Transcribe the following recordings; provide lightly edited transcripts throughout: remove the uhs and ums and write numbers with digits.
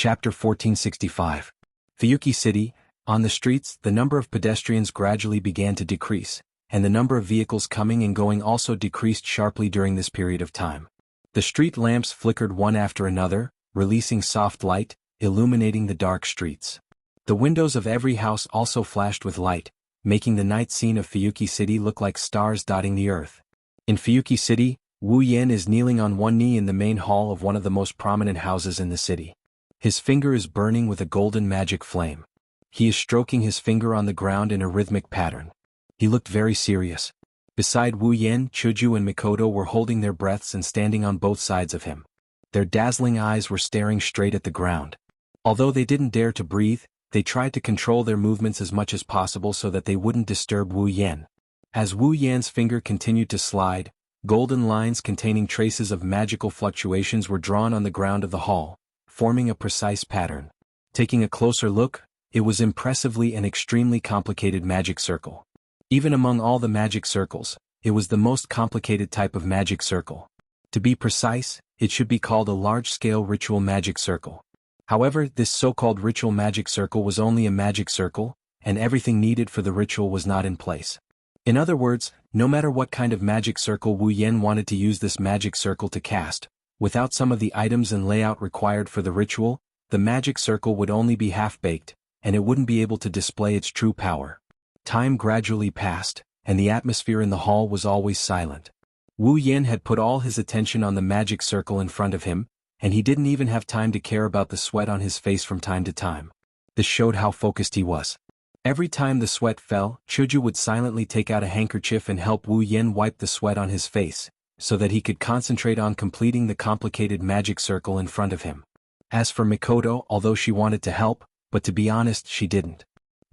Chapter 1465. Fuyuki City. On the streets, the number of pedestrians gradually began to decrease, and the number of vehicles coming and going also decreased sharply during this period of time. The street lamps flickered one after another, releasing soft light, illuminating the dark streets. The windows of every house also flashed with light, making the night scene of Fuyuki City look like stars dotting the earth. In Fuyuki City, Wu Yan is kneeling on one knee in the main hall of one of the most prominent houses in the city. His finger is burning with a golden magic flame. He is stroking his finger on the ground in a rhythmic pattern. He looked very serious. Beside Wu Yan, Chuju and Mikoto were holding their breaths and standing on both sides of him. Their dazzling eyes were staring straight at the ground. Although they didn't dare to breathe, they tried to control their movements as much as possible so that they wouldn't disturb Wu Yan. As Wu Yan's finger continued to slide, golden lines containing traces of magical fluctuations were drawn on the ground of the hall, forming a precise pattern. Taking a closer look, it was impressively an extremely complicated magic circle. Even among all the magic circles, it was the most complicated type of magic circle. To be precise, it should be called a large-scale ritual magic circle. However, this so-called ritual magic circle was only a magic circle, and everything needed for the ritual was not in place. In other words, no matter what kind of magic circle Wu Yan wanted to use this magic circle to cast, without some of the items and layout required for the ritual, the magic circle would only be half-baked, and it wouldn't be able to display its true power. Time gradually passed, and the atmosphere in the hall was always silent. Wu Yan had put all his attention on the magic circle in front of him, and he didn't even have time to care about the sweat on his face from time to time. This showed how focused he was. Every time the sweat fell, Chuju would silently take out a handkerchief and help Wu Yan wipe the sweat on his face, so that he could concentrate on completing the complicated magic circle in front of him. As for Mikoto, although she wanted to help, but to be honest, she didn't.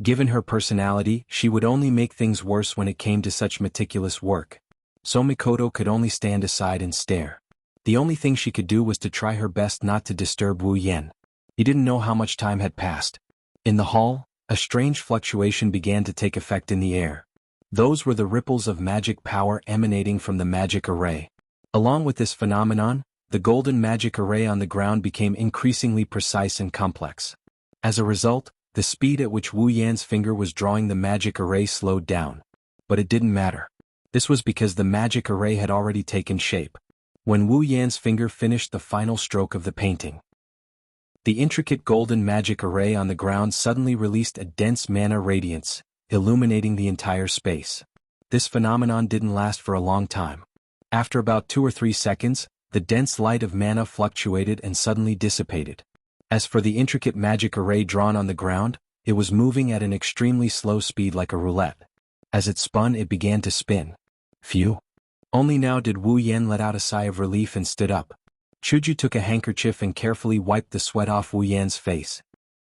Given her personality, she would only make things worse when it came to such meticulous work. So Mikoto could only stand aside and stare. The only thing she could do was to try her best not to disturb Wu Yan. He didn't know how much time had passed. In the hall, a strange fluctuation began to take effect in the air. Those were the ripples of magic power emanating from the magic array. Along with this phenomenon, the golden magic array on the ground became increasingly precise and complex. As a result, the speed at which Wu Yan's finger was drawing the magic array slowed down. But it didn't matter. This was because the magic array had already taken shape. When Wu Yan's finger finished the final stroke of the painting, the intricate golden magic array on the ground suddenly released a dense mana radiance, illuminating the entire space. This phenomenon didn't last for a long time. After about 2 or 3 seconds, the dense light of mana fluctuated and suddenly dissipated. As for the intricate magic array drawn on the ground, it was moving at an extremely slow speed like a roulette. As it spun, it began to spin. Phew! Only now did Wu Yan let out a sigh of relief and stood up. Chuju took a handkerchief and carefully wiped the sweat off Wu Yan's face.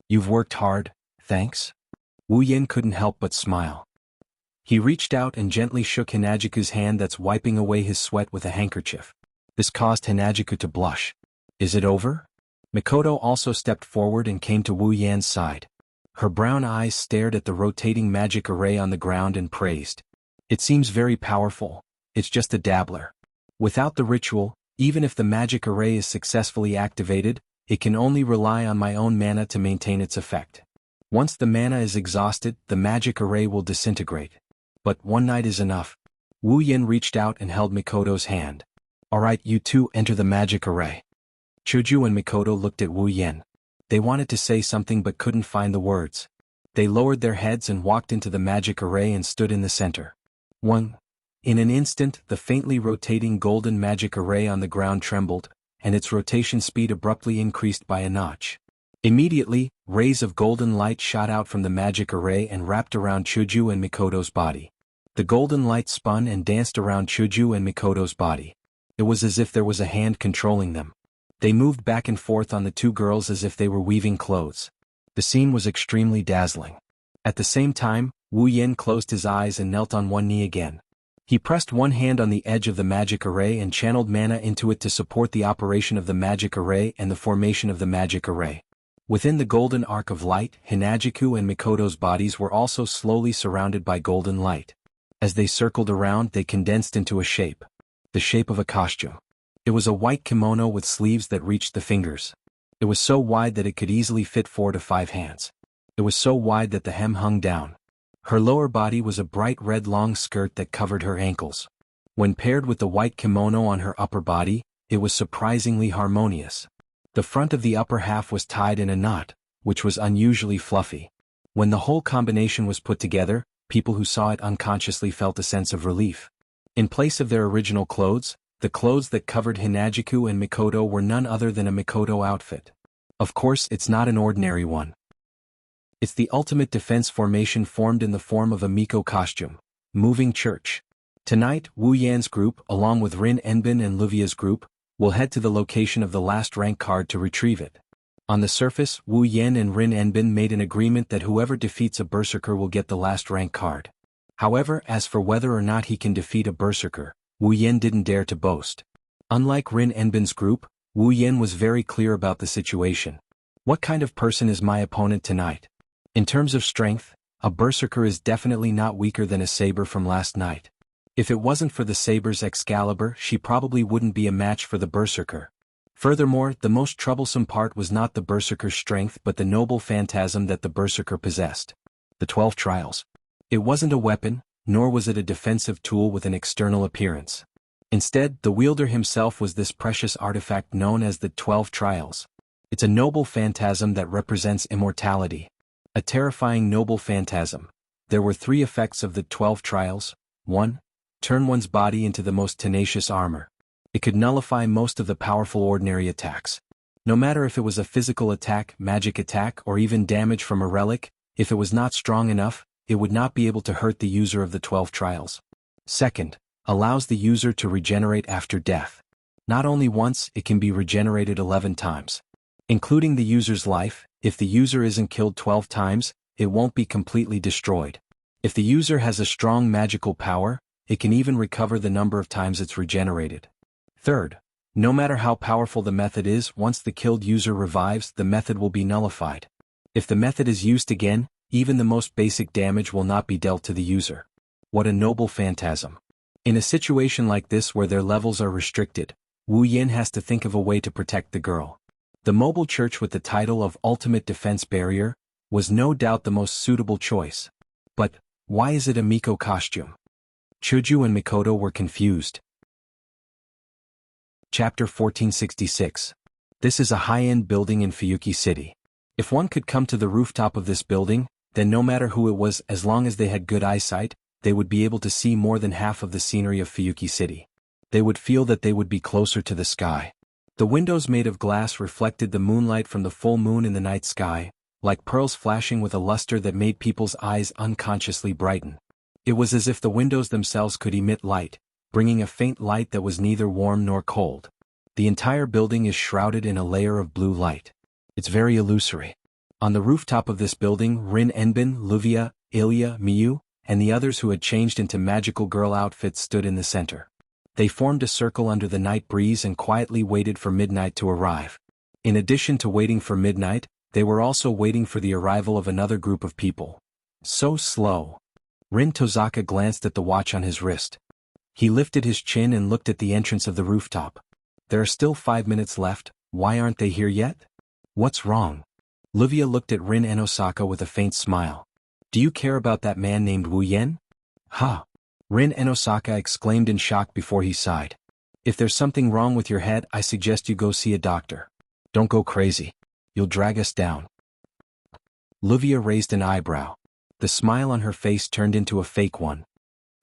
"You've worked hard, thanks?" Wu Yan couldn't help but smile. He reached out and gently shook Hinajiku's hand that's wiping away his sweat with a handkerchief. This caused Hinajiku to blush. "Is it over?" Mikoto also stepped forward and came to Wu Yan's side. Her brown eyes stared at the rotating magic array on the ground and praised. "It seems very powerful. It's just a dabbler. Without the ritual, even if the magic array is successfully activated, it can only rely on my own mana to maintain its effect. Once the mana is exhausted, the magic array will disintegrate. But one night is enough." Wu Yan reached out and held Mikoto's hand. "Alright, you two enter the magic array." Chuju and Mikoto looked at Wu Yan. They wanted to say something but couldn't find the words. They lowered their heads and walked into the magic array and stood in the center. In an instant, the faintly rotating golden magic array on the ground trembled, and its rotation speed abruptly increased by a notch. Immediately, rays of golden light shot out from the magic array and wrapped around Chuju and Mikoto's body. The golden light spun and danced around Chuju and Mikoto's body. It was as if there was a hand controlling them. They moved back and forth on the two girls as if they were weaving clothes. The scene was extremely dazzling. At the same time, Wu Yan closed his eyes and knelt on one knee again. He pressed one hand on the edge of the magic array and channeled mana into it to support the operation of the magic array and the formation of the magic array. Within the golden arc of light, Hinajiku and Mikoto's bodies were also slowly surrounded by golden light. As they circled around, they condensed into a shape. The shape of a costume. It was a white kimono with sleeves that reached the fingers. It was so wide that it could easily fit 4 to 5 hands. It was so wide that the hem hung down. Her lower body was a bright red long skirt that covered her ankles. When paired with the white kimono on her upper body, it was surprisingly harmonious. The front of the upper half was tied in a knot, which was unusually fluffy. When the whole combination was put together, people who saw it unconsciously felt a sense of relief. In place of their original clothes, the clothes that covered Hinajiku and Mikoto were none other than a Mikoto outfit. Of course, it's not an ordinary one. It's the ultimate defense formation formed in the form of a Miko costume. Moving church. Tonight, Wu Yan's group, along with Rin Enbin and Luvia's group, will head to the location of the last rank card to retrieve it. On the surface, Wu Yan and Rin Enbin made an agreement that whoever defeats a berserker will get the last rank card. However, as for whether or not he can defeat a berserker, Wu Yan didn't dare to boast. Unlike Rin Enbin's group, Wu Yan was very clear about the situation. What kind of person is my opponent tonight? In terms of strength, a berserker is definitely not weaker than a saber from last night. If it wasn't for the saber's Excalibur, she probably wouldn't be a match for the berserker. Furthermore, the most troublesome part was not the berserker's strength but the noble phantasm that the berserker possessed. The 12 Trials. It wasn't a weapon, nor was it a defensive tool with an external appearance. Instead, the wielder himself was this precious artifact known as the 12 Trials. It's a noble phantasm that represents immortality. A terrifying noble phantasm. There were 3 effects of the 12 Trials. 1. Turn one's body into the most tenacious armor. It could nullify most of the powerful ordinary attacks. No matter if it was a physical attack, magic attack, or even damage from a relic, if it was not strong enough, it would not be able to hurt the user of the 12 Trials. Second, allows the user to regenerate after death. Not only once, it can be regenerated 11 times. Including the user's life, if the user isn't killed 12 times, it won't be completely destroyed. If the user has a strong magical power, it can even recover the number of times it's regenerated. Third, no matter how powerful the method is, once the killed user revives, the method will be nullified. If the method is used again, even the most basic damage will not be dealt to the user. What a noble phantasm. In a situation like this where their levels are restricted, Wu Yan has to think of a way to protect the girl. The mobile church with the title of Ultimate Defense Barrier was no doubt the most suitable choice. But, why is it a Miko costume? Chuju and Mikoto were confused. Chapter 1466. This is a high-end building in Fuyuki City. If one could come to the rooftop of this building, then no matter who it was, as long as they had good eyesight, they would be able to see more than half of the scenery of Fuyuki City. They would feel that they would be closer to the sky. The windows made of glass reflected the moonlight from the full moon in the night sky, like pearls flashing with a luster that made people's eyes unconsciously brighten. It was as if the windows themselves could emit light, bringing a faint light that was neither warm nor cold. The entire building is shrouded in a layer of blue light. It's very illusory. On the rooftop of this building, Rin Enbin, Luvia, Ilya, Miyu, and the others who had changed into magical girl outfits stood in the center. They formed a circle under the night breeze and quietly waited for midnight to arrive. In addition to waiting for midnight, they were also waiting for the arrival of another group of people. So slow. Rin Tozaka glanced at the watch on his wrist. He lifted his chin and looked at the entrance of the rooftop. There are still 5 minutes left, why aren't they here yet? What's wrong? Luvia looked at Rin and Osaka with a faint smile. Do you care about that man named Wu Yan? Ha! Rin and Osaka exclaimed in shock before he sighed. If there's something wrong with your head, I suggest you go see a doctor. Don't go crazy. You'll drag us down. Luvia raised an eyebrow. The smile on her face turned into a fake one.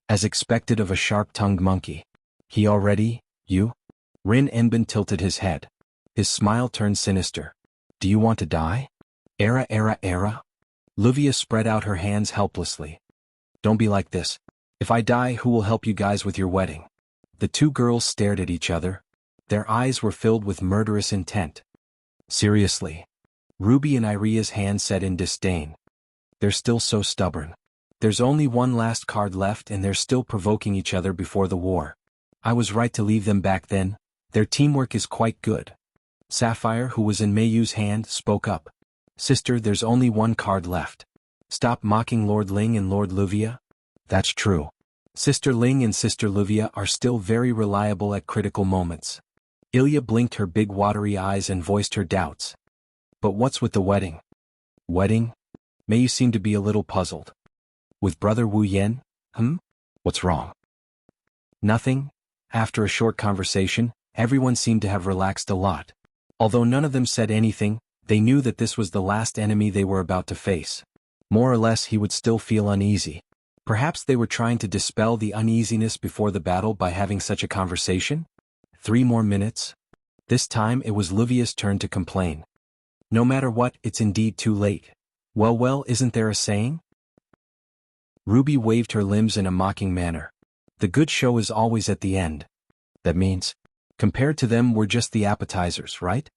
As expected of a sharp-tongued monkey. You? Rin Enbin tilted his head. His smile turned sinister. Do you want to die? Era. Luvia spread out her hands helplessly. Don't be like this. If I die, who will help you guys with your wedding? The two girls stared at each other. Their eyes were filled with murderous intent. Seriously. Ruby and Iria's hand said in disdain. They're still so stubborn. There's only one last card left and they're still provoking each other before the war. I was right to leave them back then. Their teamwork is quite good. Sapphire, who was in Meiyu's hand, spoke up. Sister, there's only one card left. Stop mocking Lord Ling and Lord Luvia. That's true. Sister Ling and Sister Luvia are still very reliable at critical moments. Ilya blinked her big watery eyes and voiced her doubts. But what's with the wedding? Wedding? Meiyu seemed to be a little puzzled. With brother Wu Yan? What's wrong? Nothing. After a short conversation, everyone seemed to have relaxed a lot. Although none of them said anything, they knew that this was the last enemy they were about to face. More or less he would still feel uneasy. Perhaps they were trying to dispel the uneasiness before the battle by having such a conversation? 3 more minutes? This time it was Livia's turn to complain. No matter what, it's indeed too late. Well, isn't there a saying? Ruby waved her limbs in a mocking manner. The good show is always at the end. That means, compared to them we're just the appetizers, right?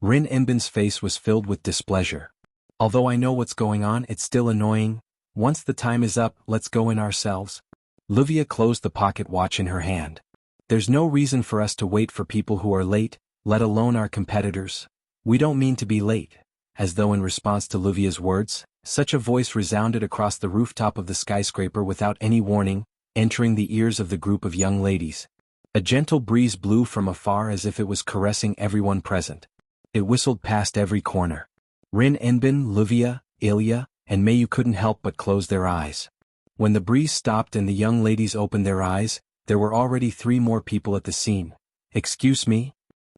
Rin Enbin's face was filled with displeasure. Although I know what's going on, it's still annoying. Once the time is up, let's go in ourselves. Livia closed the pocket watch in her hand. There's no reason for us to wait for people who are late, let alone our competitors. We don't mean to be late. As though in response to Livia's words, such a voice resounded across the rooftop of the skyscraper without any warning, entering the ears of the group of young ladies. A gentle breeze blew from afar as if it was caressing everyone present. It whistled past every corner. Rin Enbin, Livia, Ilya, and Meiyu couldn't help but close their eyes. When the breeze stopped and the young ladies opened their eyes, there were already 3 more people at the scene. Excuse me?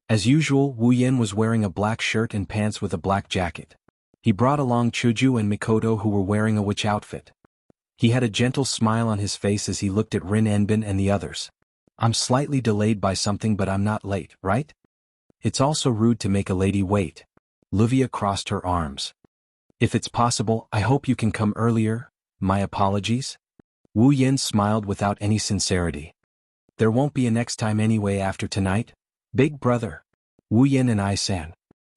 As usual, Wu Yan was wearing a black shirt and pants with a black jacket. He brought along Chuju and Mikoto who were wearing a witch outfit. He had a gentle smile on his face as he looked at Rin Enbin and the others. I'm slightly delayed by something but I'm not late, right? It's also rude to make a lady wait. Livia crossed her arms. If it's possible, I hope you can come earlier. My apologies. Wu Yan smiled without any sincerity. There won't be a next time anyway after tonight. Big brother. Wu Yan and I-san.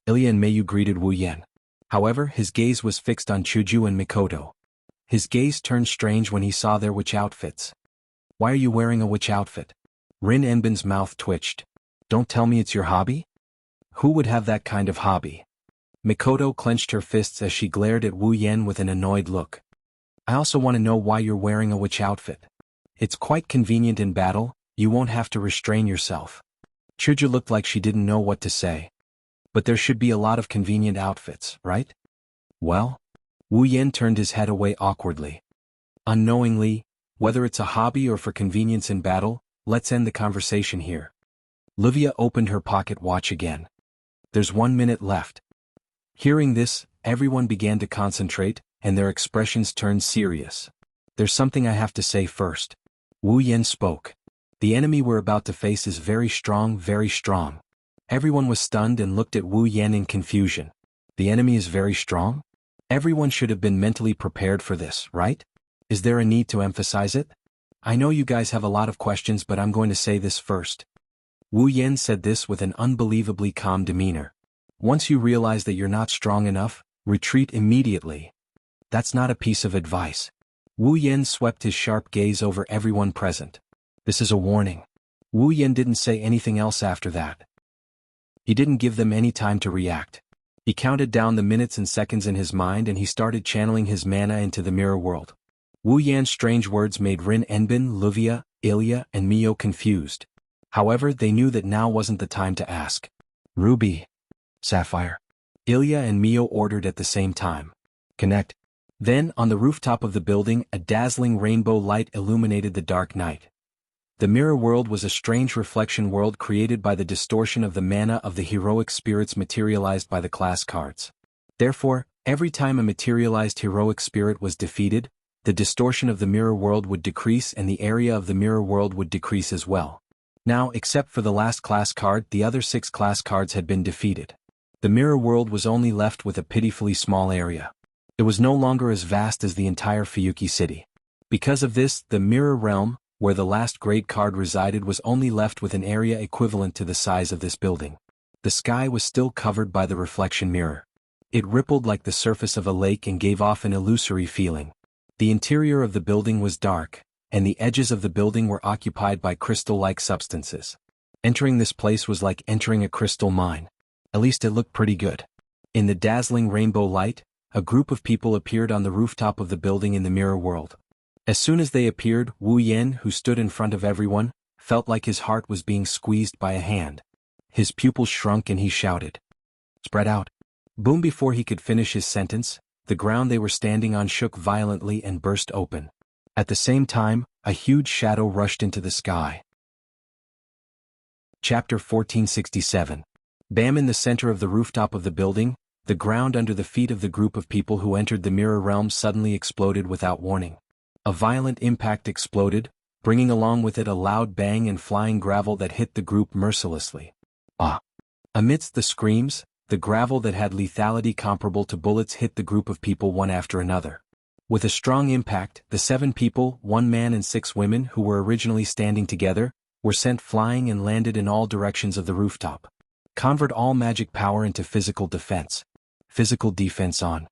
Ilya and Meiyu greeted Wu Yan. However, his gaze was fixed on Chuju and Mikoto. His gaze turned strange when he saw their witch outfits. Why are you wearing a witch outfit? Rin Enbin's mouth twitched. Don't tell me it's your hobby? Who would have that kind of hobby? Mikoto clenched her fists as she glared at Wu Yan with an annoyed look. I also want to know why you're wearing a witch outfit. It's quite convenient in battle, you won't have to restrain yourself. Chuju looked like she didn't know what to say. But there should be a lot of convenient outfits, right? Well? Wu Yan turned his head away awkwardly. Unknowingly, whether it's a hobby or for convenience in battle, let's end the conversation here. Livia opened her pocket watch again. There's 1 minute left. Hearing this, everyone began to concentrate, and their expressions turned serious. There's something I have to say first. Wu Yan spoke. The enemy we're about to face is very strong, very strong. Everyone was stunned and looked at Wu Yan in confusion. The enemy is very strong? Everyone should have been mentally prepared for this, right? Is there a need to emphasize it? I know you guys have a lot of questions but I'm going to say this first. Wu Yan said this with an unbelievably calm demeanor. Once you realize that you're not strong enough, retreat immediately. That's not a piece of advice. Wu Yan swept his sharp gaze over everyone present. This is a warning. Wu Yan didn't say anything else after that. He didn't give them any time to react. He counted down the minutes and seconds in his mind and he started channeling his mana into the mirror world. Wu Yan's strange words made Rin Enbin, Livia, Ilya, and Mio confused. However, they knew that now wasn't the time to ask. Ruby. Sapphire. Ilya and Mio ordered at the same time. Connect. Then, on the rooftop of the building, a dazzling rainbow light illuminated the dark night. The mirror world was a strange reflection world created by the distortion of the mana of the heroic spirits materialized by the class cards. Therefore, every time a materialized heroic spirit was defeated, the distortion of the mirror world would decrease and the area of the mirror world would decrease as well. Now, except for the last class card, the other 6 class cards had been defeated. The mirror world was only left with a pitifully small area. It was no longer as vast as the entire Fuyuki city. Because of this, the mirror realm, where the last grade card resided, was only left with an area equivalent to the size of this building. The sky was still covered by the reflection mirror. It rippled like the surface of a lake and gave off an illusory feeling. The interior of the building was dark, and the edges of the building were occupied by crystal-like substances. Entering this place was like entering a crystal mine. At least it looked pretty good. In the dazzling rainbow light, a group of people appeared on the rooftop of the building in the mirror world. As soon as they appeared, Wu Yan, who stood in front of everyone, felt like his heart was being squeezed by a hand. His pupils shrunk and he shouted. Spread out. Boom! Before he could finish his sentence, the ground they were standing on shook violently and burst open. At the same time, a huge shadow rushed into the sky. Chapter 1467. Bam! In the center of the rooftop of the building, the ground under the feet of the group of people who entered the mirror realm suddenly exploded without warning. A violent impact exploded, bringing along with it a loud bang and flying gravel that hit the group mercilessly. Ah! Amidst the screams, the gravel that had lethality comparable to bullets hit the group of people one after another. With a strong impact, the 7 people, 1 man and 6 women who were originally standing together, were sent flying and landed in all directions of the rooftop. Convert all magic power into physical defense. Physical defense on.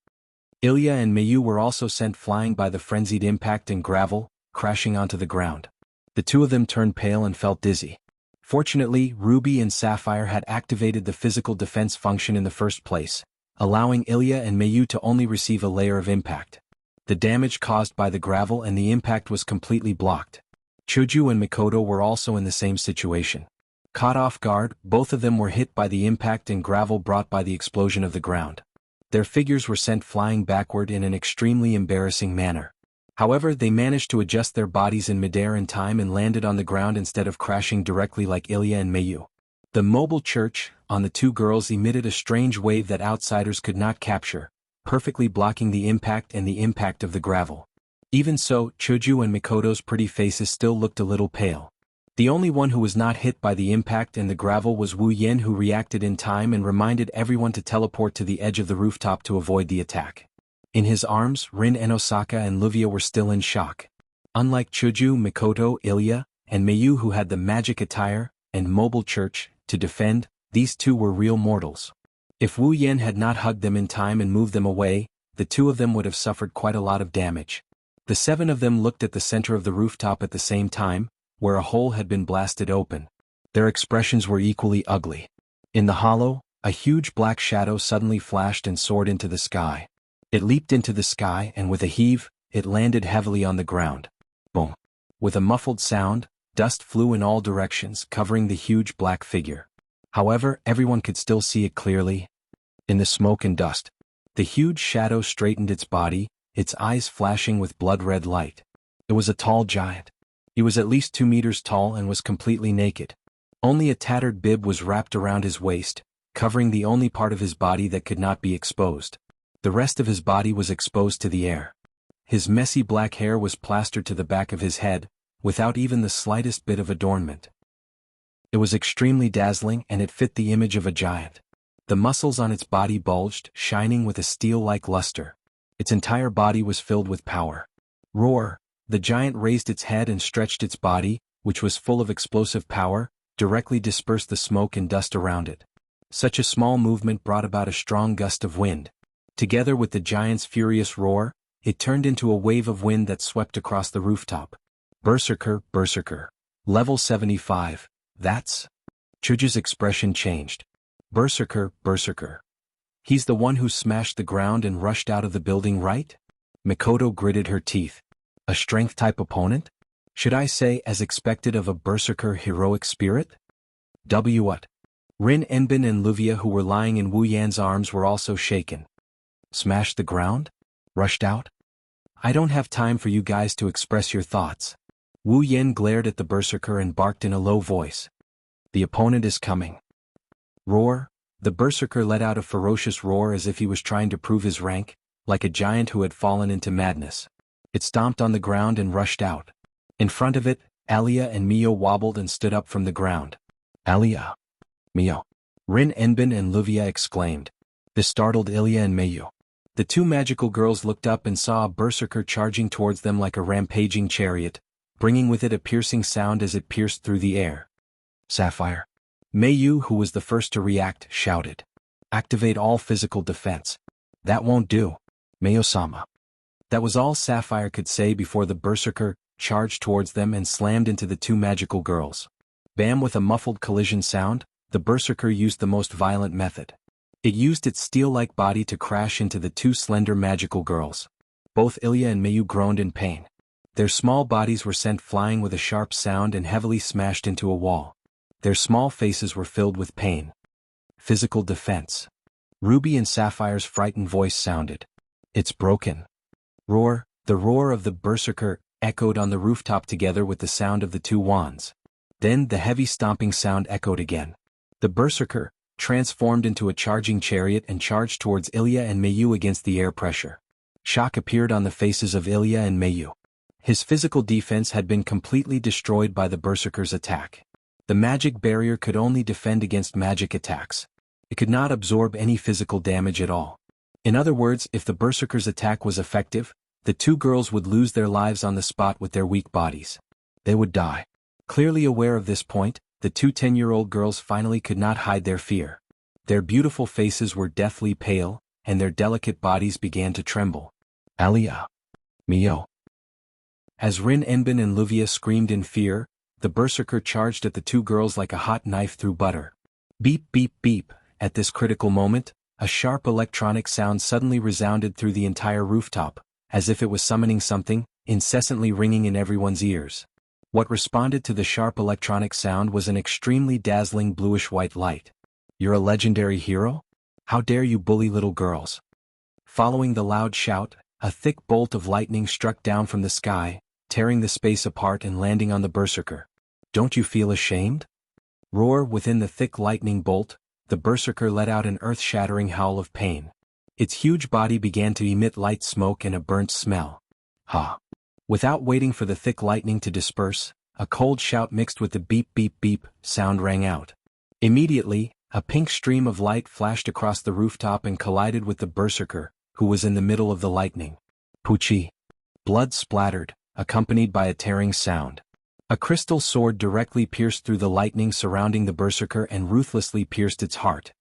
Ilya and Mayu were also sent flying by the frenzied impact and gravel, crashing onto the ground. The 2 of them turned pale and felt dizzy. Fortunately, Ruby and Sapphire had activated the physical defense function in the first place, allowing Ilya and Mayu to only receive a layer of impact. The damage caused by the gravel and the impact was completely blocked. Chuju and Mikoto were also in the same situation. Caught off guard, both of them were hit by the impact and gravel brought by the explosion of the ground. Their figures were sent flying backward in an extremely embarrassing manner. However, they managed to adjust their bodies in midair in time and landed on the ground instead of crashing directly like Ilya and Mayu. The mobile church, on the 2 girls, emitted a strange wave that outsiders could not capture, perfectly blocking the impact and the impact of the gravel. Even so, Chuju and Mikoto's pretty faces still looked a little pale. The only one who was not hit by the impact and the gravel was Wu Yen, who reacted in time and reminded everyone to teleport to the edge of the rooftop to avoid the attack. In his arms, Rin and Osaka and Luvia were still in shock. Unlike Chuju, Mikoto, Ilya, and Mayu, who had the magic attire and mobile church to defend, these 2 were real mortals. If Wu Yen had not hugged them in time and moved them away, the 2 of them would have suffered quite a lot of damage. The 7 of them looked at the center of the rooftop at the same time, where a hole had been blasted open. Their expressions were equally ugly. In the hollow, a huge black shadow suddenly flashed and soared into the sky. It leaped into the sky and with a heave, it landed heavily on the ground. Boom! With a muffled sound, dust flew in all directions, covering the huge black figure. However, everyone could still see it clearly. In the smoke and dust, the huge shadow straightened its body, its eyes flashing with blood-red light. It was a tall giant. He was at least 2 meters tall and was completely naked. Only a tattered bib was wrapped around his waist, covering the only part of his body that could not be exposed. The rest of his body was exposed to the air. His messy black hair was plastered to the back of his head, without even the slightest bit of adornment. It was extremely dazzling and it fit the image of a giant. The muscles on its body bulged, shining with a steel-like luster. Its entire body was filled with power. Roar! The giant raised its head and stretched its body, which was full of explosive power, directly dispersed the smoke and dust around it. Such a small movement brought about a strong gust of wind. Together with the giant's furious roar, it turned into a wave of wind that swept across the rooftop. Berserker, Berserker. Level 75, that's... Chuju's expression changed. Berserker, Berserker. He's the one who smashed the ground and rushed out of the building, right? Mikoto gritted her teeth. A strength-type opponent? Should I say as expected of a berserker heroic spirit? What? Rin Enbin and Luvia, who were lying in Wu Yan's arms, were also shaken. Smashed the ground? Rushed out? I don't have time for you guys to express your thoughts. Wu Yan glared at the berserker and barked in a low voice. The opponent is coming. Roar! The berserker let out a ferocious roar as if he was trying to prove his rank, like a giant who had fallen into madness. It stomped on the ground and rushed out. In front of it, Alia and Mio wobbled and stood up from the ground. Alia! Mio! Rin Enbin and Luvia exclaimed. This startled Ilya and Mayu. The 2 magical girls looked up and saw a berserker charging towards them like a rampaging chariot, bringing with it a piercing sound as it pierced through the air. Sapphire! Mayu, who was the first to react, shouted. Activate all physical defense. That won't do. Mayo-sama. That was all Sapphire could say before the berserker charged towards them and slammed into the 2 magical girls. Bam! With a muffled collision sound, the berserker used the most violent method. It used its steel-like body to crash into the 2 slender magical girls. Both Ilya and Mayu groaned in pain. Their small bodies were sent flying with a sharp sound and heavily smashed into a wall. Their small faces were filled with pain. Physical defense. Ruby and Sapphire's frightened voice sounded. It's broken. Roar, the roar of the berserker, echoed on the rooftop together with the sound of the two wands. Then the heavy stomping sound echoed again. The berserker, transformed into a charging chariot and charged towards Ilya and Mayu against the air pressure. Shock appeared on the faces of Ilya and Mayu. His physical defense had been completely destroyed by the berserker's attack. The magic barrier could only defend against magic attacks. It could not absorb any physical damage at all. In other words, if the berserker's attack was effective, the two girls would lose their lives on the spot with their weak bodies. They would die. Clearly aware of this point, the two 10-year-old girls finally could not hide their fear. Their beautiful faces were deathly pale, and their delicate bodies began to tremble. Alia. Mio. As Rin Enbin and Luvia screamed in fear, the berserker charged at the two girls like a hot knife through butter. Beep beep beep. At this critical moment, a sharp electronic sound suddenly resounded through the entire rooftop, as if it was summoning something, incessantly ringing in everyone's ears. What responded to the sharp electronic sound was an extremely dazzling bluish-white light. You're a legendary hero? How dare you bully little girls? Following the loud shout, a thick bolt of lightning struck down from the sky, tearing the space apart and landing on the berserker. Don't you feel ashamed? Roar within the thick lightning bolt, the berserker let out an earth-shattering howl of pain. Its huge body began to emit light smoke and a burnt smell. Ha! Without waiting for the thick lightning to disperse, a cold shout mixed with the beep-beep-beep sound rang out. Immediately, a pink stream of light flashed across the rooftop and collided with the berserker, who was in the middle of the lightning. Poochie! Blood splattered, accompanied by a tearing sound. A crystal sword directly pierced through the lightning surrounding the berserker and ruthlessly pierced its heart.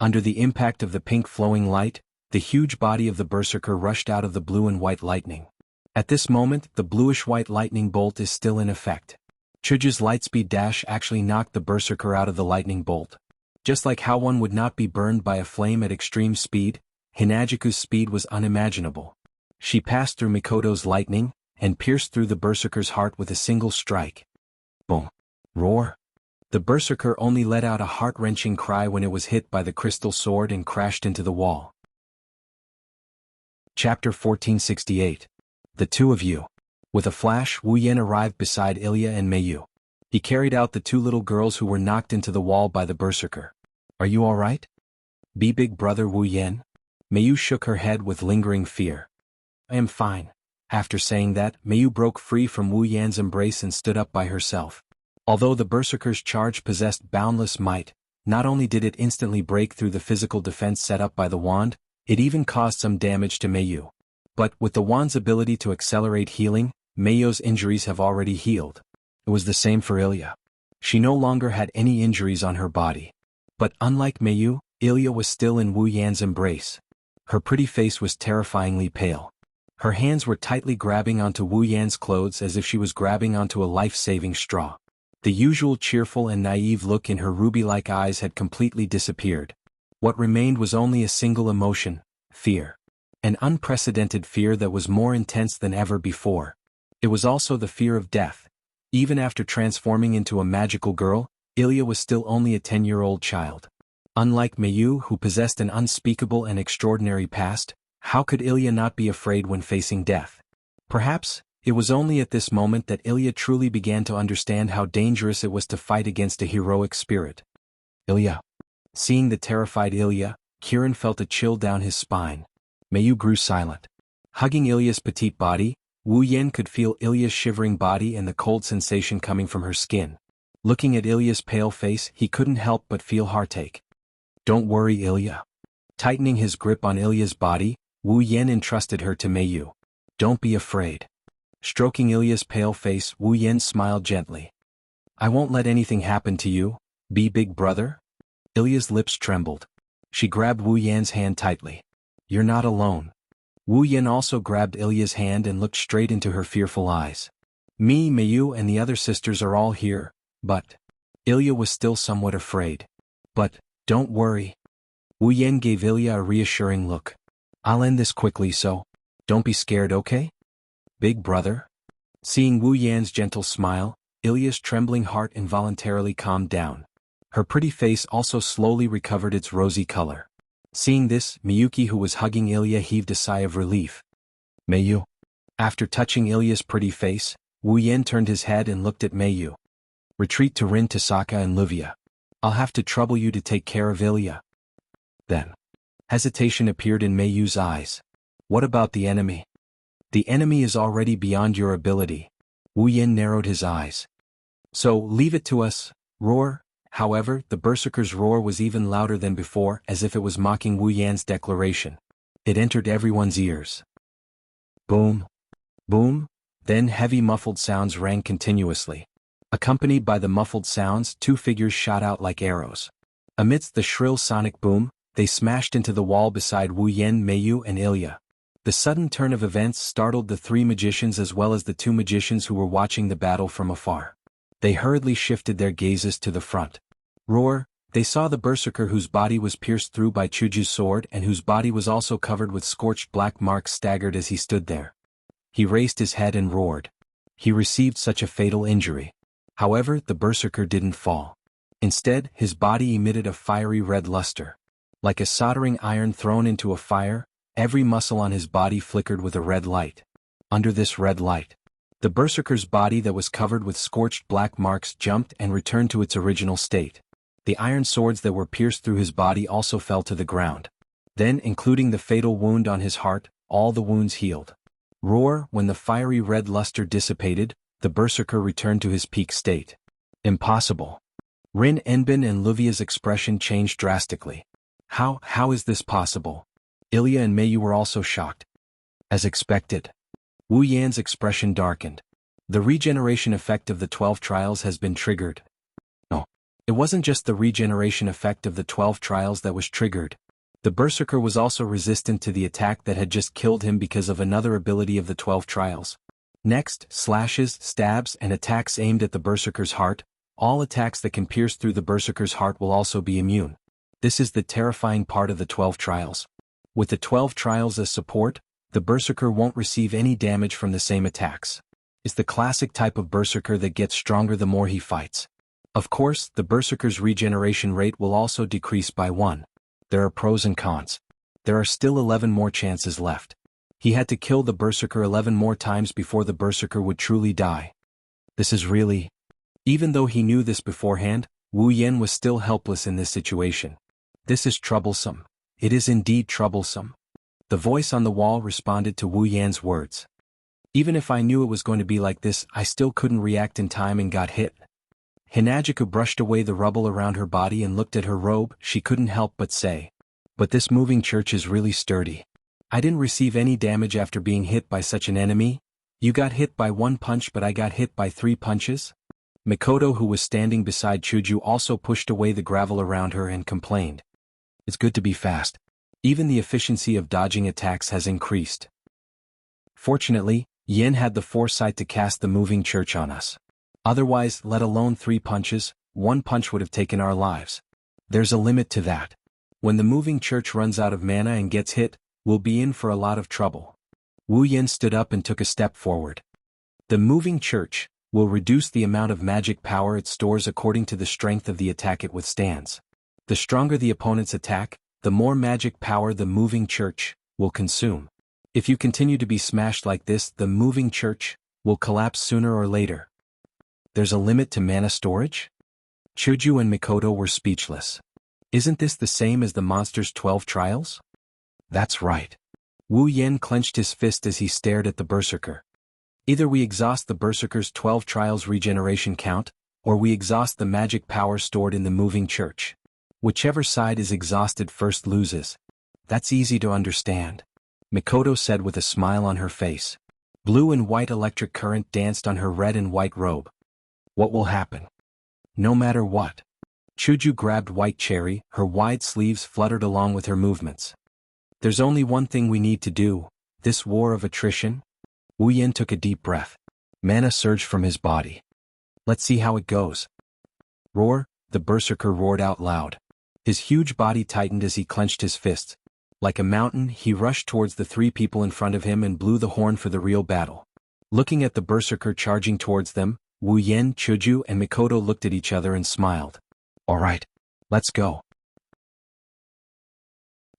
Under the impact of the pink flowing light, the huge body of the berserker rushed out of the blue and white lightning. At this moment, the bluish-white lightning bolt is still in effect. Chuji's lightspeed dash actually knocked the berserker out of the lightning bolt. Just like how one would not be burned by a flame at extreme speed, Hinajiku's speed was unimaginable. She passed through Mikoto's lightning, and pierced through the berserker's heart with a single strike. Boom. Roar. The berserker only let out a heart-wrenching cry when it was hit by the crystal sword and crashed into the wall. Chapter 1468. The two of you. With a flash, Wu Yan arrived beside Ilya and Mayu. He carried out the two little girls who were knocked into the wall by the berserker. Are you all right? Big brother Wu Yan? Mayu shook her head with lingering fear. I am fine. After saying that, Mayu broke free from Wu Yan's embrace and stood up by herself. Although the berserker's charge possessed boundless might, not only did it instantly break through the physical defense set up by the wand, it even caused some damage to Mayu. But, with the wand's ability to accelerate healing, Mayu's injuries have already healed. It was the same for Ilya. She no longer had any injuries on her body. But unlike Mayu, Ilya was still in Wu Yan's embrace. Her pretty face was terrifyingly pale. Her hands were tightly grabbing onto Wu Yan's clothes as if she was grabbing onto a life-saving straw. The usual cheerful and naive look in her ruby-like eyes had completely disappeared. What remained was only a single emotion: fear. An unprecedented fear that was more intense than ever before. It was also the fear of death. Even after transforming into a magical girl, Ilya was still only a 10-year-old child. Unlike Mayu, who possessed an unspeakable and extraordinary past, how could Ilya not be afraid when facing death? Perhaps, it was only at this moment that Ilya truly began to understand how dangerous it was to fight against a heroic spirit. Ilya. Seeing the terrified Ilya, Kirin felt a chill down his spine. Mayu grew silent. Hugging Ilya's petite body, Wu Yan could feel Ilya's shivering body and the cold sensation coming from her skin. Looking at Ilya's pale face, he couldn't help but feel heartache. Don't worry, Ilya. Tightening his grip on Ilya's body, Wu Yan entrusted her to Mayu. Don't be afraid. Stroking Ilya's pale face, Wu Yan smiled gently. I won't let anything happen to you, big brother. Ilya's lips trembled. She grabbed Wu Yan's hand tightly. You're not alone. Wu Yan also grabbed Ilya's hand and looked straight into her fearful eyes. Me, Mayu and the other sisters are all here, but... Ilya was still somewhat afraid. But, don't worry. Wu Yan gave Ilya a reassuring look. I'll end this quickly, so don't be scared, okay? Big brother? Seeing Wu Yan's gentle smile, Ilya's trembling heart involuntarily calmed down. Her pretty face also slowly recovered its rosy color. Seeing this, Miyuki, who was hugging Ilya, heaved a sigh of relief. Meiyu. After touching Ilya's pretty face, Wu Yan turned his head and looked at Meiyu. Retreat to Rin, Tasaka and Livia. I'll have to trouble you to take care of Ilya. Then. Hesitation appeared in Meiyu's eyes. What about the enemy? The enemy is already beyond your ability. Wu Yan narrowed his eyes. So, leave it to us, roar. However, the berserker's roar was even louder than before, as if it was mocking Wu Yan's declaration. It entered everyone's ears. Boom. Boom. Then heavy muffled sounds rang continuously. Accompanied by the muffled sounds, two figures shot out like arrows. Amidst the shrill sonic boom, they smashed into the wall beside Wu Yan, Meiyu and Ilya. The sudden turn of events startled the three magicians as well as the two magicians who were watching the battle from afar. They hurriedly shifted their gazes to the front. Roar, they saw the berserker whose body was pierced through by Chuju's sword and whose body was also covered with scorched black marks staggered as he stood there. He raised his head and roared. He received such a fatal injury. However, the berserker didn't fall. Instead, his body emitted a fiery red luster. Like a soldering iron thrown into a fire, every muscle on his body flickered with a red light. Under this red light, the berserker's body that was covered with scorched black marks jumped and returned to its original state. The iron swords that were pierced through his body also fell to the ground. Then, including the fatal wound on his heart, all the wounds healed. Roar, when the fiery red luster dissipated, the berserker returned to his peak state. Impossible. Rin Enbin and Livia's expression changed drastically. How is this possible? Ilya and Meiyu were also shocked. As expected. Wu Yan's expression darkened. The regeneration effect of the 12 trials has been triggered. No. It wasn't just the regeneration effect of the 12 trials that was triggered. The berserker was also resistant to the attack that had just killed him because of another ability of the 12 trials. Next, slashes, stabs, and attacks aimed at the berserker's heart. All attacks that can pierce through the berserker's heart will also be immune. This is the terrifying part of the 12 trials. With the 12 trials as support, the berserker won't receive any damage from the same attacks. It's the classic type of berserker that gets stronger the more he fights. Of course, the berserker's regeneration rate will also decrease by 1. There are pros and cons. There are still 11 more chances left. He had to kill the berserker 11 more times before the berserker would truly die. This is really... Even though he knew this beforehand, Wu Yan was still helpless in this situation. This is troublesome. It is indeed troublesome. The voice on the wall responded to Wu Yan's words. Even if I knew it was going to be like this, I still couldn't react in time and got hit. Hinajiku brushed away the rubble around her body and looked at her robe. She couldn't help but say, "But this moving church is really sturdy. I didn't receive any damage after being hit by such an enemy. You got hit by 1 punch but I got hit by 3 punches?" Mikoto, who was standing beside Chuju, also pushed away the gravel around her and complained. "It's good to be fast. Even the efficiency of dodging attacks has increased." Fortunately, Yen had the foresight to cast the moving church on us. Otherwise, let alone 3 punches, 1 punch would have taken our lives. There's a limit to that. When the moving church runs out of mana and gets hit, we'll be in for a lot of trouble. Wu Yen stood up and took a step forward. The moving church will reduce the amount of magic power it stores according to the strength of the attack it withstands. The stronger the opponent's attack, the more magic power the moving church will consume. If you continue to be smashed like this, the moving church will collapse sooner or later. There's a limit to mana storage? Chuju and Mikoto were speechless. Isn't this the same as the monster's 12 trials? That's right. Wu Yen clenched his fist as he stared at the berserker. Either we exhaust the berserker's 12 trials regeneration count, or we exhaust the magic power stored in the moving church. Whichever side is exhausted first loses. That's easy to understand. Mikoto said with a smile on her face. Blue and white electric current danced on her red and white robe. What will happen? No matter what. Chuju grabbed White Cherry, her wide sleeves fluttered along with her movements. There's only one thing we need to do, this war of attrition. Wu Yen took a deep breath. Mana surged from his body. Let's see how it goes. Roar, the berserker roared out loud. His huge body tightened as he clenched his fists. Like a mountain, he rushed towards the 3 people in front of him and blew the horn for the real battle. Looking at the berserker charging towards them, Wu Yen, Chuju, and Mikoto looked at each other and smiled. All right, let's go.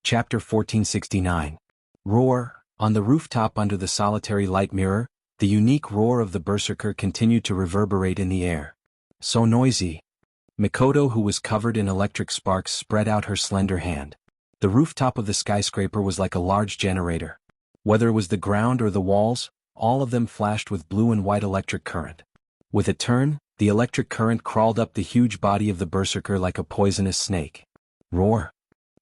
Chapter 1469. Roar. On the rooftop under the solitary light mirror, the unique roar of the berserker continued to reverberate in the air. So noisy. Mikoto, who was covered in electric sparks, spread out her slender hand. The rooftop of the skyscraper was like a large generator. Whether it was the ground or the walls, all of them flashed with blue and white electric current. With a turn, the electric current crawled up the huge body of the berserker like a poisonous snake. Roar.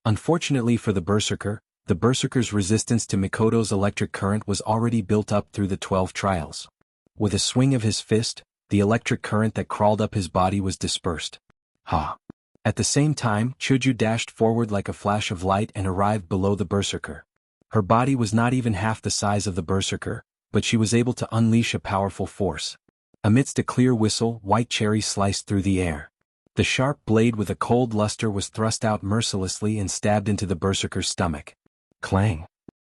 Unfortunately for the berserker's resistance to Mikoto's electric current was already built up through the 12 trials. With a swing of his fist, the electric current that crawled up his body was dispersed. Ha! At the same time, Chuju dashed forward like a flash of light and arrived below the berserker. Her body was not even half the size of the berserker, but she was able to unleash a powerful force. Amidst a clear whistle, White Cherry sliced through the air. The sharp blade with a cold luster was thrust out mercilessly and stabbed into the berserker's stomach. Clang!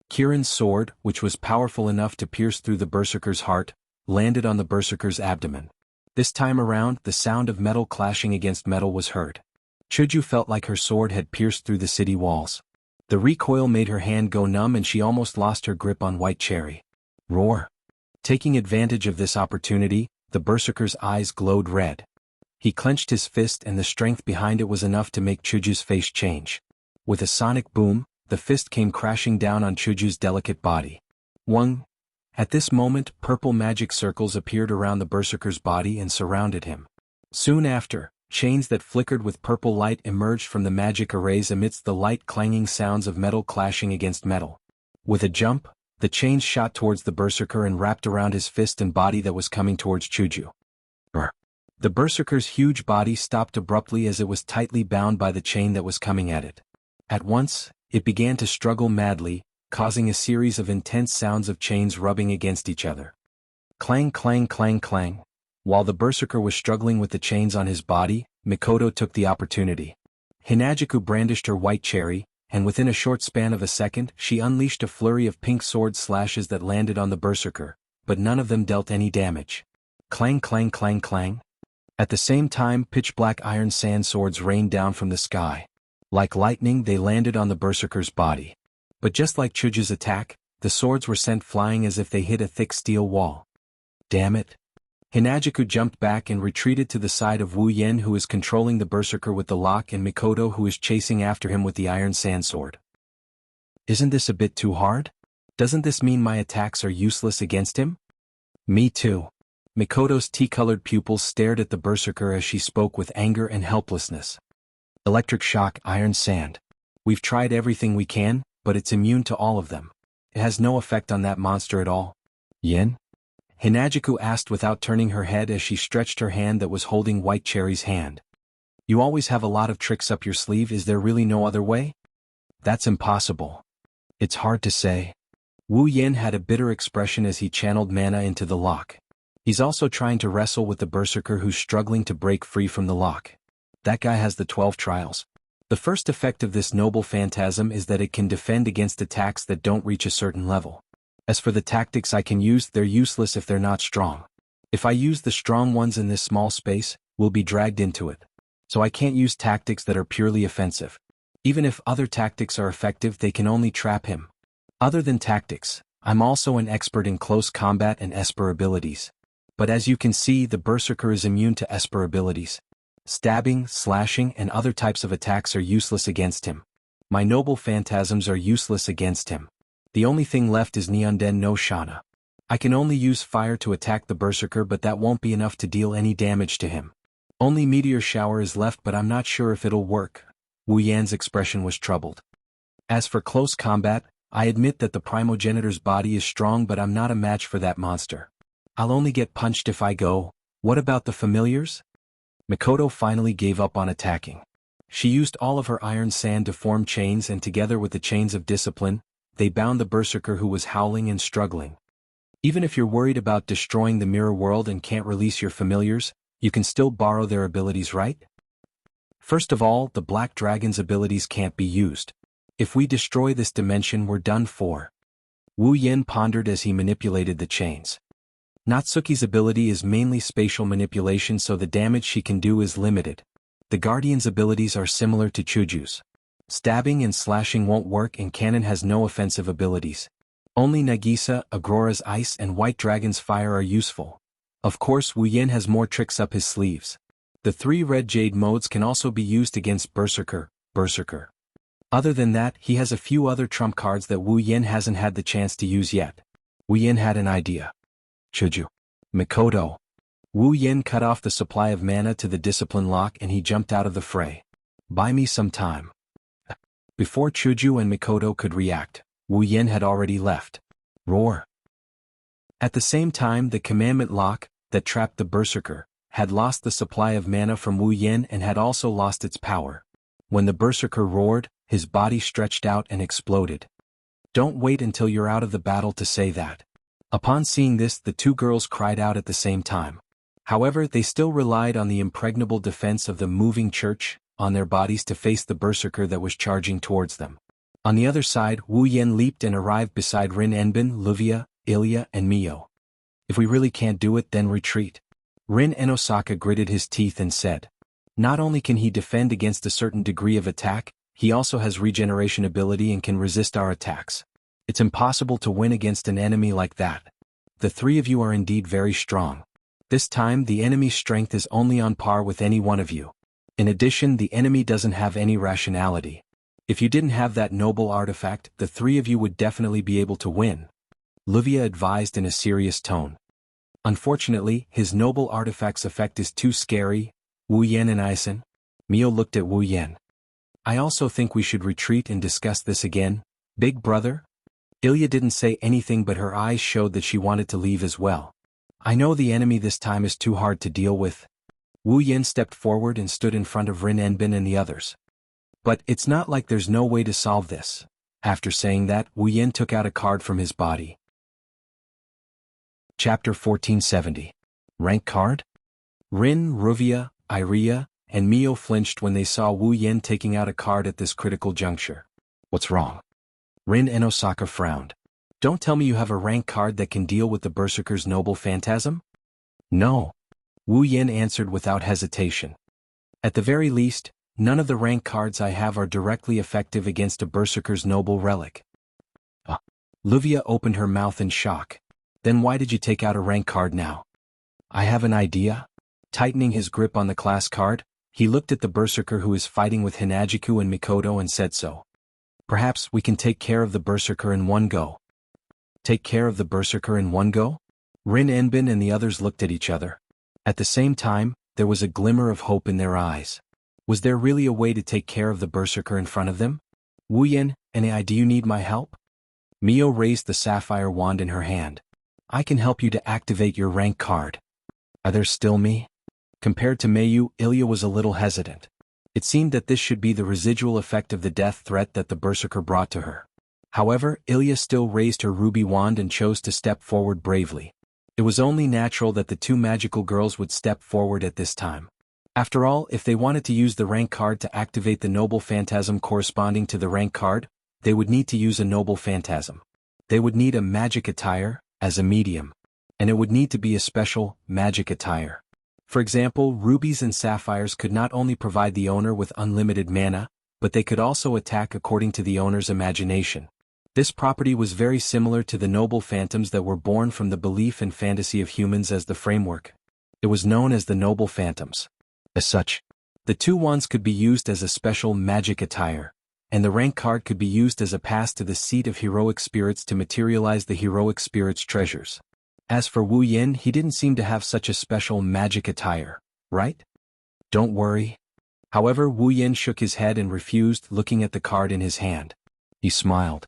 Kirin's sword, which was powerful enough to pierce through the berserker's heart, landed on the berserker's abdomen. This time around, the sound of metal clashing against metal was heard. Chuju felt like her sword had pierced through the city walls. The recoil made her hand go numb and she almost lost her grip on White Cherry. Roar! Taking advantage of this opportunity, the berserker's eyes glowed red. He clenched his fist and the strength behind it was enough to make Chuju's face change. With a sonic boom, the fist came crashing down on Chuju's delicate body. Wung! At this moment, purple magic circles appeared around the berserker's body and surrounded him. Soon after, chains that flickered with purple light emerged from the magic arrays amidst the light clanging sounds of metal clashing against metal. With a jump, the chains shot towards the berserker and wrapped around his fist and body that was coming towards Chuju. The berserker's huge body stopped abruptly as it was tightly bound by the chain that was coming at it. At once, it began to struggle madly, causing a series of intense sounds of chains rubbing against each other. Clang, clang, clang, clang. While the berserker was struggling with the chains on his body, Mikoto took the opportunity. Hinagiku brandished her White Cherry, and within a short span of a second, she unleashed a flurry of pink sword slashes that landed on the berserker, but none of them dealt any damage. Clang, clang, clang, clang. At the same time, pitch-black iron sand swords rained down from the sky. Like lightning, they landed on the berserker's body. But just like Chuju's attack, the swords were sent flying as if they hit a thick steel wall. Damn it! Hinagiku jumped back and retreated to the side of Wu Yen, who is controlling the berserker with the lock, and Mikoto, who is chasing after him with the iron sand sword. Isn't this a bit too hard? Doesn't this mean my attacks are useless against him? Me too. Mikoto's tea-colored pupils stared at the berserker as she spoke with anger and helplessness. Electric shock, iron sand. We've tried everything we can, but it's immune to all of them. It has no effect on that monster at all. Yen? Hinagiku asked without turning her head as she stretched her hand that was holding White Cherry's hand. You always have a lot of tricks up your sleeve, is there really no other way? That's impossible. It's hard to say. Wu Yen had a bitter expression as he channeled mana into the lock. He's also trying to wrestle with the berserker who's struggling to break free from the lock. That guy has the 12 trials. The first effect of this noble phantasm is that it can defend against attacks that don't reach a certain level. As for the tactics I can use, they're useless if they're not strong. If I use the strong ones in this small space, we'll be dragged into it. So I can't use tactics that are purely offensive. Even if other tactics are effective, they can only trap him. Other than tactics, I'm also an expert in close combat and Esper abilities. But as you can see, the berserker is immune to Esper abilities. Stabbing, slashing, and other types of attacks are useless against him. My noble phantasms are useless against him. The only thing left is Neonden no Shana. I can only use fire to attack the berserker, but that won't be enough to deal any damage to him. Only Meteor Shower is left, but I'm not sure if it'll work. Wu Yan's expression was troubled. As for close combat, I admit that the primogenitor's body is strong, but I'm not a match for that monster. I'll only get punched if I go. What about the familiars? Mikoto finally gave up on attacking. She used all of her iron sand to form chains, and together with the chains of discipline, they bound the berserker who was howling and struggling. Even if you're worried about destroying the mirror world and can't release your familiars, you can still borrow their abilities, right? First of all, the Black Dragon's abilities can't be used. If we destroy this dimension, we're done for. Wu Yen pondered as he manipulated the chains. Natsuki's ability is mainly spatial manipulation, so the damage she can do is limited. The Guardian's abilities are similar to Chuju's. Stabbing and slashing won't work and Cannon has no offensive abilities. Only Nagisa, Agrora's ice and White Dragon's fire are useful. Of course Wu Yin has more tricks up his sleeves. The 3 red jade modes can also be used against Berserker. Other than that, he has a few other trump cards that Wu Yin hasn't had the chance to use yet. Wu Yin had an idea. Chuju. Mikoto. Wu Yin cut off the supply of mana to the discipline lock and he jumped out of the fray. Buy me some time. Before Chuju and Mikoto could react, Wu Yin had already left. Roar. At the same time, the commandment lock, that trapped the Berserker, had lost the supply of mana from Wu Yin and had also lost its power. When the Berserker roared, his body stretched out and exploded. Don't wait until you're out of the battle to say that. Upon seeing this, the 2 girls cried out at the same time. However, they still relied on the impregnable defense of the moving church on their bodies to face the Berserker that was charging towards them. On the other side, Wu Yin leaped and arrived beside Rin Enbin, Luvia, Ilya, and Mio. If we really can't do it, then retreat. Rin Enosaka gritted his teeth and said. Not only can he defend against a certain degree of attack, he also has regeneration ability and can resist our attacks. It's impossible to win against an enemy like that. The 3 of you are indeed very strong. This time the enemy's strength is only on par with any one of you. In addition, the enemy doesn't have any rationality. If you didn't have that noble artifact, the 3 of you would definitely be able to win. Luvia advised in a serious tone. Unfortunately, his noble artifact's effect is too scary. Wu Yin and Aizen. Mio looked at Wu Yin. I also think we should retreat and discuss this again, big brother? Ilya didn't say anything but her eyes showed that she wanted to leave as well. I know the enemy this time is too hard to deal with. Wu Yin stepped forward and stood in front of Rin Enbin and the others. But it's not like there's no way to solve this. After saying that, Wu Yin took out a card from his body. Chapter 1470. Rank card? Rin, Ruvia, Iria, and Mio flinched when they saw Wu Yin taking out a card at this critical juncture. What's wrong? Rin Enosaka frowned. Don't tell me you have a rank card that can deal with the Berserker's noble phantasm? No. Wu Yin answered without hesitation. At the very least, none of the rank cards I have are directly effective against a Berserker's noble relic. Luvia opened her mouth in shock. Then why did you take out a rank card now? I have an idea. Tightening his grip on the class card, he looked at the Berserker who is fighting with Hinajiku and Mikoto and said so. Perhaps we can take care of the Berserker in one go. Take care of the Berserker in one go? Rin Enbin and the others looked at each other. At the same time, there was a glimmer of hope in their eyes. Was there really a way to take care of the Berserker in front of them? Wu Yin, do you need my help? Mio raised the sapphire wand in her hand. I can help you to activate your rank card. Are there still me? Compared to Mayu, Ilya was a little hesitant. It seemed that this should be the residual effect of the death threat that the Berserker brought to her. However, Ilya still raised her ruby wand and chose to step forward bravely. It was only natural that the 2 magical girls would step forward at this time. After all, if they wanted to use the rank card to activate the noble phantasm corresponding to the rank card, they would need to use a noble phantasm. They would need a magic attire, as a medium. And it would need to be a special, magic attire. For example, rubies and sapphires could not only provide the owner with unlimited mana, but they could also attack according to the owner's imagination. This property was very similar to the noble phantoms that were born from the belief and fantasy of humans as the framework. It was known as the noble phantoms. As such, the 2 wands could be used as a special magic attire, and the rank card could be used as a pass to the seat of heroic spirits to materialize the heroic spirits' treasures. As for Wu Yin, he didn't seem to have such a special magic attire, right? Don't worry. However, Wu Yin shook his head and refused, looking at the card in his hand. He smiled.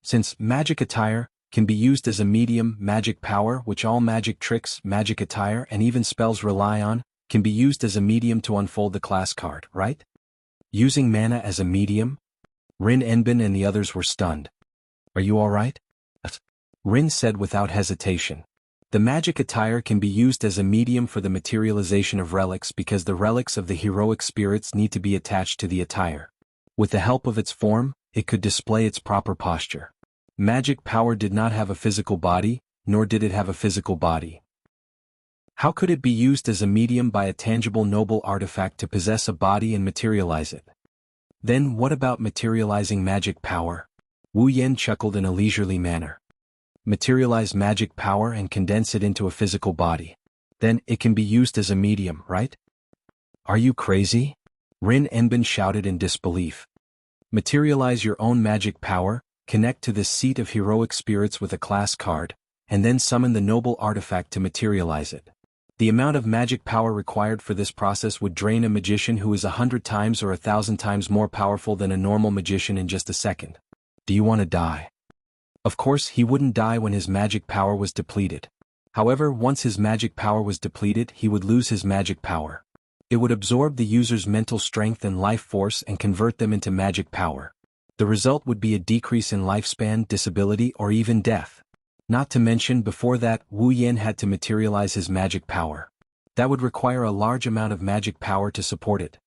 Since magic attire can be used as a medium, magic power, which all magic tricks, magic attire, and even spells rely on, can be used as a medium to unfold the class card, right? Using mana as a medium? Rin Enbin and the others were stunned. Are you all right? Rin said without hesitation. The magic attire can be used as a medium for the materialization of relics because the relics of the heroic spirits need to be attached to the attire. With the help of its form, it could display its proper posture. Magic power did not have a physical body, nor did it have a physical body. How could it be used as a medium by a tangible noble artifact to possess a body and materialize it? Then what about materializing magic power? Wu Yan chuckled in a leisurely manner. Materialize magic power and condense it into a physical body. Then it can be used as a medium, right? Are you crazy? Rin Enbin shouted in disbelief. Materialize your own magic power, connect to this seat of heroic spirits with a class card, and then summon the noble artifact to materialize it. The amount of magic power required for this process would drain a magician who is 100 times or 1,000 times more powerful than a normal magician in just a second. Do you want to die? Of course, he wouldn't die when his magic power was depleted. However, once his magic power was depleted, he would lose his magic power. It would absorb the user's mental strength and life force and convert them into magic power. The result would be a decrease in lifespan, disability, or even death. Not to mention, before that, Wu Yan had to materialize his magic power. That would require a large amount of magic power to support it.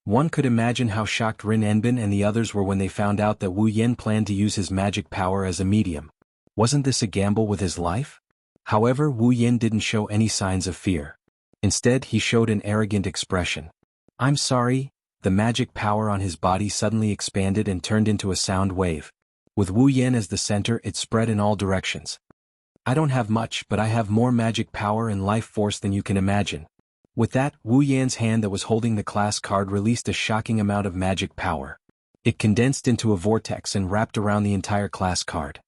One could imagine how shocked Rin Enbin and the others were when they found out that Wu Yan planned to use his magic power as a medium. Wasn't this a gamble with his life? However, Wu Yan didn't show any signs of fear. Instead, he showed an arrogant expression. I'm sorry. The magic power on his body suddenly expanded and turned into a sound wave. With Wu Yan as the center, it spread in all directions. I don't have much, but I have more magic power and life force than you can imagine. With that, Wu Yan's hand that was holding the class card released a shocking amount of magic power. It condensed into a vortex and wrapped around the entire class card.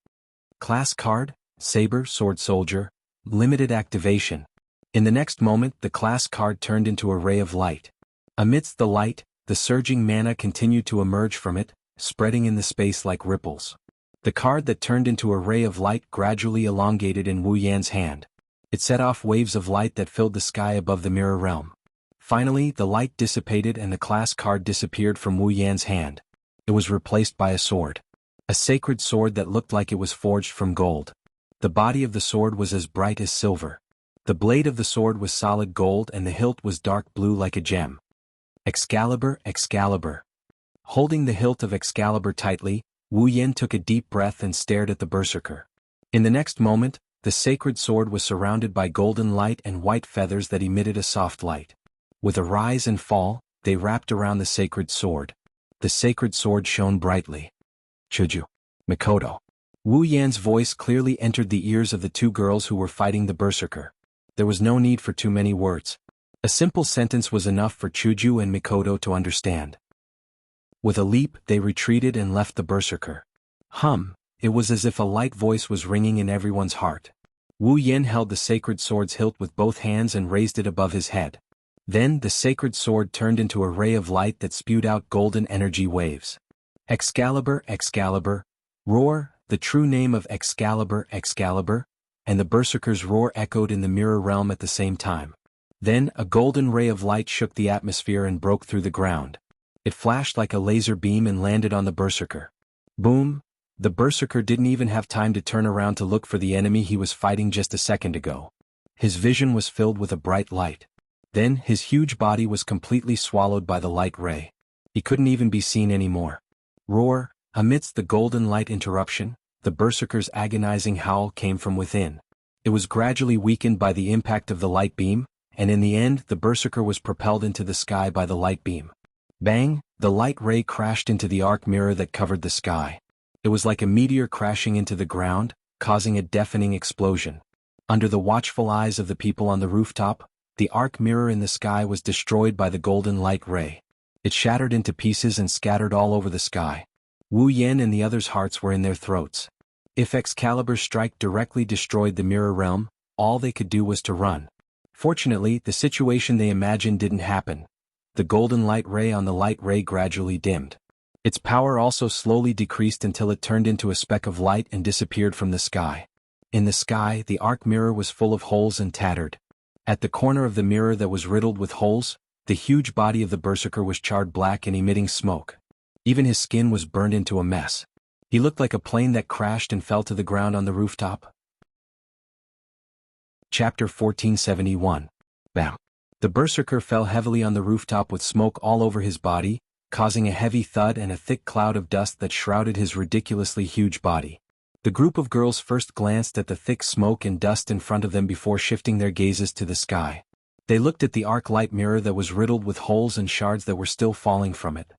Class card, Saber, Sword Soldier, limited activation. In the next moment, the class card turned into a ray of light. Amidst the light, the surging mana continued to emerge from it, spreading in the space like ripples. The card that turned into a ray of light gradually elongated in Wu Yan's hand. It set off waves of light that filled the sky above the mirror realm. Finally, the light dissipated and the class card disappeared from Wu Yan's hand. It was replaced by a sword. A sacred sword that looked like it was forged from gold. The body of the sword was as bright as silver. The blade of the sword was solid gold and the hilt was dark blue like a gem. Excalibur, Excalibur. Holding the hilt of Excalibur tightly, Wu Yan took a deep breath and stared at the berserker. In the next moment, the sacred sword was surrounded by golden light and white feathers that emitted a soft light. With a rise and fall, they wrapped around the sacred sword. The sacred sword shone brightly. Chuju. Mikoto. Wu Yan's voice clearly entered the ears of the two girls who were fighting the berserker. There was no need for too many words. A simple sentence was enough for Chuju and Mikoto to understand. With a leap, they retreated and left the berserker. It was as if a light voice was ringing in everyone's heart. Wu Yan held the sacred sword's hilt with both hands and raised it above his head. Then the sacred sword turned into a ray of light that spewed out golden energy waves. Excalibur, Excalibur, roar, the true name of Excalibur, Excalibur, and the berserker's roar echoed in the mirror realm at the same time. Then a golden ray of light shook the atmosphere and broke through the ground. It flashed like a laser beam and landed on the berserker. Boom! The berserker didn't even have time to turn around to look for the enemy he was fighting just a second ago. His vision was filled with a bright light. Then his huge body was completely swallowed by the light ray. He couldn't even be seen anymore. Roar! Amidst the golden light interruption, the berserker's agonizing howl came from within. It was gradually weakened by the impact of the light beam, and in the end the berserker was propelled into the sky by the light beam. Bang! The light ray crashed into the arc mirror that covered the sky. It was like a meteor crashing into the ground, causing a deafening explosion. Under the watchful eyes of the people on the rooftop, the arc mirror in the sky was destroyed by the golden light ray. It shattered into pieces and scattered all over the sky. Wu Yan and the others' hearts were in their throats. If Excalibur's strike directly destroyed the mirror realm, all they could do was to run. Fortunately, the situation they imagined didn't happen. The golden light ray on the light ray gradually dimmed. Its power also slowly decreased until it turned into a speck of light and disappeared from the sky. In the sky, the arc mirror was full of holes and tattered. At the corner of the mirror that was riddled with holes, the huge body of the berserker was charred black and emitting smoke. Even his skin was burned into a mess. He looked like a plane that crashed and fell to the ground on the rooftop. Chapter 1471. Bam. The berserker fell heavily on the rooftop with smoke all over his body, causing a heavy thud and a thick cloud of dust that shrouded his ridiculously huge body. The group of girls first glanced at the thick smoke and dust in front of them before shifting their gazes to the sky. They looked at the arc light mirror that was riddled with holes and shards that were still falling from it.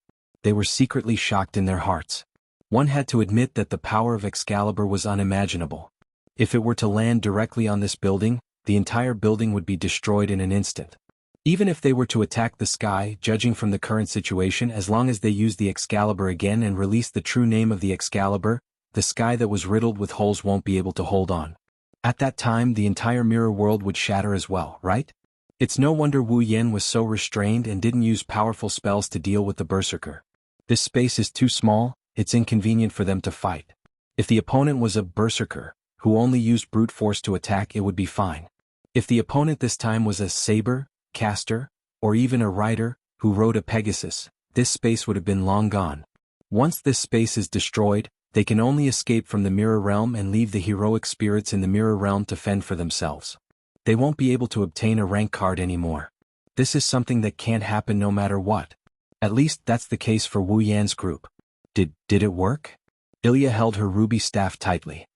They were secretly shocked in their hearts. One had to admit that the power of Excalibur was unimaginable. If it were to land directly on this building, the entire building would be destroyed in an instant. Even if they were to attack the sky, judging from the current situation, as long as they used the Excalibur again and released the true name of the Excalibur, the sky that was riddled with holes won't be able to hold on. At that time, the entire mirror world would shatter as well, right? It's no wonder Wu Yan was so restrained and didn't use powerful spells to deal with the Berserker. This space is too small, it's inconvenient for them to fight. If the opponent was a Berserker, who only used brute force to attack, it would be fine. If the opponent this time was a saber, caster, or even a rider, who rode a Pegasus, this space would have been long gone. Once this space is destroyed, they can only escape from the mirror realm and leave the heroic spirits in the mirror realm to fend for themselves. They won't be able to obtain a rank card anymore. This is something that can't happen no matter what. At least that's the case for Wu Yan's group. Did it work? Ilya held her ruby staff tightly.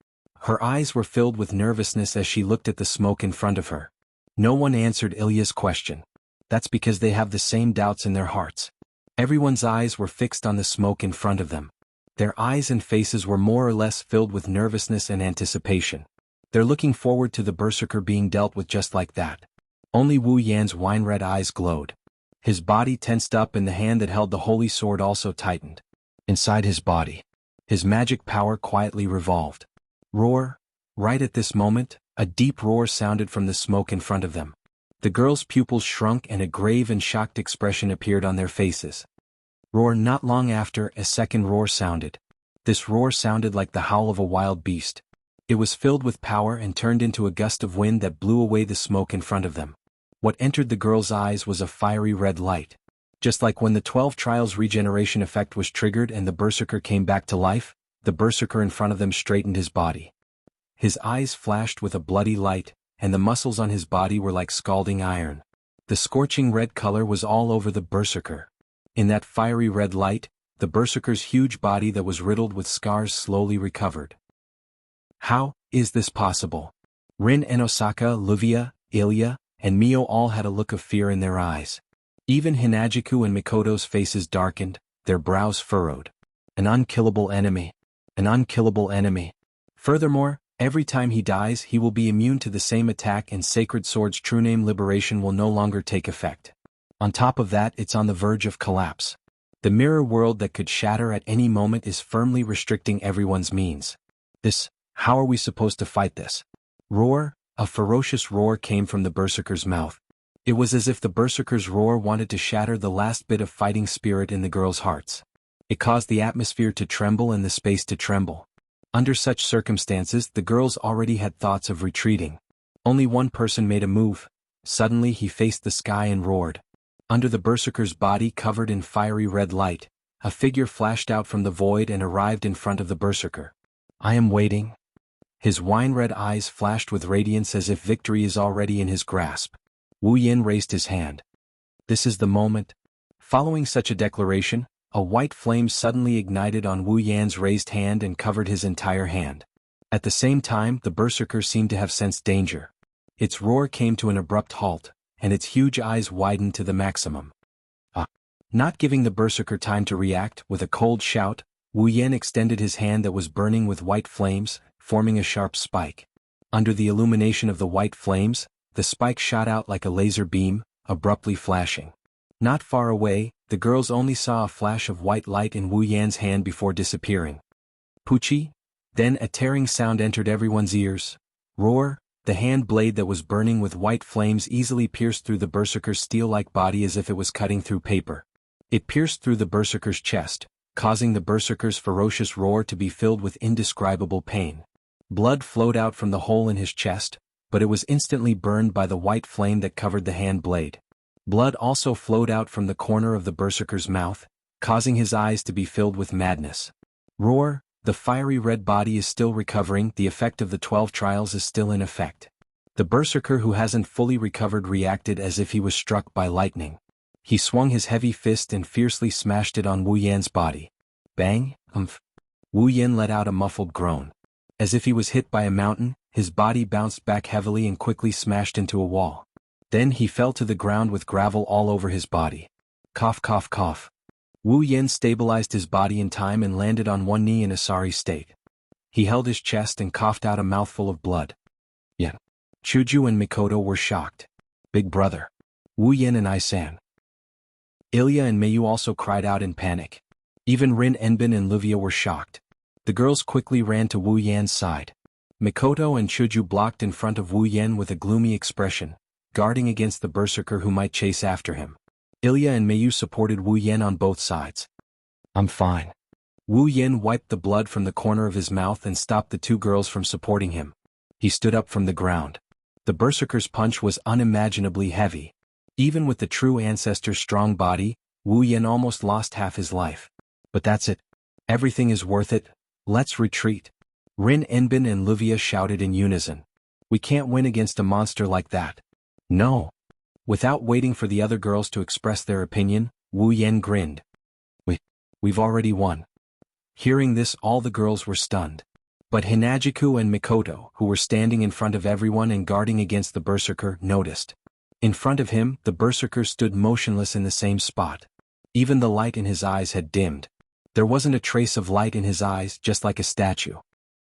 Her eyes were filled with nervousness as she looked at the smoke in front of her. No one answered Ilya's question. That's because they have the same doubts in their hearts. Everyone's eyes were fixed on the smoke in front of them. Their eyes and faces were more or less filled with nervousness and anticipation. They're looking forward to the Berserker being dealt with just like that. Only Wu Yan's wine-red eyes glowed. His body tensed up and the hand that held the holy sword also tightened. Inside his body, his magic power quietly revolved. Roar! Right at this moment, a deep roar sounded from the smoke in front of them. The girls' pupils shrunk and a grave and shocked expression appeared on their faces. Roar! Not long after, a second roar sounded. This roar sounded like the howl of a wild beast. It was filled with power and turned into a gust of wind that blew away the smoke in front of them. What entered the girls' eyes was a fiery red light. Just like when the 12 Trials regeneration effect was triggered and the Berserker came back to life, the Berserker in front of them straightened his body. His eyes flashed with a bloody light, and the muscles on his body were like scalding iron. The scorching red color was all over the Berserker. In that fiery red light, the Berserker's huge body that was riddled with scars slowly recovered. How is this possible? Rin and Osaka, Luvia, Ilya, and Mio all had a look of fear in their eyes. Even Hinajiku and Mikoto's faces darkened, their brows furrowed. An unkillable enemy. An unkillable enemy. Furthermore, every time he dies he will be immune to the same attack and Sacred Sword's true name liberation will no longer take effect. On top of that, it's on the verge of collapse. The mirror world that could shatter at any moment is firmly restricting everyone's means. How are we supposed to fight this? Roar! A ferocious roar came from the Berserker's mouth. It was as if the Berserker's roar wanted to shatter the last bit of fighting spirit in the girls' hearts. It caused the atmosphere to tremble and the space to tremble. Under such circumstances, the girls already had thoughts of retreating. Only one person made a move. Suddenly he faced the sky and roared. Under the Berserker's body covered in fiery red light, a figure flashed out from the void and arrived in front of the Berserker. I am waiting. His wine-red eyes flashed with radiance as if victory is already in his grasp. Wu Yan raised his hand. This is the moment. Following such a declaration, a white flame suddenly ignited on Wu Yan's raised hand and covered his entire hand. At the same time, the Berserker seemed to have sensed danger. Its roar came to an abrupt halt, and its huge eyes widened to the maximum. Not giving the Berserker time to react, with a cold shout, Wu Yan extended his hand that was burning with white flames, forming a sharp spike. Under the illumination of the white flames, the spike shot out like a laser beam, abruptly flashing. Not far away, the girls only saw a flash of white light in Wu Yan's hand before disappearing. Pucci? Then a tearing sound entered everyone's ears. Roar! The hand blade that was burning with white flames easily pierced through the Berserker's steel-like body as if it was cutting through paper. It pierced through the Berserker's chest, causing the Berserker's ferocious roar to be filled with indescribable pain. Blood flowed out from the hole in his chest, but it was instantly burned by the white flame that covered the hand blade. Blood also flowed out from the corner of the Berserker's mouth, causing his eyes to be filled with madness. Roar! The fiery red body is still recovering, the effect of the 12 trials is still in effect. The Berserker who hasn't fully recovered reacted as if he was struck by lightning. He swung his heavy fist and fiercely smashed it on Wu Yan's body. Bang! Wu Yan let out a muffled groan. As if he was hit by a mountain, his body bounced back heavily and quickly smashed into a wall. Then he fell to the ground with gravel all over his body. Cough, cough, cough. Wu Yen stabilized his body in time and landed on one knee in a sorry state. He held his chest and coughed out a mouthful of blood. Yeah. Chuju and Mikoto were shocked. Big brother. Wu Yen and I-san. Ilya and Mayu also cried out in panic. Even Rin Enbin and Livia were shocked. The girls quickly ran to Wu Yan's side. Mikoto and Chuju blocked in front of Wu Yen with a gloomy expression, guarding against the berserker who might chase after him. Ilya and Mayu supported Wu Yen on both sides. I'm fine. Wu Yen wiped the blood from the corner of his mouth and stopped the two girls from supporting him. He stood up from the ground. The berserker's punch was unimaginably heavy. Even with the true ancestor's strong body, Wu Yen almost lost half his life. But that's it. Everything is worth it. Let's retreat. Rin Enbin and Livia shouted in unison. We can't win against a monster like that. No. Without waiting for the other girls to express their opinion, Wu Yen grinned. We've already won. Hearing this, all the girls were stunned. But Hinajiku and Mikoto, who were standing in front of everyone and guarding against the berserker, noticed. In front of him, the berserker stood motionless in the same spot. Even the light in his eyes had dimmed. There wasn't a trace of light in his eyes, just like a statue.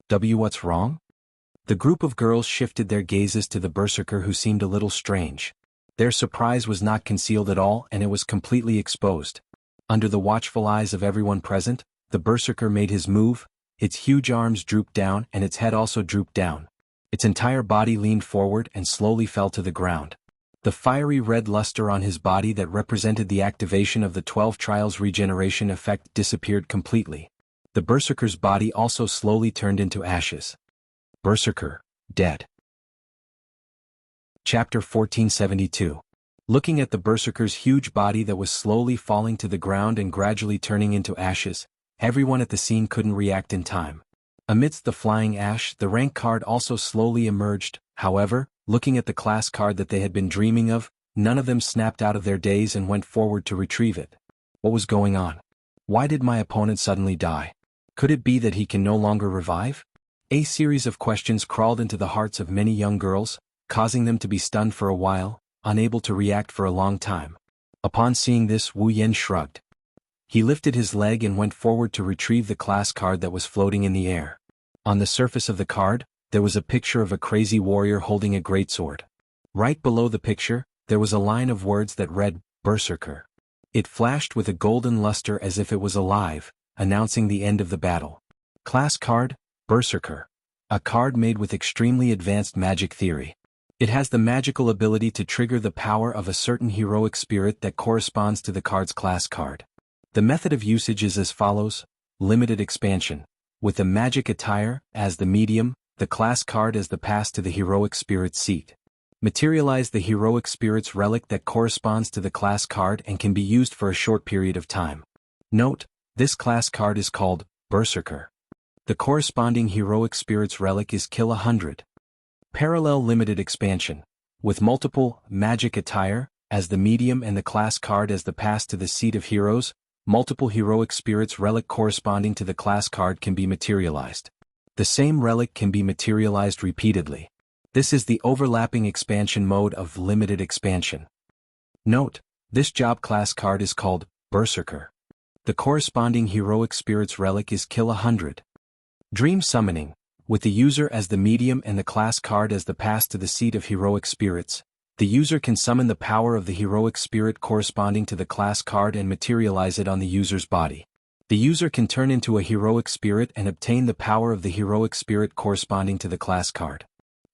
What's wrong? The group of girls shifted their gazes to the berserker, who seemed a little strange. Their surprise was not concealed at all, and it was completely exposed. Under the watchful eyes of everyone present, the berserker made his move. Its huge arms drooped down and its head also drooped down. Its entire body leaned forward and slowly fell to the ground. The fiery red luster on his body that represented the activation of the 12 Trials regeneration effect disappeared completely. The berserker's body also slowly turned into ashes. Berserker, dead. Chapter 1472. Looking at the berserker's huge body that was slowly falling to the ground and gradually turning into ashes, everyone at the scene couldn't react in time. Amidst the flying ash, the rank card also slowly emerged. However, looking at the class card that they had been dreaming of, none of them snapped out of their daze and went forward to retrieve it. What was going on? Why did my opponent suddenly die? Could it be that he can no longer revive? A series of questions crawled into the hearts of many young girls, causing them to be stunned for a while, unable to react for a long time. Upon seeing this, Wu Yen shrugged. He lifted his leg and went forward to retrieve the class card that was floating in the air. On the surface of the card, there was a picture of a crazy warrior holding a greatsword. Right below the picture, there was a line of words that read, Berserker. It flashed with a golden luster as if it was alive, announcing the end of the battle. Class card, Berserker. A card made with extremely advanced magic theory. It has the magical ability to trigger the power of a certain heroic spirit that corresponds to the card's class card. The method of usage is as follows: limited expansion. With the magic attire as the medium, the class card as the pass to the heroic spirit's seat. Materialize the heroic spirit's relic that corresponds to the class card and can be used for a short period of time. Note, this class card is called Berserker. The corresponding heroic spirit's relic is Kill 100. Parallel limited expansion. With multiple magic attire as the medium and the class card as the pass to the seat of heroes, multiple heroic spirits relic corresponding to the class card can be materialized. The same relic can be materialized repeatedly. This is the overlapping expansion mode of limited expansion. Note, this job class card is called Berserker. The corresponding heroic spirit's relic is Kill 100. Dream summoning. With the user as the medium and the class card as the pass to the seat of heroic spirits, the user can summon the power of the heroic spirit corresponding to the class card and materialize it on the user's body. The user can turn into a heroic spirit and obtain the power of the heroic spirit corresponding to the class card.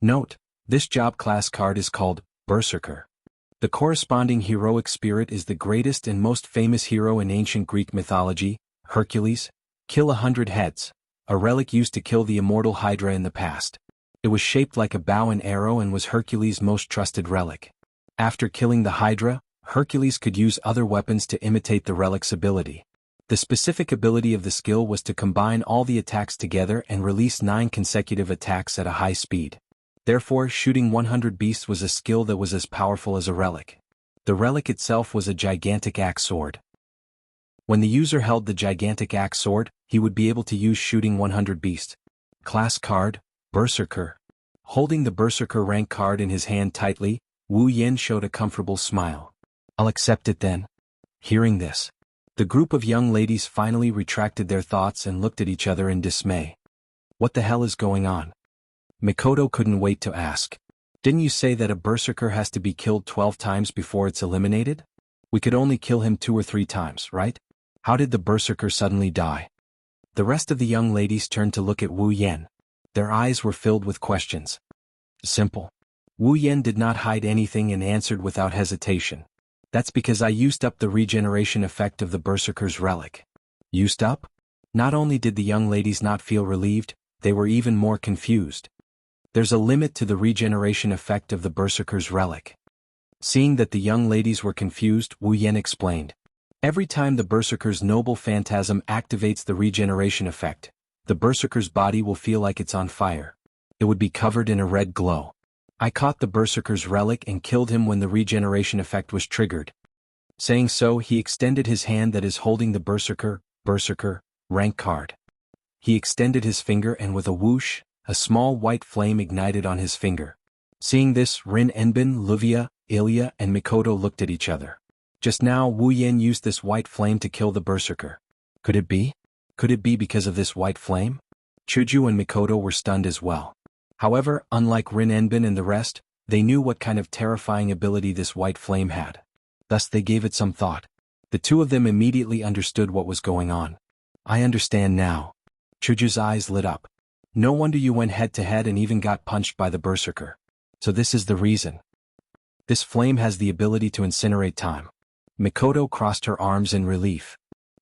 Note, this job class card is called Berserker. The corresponding heroic spirit is the greatest and most famous hero in ancient Greek mythology, Hercules. Kill 100 heads, a relic used to kill the immortal Hydra in the past. It was shaped like a bow and arrow and was Hercules' most trusted relic. After killing the Hydra, Hercules could use other weapons to imitate the relic's ability. The specific ability of the skill was to combine all the attacks together and release 9 consecutive attacks at a high speed. Therefore, shooting 100 beasts was a skill that was as powerful as a relic. The relic itself was a gigantic axe sword. When the user held the gigantic axe sword, he would be able to use shooting 100 beasts. Class card, Berserker. Holding the Berserker rank card in his hand tightly, Wu Yen showed a comfortable smile. I'll accept it then. Hearing this, The group of young ladies finally retracted their thoughts and looked at each other in dismay. What the hell is going on? Mikoto couldn't wait to ask. Didn't you say that a berserker has to be killed 12 times before it's eliminated? We could only kill him 2 or 3 times, right? How did the berserker suddenly die? The rest of the young ladies turned to look at Wu Yan. Their eyes were filled with questions. Simple. Wu Yan did not hide anything and answered without hesitation. That's because I used up the regeneration effect of the berserker's relic. Used up? Not only did the young ladies not feel relieved, they were even more confused. There's a limit to the regeneration effect of the berserker's relic. Seeing that the young ladies were confused, Wu Yan explained. Every time the berserker's noble phantasm activates the regeneration effect, the berserker's body will feel like it's on fire. It would be covered in a red glow. I caught the berserker's relic and killed him when the regeneration effect was triggered. Saying so, he extended his hand that is holding the berserker rank card. He extended his finger and with a whoosh, a small white flame ignited on his finger. Seeing this, Rin Enbin, Luvia, Ilya and Mikoto looked at each other. Just now Wu Yan used this white flame to kill the berserker. Could it be? Could it be because of this white flame? Chuju and Mikoto were stunned as well. However, unlike Rin Enbin and the rest, they knew what kind of terrifying ability this white flame had. Thus they gave it some thought. The two of them immediately understood what was going on. I understand now. Chuju's eyes lit up. No wonder you went head to head and even got punched by the berserker. So this is the reason. This flame has the ability to incinerate time. Mikoto crossed her arms in relief.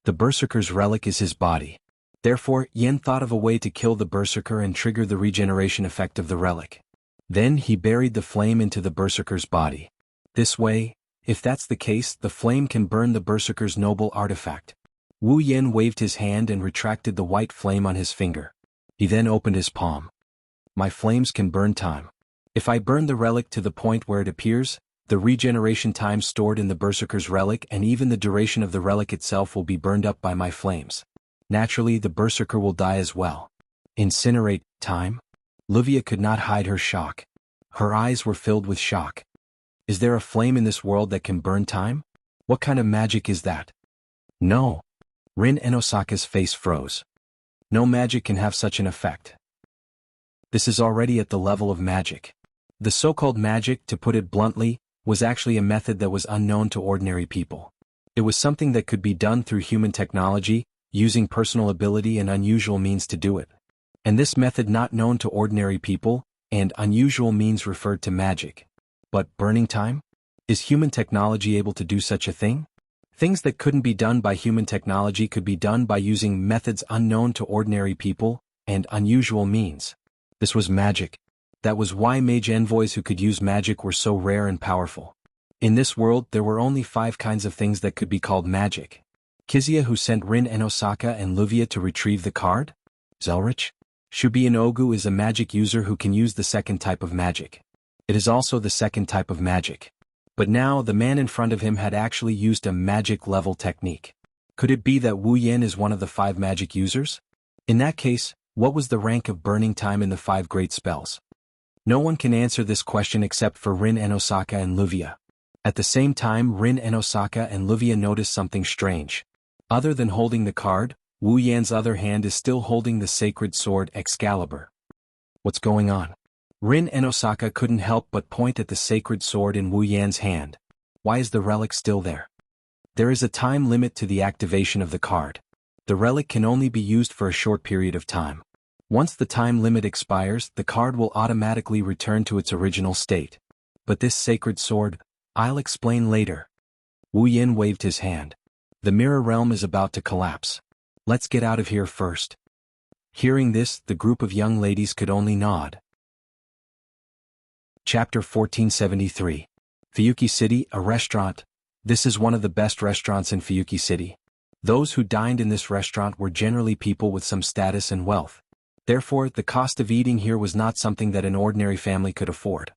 The berserker's relic is his body. Therefore, Yen thought of a way to kill the berserker and trigger the regeneration effect of the relic. Then he buried the flame into the berserker's body. This way, if that's the case, the flame can burn the berserker's noble artifact. Wu Yen waved his hand and retracted the white flame on his finger. He then opened his palm. My flames can burn time. If I burn the relic to the point where it appears, the regeneration time stored in the berserker's relic and even the duration of the relic itself will be burned up by my flames. Naturally, the berserker will die as well. Incinerate time? Luvia could not hide her shock. Her eyes were filled with shock. Is there a flame in this world that can burn time? What kind of magic is that? No. Rin Enosaka's face froze. No magic can have such an effect. This is already at the level of magic. The so-called magic, to put it bluntly, was actually a method that was unknown to ordinary people. It was something that could be done through human technology, using personal ability and unusual means to do it. And this method not known to ordinary people, and unusual means referred to magic. But burning time? Is human technology able to do such a thing? Things that couldn't be done by human technology could be done by using methods unknown to ordinary people, and unusual means. This was magic. That was why mage envoys who could use magic were so rare and powerful. In this world there were only 5 kinds of things that could be called magic. Kizia, who sent Rin Enosaka and Luvia to retrieve the card? Zelrich? Shubi Inogu is a magic user who can use the second type of magic. It is also the second type of magic. But now the man in front of him had actually used a magic level technique. Could it be that Wu Yan is one of the 5 magic users? In that case, what was the rank of burning time in the 5 great spells? No one can answer this question except for Rin Enosaka and Luvia. At the same time, Rin Enosaka and Luvia noticed something strange. Other than holding the card, Wu Yan's other hand is still holding the sacred sword Excalibur. What's going on? Rin Enosaka couldn't help but point at the sacred sword in Wu Yan's hand. Why is the relic still there? There is a time limit to the activation of the card. The relic can only be used for a short period of time. Once the time limit expires, the card will automatically return to its original state. But this sacred sword, I'll explain later. Wu Yan waved his hand. The mirror realm is about to collapse. Let's get out of here first. Hearing this, the group of young ladies could only nod. Chapter 1473. Fuyuki City, a restaurant. This is one of the best restaurants in Fuyuki City. Those who dined in this restaurant were generally people with some status and wealth. Therefore, the cost of eating here was not something that an ordinary family could afford.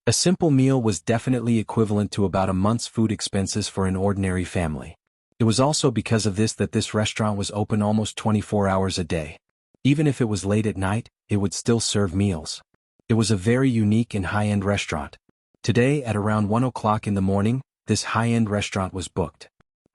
A simple meal was definitely equivalent to about a month's food expenses for an ordinary family. It was also because of this that this restaurant was open almost 24 hours a day. Even if it was late at night, it would still serve meals. It was a very unique and high-end restaurant. Today, at around 1 o'clock in the morning, this high-end restaurant was booked.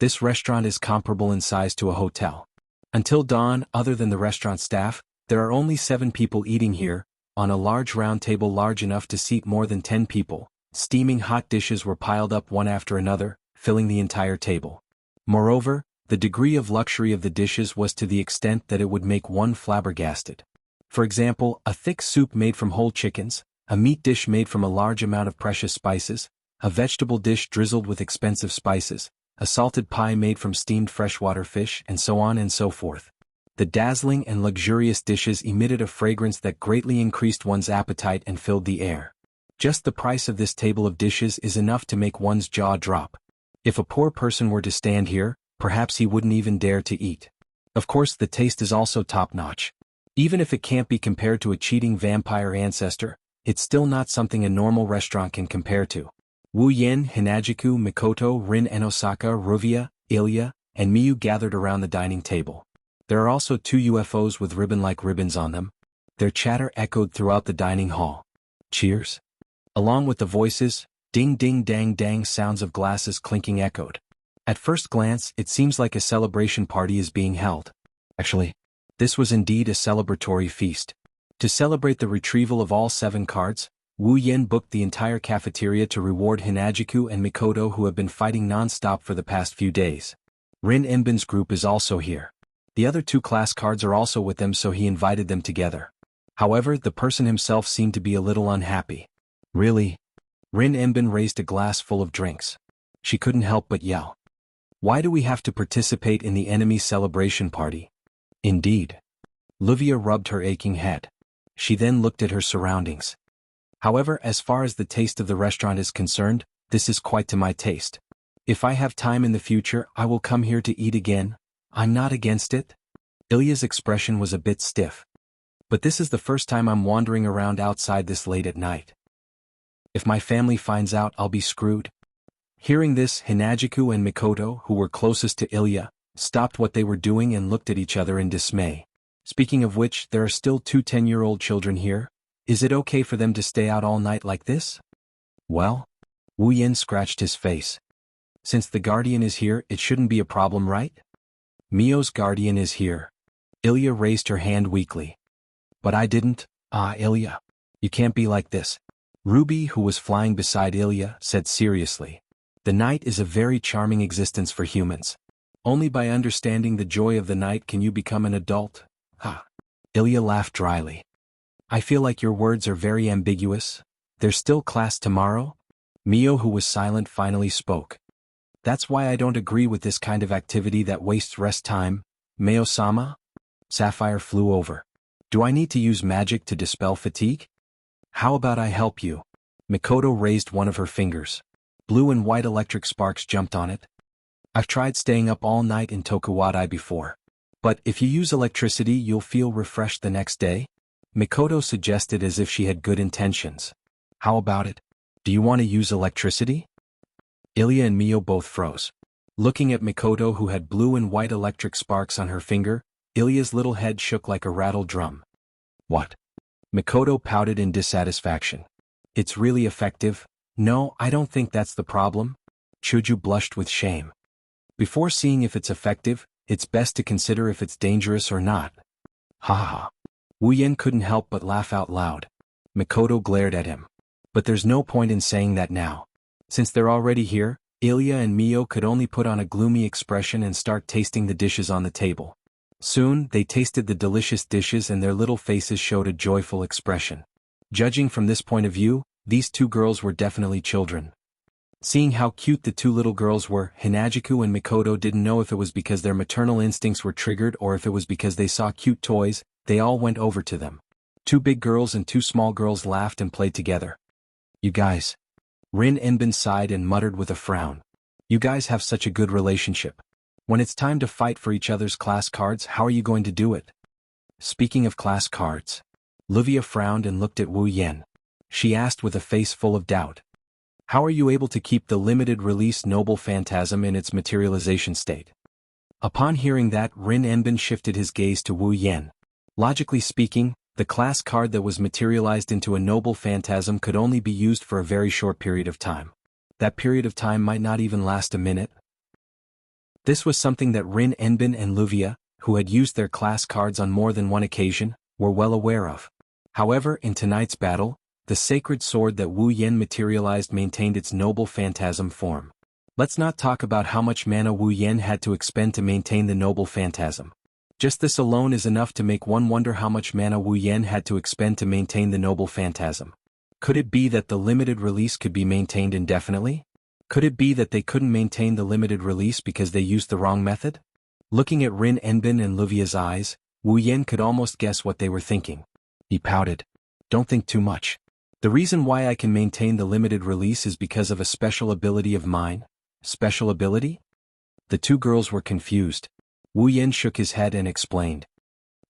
This restaurant is comparable in size to a hotel. Until dawn, other than the restaurant staff, there are only 7 people eating here, on a large round table large enough to seat more than 10 people. Steaming hot dishes were piled up one after another, filling the entire table. Moreover, the degree of luxury of the dishes was to the extent that it would make one flabbergasted. For example, a thick soup made from whole chickens, a meat dish made from a large amount of precious spices, a vegetable dish drizzled with expensive spices, a salted pie made from steamed freshwater fish, and so on and so forth. The dazzling and luxurious dishes emitted a fragrance that greatly increased one's appetite and filled the air. Just the price of this table of dishes is enough to make one's jaw drop. If a poor person were to stand here, perhaps he wouldn't even dare to eat. Of course, the taste is also top-notch. Even if it can't be compared to a cheating vampire ancestor, it's still not something a normal restaurant can compare to. Wu Yen, Hinajuku, Mikoto, Rin and Osaka, Ruvia, Ilya, and Miyu gathered around the dining table. There are also 2 UFOs with ribbon-like ribbons on them. Their chatter echoed throughout the dining hall. Cheers. Along with the voices, ding-ding-dang-dang sounds of glasses clinking echoed. At first glance, it seems like a celebration party is being held. Actually, this was indeed a celebratory feast. To celebrate the retrieval of all 7 cards, Wu Yen booked the entire cafeteria to reward Hinajuku and Mikoto, who have been fighting non-stop for the past few days. Rin Enbin's group is also here. The other 2 class cards are also with them, so he invited them together. However, the person himself seemed to be a little unhappy. Really? Rin Enbin raised a glass full of drinks. She couldn't help but yell. Why do we have to participate in the enemy's celebration party? Indeed. Luvia rubbed her aching head. She then looked at her surroundings. However, as far as the taste of the restaurant is concerned, this is quite to my taste. If I have time in the future, I will come here to eat again. I'm not against it. Ilya's expression was a bit stiff. But this is the first time I'm wandering around outside this late at night. If my family finds out, I'll be screwed. Hearing this, Hinajuku and Mikoto, who were closest to Ilya, stopped what they were doing and looked at each other in dismay. Speaking of which, there are still 2 10-year-old children here. Is it okay for them to stay out all night like this? Well? Wu Yen scratched his face. Since the guardian is here, it shouldn't be a problem, right? Mio's guardian is here. Ilya raised her hand weakly. But I didn't. Ilya. You can't be like this. Ruby, who was flying beside Ilya, said seriously. The night is a very charming existence for humans. Only by understanding the joy of the night can you become an adult. Ilya laughed dryly. I feel like your words are very ambiguous. There's still class tomorrow? Mio, who was silent, finally spoke. That's why I don't agree with this kind of activity that wastes rest time. Meo-sama? Sapphire flew over. Do I need to use magic to dispel fatigue? How about I help you? Mikoto raised one of her fingers. Blue and white electric sparks jumped on it. I've tried staying up all night in Tokuwadai before. But if you use electricity, you'll feel refreshed the next day? Mikoto suggested as if she had good intentions. How about it? Do you want to use electricity? Ilya and Mio both froze. Looking at Mikoto, who had blue and white electric sparks on her finger, Ilya's little head shook like a rattled drum. What? Mikoto pouted in dissatisfaction. It's really effective. No, I don't think that's the problem. Chuju blushed with shame. Before seeing if it's effective, it's best to consider if it's dangerous or not. Ha ha. Wu Yen couldn't help but laugh out loud. Mikoto glared at him. But there's no point in saying that now. Since they're already here, Ilya and Mio could only put on a gloomy expression and start tasting the dishes on the table. Soon, they tasted the delicious dishes and their little faces showed a joyful expression. Judging from this point of view, these 2 girls were definitely children. Seeing how cute the 2 little girls were, Hinajuku and Mikoto didn't know if it was because their maternal instincts were triggered or if it was because they saw cute toys. They all went over to them. 2 big girls and 2 small girls laughed and played together. You guys. Rin Enbin sighed and muttered with a frown. You guys have such a good relationship. When it's time to fight for each other's class cards, how are you going to do it? Speaking of class cards. Luvia frowned and looked at Wu Yen. She asked with a face full of doubt. How are you able to keep the limited-release Noble Phantasm in its materialization state? Upon hearing that, Rin Enbin shifted his gaze to Wu Yen. Logically speaking, the class card that was materialized into a Noble Phantasm could only be used for a very short period of time. That period of time might not even last a minute. This was something that Rin Enbin and Luvia, who had used their class cards on more than one occasion, were well aware of. However, in tonight's battle, the sacred sword that Wu Yan materialized maintained its noble phantasm form. Let's not talk about how much mana Wu Yan had to expend to maintain the noble phantasm. Just this alone is enough to make one wonder how much mana Wu Yan had to expend to maintain the noble phantasm. Could it be that the limited release could be maintained indefinitely? Could it be that they couldn't maintain the limited release because they used the wrong method? Looking at Rin Enbin and Luvia's eyes, Wu Yan could almost guess what they were thinking. He pouted. Don't think too much. The reason why I can maintain the limited release is because of a special ability of mine. Special ability? The two girls were confused. Wu Yan shook his head and explained.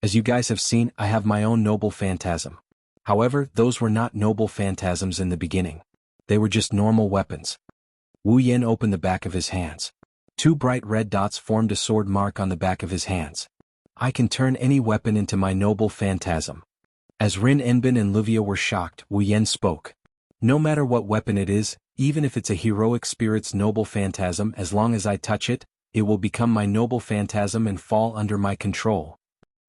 As you guys have seen, I have my own noble phantasm. However, those were not noble phantasms in the beginning. They were just normal weapons. Wu Yan opened the back of his hands. Two bright red dots formed a sword mark on the back of his hands. I can turn any weapon into my noble phantasm. As Rin Enbin and Luvia were shocked, Wu Yan spoke. No matter what weapon it is, even if it's a heroic spirit's noble phantasm, as long as I touch it, it will become my noble phantasm and fall under my control.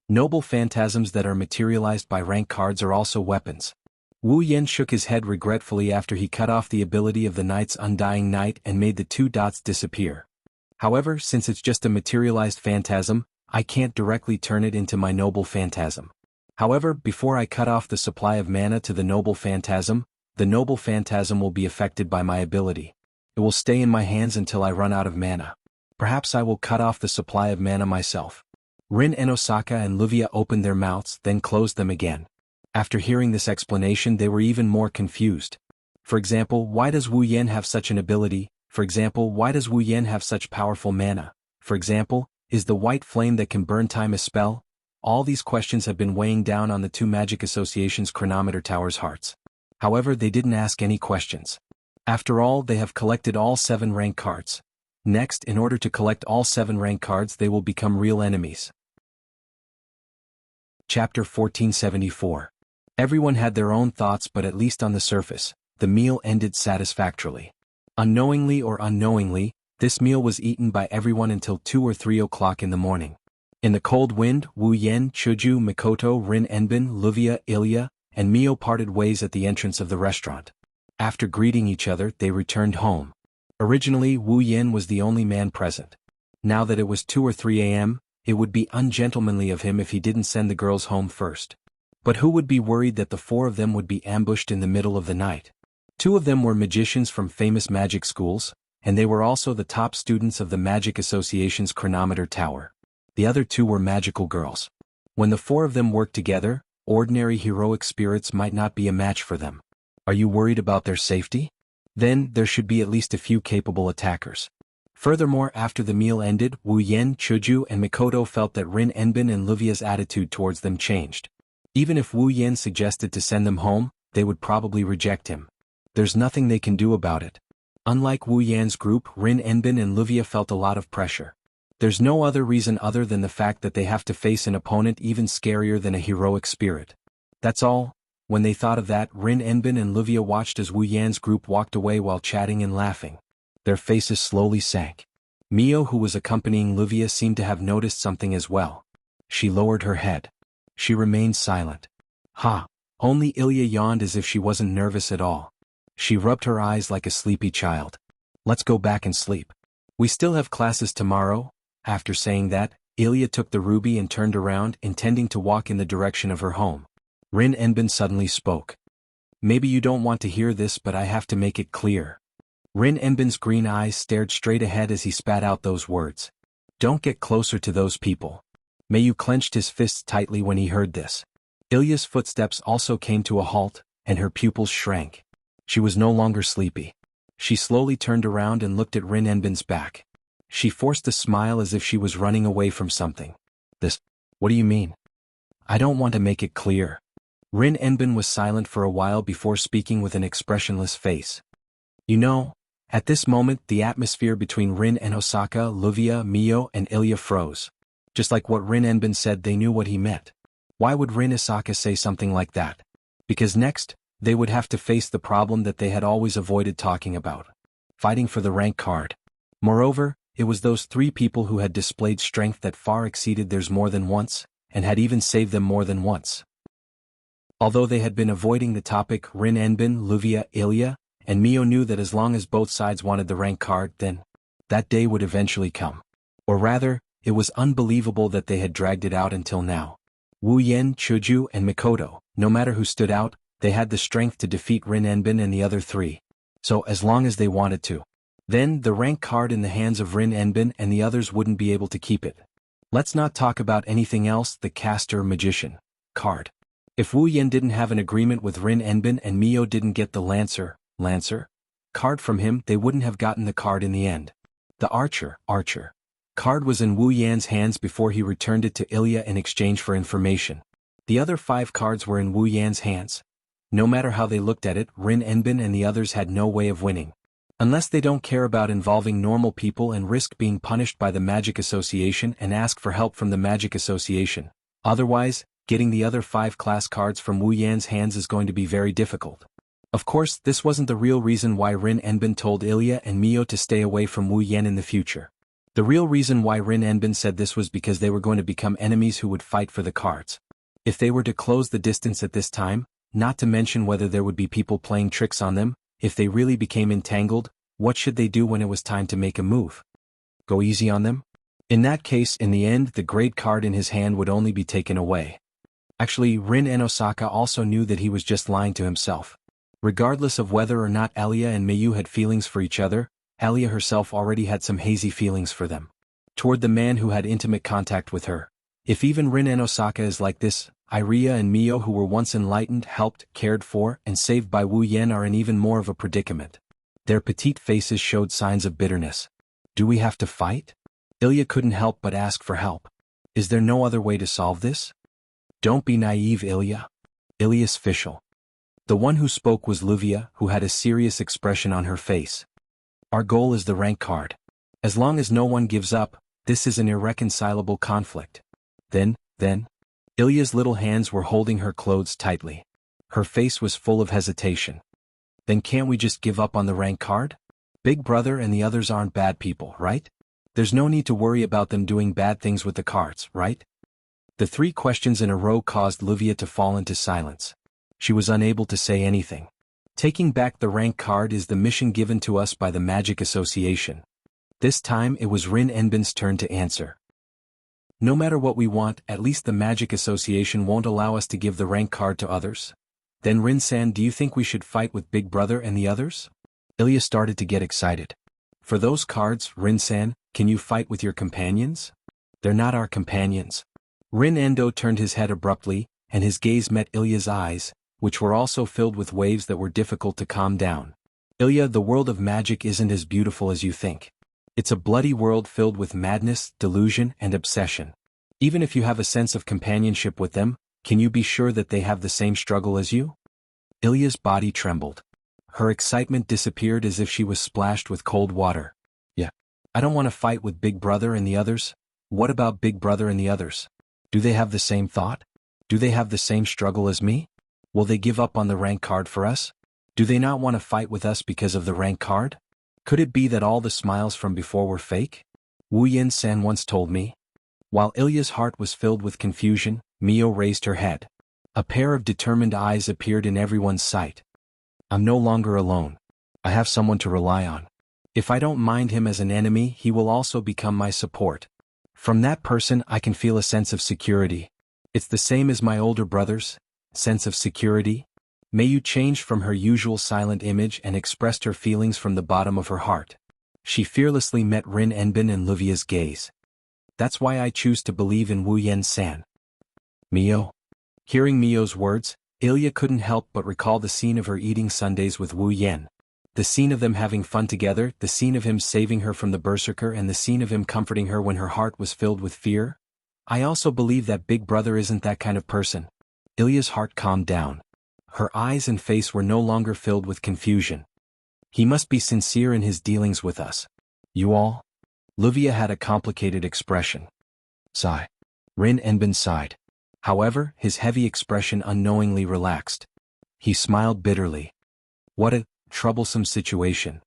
Noble phantasms that are materialized by rank cards are also weapons. Wu Yan shook his head regretfully after he cut off the ability of the Knight's Undying Knight and made the two dots disappear. However, since it's just a materialized phantasm, I can't directly turn it into my noble phantasm. However, before I cut off the supply of mana to the noble phantasm will be affected by my ability. It will stay in my hands until I run out of mana. Perhaps I will cut off the supply of mana myself. Rin and Osaka and Luvia opened their mouths, then closed them again. After hearing this explanation, they were even more confused. For example, why does Wu Yan have such an ability? For example, why does Wu Yan have such powerful mana? For example, is the white flame that can burn time a spell? All these questions have been weighing down on the two Magic Association's Chronometer Tower's hearts. However, they didn't ask any questions. After all, they have collected all 7 rank cards. Next, in order to collect all 7 rank cards, they will become real enemies. Chapter 1474. Everyone had their own thoughts, but at least on the surface, the meal ended satisfactorily. Unknowingly or unknowingly, this meal was eaten by everyone until 2 or 3 o'clock in the morning. In the cold wind, Wu Yan, Chuju, Mikoto, Rin Enbin, Luvia, Ilya, and Mio parted ways at the entrance of the restaurant. After greeting each other, they returned home. Originally, Wu Yan was the only man present. Now that it was 2 or 3 a.m., it would be ungentlemanly of him if he didn't send the girls home first. But who would be worried that the 4 of them would be ambushed in the middle of the night? 2 of them were magicians from famous magic schools, and they were also the top students of the Magic Association's Chronometer Tower. The other 2 were magical girls. When the 4 of them worked together, ordinary heroic spirits might not be a match for them. Are you worried about their safety? Then, there should be at least a few capable attackers. Furthermore, after the meal ended, Wu Yan, Chuju, and Mikoto felt that Rin Enbin and Luvia's attitude towards them changed. Even if Wu Yan suggested to send them home, they would probably reject him. There's nothing they can do about it. Unlike Wu Yan's group, Rin Enbin and Luvia felt a lot of pressure. There's no other reason other than the fact that they have to face an opponent even scarier than a heroic spirit. That's all. When they thought of that, Rin Enbin and Luvia watched as Wu Yan's group walked away while chatting and laughing. Their faces slowly sank. Mio, who was accompanying Luvia, seemed to have noticed something as well. She lowered her head. She remained silent. Ha! Only Ilya yawned as if she wasn't nervous at all. She rubbed her eyes like a sleepy child. Let's go back and sleep. We still have classes tomorrow. After saying that, Ilya took the ruby and turned around, intending to walk in the direction of her home. Rin Enbin suddenly spoke. Maybe you don't want to hear this, but I have to make it clear. Rin Enbin's green eyes stared straight ahead as he spat out those words. Don't get closer to those people. Mayu clenched his fists tightly when he heard this. Ilya's footsteps also came to a halt, and her pupils shrank. She was no longer sleepy. She slowly turned around and looked at Rin Enbin's back. She forced a smile as if she was running away from something. What do you mean? I don't want to make it clear. Rin Enbin was silent for a while before speaking with an expressionless face. You know, at this moment the atmosphere between Rin and Osaka, Luvia, Mio, and Ilya froze. Just like what Rin Enbin said, they knew what he meant. Why would Rin Osaka say something like that? Because next, they would have to face the problem that they had always avoided talking about. Fighting for the rank card. Moreover, it was those three people who had displayed strength that far exceeded theirs more than once, and had even saved them more than once. Although they had been avoiding the topic, Rin Enbin, Luvia, Ilya, and Mio knew that as long as both sides wanted the rank card, then that day would eventually come. Or rather, it was unbelievable that they had dragged it out until now. Wu Yen, Chuju, and Mikoto, no matter who stood out, they had the strength to defeat Rin Enbin and the other three. So as long as they wanted to. Then, the rank card in the hands of Rin Enbin and the others wouldn't be able to keep it. Let's not talk about anything else, the caster magician card. If Wu Yen didn't have an agreement with Rin Enbin and Mio didn't get the Lancer card from him, they wouldn't have gotten the card in the end. The Archer card was in Wu Yan's hands before he returned it to Ilya in exchange for information. The other 5 cards were in Wu Yan's hands. No matter how they looked at it, Rin Enbin and the others had no way of winning. Unless they don't care about involving normal people and risk being punished by the Magic Association and ask for help from the Magic Association. Otherwise, getting the other 5 class cards from Wu Yan's hands is going to be very difficult. Of course, this wasn't the real reason why Rin Enbin told Ilya and Mio to stay away from Wu Yan in the future. The real reason why Rin Enbin said this was because they were going to become enemies who would fight for the cards. If they were to close the distance at this time, not to mention whether there would be people playing tricks on them, if they really became entangled, what should they do when it was time to make a move? Go easy on them? In that case, in the end, the great card in his hand would only be taken away. Actually, Rin Enosaka also knew that he was just lying to himself. Regardless of whether or not Alya and Mayu had feelings for each other, Alya herself already had some hazy feelings for them. Toward the man who had intimate contact with her. If even Rin Enosaka is like this, Iria and Mio, who were once enlightened, helped, cared for, and saved by Wu Yen, are in even more of a predicament. Their petite faces showed signs of bitterness. Do we have to fight? Ilya couldn't help but ask for help. Is there no other way to solve this? Don't be naive, Ilya. Ilya's official. The one who spoke was Luvia, who had a serious expression on her face. Our goal is the rank card. As long as no one gives up, this is an irreconcilable conflict. Then, Ilya's little hands were holding her clothes tightly. Her face was full of hesitation. Then can't we just give up on the rank card? Big Brother and the others aren't bad people, right? There's no need to worry about them doing bad things with the cards, right? The 3 questions in a row caused Luvia to fall into silence. She was unable to say anything. Taking back the rank card is the mission given to us by the Magic Association. This time it was Rin Enbin's turn to answer. No matter what we want, at least the Magic Association won't allow us to give the rank card to others. Then Rin-san, do you think we should fight with Big Brother and the others? Ilya started to get excited. For those cards, Rin-san, can you fight with your companions? They're not our companions. Rin Endo turned his head abruptly, and his gaze met Ilya's eyes, which were also filled with waves that were difficult to calm down. Ilya, the world of magic isn't as beautiful as you think. It's a bloody world filled with madness, delusion, and obsession. Even if you have a sense of companionship with them, can you be sure that they have the same struggle as you? Ilya's body trembled. Her excitement disappeared as if she was splashed with cold water. Yeah. I don't want to fight with Big Brother and the others. What about Big Brother and the others? Do they have the same thought? Do they have the same struggle as me? Will they give up on the rank card for us? Do they not want to fight with us because of the rank card? Could it be that all the smiles from before were fake? Wu Yin-san once told me. While Ilya's heart was filled with confusion, Mio raised her head. A pair of determined eyes appeared in everyone's sight. I'm no longer alone. I have someone to rely on. If I don't mind him as an enemy, he will also become my support. From that person I can feel a sense of security. It's the same as my older brother's sense of security. Mayu changed from her usual silent image and expressed her feelings from the bottom of her heart. She fearlessly met Rin Enbin and Luvia's gaze. That's why I choose to believe in Wu Yen-san. Mio. Hearing Mio's words, Ilya couldn't help but recall the scene of her eating sundaes with Wu Yen. The scene of them having fun together, the scene of him saving her from the berserker, and the scene of him comforting her when her heart was filled with fear. I also believe that Big Brother isn't that kind of person. Ilya's heart calmed down. Her eyes and face were no longer filled with confusion. He must be sincere in his dealings with us. You all? Luvia had a complicated expression. Sigh. Rin Enbin sighed. However, his heavy expression unknowingly relaxed. He smiled bitterly. What a troublesome situation.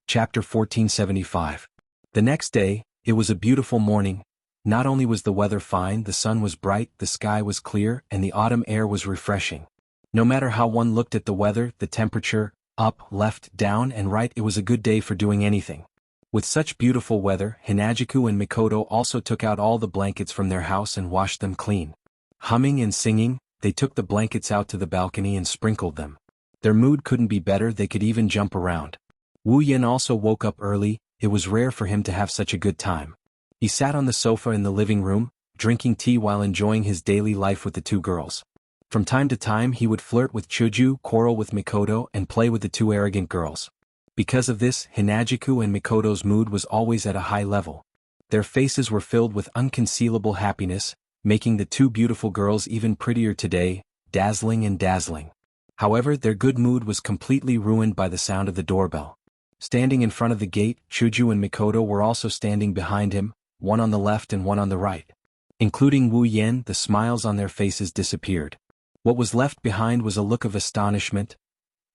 Chapter 1475. The next day, it was a beautiful morning. Not only was the weather fine, the sun was bright, the sky was clear, and the autumn air was refreshing. No matter how one looked at the weather, the temperature, up, left, down, and right, it was a good day for doing anything. With such beautiful weather, Hinajiku and Mikoto also took out all the blankets from their house and washed them clean. Humming and singing, they took the blankets out to the balcony and sprinkled them. Their mood couldn't be better, they could even jump around. Wu Yen also woke up early. It was rare for him to have such a good time. He sat on the sofa in the living room, drinking tea while enjoying his daily life with the two girls. From time to time he would flirt with Chuju, quarrel with Mikoto, and play with the two arrogant girls. Because of this, Hinajiku and Mikoto's mood was always at a high level. Their faces were filled with unconcealable happiness, making the two beautiful girls even prettier today, dazzling and dazzling. However, their good mood was completely ruined by the sound of the doorbell. Standing in front of the gate, Chuju and Mikoto were also standing behind him, one on the left and one on the right. Including Wu Yen, the smiles on their faces disappeared. What was left behind was a look of astonishment.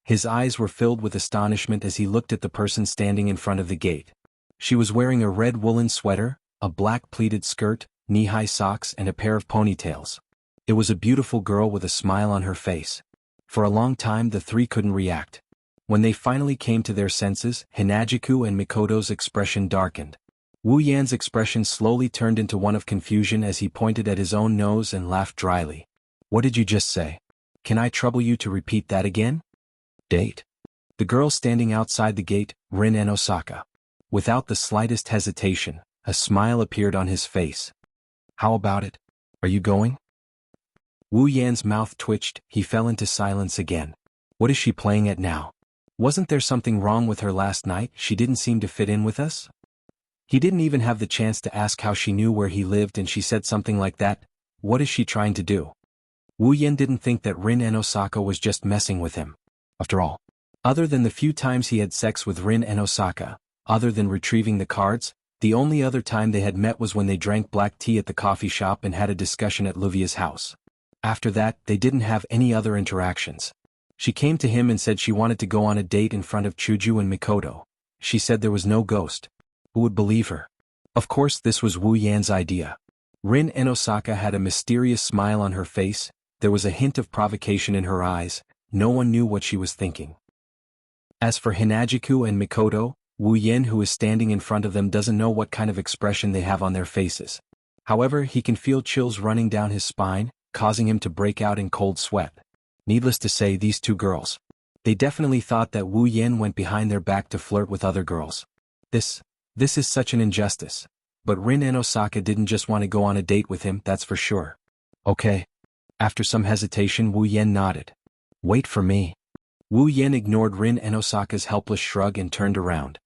His eyes were filled with astonishment as he looked at the person standing in front of the gate. She was wearing a red woolen sweater, a black pleated skirt, knee-high socks, and a pair of ponytails. It was a beautiful girl with a smile on her face. For a long time the three couldn't react. When they finally came to their senses, Hinajiku and Mikoto's expression darkened. Wu Yan's expression slowly turned into one of confusion as he pointed at his own nose and laughed dryly. "What did you just say? Can I trouble you to repeat that again?" "Date?" The girl standing outside the gate, Rin and Osaka. Without the slightest hesitation, a smile appeared on his face. "How about it? Are you going?" Wu Yan's mouth twitched, he fell into silence again. What is she playing at now? Wasn't there something wrong with her last night? She didn't seem to fit in with us? He didn't even have the chance to ask how she knew where he lived and she said something like that. What is she trying to do? Wu Yan didn't think that Rin and Osaka was just messing with him. After all, other than the few times he had sex with Rin and Osaka, other than retrieving the cards, the only other time they had met was when they drank black tea at the coffee shop and had a discussion at Luvia's house. After that, they didn't have any other interactions. She came to him and said she wanted to go on a date in front of Chuju and Mikoto. She said there was no ghost. Who would believe her? Of course this was Wu Yan's idea. Rin and Osaka had a mysterious smile on her face, there was a hint of provocation in her eyes, no one knew what she was thinking. As for Hinajiku and Mikoto, Wu Yan who is standing in front of them doesn't know what kind of expression they have on their faces. However, he can feel chills running down his spine, causing him to break out in cold sweat. Needless to say, these two girls. They definitely thought that Wu Yan went behind their back to flirt with other girls. This is such an injustice. But Rin and Osaka didn't just want to go on a date with him, that's for sure. Okay. After some hesitation, Wu Yan nodded. Wait for me. Wu Yan ignored Rin and Osaka's helpless shrug and turned around.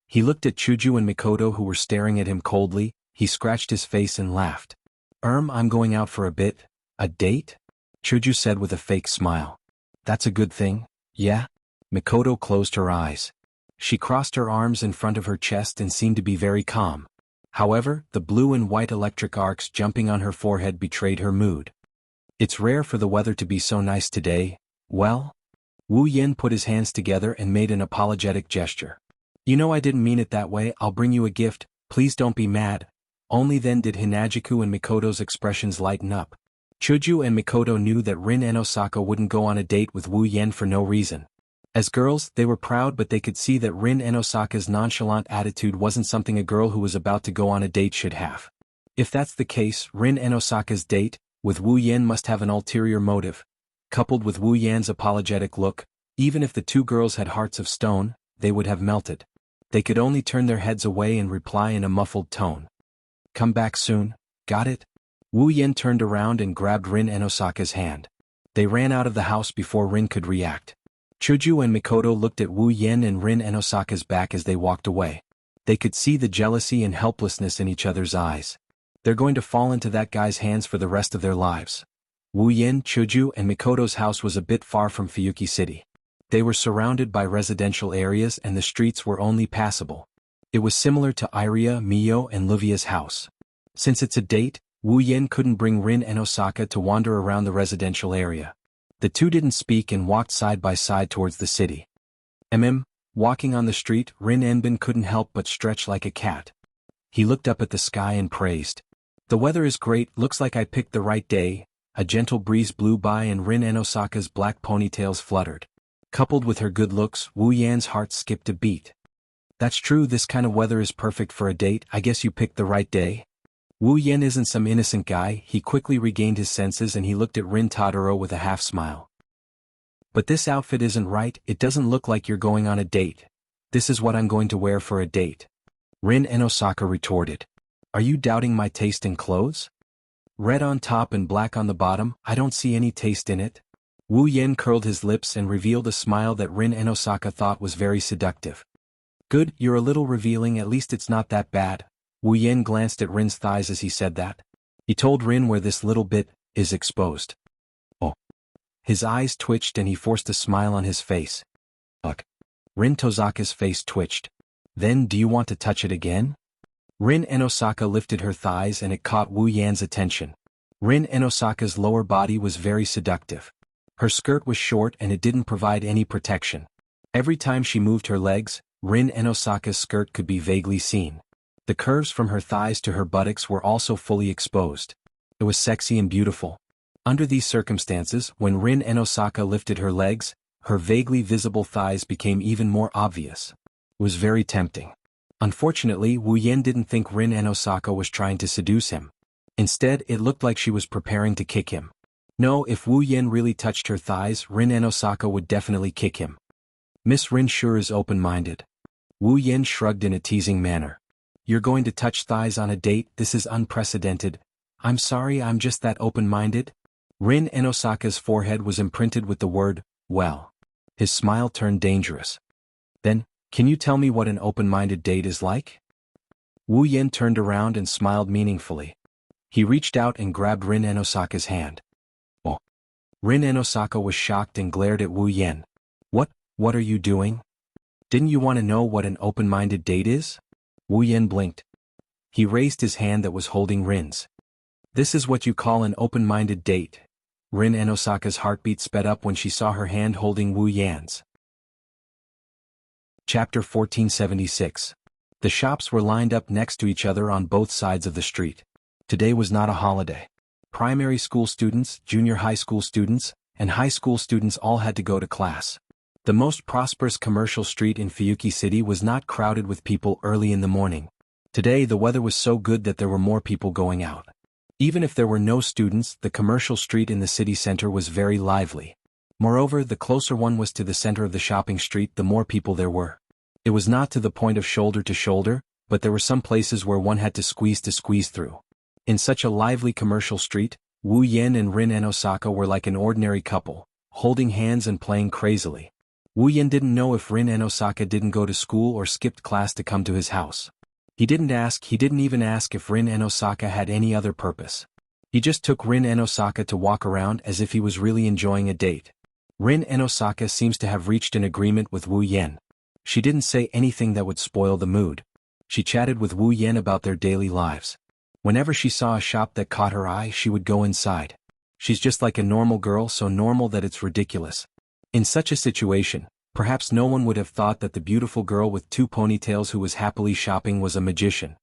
He looked at Chuju and Mikoto who were staring at him coldly, he scratched his face and laughed. I'm going out for a bit. A date? Chuju said with a fake smile. That's a good thing, yeah? Mikoto closed her eyes. She crossed her arms in front of her chest and seemed to be very calm. However, the blue and white electric arcs jumping on her forehead betrayed her mood. It's rare for the weather to be so nice today, well? Wu Yan put his hands together and made an apologetic gesture. You know I didn't mean it that way, I'll bring you a gift, please don't be mad. Only then did Hinajiku and Mikoto's expressions lighten up. Chuju and Mikoto knew that Rin and Osaka wouldn't go on a date with Wu Yan for no reason. As girls, they were proud but they could see that Rin and Osaka's nonchalant attitude wasn't something a girl who was about to go on a date should have. If that's the case, Rin and Osaka's date with Wu Yan must have an ulterior motive. Coupled with Wu Yan's apologetic look, even if the two girls had hearts of stone, they would have melted. They could only turn their heads away and reply in a muffled tone. Come back soon, got it? Wu Yan turned around and grabbed Rin and Osaka's hand. They ran out of the house before Rin could react. Chuju and Mikoto looked at Wu Yan and Rin and Osaka's back as they walked away. They could see the jealousy and helplessness in each other's eyes. They're going to fall into that guy's hands for the rest of their lives. Wu Yan, Chuju, and Mikoto's house was a bit far from Fuyuki City. They were surrounded by residential areas and the streets were only passable. It was similar to Iria, Mio, and Luvia's house. Since it's a date, Wu Yan couldn't bring Rin and Osaka to wander around the residential area. The two didn't speak and walked side by side towards the city. Walking on the street, Rin Enbin couldn't help but stretch like a cat. He looked up at the sky and praised. The weather is great, looks like I picked the right day. A gentle breeze blew by and Rin Enosaka's black ponytails fluttered. Coupled with her good looks, Wu Yan's heart skipped a beat. That's true, this kind of weather is perfect for a date, I guess you picked the right day. Wu Yan isn't some innocent guy, he quickly regained his senses and he looked at Rin Totoro with a half smile. But this outfit isn't right, it doesn't look like you're going on a date. This is what I'm going to wear for a date. Rin Enosaka retorted. Are you doubting my taste in clothes? Red on top and black on the bottom, I don't see any taste in it. Wu Yan curled his lips and revealed a smile that Rin Enosaka thought was very seductive. Good, you're a little revealing, at least it's not that bad. Wu Yan glanced at Rin's thighs as he said that. He told Rin where this little bit is exposed. Oh. His eyes twitched and he forced a smile on his face. Ugh. Rin Tozaka's face twitched. Then do you want to touch it again? Rin Enosaka lifted her thighs and it caught Wu Yan's attention. Rin Enosaka's lower body was very seductive. Her skirt was short and it didn't provide any protection. Every time she moved her legs, Rin Enosaka's skirt could be vaguely seen. The curves from her thighs to her buttocks were also fully exposed. It was sexy and beautiful. Under these circumstances, when Rin Enosaka lifted her legs, her vaguely visible thighs became even more obvious. It was very tempting. Unfortunately, Wu Yan didn't think Rin Enosaka was trying to seduce him. Instead, it looked like she was preparing to kick him. No, if Wu Yan really touched her thighs, Rin Enosaka would definitely kick him. Miss Rin sure is open-minded. Wu Yan shrugged in a teasing manner. You're going to touch thighs on a date, this is unprecedented. I'm sorry, I'm just that open-minded. Rin Enosaka's forehead was imprinted with the word, well. His smile turned dangerous. Then, can you tell me what an open-minded date is like? Wu Yan turned around and smiled meaningfully. He reached out and grabbed Rin Enosaka's hand. Oh. Rin Enosaka was shocked and glared at Wu Yan. What are you doing? Didn't you want to know what an open-minded date is? Wu Yan blinked. He raised his hand that was holding Rin's. This is what you call an open-minded date. Rin Enosaka's heartbeat sped up when she saw her hand holding Wu Yan's. Chapter 1476. The shops were lined up next to each other on both sides of the street. Today was not a holiday. Primary school students, junior high school students, and high school students all had to go to class. The most prosperous commercial street in Fuyuki City was not crowded with people early in the morning. Today the weather was so good that there were more people going out. Even if there were no students, the commercial street in the city center was very lively. Moreover, the closer one was to the center of the shopping street, the more people there were. It was not to the point of shoulder to shoulder, but there were some places where one had to squeeze through. In such a lively commercial street, Wu Yan and Rin Enosaka were like an ordinary couple, holding hands and playing crazily. Wu Yan didn't know if Rin Enosaka didn't go to school or skipped class to come to his house. He didn't even ask if Rin Enosaka had any other purpose. He just took Rin Enosaka to walk around as if he was really enjoying a date. Rin Enosaka seems to have reached an agreement with Wu Yan. She didn't say anything that would spoil the mood. She chatted with Wu Yan about their daily lives. Whenever she saw a shop that caught her eye, she would go inside. She's just like a normal girl, so normal that it's ridiculous. In such a situation, perhaps no one would have thought that the beautiful girl with 2 ponytails who was happily shopping was a magician.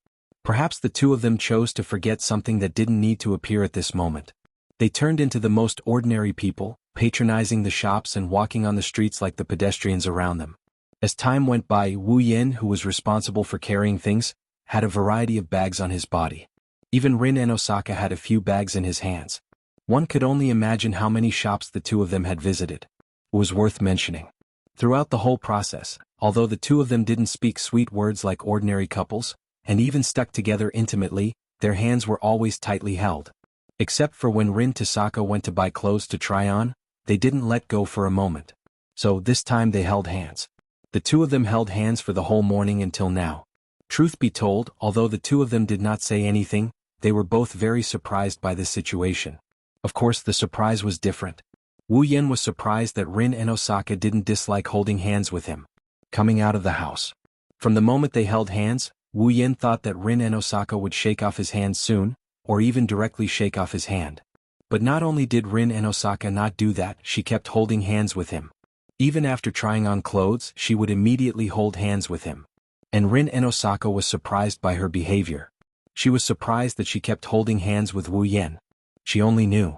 Perhaps the two of them chose to forget something that didn't need to appear at this moment. They turned into the most ordinary people, patronizing the shops and walking on the streets like the pedestrians around them. As time went by, Wu Yan, who was responsible for carrying things, had a variety of bags on his body. Even Rin Enosaka had a few bags in his hands. One could only imagine how many shops the two of them had visited. It was worth mentioning. Throughout the whole process, although the two of them didn't speak sweet words like ordinary couples, and even stuck together intimately, their hands were always tightly held. Except for when Rin Tasaka went to buy clothes to try on, they didn't let go for a moment. So this time they held hands. The two of them held hands for the whole morning until now. Truth be told, although the two of them did not say anything, they were both very surprised by this situation. Of course, the surprise was different. Wu Yan was surprised that Rin Enosaka didn't dislike holding hands with him. Coming out of the house. From the moment they held hands, Wu Yan thought that Rin Enosaka would shake off his hand soon, or even directly shake off his hand. But not only did Rin Enosaka not do that, she kept holding hands with him. Even after trying on clothes, she would immediately hold hands with him. And Rin and Osaka was surprised by her behavior. She was surprised that she kept holding hands with Wu Yan. She only knew.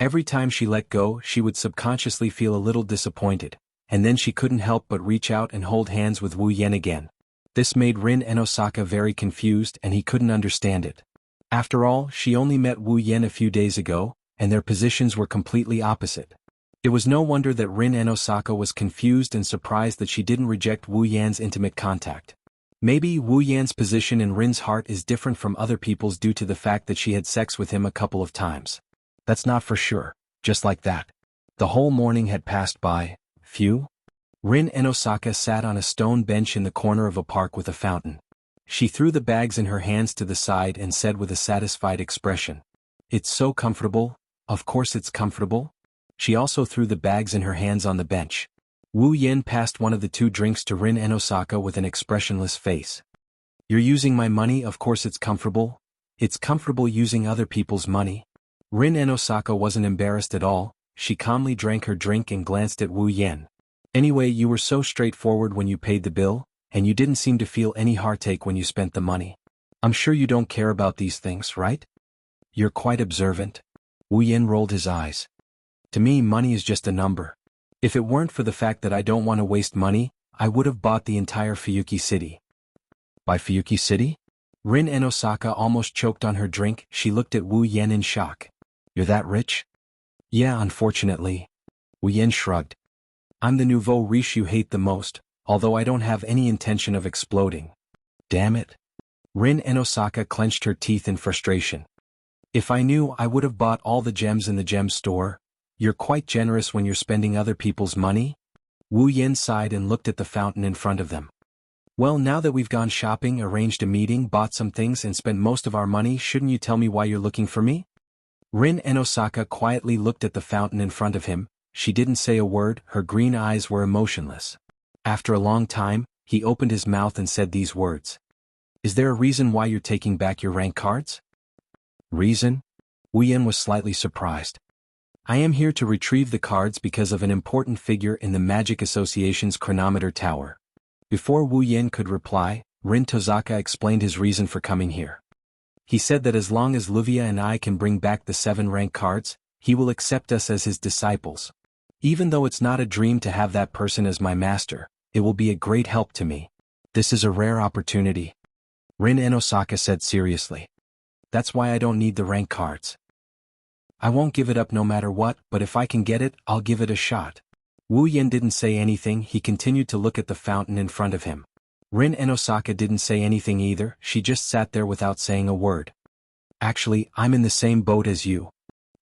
Every time she let go, she would subconsciously feel a little disappointed, and then she couldn't help but reach out and hold hands with Wu Yan again. This made Rin and Osaka very confused, and he couldn't understand it. After all, she only met Wu Yan a few days ago, and their positions were completely opposite. It was no wonder that Rin and Osaka was confused and surprised that she didn't reject Wu Yan's intimate contact. Maybe Wu Yan's position in Rin's heart is different from other people's due to the fact that she had sex with him a couple of times. That's not for sure. Just like that, the whole morning had passed by. Rin and Osaka sat on a stone bench in the corner of a park with a fountain. She threw the bags in her hands to the side and said with a satisfied expression, "It's so comfortable, of course it's comfortable." She also threw the bags in her hands on the bench. Wu Yan passed one of the two drinks to Rin and Osaka with an expressionless face. "You're using my money, of course it's comfortable. It's comfortable using other people's money." Rin and Osaka wasn't embarrassed at all. She calmly drank her drink and glanced at Wu Yan. "Anyway, you were so straightforward when you paid the bill, and you didn't seem to feel any heartache when you spent the money. I'm sure you don't care about these things, right? You're quite observant." Wu Yan rolled his eyes. "To me, money is just a number. If it weren't for the fact that I don't want to waste money, I would have bought the entire Fuyuki city." "By Fuyuki city?" Rin and Osaka almost choked on her drink. She looked at Wu Yan in shock. "You're that rich?" "Yeah, unfortunately." Wu Yan shrugged. "I'm the nouveau riche you hate the most, although I don't have any intention of exploding." "Damn it." Rin and Osaka clenched her teeth in frustration. "If I knew, I would have bought all the gems in the gem store." "You're quite generous when you're spending other people's money?" Wu Yan sighed and looked at the fountain in front of them. "Well, now that we've gone shopping, arranged a meeting, bought some things and spent most of our money, shouldn't you tell me why you're looking for me?" Rin and Osaka quietly looked at the fountain in front of him. She didn't say a word, her green eyes were emotionless. After a long time, he opened his mouth and said these words. "Is there a reason why you're taking back your rank cards?" "Reason?" Wu Yan was slightly surprised. "I am here to retrieve the cards because of an important figure in the Magic Association's chronometer tower." Before Wu Yan could reply, Rin Tozaka explained his reason for coming here. He said that as long as Luvia and I can bring back the 7 rank cards, he will accept us as his disciples. Even though it's not a dream to have that person as my master, it will be a great help to me. This is a rare opportunity. Rin and Osaka said seriously. "That's why I don't need the rank cards. I won't give it up no matter what, but if I can get it, I'll give it a shot." Wu Yan didn't say anything. He continued to look at the fountain in front of him. Rin and Osaka didn't say anything either. She just sat there without saying a word. "Actually, I'm in the same boat as you,"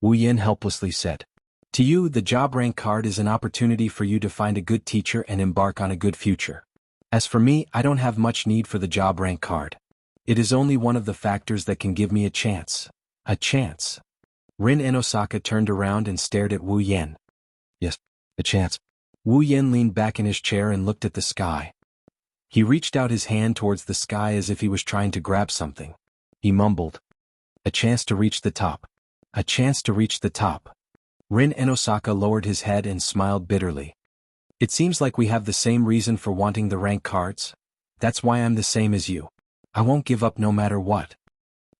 Wu Yan helplessly said. "To you, the job rank card is an opportunity for you to find a good teacher and embark on a good future. As for me, I don't have much need for the job rank card. It is only one of the factors that can give me a chance." "A chance?" Rin and Osaka turned around and stared at Wu Yan. "Yes, a chance." Wu Yan leaned back in his chair and looked at the sky. He reached out his hand towards the sky as if he was trying to grab something. He mumbled. "A chance to reach the top. A chance to reach the top." Rin and Osaka lowered his head and smiled bitterly. "It seems like we have the same reason for wanting the rank cards. That's why I'm the same as you. I won't give up no matter what."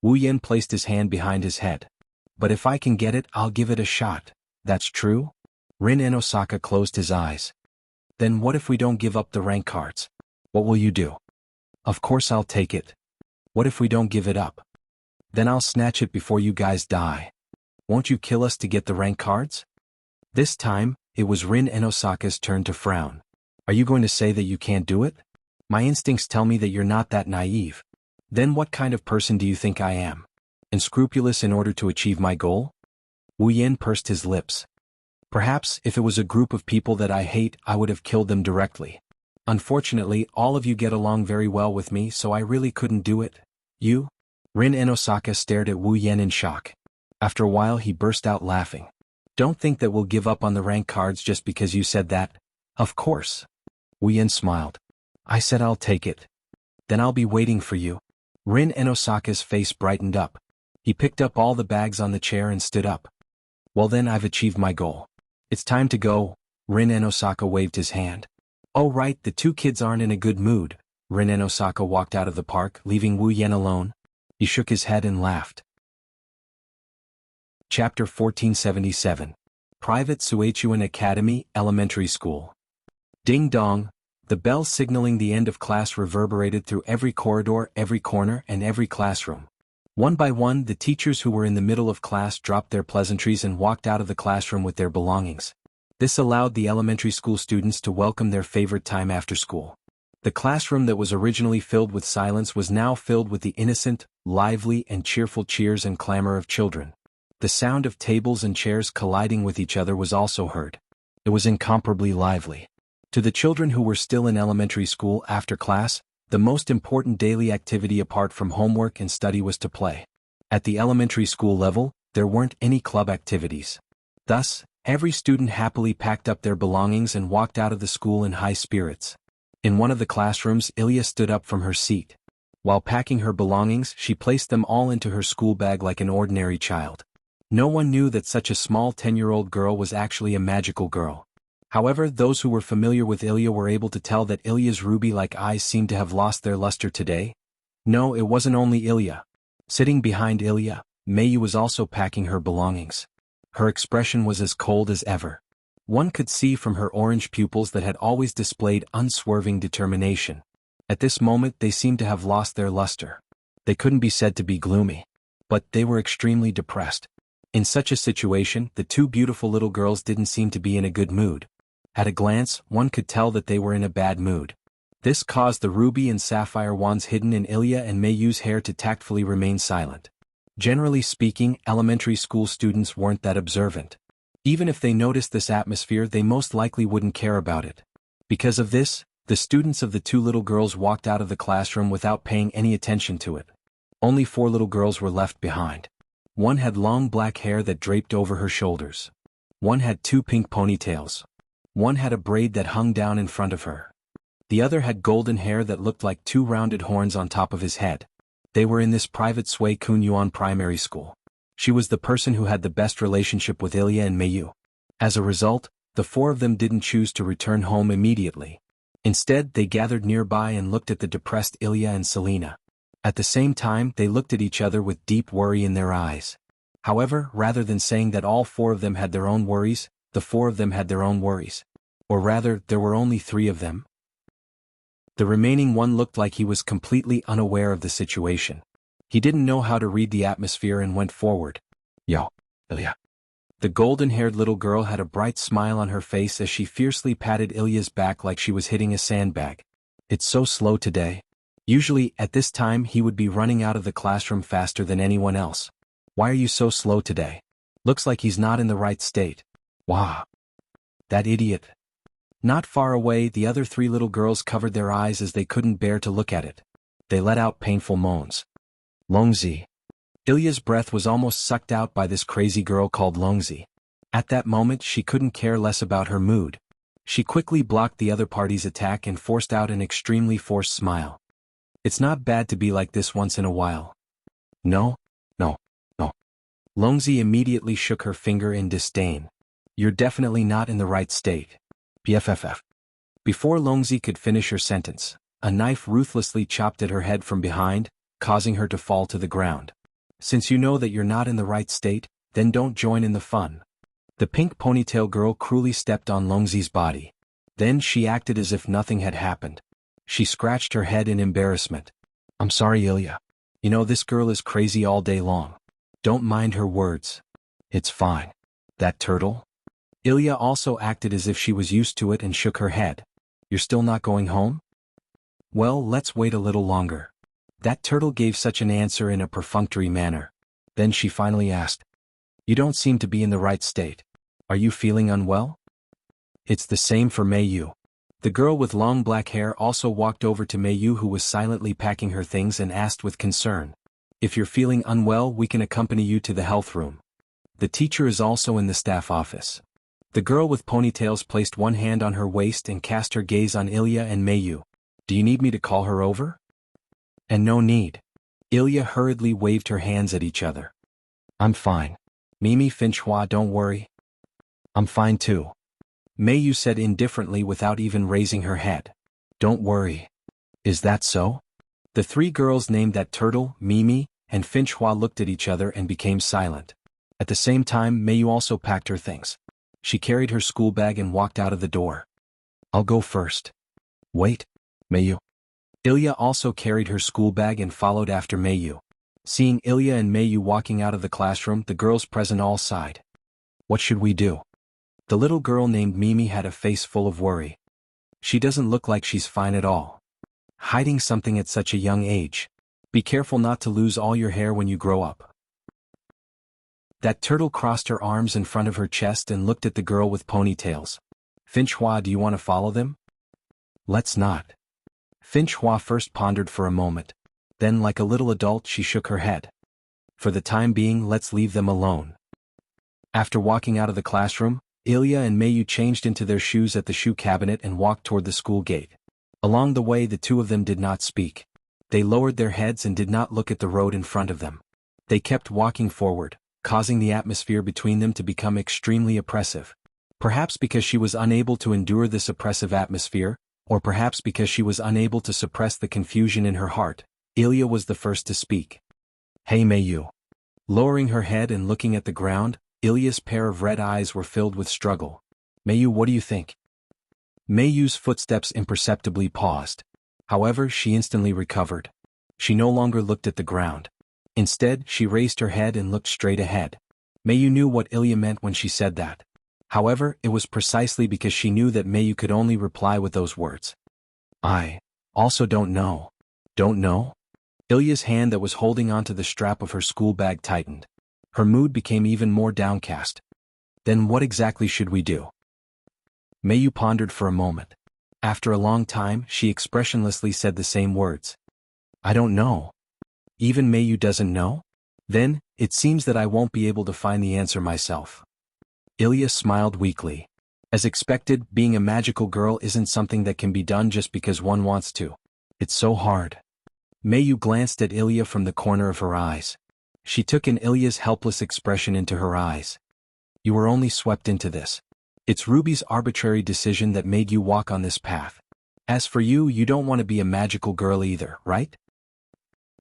Wu Yan placed his hand behind his head. "But if I can get it, I'll give it a shot." "That's true?" Rin and Osaka closed his eyes. "Then what if we don't give up the rank cards? What will you do?" "Of course I'll take it." "What if we don't give it up?" "Then I'll snatch it before you guys die." "Won't you kill us to get the rank cards?" This time, it was Rin and Osaka's turn to frown. "Are you going to say that you can't do it? My instincts tell me that you're not that naive. Then what kind of person do you think I am? Unscrupulous in order to achieve my goal?" Wu Yan pursed his lips. "Perhaps, if it was a group of people that I hate, I would have killed them directly. Unfortunately, all of you get along very well with me, so I really couldn't do it." "You?" Rin and Osaka stared at Wu Yan in shock. After a while he burst out laughing. "Don't think that we'll give up on the rank cards just because you said that." "Of course." Wu Yan smiled. "I said I'll take it. Then I'll be waiting for you." Rin and Osaka's face brightened up. He picked up all the bags on the chair and stood up. "Well then, I've achieved my goal. It's time to go." Rin and Osaka waved his hand. Oh right, the two kids aren't in a good mood. Rin and Osaka walked out of the park, leaving Wu Yen alone. He shook his head and laughed. Chapter 1477. Private Suechuan Academy, Elementary School. Ding dong. The bell signaling the end of class reverberated through every corridor, every corner, and every classroom. One by one, the teachers who were in the middle of class dropped their pleasantries and walked out of the classroom with their belongings. This allowed the elementary school students to welcome their favorite time after school. The classroom that was originally filled with silence was now filled with the innocent, lively, and cheerful cheers and clamor of children. The sound of tables and chairs colliding with each other was also heard. It was incomparably lively. To the children who were still in elementary school after class, the most important daily activity apart from homework and study was to play. At the elementary school level, there weren't any club activities. Thus, every student happily packed up their belongings and walked out of the school in high spirits. In one of the classrooms, Ilya stood up from her seat. While packing her belongings, she placed them all into her school bag like an ordinary child. No one knew that such a small 10-year-old girl was actually a magical girl. However, those who were familiar with Ilya were able to tell that Ilya's ruby-like eyes seemed to have lost their luster today. No, it wasn't only Ilya. Sitting behind Ilya, Meiyu was also packing her belongings. Her expression was as cold as ever. One could see from her orange pupils that had always displayed unswerving determination. At this moment they seemed to have lost their luster. They couldn't be said to be gloomy. But they were extremely depressed. In such a situation, the two beautiful little girls didn't seem to be in a good mood. At a glance, one could tell that they were in a bad mood. This caused the ruby and sapphire wands hidden in Ilya and Meiyu's hair to tactfully remain silent. Generally speaking, elementary school students weren't that observant. Even if they noticed this atmosphere, they most likely wouldn't care about it. Because of this, the students of the two little girls walked out of the classroom without paying any attention to it. Only 4 little girls were left behind. One had long black hair that draped over her shoulders. One had 2 pink ponytails. One had a braid that hung down in front of her. The other had golden hair that looked like 2 rounded horns on top of his head. They were in this private Sui Kunyuan primary school. She was the person who had the best relationship with Ilya and Meiyu. As a result, the 4 of them didn't choose to return home immediately. Instead, they gathered nearby and looked at the depressed Ilya and Selena. At the same time, they looked at each other with deep worry in their eyes. However, rather than saying that all 4 of them had their own worries, the 4 of them had their own worries. Or rather, there were only 3 of them. The remaining one looked like he was completely unaware of the situation. He didn't know how to read the atmosphere and went forward. Yo, Ilya. The golden-haired little girl had a bright smile on her face as she fiercely patted Ilya's back like she was hitting a sandbag. It's so slow today. Usually, at this time he would be running out of the classroom faster than anyone else. Why are you so slow today? Looks like he's not in the right state. Wah. That idiot. Not far away, the other 3 little girls covered their eyes as they couldn't bear to look at it. They let out painful moans. Longzi. Ilya's breath was almost sucked out by this crazy girl called Longzi. At that moment she couldn't care less about her mood. She quickly blocked the other party's attack and forced out an extremely forced smile. It's not bad to be like this once in a while. No. Longzi immediately shook her finger in disdain. You're definitely not in the right state. BFFF. Before Longzi could finish her sentence, a knife ruthlessly chopped at her head from behind, causing her to fall to the ground. Since you know that you're not in the right state, then don't join in the fun. The pink ponytail girl cruelly stepped on Longzi's body. Then she acted as if nothing had happened. She scratched her head in embarrassment. I'm sorry, Ilya. You know this girl is crazy all day long. Don't mind her words. It's fine. That turtle? Ilya also acted as if she was used to it and shook her head. You're still not going home? Well, let's wait a little longer. That turtle gave such an answer in a perfunctory manner. Then she finally asked, You don't seem to be in the right state. Are you feeling unwell? It's the same for Meiyu. The girl with long black hair also walked over to Meiyu, who was silently packing her things, and asked with concern. If you're feeling unwell, we can accompany you to the health room. The teacher is also in the staff office. The girl with ponytails placed one hand on her waist and cast her gaze on Ilya and Meiyu. Do you need me to call her over? And no need. Ilya hurriedly waved her hands at each other. I'm fine. Mimi Finchua, don't worry. I'm fine too. Meiyu said indifferently without even raising her head. Don't worry. Is that so? The three girls named that turtle, Mimi, and Finchhua looked at each other and became silent. At the same time, Meiyu also packed her things. She carried her school bag and walked out of the door. I'll go first. Wait, Meiyu. Ilya also carried her school bag and followed after Meiyu. Seeing Ilya and Meiyu walking out of the classroom, the girls present all sighed. What should we do? The little girl named Mimi had a face full of worry. She doesn't look like she's fine at all. Hiding something at such a young age. Be careful not to lose all your hair when you grow up. That turtle crossed her arms in front of her chest and looked at the girl with ponytails. Finchhua, do you want to follow them? Let's not. Finchhua first pondered for a moment. Then, like a little adult, she shook her head. For the time being, let's leave them alone. After walking out of the classroom, Ilya and Meiyu changed into their shoes at the shoe cabinet and walked toward the school gate. Along the way, the two of them did not speak. They lowered their heads and did not look at the road in front of them. They kept walking forward, causing the atmosphere between them to become extremely oppressive. Perhaps because she was unable to endure this oppressive atmosphere, or perhaps because she was unable to suppress the confusion in her heart, Ilya was the first to speak. Hey Meiyu. Lowering her head and looking at the ground, Ilya's pair of red eyes were filled with struggle. Meiyu, what do you think? Meiyu's footsteps imperceptibly paused. However, she instantly recovered. She no longer looked at the ground. Instead, she raised her head and looked straight ahead. Meiyu knew what Ilya meant when she said that. However, it was precisely because she knew that Meiyu could only reply with those words. I also don't know. Don't know? Ilya's hand that was holding onto the strap of her school bag tightened. Her mood became even more downcast. Then what exactly should we do? Meiyu pondered for a moment. After a long time, she expressionlessly said the same words. I don't know. Even Meiyu doesn't know? Then, it seems that I won't be able to find the answer myself. Ilya smiled weakly. As expected, being a magical girl isn't something that can be done just because one wants to. It's so hard. Meiyu glanced at Ilya from the corner of her eyes. She took in Ilya's helpless expression into her eyes. You were only swept into this. It's Ruby's arbitrary decision that made you walk on this path. As for you, you don't want to be a magical girl either, right?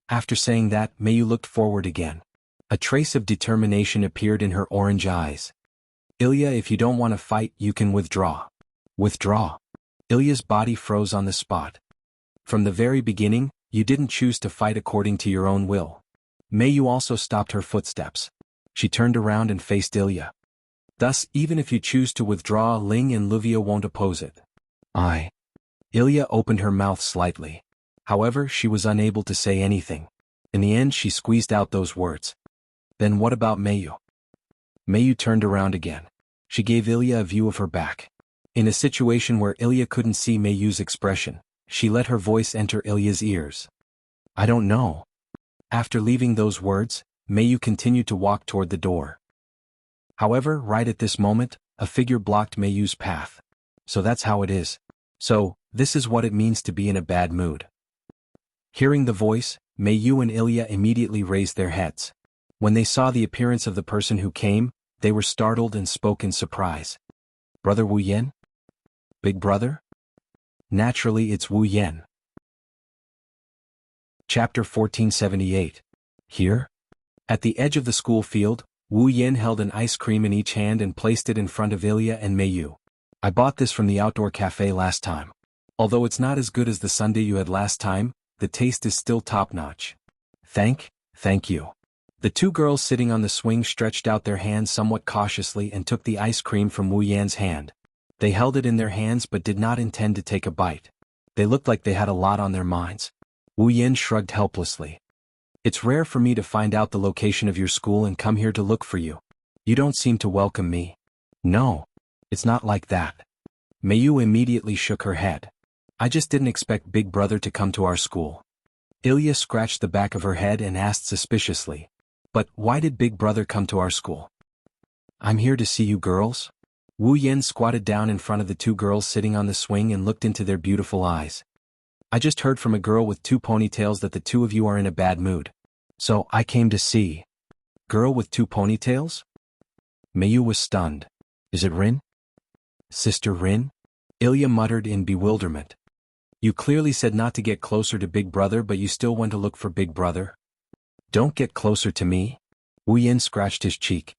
After saying that, Meiyu looked forward again. A trace of determination appeared in her orange eyes. Ilya, if you don't want to fight, you can withdraw. Withdraw. Ilya's body froze on the spot. From the very beginning, you didn't choose to fight according to your own will. Meiyu also stopped her footsteps. She turned around and faced Ilya. Thus, even if you choose to withdraw, Ling and Luvia won't oppose it. Ilya opened her mouth slightly. However, she was unable to say anything. In the end, she squeezed out those words. Then what about Meiyu? Meiyu turned around again. She gave Ilya a view of her back. In a situation where Ilya couldn't see Meiyu's expression, she let her voice enter Ilya's ears. I don't know. After leaving those words, Meiyu continued to walk toward the door. However, right at this moment, a figure blocked Meiyu's path. So that's how it is. So, this is what it means to be in a bad mood. Hearing the voice, Meiyu and Ilya immediately raised their heads. When they saw the appearance of the person who came, they were startled and spoke in surprise. Brother Wu Yan? Big brother? Naturally, it's Wu Yan. Chapter 1478. Here? At the edge of the school field, Wu Yan held an ice cream in each hand and placed it in front of Ilya and Meiyu. I bought this from the outdoor cafe last time. Although it's not as good as the sundae you had last time, the taste is still top-notch. Thank you. The two girls sitting on the swing stretched out their hands somewhat cautiously and took the ice cream from Wu Yan's hand. They held it in their hands but did not intend to take a bite. They looked like they had a lot on their minds. Wu Yan shrugged helplessly. It's rare for me to find out the location of your school and come here to look for you. You don't seem to welcome me. No. It's not like that. Meiyu immediately shook her head. I just didn't expect Big Brother to come to our school. Ilya scratched the back of her head and asked suspiciously. But why did Big Brother come to our school? I'm here to see you girls. Wu Yan squatted down in front of the two girls sitting on the swing and looked into their beautiful eyes. I just heard from a girl with two ponytails that the two of you are in a bad mood. So I came to see. Girl with two ponytails? Meiyu was stunned. Is it Rin? Sister Rin? Ilya muttered in bewilderment. You clearly said not to get closer to Big Brother, but you still went to look for Big Brother? Don't get closer to me? Wu Yin scratched his cheek.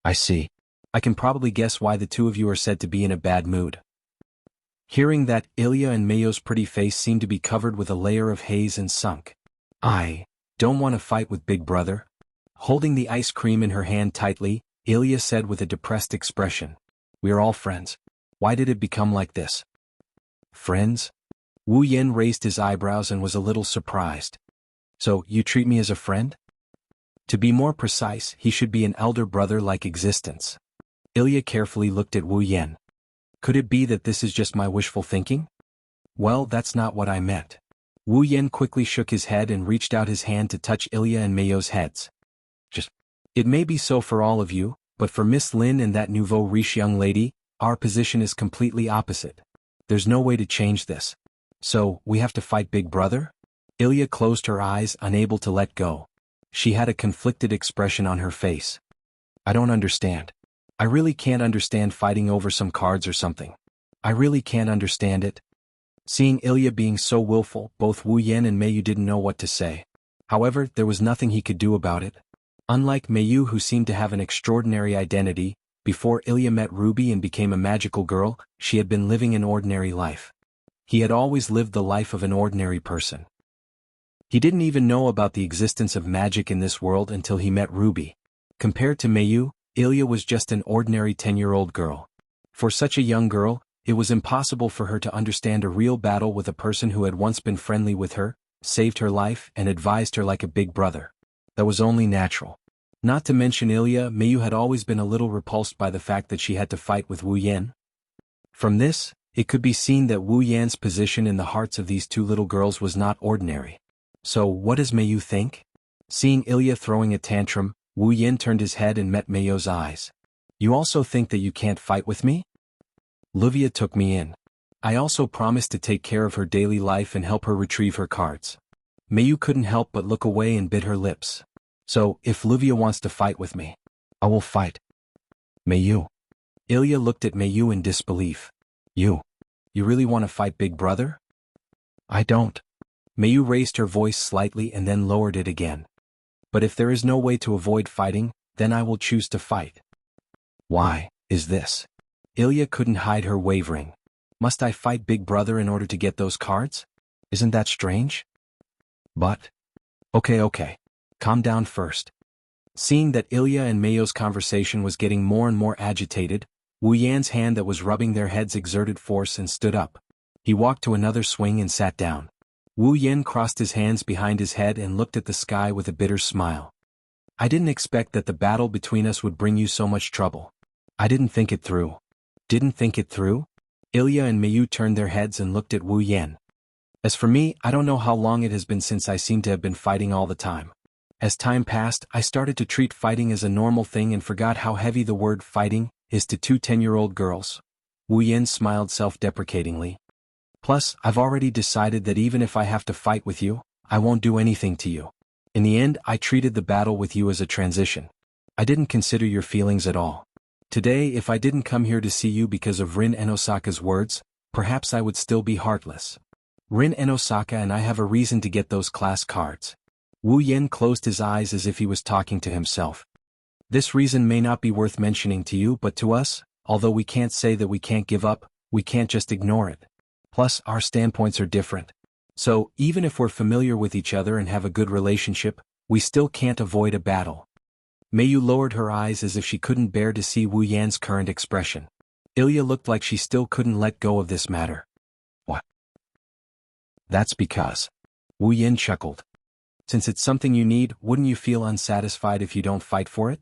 I see. I can probably guess why the two of you are said to be in a bad mood. Hearing that, Ilya and Mayo's pretty face seemed to be covered with a layer of haze and sunk. I don't want to fight with Big Brother. Holding the ice cream in her hand tightly, Ilya said with a depressed expression. We are all friends. Why did it become like this? Friends? Wu Yin raised his eyebrows and was a little surprised. So, you treat me as a friend? To be more precise, he should be an elder brother-like existence. Ilya carefully looked at Wu Yin. Could it be that this is just my wishful thinking? Well, that's not what I meant. Wu Yin quickly shook his head and reached out his hand to touch Ilya and Mayo's heads. It may be so for all of you, but for Miss Lin and that nouveau riche young lady, our position is completely opposite. There's no way to change this. So, we have to fight Big Brother? Ilya closed her eyes, unable to let go. She had a conflicted expression on her face. I don't understand. I really can't understand fighting over some cards or something. I really can't understand it. Seeing Ilya being so willful, both Wu Yin and Mayu didn't know what to say. However, there was nothing he could do about it. Unlike Mayu, who seemed to have an extraordinary identity, before Ilya met Ruby and became a magical girl, she had been living an ordinary life. He had always lived the life of an ordinary person. He didn't even know about the existence of magic in this world until he met Ruby. Compared to Mayu, Ilya was just an ordinary 10-year-old girl. For such a young girl, it was impossible for her to understand a real battle with a person who had once been friendly with her, saved her life, and advised her like a big brother. That was only natural. Not to mention Ilya, Mayu had always been a little repulsed by the fact that she had to fight with Wu Yin. From this, it could be seen that Wu Yan's position in the hearts of these two little girls was not ordinary. So, what does Mayu think? Seeing Ilya throwing a tantrum, Wu Yin turned his head and met Mayo's eyes. You also think that you can't fight with me? Luvia took me in. I also promised to take care of her daily life and help her retrieve her cards. Mayu couldn't help but look away and bit her lips. So, if Luvia wants to fight with me, I will fight. Mayu. Ilya looked at Mayu in disbelief. You really want to fight Big Brother? I don't. Mayu raised her voice slightly and then lowered it again. But if there is no way to avoid fighting, then I will choose to fight. Why is this? Ilya couldn't hide her wavering. Must I fight Big Brother in order to get those cards? Isn't that strange? But... Okay. Calm down first. Seeing that Ilya and Mayo's conversation was getting more and more agitated, Wu Yan's hand that was rubbing their heads exerted force and stood up. He walked to another swing and sat down. Wu Yin crossed his hands behind his head and looked at the sky with a bitter smile. I didn't expect that the battle between us would bring you so much trouble. I didn't think it through. Didn't think it through? Ilya and Mayu turned their heads and looked at Wu Yin. As for me, I don't know how long it has been since I seem to have been fighting all the time. As time passed, I started to treat fighting as a normal thing and forgot how heavy the word fighting is to two 10-year-old girls. Wu Yin smiled self-deprecatingly. Plus, I've already decided that even if I have to fight with you, I won't do anything to you. In the end, I treated the battle with you as a transition. I didn't consider your feelings at all. Today, if I didn't come here to see you because of Rin and Osaka's words, perhaps I would still be heartless. Rin and Osaka and I have a reason to get those class cards. Wu Yin closed his eyes as if he was talking to himself. This reason may not be worth mentioning to you, but to us, although we can't say that we can't give up, we can't just ignore it. Plus, our standpoints are different. So, even if we're familiar with each other and have a good relationship, we still can't avoid a battle. Mayu lowered her eyes as if she couldn't bear to see Wu Yan's current expression. Ilya looked like she still couldn't let go of this matter. What? That's because. Wu Yin chuckled. Since it's something you need, wouldn't you feel unsatisfied if you don't fight for it?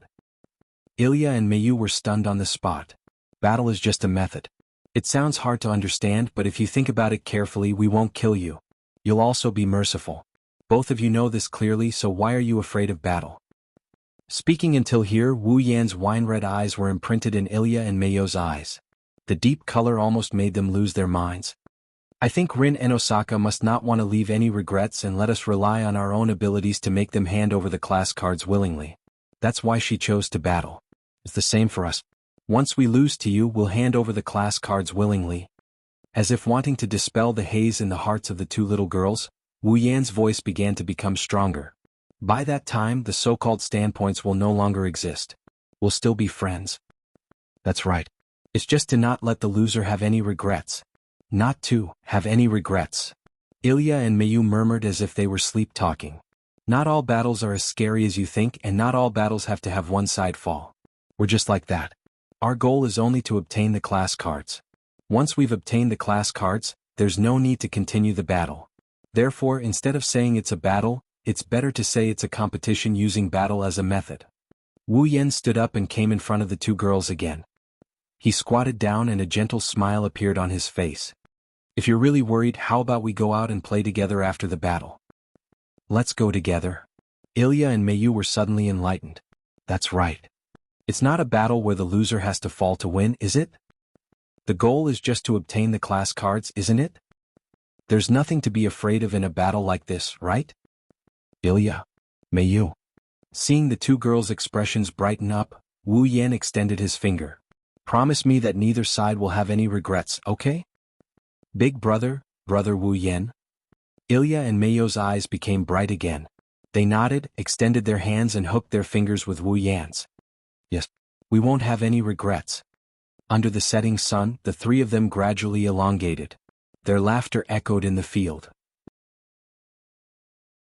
Ilya and Mayu were stunned on the spot. Battle is just a method. It sounds hard to understand, but if you think about it carefully, we won't kill you. You'll also be merciful. Both of you know this clearly, so why are you afraid of battle? Speaking until here, Wu Yan's wine-red eyes were imprinted in Ilya and Mayo's eyes. The deep color almost made them lose their minds. I think Rin and Osaka must not want to leave any regrets and let us rely on our own abilities to make them hand over the class cards willingly. That's why she chose to battle. It's the same for us. Once we lose to you, we'll hand over the class cards willingly. As if wanting to dispel the haze in the hearts of the two little girls, Wu Yan's voice began to become stronger. By that time, the so-called standpoints will no longer exist. We'll still be friends. That's right. It's just to not let the loser have any regrets. Not to have any regrets. Ilya and Mayu murmured as if they were sleep-talking. Not all battles are as scary as you think, and not all battles have to have one side fall. We're just like that. Our goal is only to obtain the class cards. Once we've obtained the class cards, there's no need to continue the battle. Therefore, instead of saying it's a battle, it's better to say it's a competition using battle as a method. Wu Yan stood up and came in front of the two girls again. He squatted down and a gentle smile appeared on his face. If you're really worried, how about we go out and play together after the battle? Let's go together. Ilya and Mayu were suddenly enlightened. That's right. It's not a battle where the loser has to fall to win, is it? The goal is just to obtain the class cards, isn't it? There's nothing to be afraid of in a battle like this, right? Ilya. Mayu. Seeing the two girls' expressions brighten up, Wu Yan extended his finger. Promise me that neither side will have any regrets, okay? Big brother, brother Wu Yan. Ilya and Mayu's eyes became bright again. They nodded, extended their hands and hooked their fingers with Wu Yan's. Yes, we won't have any regrets. Under the setting sun, the three of them gradually elongated. Their laughter echoed in the field.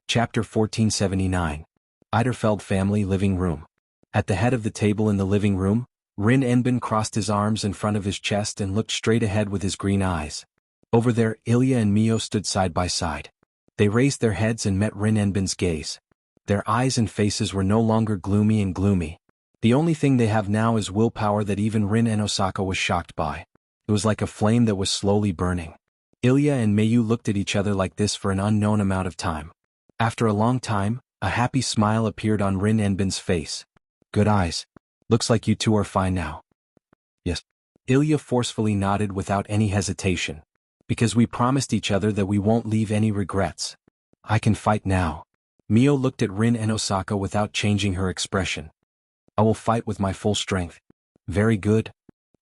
Chapter 1479. Eiderfeld Family Living Room. At the head of the table in the living room, Rin Enbin crossed his arms in front of his chest and looked straight ahead with his green eyes. Over there, Ilya and Mio stood side by side. They raised their heads and met Rin Enbin's gaze. Their eyes and faces were no longer gloomy. The only thing they have now is willpower that even Rin and Osaka was shocked by. It was like a flame that was slowly burning. Ilya and Mayu looked at each other like this for an unknown amount of time. After a long time, a happy smile appeared on Rin Enbin's face. Good eyes. Looks like you two are fine now. Yes. Ilya forcefully nodded without any hesitation. Because we promised each other that we won't leave any regrets. I can fight now. Mio looked at Rin and Osaka without changing her expression. I will fight with my full strength. Very good.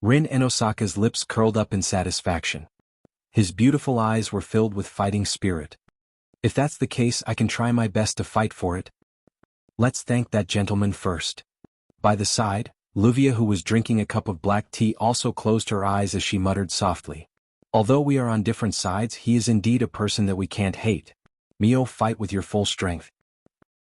Rin and Osaka's lips curled up in satisfaction. His beautiful eyes were filled with fighting spirit. If that's the case, I can try my best to fight for it. Let's thank that gentleman first. By the side, Luvia, who was drinking a cup of black tea, also closed her eyes as she muttered softly. Although we are on different sides, he is indeed a person that we can't hate. Mio, fight with your full strength.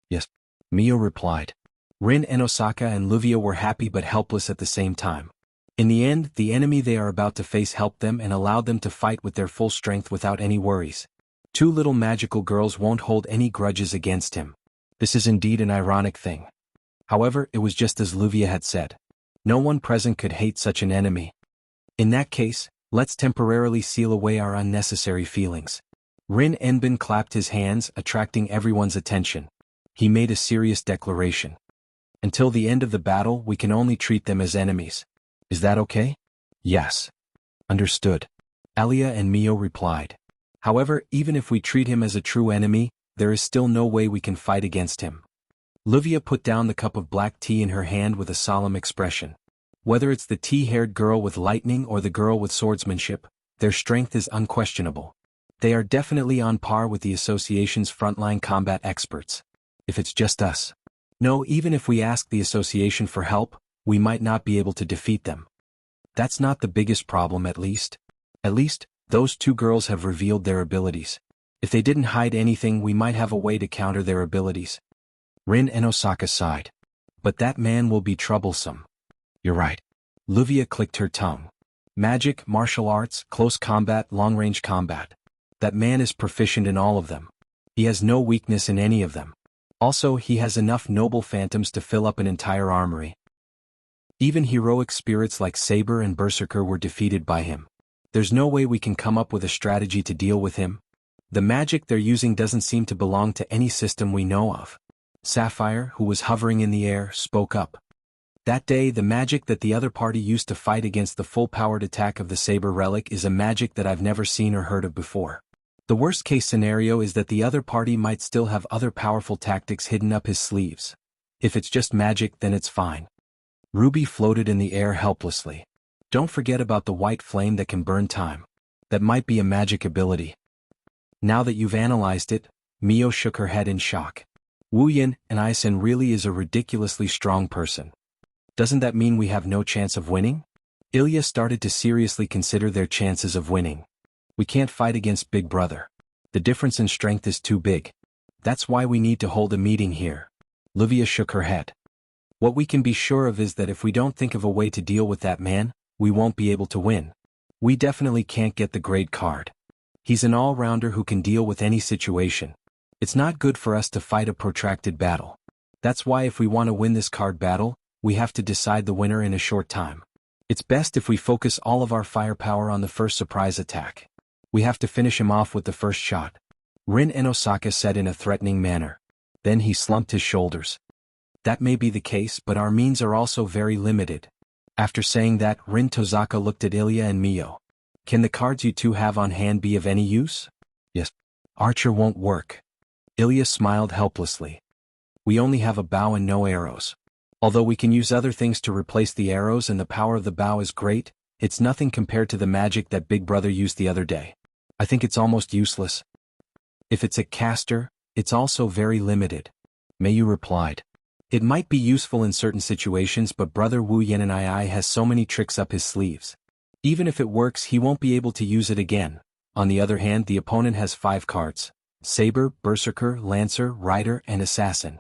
Yes. Mio replied. Rin and Osaka and Luvia were happy but helpless at the same time. In the end, the enemy they are about to face helped them and allowed them to fight with their full strength without any worries. Two little magical girls won't hold any grudges against him. This is indeed an ironic thing. However, it was just as Luvia had said. No one present could hate such an enemy. In that case, let's temporarily seal away our unnecessary feelings. Rin Enbin clapped his hands, attracting everyone's attention. He made a serious declaration. Until the end of the battle, we can only treat them as enemies. Is that okay? Yes. Understood. Alia and Mio replied. However, even if we treat him as a true enemy, there is still no way we can fight against him. Luvia put down the cup of black tea in her hand with a solemn expression. Whether it's the tea-haired girl with lightning or the girl with swordsmanship, their strength is unquestionable. They are definitely on par with the association's frontline combat experts. If it's just us. No, even if we ask the association for help, we might not be able to defeat them. That's not the biggest problem, at least. At least, those two girls have revealed their abilities. If they didn't hide anything, we might have a way to counter their abilities. Rin and Osaka sighed. But that man will be troublesome. You're right. Luvia clicked her tongue. Magic, martial arts, close combat, long-range combat. That man is proficient in all of them. He has no weakness in any of them. Also, he has enough noble phantoms to fill up an entire armory. Even heroic spirits like Saber and Berserker were defeated by him. There's no way we can come up with a strategy to deal with him. The magic they're using doesn't seem to belong to any system we know of. Sapphire, who was hovering in the air, spoke up. That day, the magic that the other party used to fight against the full-powered attack of the Saber relic is a magic that I've never seen or heard of before. The worst-case scenario is that the other party might still have other powerful tactics hidden up his sleeves. If it's just magic, then it's fine. Ruby floated in the air helplessly. Don't forget about the white flame that can burn time. That might be a magic ability. Now that you've analyzed it, Mio shook her head in shock. Wu Yin and Isen really is a ridiculously strong person. Doesn't that mean we have no chance of winning? Ilya started to seriously consider their chances of winning. We can't fight against Big Brother. The difference in strength is too big. That's why we need to hold a meeting here. Livia shook her head. What we can be sure of is that if we don't think of a way to deal with that man, we won't be able to win. We definitely can't get the grade card. He's an all-rounder who can deal with any situation. It's not good for us to fight a protracted battle. That's why if we want to win this card battle, we have to decide the winner in a short time. It's best if we focus all of our firepower on the first surprise attack. We have to finish him off with the first shot. Rin Enosaka said in a threatening manner. Then he slumped his shoulders. That may be the case, but our means are also very limited. After saying that, Rin Tozaka looked at Ilya and Mio. Can the cards you two have on hand be of any use? Yes. Archer won't work. Ilya smiled helplessly. We only have a bow and no arrows. Although we can use other things to replace the arrows and the power of the bow is great, it's nothing compared to the magic that Big Brother used the other day. I think it's almost useless. If it's a caster, it's also very limited. Mayu replied. It might be useful in certain situations, but Brother Wu Yan'ai has so many tricks up his sleeves. Even if it works, he won't be able to use it again. On the other hand, the opponent has 5 cards: Saber, Berserker, Lancer, Rider, and Assassin.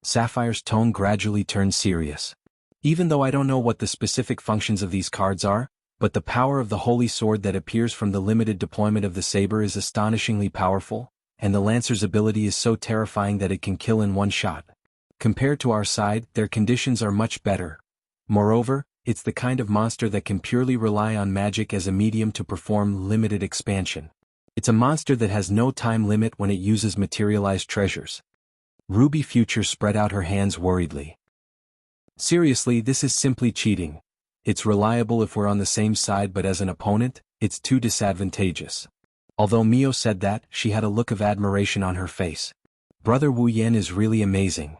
Sapphire's tone gradually turned serious. Even though I don't know what the specific functions of these cards are, but the power of the Holy Sword that appears from the limited deployment of the Saber is astonishingly powerful, and the Lancer's ability is so terrifying that it can kill in one shot. Compared to our side, their conditions are much better. Moreover, it's the kind of monster that can purely rely on magic as a medium to perform limited expansion. It's a monster that has no time limit when it uses materialized treasures. Ruby Future spread out her hands worriedly. Seriously, this is simply cheating. It's reliable if we're on the same side, but as an opponent, it's too disadvantageous. Although Mio said that, she had a look of admiration on her face. Brother Wu Yan is really amazing.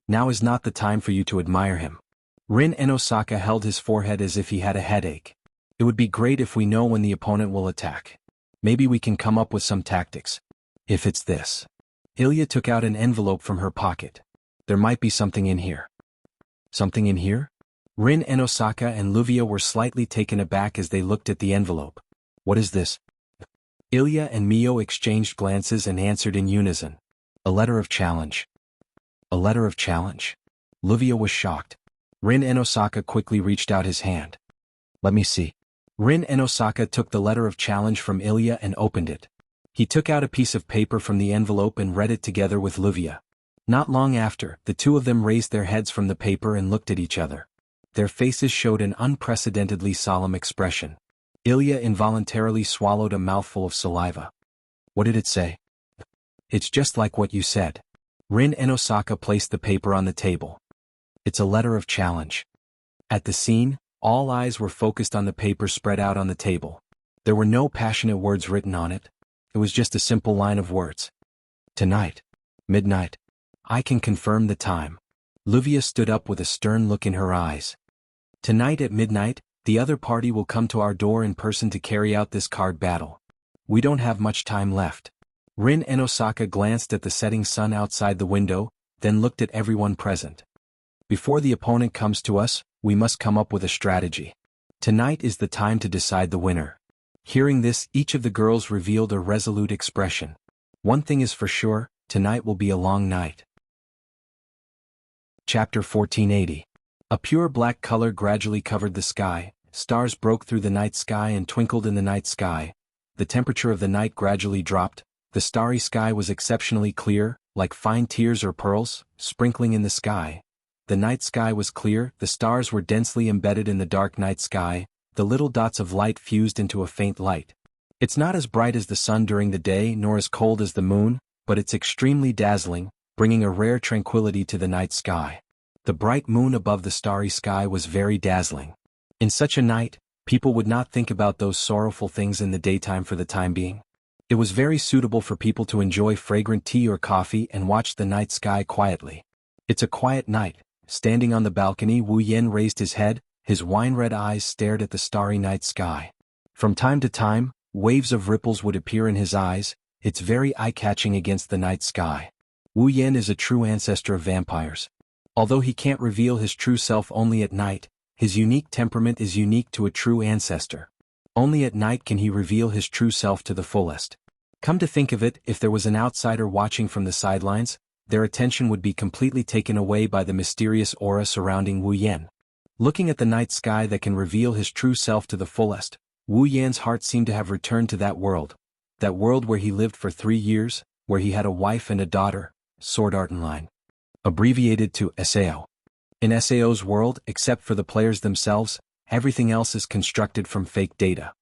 Now is not the time for you to admire him. Rin Enosaka held his forehead as if he had a headache. It would be great if we know when the opponent will attack. Maybe we can come up with some tactics. If it's this. Ilya took out an envelope from her pocket. There might be something in here. Something in here? Rin Enosaka and Livia were slightly taken aback as they looked at the envelope. What is this? Ilya and Mio exchanged glances and answered in unison. A letter of challenge. A letter of challenge? Livia was shocked. Rin Enosaka quickly reached out his hand. Let me see. Rin Enosaka took the letter of challenge from Ilya and opened it. He took out a piece of paper from the envelope and read it together with Livia. Not long after, the two of them raised their heads from the paper and looked at each other. Their faces showed an unprecedentedly solemn expression. Ilya involuntarily swallowed a mouthful of saliva. What did it say? It's just like what you said. Rin Enosaka placed the paper on the table. It's a letter of challenge. At the scene, all eyes were focused on the paper spread out on the table. There were no passionate words written on it. It was just a simple line of words. Tonight. Midnight. I can confirm the time. Livia stood up with a stern look in her eyes. Tonight at midnight, the other party will come to our door in person to carry out this card battle. We don't have much time left. Rin Enosaka glanced at the setting sun outside the window, then looked at everyone present. Before the opponent comes to us, we must come up with a strategy. Tonight is the time to decide the winner. Hearing this, each of the girls revealed a resolute expression. One thing is for sure, tonight will be a long night. Chapter 1480. A pure black color gradually covered the sky, stars broke through the night sky and twinkled in the night sky. The temperature of the night gradually dropped, the starry sky was exceptionally clear, like fine tears or pearls, sprinkling in the sky. The night sky was clear, the stars were densely embedded in the dark night sky, the little dots of light fused into a faint light. It's not as bright as the sun during the day nor as cold as the moon, but it's extremely dazzling, bringing a rare tranquility to the night sky. The bright moon above the starry sky was very dazzling. In such a night, people would not think about those sorrowful things in the daytime for the time being. It was very suitable for people to enjoy fragrant tea or coffee and watch the night sky quietly. It's a quiet night, standing on the balcony, Wu Yen raised his head, his wine-red eyes stared at the starry night sky. From time to time, waves of ripples would appear in his eyes, it's very eye-catching against the night sky. Wu Yen is a true ancestor of vampires. Although he can't reveal his true self only at night, his unique temperament is unique to a true ancestor. Only at night can he reveal his true self to the fullest. Come to think of it, if there was an outsider watching from the sidelines, their attention would be completely taken away by the mysterious aura surrounding Wu Yen. Looking at the night sky that can reveal his true self to the fullest, Wu Yan's heart seemed to have returned to that world where he lived for 3 years, where he had a wife and a daughter, Sword Art Online. Abbreviated to SAO. In SAO's world, except for the players themselves, everything else is constructed from fake data.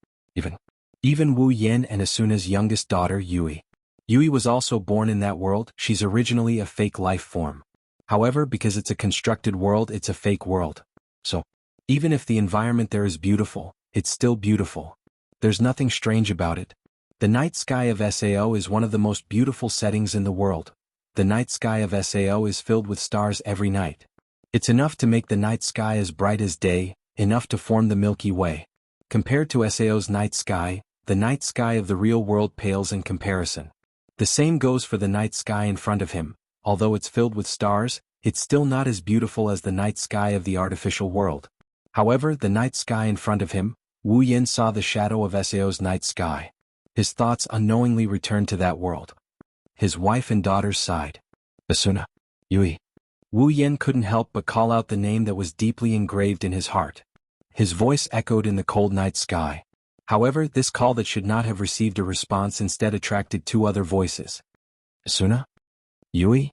Even Wu Yen and Asuna's youngest daughter, Yui. Yui was also born in that world, she's originally a fake life form. However, because it's a constructed world, it's a fake world. So, even if the environment there is beautiful, it's still beautiful. There's nothing strange about it. The night sky of SAO is one of the most beautiful settings in the world. The night sky of SAO is filled with stars every night. It's enough to make the night sky as bright as day, enough to form the Milky Way. Compared to SAO's night sky, the night sky of the real world pales in comparison. The same goes for the night sky in front of him. Although it's filled with stars, it's still not as beautiful as the night sky of the artificial world. However, the night sky in front of him, Wu Yen saw the shadow of SAO's night sky. His thoughts unknowingly returned to that world. His wife and daughters sighed. Asuna. Yui. Wu Yen couldn't help but call out the name that was deeply engraved in his heart. His voice echoed in the cold night sky. However, this call that should not have received a response instead attracted 2 other voices. Asuna? Yui?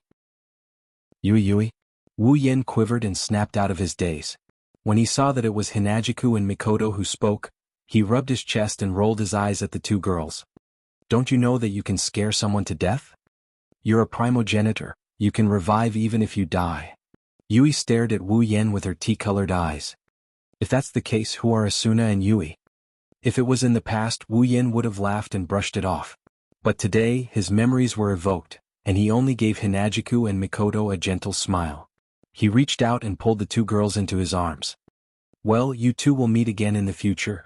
Yui? Wu Yen quivered and snapped out of his daze. When he saw that it was Hinajiku and Mikoto who spoke, he rubbed his chest and rolled his eyes at the 2 girls. Don't you know that you can scare someone to death? You're a primogenitor, you can revive even if you die. Yui stared at Wu Yen with her tea-colored eyes. If that's the case, who are Asuna and Yui? If it was in the past, Wu Yen would have laughed and brushed it off. But today, his memories were evoked, and he only gave Hinajiku and Mikoto a gentle smile. He reached out and pulled the 2 girls into his arms. Well, you 2 will meet again in the future.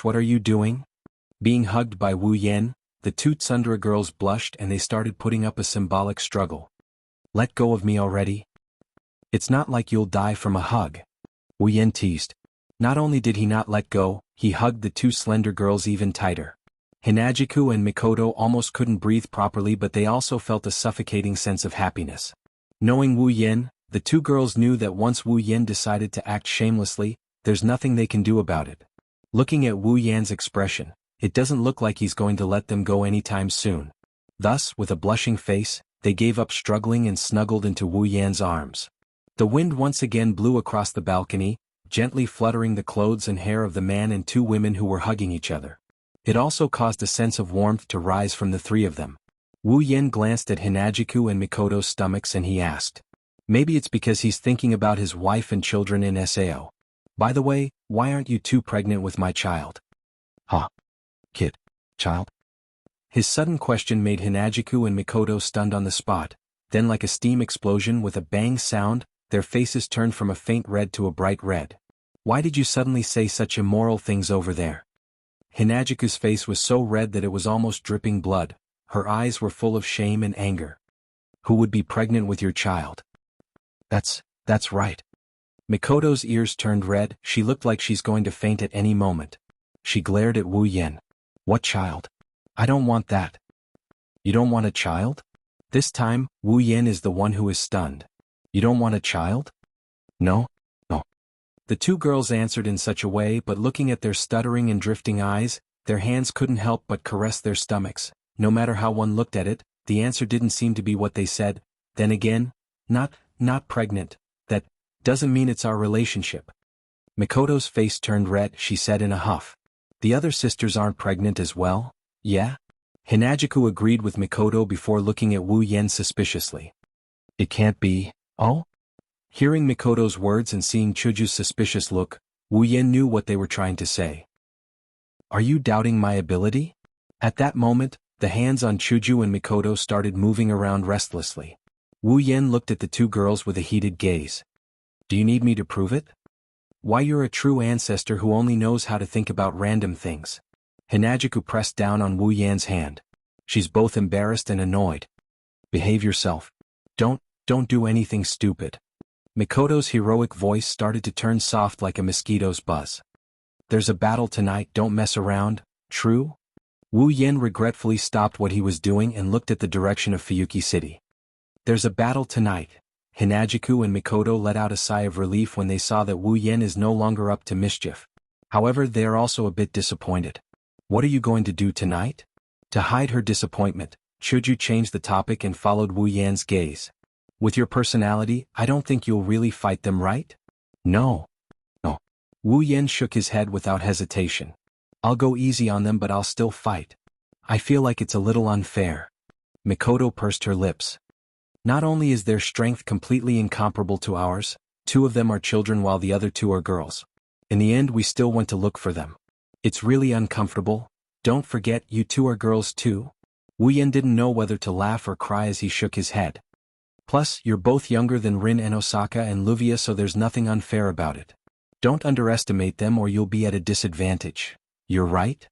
What are you doing? Being hugged by Wu Yen, the 2 Tsundere girls blushed and they started putting up a symbolic struggle. Let go of me already. It's not like you'll die from a hug. Wu Yen teased. Not only did he not let go, he hugged the 2 slender girls even tighter. Hinajiku and Mikoto almost couldn't breathe properly, but they also felt a suffocating sense of happiness. Knowing Wu Yen, the 2 girls knew that once Wu Yen decided to act shamelessly, there's nothing they can do about it. Looking at Wu Yan's expression, it doesn't look like he's going to let them go anytime soon. Thus, with a blushing face, they gave up struggling and snuggled into Wu Yan's arms. The wind once again blew across the balcony, gently fluttering the clothes and hair of the man and 2 women who were hugging each other. It also caused a sense of warmth to rise from the 3 of them. Wu Yen glanced at Hinajiku and Mikoto's stomachs and he asked. Maybe it's because he's thinking about his wife and children in SAO. By the way, why aren't you 2 pregnant with my child? Huh? Kid? Child? His sudden question made Hinajiku and Mikoto stunned on the spot. Then, like a steam explosion with a bang sound, their faces turned from a faint red to a bright red. Why did you suddenly say such immoral things over there? Hinajiku's face was so red that it was almost dripping blood. Her eyes were full of shame and anger. Who would be pregnant with your child? That's right. Mikoto's ears turned red, she looked like she's going to faint at any moment. She glared at Wu Yen. What child? I don't want that. You don't want a child? This time, Wu Yen is the one who is stunned. You don't want a child? No. The 2 girls answered in such a way, but looking at their stuttering and drifting eyes, their hands couldn't help but caress their stomachs. No matter how one looked at it, the answer didn't seem to be what they said. Then again, not pregnant. That doesn't mean it's our relationship. Mikoto's face turned red, she said in a huff. The other sisters aren't pregnant as well? Yeah? Hinajiku agreed with Mikoto before looking at Wu Yen suspiciously. It can't be. Oh? Hearing Mikoto's words and seeing Chuju's suspicious look, Wu Yen knew what they were trying to say. Are you doubting my ability? At that moment, the hands on Chuju and Mikoto started moving around restlessly. Wu Yen looked at the 2 girls with a heated gaze. Do you need me to prove it? Why, you're a true ancestor who only knows how to think about random things. Hinajiku pressed down on Wu Yan's hand. She's both embarrassed and annoyed. Behave yourself. Don't do anything stupid. Mikoto's heroic voice started to turn soft like a mosquito's buzz. There's a battle tonight, don't mess around, true? Wu Yan regretfully stopped what he was doing and looked at the direction of Fuyuki City. There's a battle tonight. Hinajiku and Mikoto let out a sigh of relief when they saw that Wu Yan is no longer up to mischief. However, they are also a bit disappointed. What are you going to do tonight? To hide her disappointment, Chuju changed the topic and followed Wu Yan's gaze. With your personality, I don't think you'll really fight them, right? No. Wu Yan shook his head without hesitation. I'll go easy on them, but I'll still fight. I feel like it's a little unfair. Mikoto pursed her lips. Not only is their strength completely incomparable to ours, 2 of them are children while the other 2 are girls. In the end, we still went to look for them. It's really uncomfortable. Don't forget, you 2 are girls too. Wu Yan didn't know whether to laugh or cry as he shook his head. Plus, you're both younger than Rin and Osaka and Luvia, so there's nothing unfair about it. Don't underestimate them or you'll be at a disadvantage. You're right?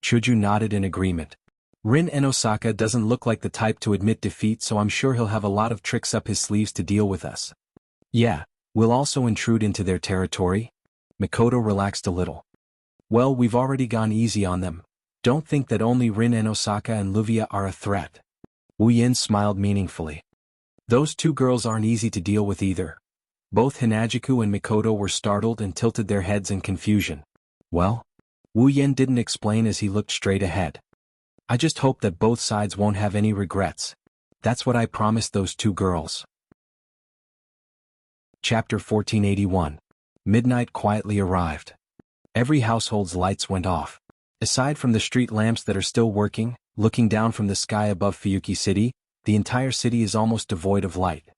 Chuju nodded in agreement. Rin and Osaka doesn't look like the type to admit defeat, so I'm sure he'll have a lot of tricks up his sleeves to deal with us. Yeah, we'll also intrude into their territory. Mikoto relaxed a little. Well, we've already gone easy on them. Don't think that only Rin and Osaka and Luvia are a threat. Wu Yan smiled meaningfully. Those 2 girls aren't easy to deal with either. Both Hinajiku and Mikoto were startled and tilted their heads in confusion. Well? Wu Yan didn't explain as he looked straight ahead. I just hope that both sides won't have any regrets. That's what I promised those 2 girls. Chapter 1481. Midnight quietly arrived. Every household's lights went off. Aside from the street lamps that are still working, looking down from the sky above Fuyuki City, the entire city is almost devoid of light.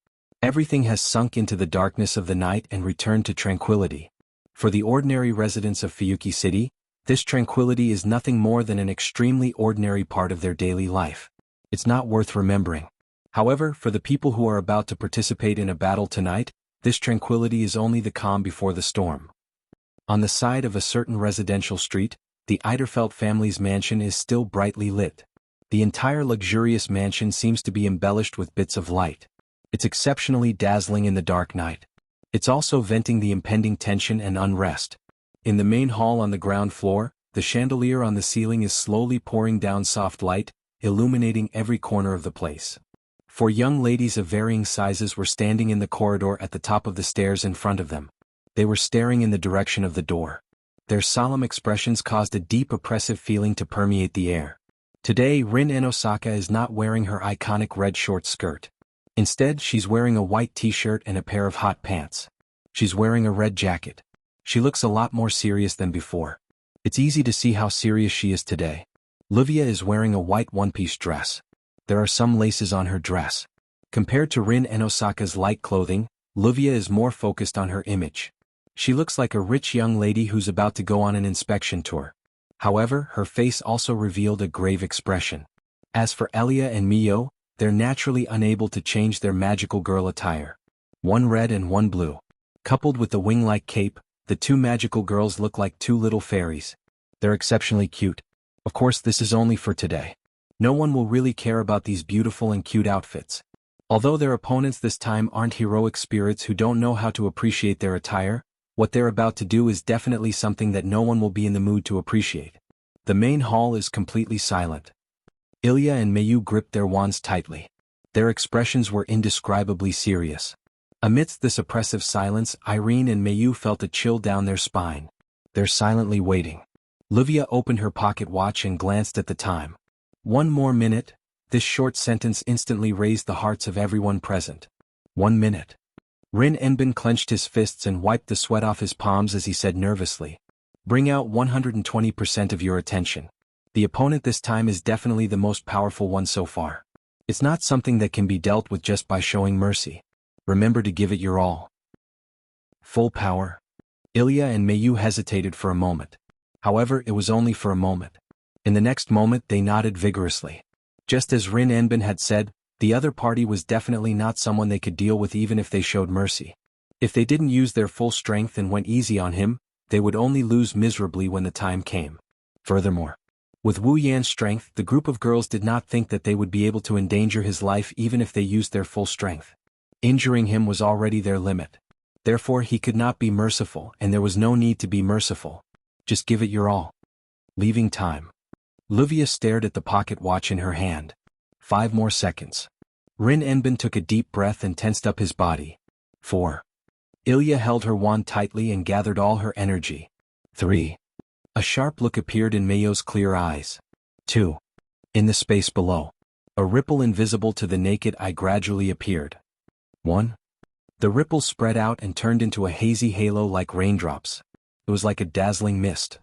Everything has sunk into the darkness of the night and returned to tranquility. For the ordinary residents of Fuyuki City, this tranquility is nothing more than an extremely ordinary part of their daily life. It's not worth remembering. However, for the people who are about to participate in a battle tonight, this tranquility is only the calm before the storm. On the side of a certain residential street, the Eiderfeld family's mansion is still brightly lit. The entire luxurious mansion seems to be embellished with bits of light. It's exceptionally dazzling in the dark night. It's also venting the impending tension and unrest. In the main hall on the ground floor, the chandelier on the ceiling is slowly pouring down soft light, illuminating every corner of the place. 4 young ladies of varying sizes were standing in the corridor at the top of the stairs in front of them. They were staring in the direction of the door. Their solemn expressions caused a deep oppressive feeling to permeate the air. Today, Rin and Osaka is not wearing her iconic red short skirt. Instead, she's wearing a white t-shirt and a pair of hot pants. She's wearing a red jacket. She looks a lot more serious than before. It's easy to see how serious she is today. Luvia is wearing a white one-piece dress. There are some laces on her dress. Compared to Rin and Osaka's light clothing, Luvia is more focused on her image. She looks like a rich young lady who's about to go on an inspection tour. However, her face also revealed a grave expression. As for Elia and Mio, they're naturally unable to change their magical girl attire. One red and one blue. Coupled with the wing-like cape, the 2 magical girls look like 2 little fairies. They're exceptionally cute. Of course, this is only for today. No one will really care about these beautiful and cute outfits. Although their opponents this time aren't heroic spirits who don't know how to appreciate their attire, what they're about to do is definitely something that no one will be in the mood to appreciate. The main hall is completely silent. Ilya and Mayu gripped their wands tightly. Their expressions were indescribably serious. Amidst this oppressive silence, Irene and Mayu felt a chill down their spine. They're silently waiting. Luvia opened her pocket watch and glanced at the time. 1 more minute. This short sentence instantly raised the hearts of everyone present. 1 minute. Rin Enbin clenched his fists and wiped the sweat off his palms as he said nervously. Bring out 120% of your attention. The opponent this time is definitely the most powerful one so far. It's not something that can be dealt with just by showing mercy. Remember to give it your all. Full power. Ilya and Mayu hesitated for a moment. However, it was only for a moment. In the next moment they nodded vigorously. Just as Rin Enbin had said, the other party was definitely not someone they could deal with even if they showed mercy. If they didn't use their full strength and went easy on him, they would only lose miserably when the time came. Furthermore, with Wu Yan's strength, the group of girls did not think that they would be able to endanger his life even if they used their full strength. Injuring him was already their limit. Therefore he could not be merciful, and there was no need to be merciful. Just give it your all. Leaving time. Luvia stared at the pocket watch in her hand. 5 more seconds. Rin Enbin took a deep breath and tensed up his body. 4. Ilya held her wand tightly and gathered all her energy. 3. A sharp look appeared in Mayo's clear eyes. 2. In the space below, a ripple invisible to the naked eye gradually appeared. 1. The ripple spread out and turned into a hazy halo like raindrops. It was like a dazzling mist.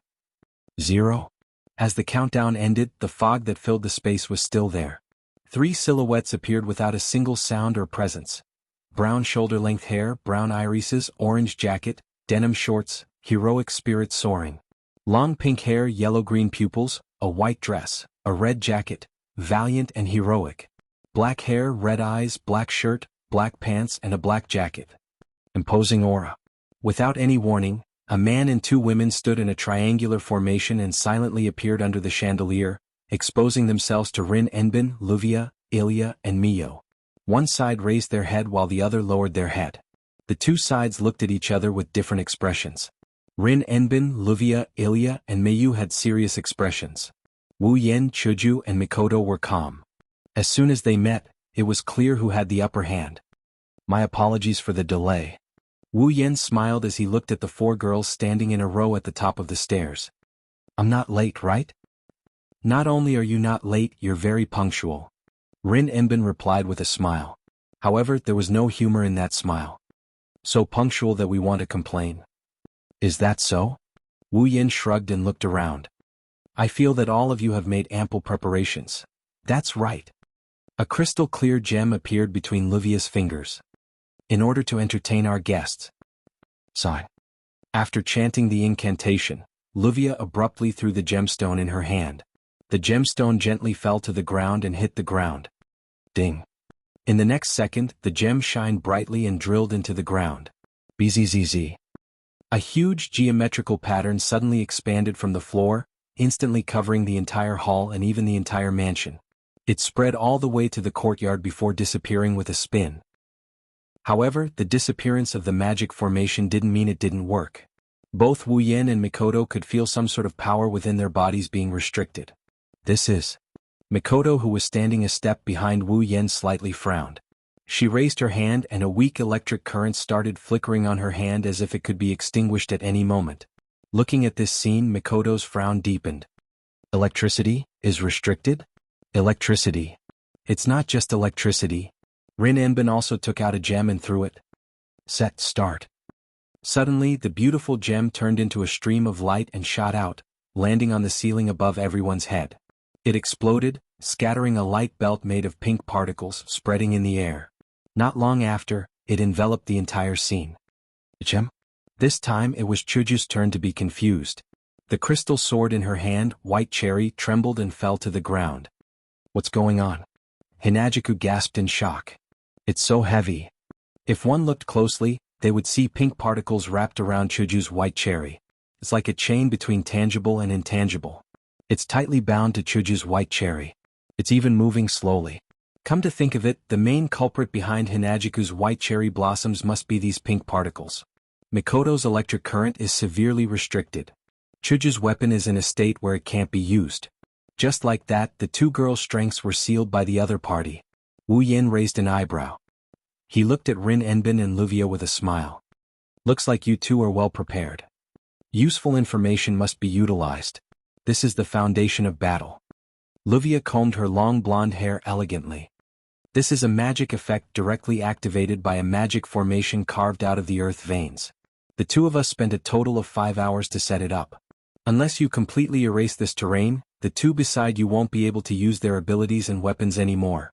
0. As the countdown ended, the fog that filled the space was still there. 3 silhouettes appeared without a single sound or presence. Brown shoulder-length hair, brown irises, orange jacket, denim shorts, heroic spirit soaring. Long pink hair, yellow-green pupils, a white dress, a red jacket, valiant and heroic. Black hair, red eyes, black shirt, black pants and a black jacket. Imposing aura. Without any warning, a man and 2 women stood in a triangular formation and silently appeared under the chandelier, exposing themselves to Rin Enbin, Luvia, Ilya and Mio. One side raised their head while the other lowered their head. The 2 sides looked at each other with different expressions. Rin Enbin, Luvia, Ilya and Mayu had serious expressions. Wu Yen, Chuju and Mikoto were calm. As soon as they met, it was clear who had the upper hand. My apologies for the delay. Wu Yen smiled as he looked at the 4 girls standing in a row at the top of the stairs. I'm not late, right? Not only are you not late, you're very punctual. Rin Enbin replied with a smile. However, there was no humor in that smile. So punctual that we want to complain. Is that so? Wu Yen shrugged and looked around. I feel that all of you have made ample preparations. That's right. A crystal-clear gem appeared between Luvia's fingers. In order to entertain our guests. Sigh. After chanting the incantation, Luvia abruptly threw the gemstone in her hand. The gemstone gently fell to the ground and hit the ground. Ding. In the next second, the gem shined brightly and drilled into the ground. Bzzz. A huge geometrical pattern suddenly expanded from the floor, instantly covering the entire hall and even the entire mansion. It spread all the way to the courtyard before disappearing with a spin. However, the disappearance of the magic formation didn't mean it didn't work. Both Wu Yen and Mikoto could feel some sort of power within their bodies being restricted. This is. Mikoto, who was standing a step behind Wu Yen, slightly frowned. She raised her hand and a weak electric current started flickering on her hand as if it could be extinguished at any moment. Looking at this scene, Mikoto's frown deepened. Electricity is restricted? Electricity. It's not just electricity. Rin Enbin also took out a gem and threw it. Set, start. Suddenly, the beautiful gem turned into a stream of light and shot out, landing on the ceiling above everyone's head. It exploded, scattering a light belt made of pink particles, spreading in the air. Not long after, it enveloped the entire scene. Gem? This time it was Chuju's turn to be confused. The crystal sword in her hand, White Cherry, trembled and fell to the ground. What's going on? Hinajiku gasped in shock. It's so heavy. If one looked closely, they would see pink particles wrapped around Chuju's White Cherry. It's like a chain between tangible and intangible. It's tightly bound to Chuju's White Cherry. It's even moving slowly. Come to think of it, the main culprit behind Hinajiku's white cherry blossoms must be these pink particles. Mikoto's electric current is severely restricted. Chuju's weapon is in a state where it can't be used. Just like that, the 2 girls' strengths were sealed by the other party. Wu Yen raised an eyebrow. He looked at Rin Enbin and Luvia with a smile. Looks like you 2 are well prepared. Useful information must be utilized. This is the foundation of battle. Luvia combed her long blonde hair elegantly. This is a magic effect directly activated by a magic formation carved out of the earth veins. The 2 of us spent a total of 5 hours to set it up. Unless you completely erase this terrain, the 2 beside you won't be able to use their abilities and weapons anymore.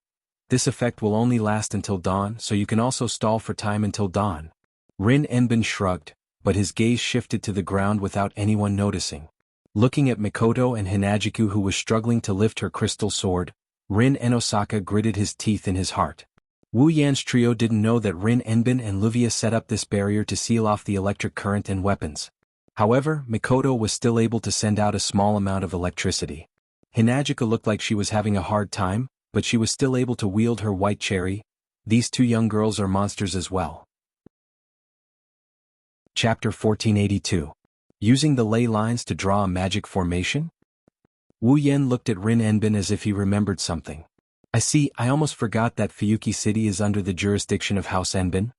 This effect will only last until dawn, so you can also stall for time until dawn. Rin Enbin shrugged, but his gaze shifted to the ground without anyone noticing. Looking at Mikoto and Hinajiku, who was struggling to lift her crystal sword, Rin Enosaka gritted his teeth in his heart. Wu Yan's trio didn't know that Rin Enbin and Luvia set up this barrier to seal off the electric current and weapons. However, Mikoto was still able to send out a small amount of electricity. Hinagika looked like she was having a hard time, but she was still able to wield her white cherry. These two young girls are monsters as well. Chapter 1482. Using the ley lines to draw a magic formation? Wu Yan looked at Rin Enbin as if he remembered something. I almost forgot that Fuyuki City is under the jurisdiction of House Enbin.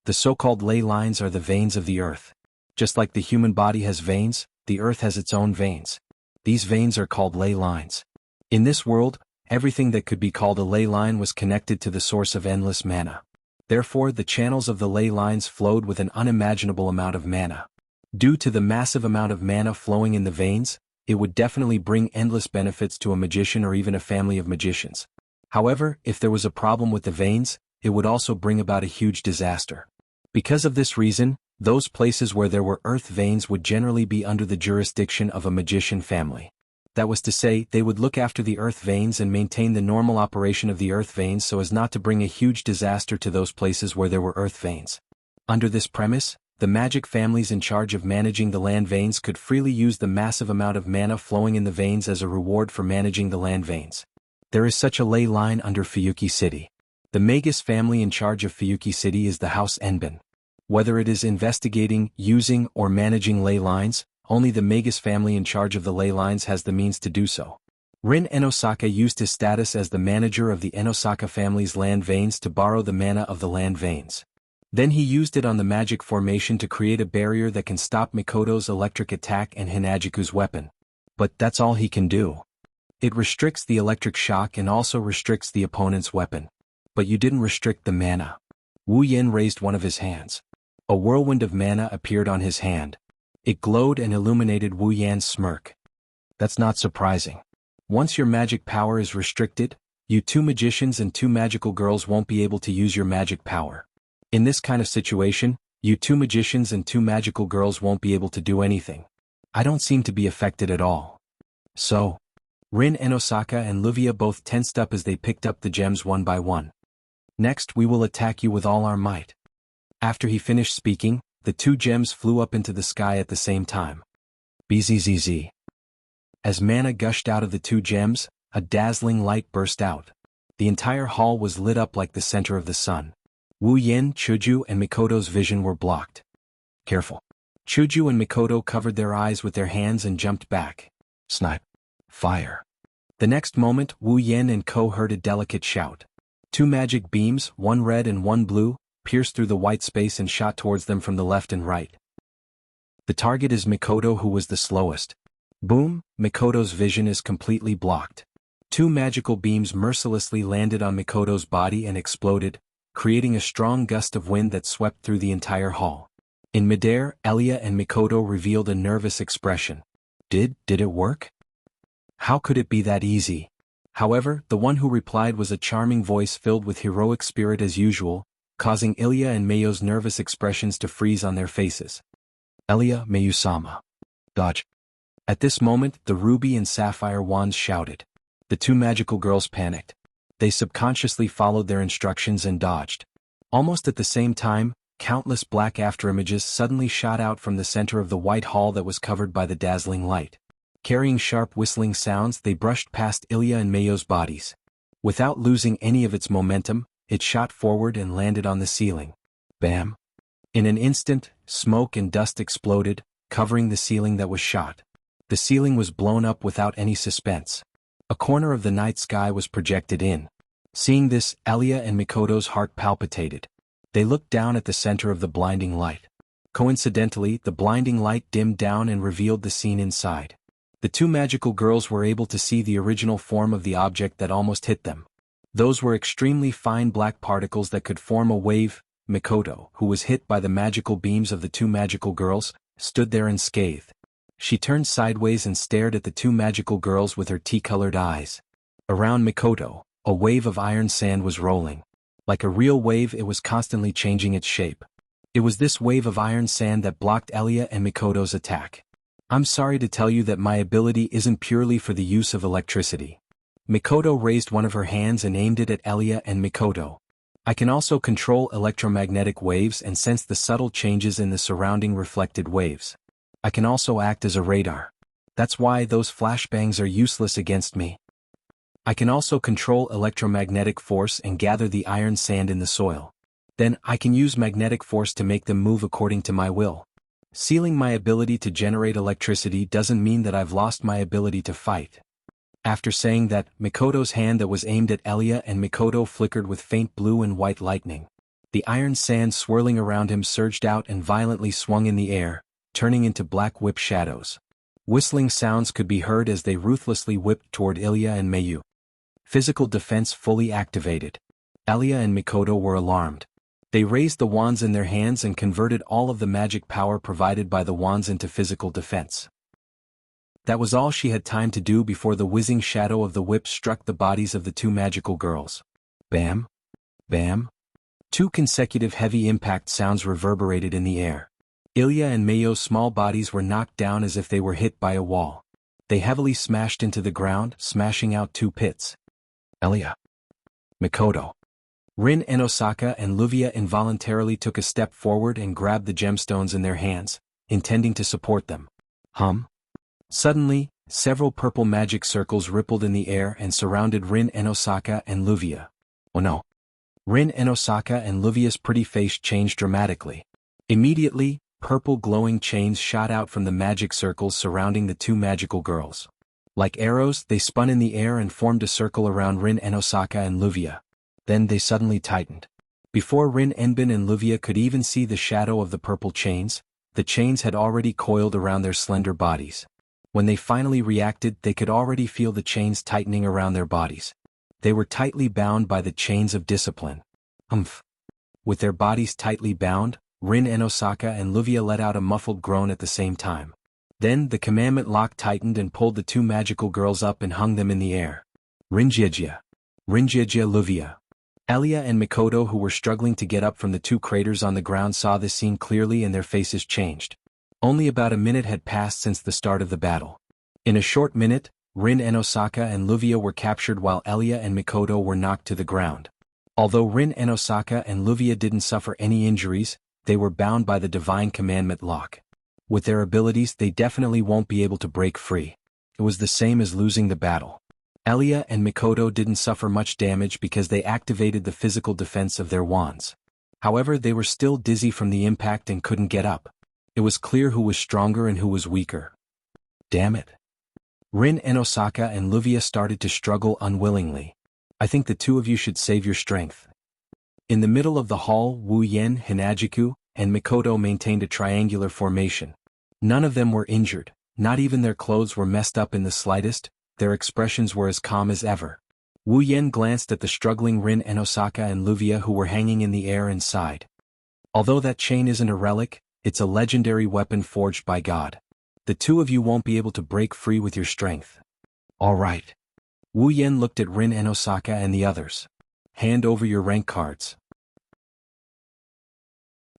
The so-called ley lines are the veins of the earth. Just like the human body has veins, the earth has its own veins. These veins are called ley lines. In this world, everything that could be called a ley line was connected to the source of endless mana. Therefore, the channels of the ley lines flowed with an unimaginable amount of mana. Due to the massive amount of mana flowing in the veins, it would definitely bring endless benefits to a magician or even a family of magicians. However, if there was a problem with the veins, it would also bring about a huge disaster. Because of this reason, those places where there were earth veins would generally be under the jurisdiction of a magician family. That was to say, they would look after the earth veins and maintain the normal operation of the earth veins so as not to bring a huge disaster to those places where there were earth veins. Under this premise, the magic families in charge of managing the land veins could freely use the massive amount of mana flowing in the veins as a reward for managing the land veins. There is such a ley line under Fuyuki City. The Magus family in charge of Fuyuki City is the House Enbin. Whether it is investigating, using, or managing ley lines, only the Magus family in charge of the ley lines has the means to do so. Rin Enosaka used his status as the manager of the Enosaka family's land veins to borrow the mana of the land veins. Then he used it on the magic formation to create a barrier that can stop Mikoto's electric attack and Hinagiku's weapon. But that's all he can do. It restricts the electric shock and also restricts the opponent's weapon. But you didn't restrict the mana. Wu Yan raised one of his hands. A whirlwind of mana appeared on his hand. It glowed and illuminated Wu Yan's smirk. That's not surprising. Once your magic power is restricted, you two magicians and two magical girls won't be able to use your magic power. In this kind of situation, you two magicians and two magical girls won't be able to do anything. I don't seem to be affected at all. So, Rin Enosaka and Luvia both tensed up as they picked up the gems one by one. Next, we will attack you with all our might. After he finished speaking, the two gems flew up into the sky at the same time. Bzzz. As mana gushed out of the two gems, a dazzling light burst out. The entire hall was lit up like the center of the sun. Wu Yan, Chuju, and Mikoto's vision were blocked. Careful. Chuju and Mikoto covered their eyes with their hands and jumped back. Snipe. Fire. The next moment, Wu Yan and Ko heard a delicate shout. Two magic beams, one red and one blue, pierced through the white space and shot towards them from the left and right. The target is Mikoto, who was the slowest. Boom, Mikoto's vision is completely blocked. Two magical beams mercilessly landed on Mikoto's body and exploded, creating a strong gust of wind that swept through the entire hall. In midair, Elia and Mikoto revealed a nervous expression. Did it work? How could it be that easy? However, the one who replied was a charming voice filled with heroic spirit as usual, causing Ilya and Mayo's nervous expressions to freeze on their faces. Elia, Mayu-sama. Dodge. At this moment, the ruby and sapphire wands shouted. The two magical girls panicked. They subconsciously followed their instructions and dodged. Almost at the same time, countless black afterimages suddenly shot out from the center of the white hall that was covered by the dazzling light. Carrying sharp whistling sounds, they brushed past Ilya and Mayo's bodies. Without losing any of its momentum, it shot forward and landed on the ceiling. Bam! In an instant, smoke and dust exploded, covering the ceiling that was shot. The ceiling was blown up without any suspense. A corner of the night sky was projected in. Seeing this, Elia and Mikoto's heart palpitated. They looked down at the center of the blinding light. Coincidentally, the blinding light dimmed down and revealed the scene inside. The two magical girls were able to see the original form of the object that almost hit them. Those were extremely fine black particles that could form a wave. Mikoto, who was hit by the magical beams of the two magical girls, stood there unscathed. She turned sideways and stared at the two magical girls with her tea-colored eyes. Around Mikoto, a wave of iron sand was rolling. Like a real wave, it was constantly changing its shape. It was this wave of iron sand that blocked Elia and Mikoto's attack. I'm sorry to tell you that my ability isn't purely for the use of electricity. Mikoto raised one of her hands and aimed it at Elia and Mikoto. I can also control electromagnetic waves and sense the subtle changes in the surrounding reflected waves. I can also act as a radar. That's why those flashbangs are useless against me. I can also control electromagnetic force and gather the iron sand in the soil. Then I can use magnetic force to make them move according to my will. Sealing my ability to generate electricity doesn't mean that I've lost my ability to fight. After saying that, Mikoto's hand that was aimed at Elia and Mikoto flickered with faint blue and white lightning. The iron sand swirling around him surged out and violently swung in the air, turning into black whip shadows. Whistling sounds could be heard as they ruthlessly whipped toward Ilya and Mayu. Physical defense fully activated. Elia and Mikoto were alarmed. They raised the wands in their hands and converted all of the magic power provided by the wands into physical defense. That was all she had time to do before the whizzing shadow of the whip struck the bodies of the two magical girls. Bam! Bam! 2 consecutive heavy impact sounds reverberated in the air. Ilya and Mayo's small bodies were knocked down as if they were hit by a wall. They heavily smashed into the ground, smashing out 2 pits. Elia. Mikoto. Rin and Osaka and Luvia involuntarily took a step forward and grabbed the gemstones in their hands, intending to support them. Suddenly, several purple magic circles rippled in the air and surrounded Rin and Osaka and Luvia. Oh no! Rin and Osaka and Luvia's pretty face changed dramatically. Immediately, purple glowing chains shot out from the magic circles surrounding the 2 magical girls. Like arrows, they spun in the air and formed a circle around Rin and Osaka and Luvia. Then they suddenly tightened. Before Rin Enbin and Luvia could even see the shadow of the purple chains, the chains had already coiled around their slender bodies. When they finally reacted, they could already feel the chains tightening around their bodies. They were tightly bound by the chains of discipline. With their bodies tightly bound, Rin and Osaka and Luvia let out a muffled groan at the same time. Then the commandment lock tightened and pulled the 2 magical girls up and hung them in the air. Rinjia. Rinjia Luvia. Elia and Mikoto, who were struggling to get up from the 2 craters on the ground, saw this scene clearly and their faces changed. Only about a minute had passed since the start of the battle. In a short minute, Rin and Osaka and Luvia were captured while Elia and Mikoto were knocked to the ground. Although Rin and Osaka and Luvia didn't suffer any injuries, they were bound by the divine commandment lock. With their abilities, they definitely won't be able to break free. It was the same as losing the battle. Elia and Mikoto didn't suffer much damage because they activated the physical defense of their wands. However, they were still dizzy from the impact and couldn't get up. It was clear who was stronger and who was weaker. Damn it. Rin and Osaka and Luvia started to struggle unwillingly. I think the 2 of you should save your strength. In the middle of the hall, Wu Yen, Hinajiku, and Mikoto maintained a triangular formation. None of them were injured, not even their clothes were messed up in the slightest. Their expressions were as calm as ever. Wu Yen glanced at the struggling Rin and Osaka and Luvia, who were hanging in the air, and sighed. Although that chain isn't a relic, it's a legendary weapon forged by God. The 2 of you won't be able to break free with your strength. All right. Wu Yen looked at Rin and Osaka and the others. Hand over your rank cards.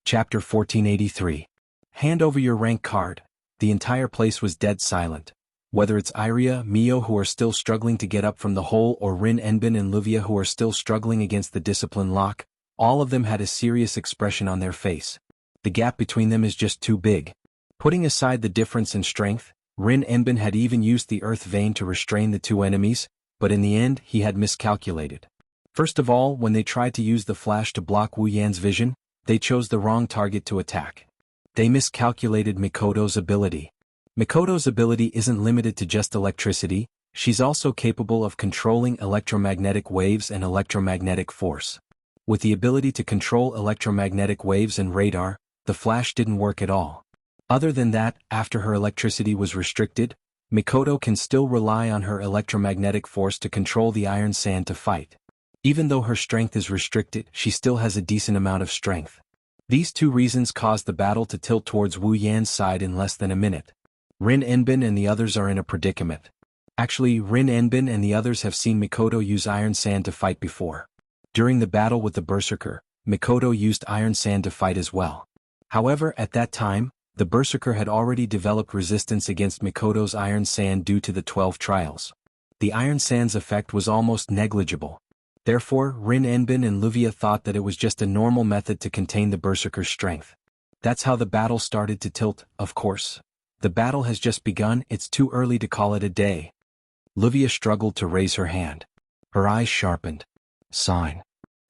Chapter 1483. Hand over your rank card. The entire place was dead silent. Whether it's Iria, Mio, who are still struggling to get up from the hole, or Rin Enbin and Luvia, who are still struggling against the discipline lock, all of them had a serious expression on their face. The gap between them is just too big. Putting aside the difference in strength, Rin Enbin had even used the earth vein to restrain the 2 enemies, but in the end he had miscalculated. First of all, when they tried to use the flash to block Wu Yan's vision, they chose the wrong target to attack. They miscalculated Mikoto's ability. Mikoto's ability isn't limited to just electricity, she's also capable of controlling electromagnetic waves and electromagnetic force. With the ability to control electromagnetic waves and radar, the flash didn't work at all. Other than that, after her electricity was restricted, Mikoto can still rely on her electromagnetic force to control the iron sand to fight. Even though her strength is restricted, she still has a decent amount of strength. These 2 reasons caused the battle to tilt towards Wu Yan's side in less than a minute. Rin Enbin and the others are in a predicament. Actually, Rin Enbin and the others have seen Mikoto use iron sand to fight before. During the battle with the Berserker, Mikoto used iron sand to fight as well. However, at that time, the Berserker had already developed resistance against Mikoto's iron sand due to the 12 trials. The iron sand's effect was almost negligible. Therefore, Rin Enbin and Luvia thought that it was just a normal method to contain the berserker's strength. That's how the battle started to tilt, of course. The battle has just begun, it's too early to call it a day. Luvia struggled to raise her hand. Her eyes sharpened. Sign.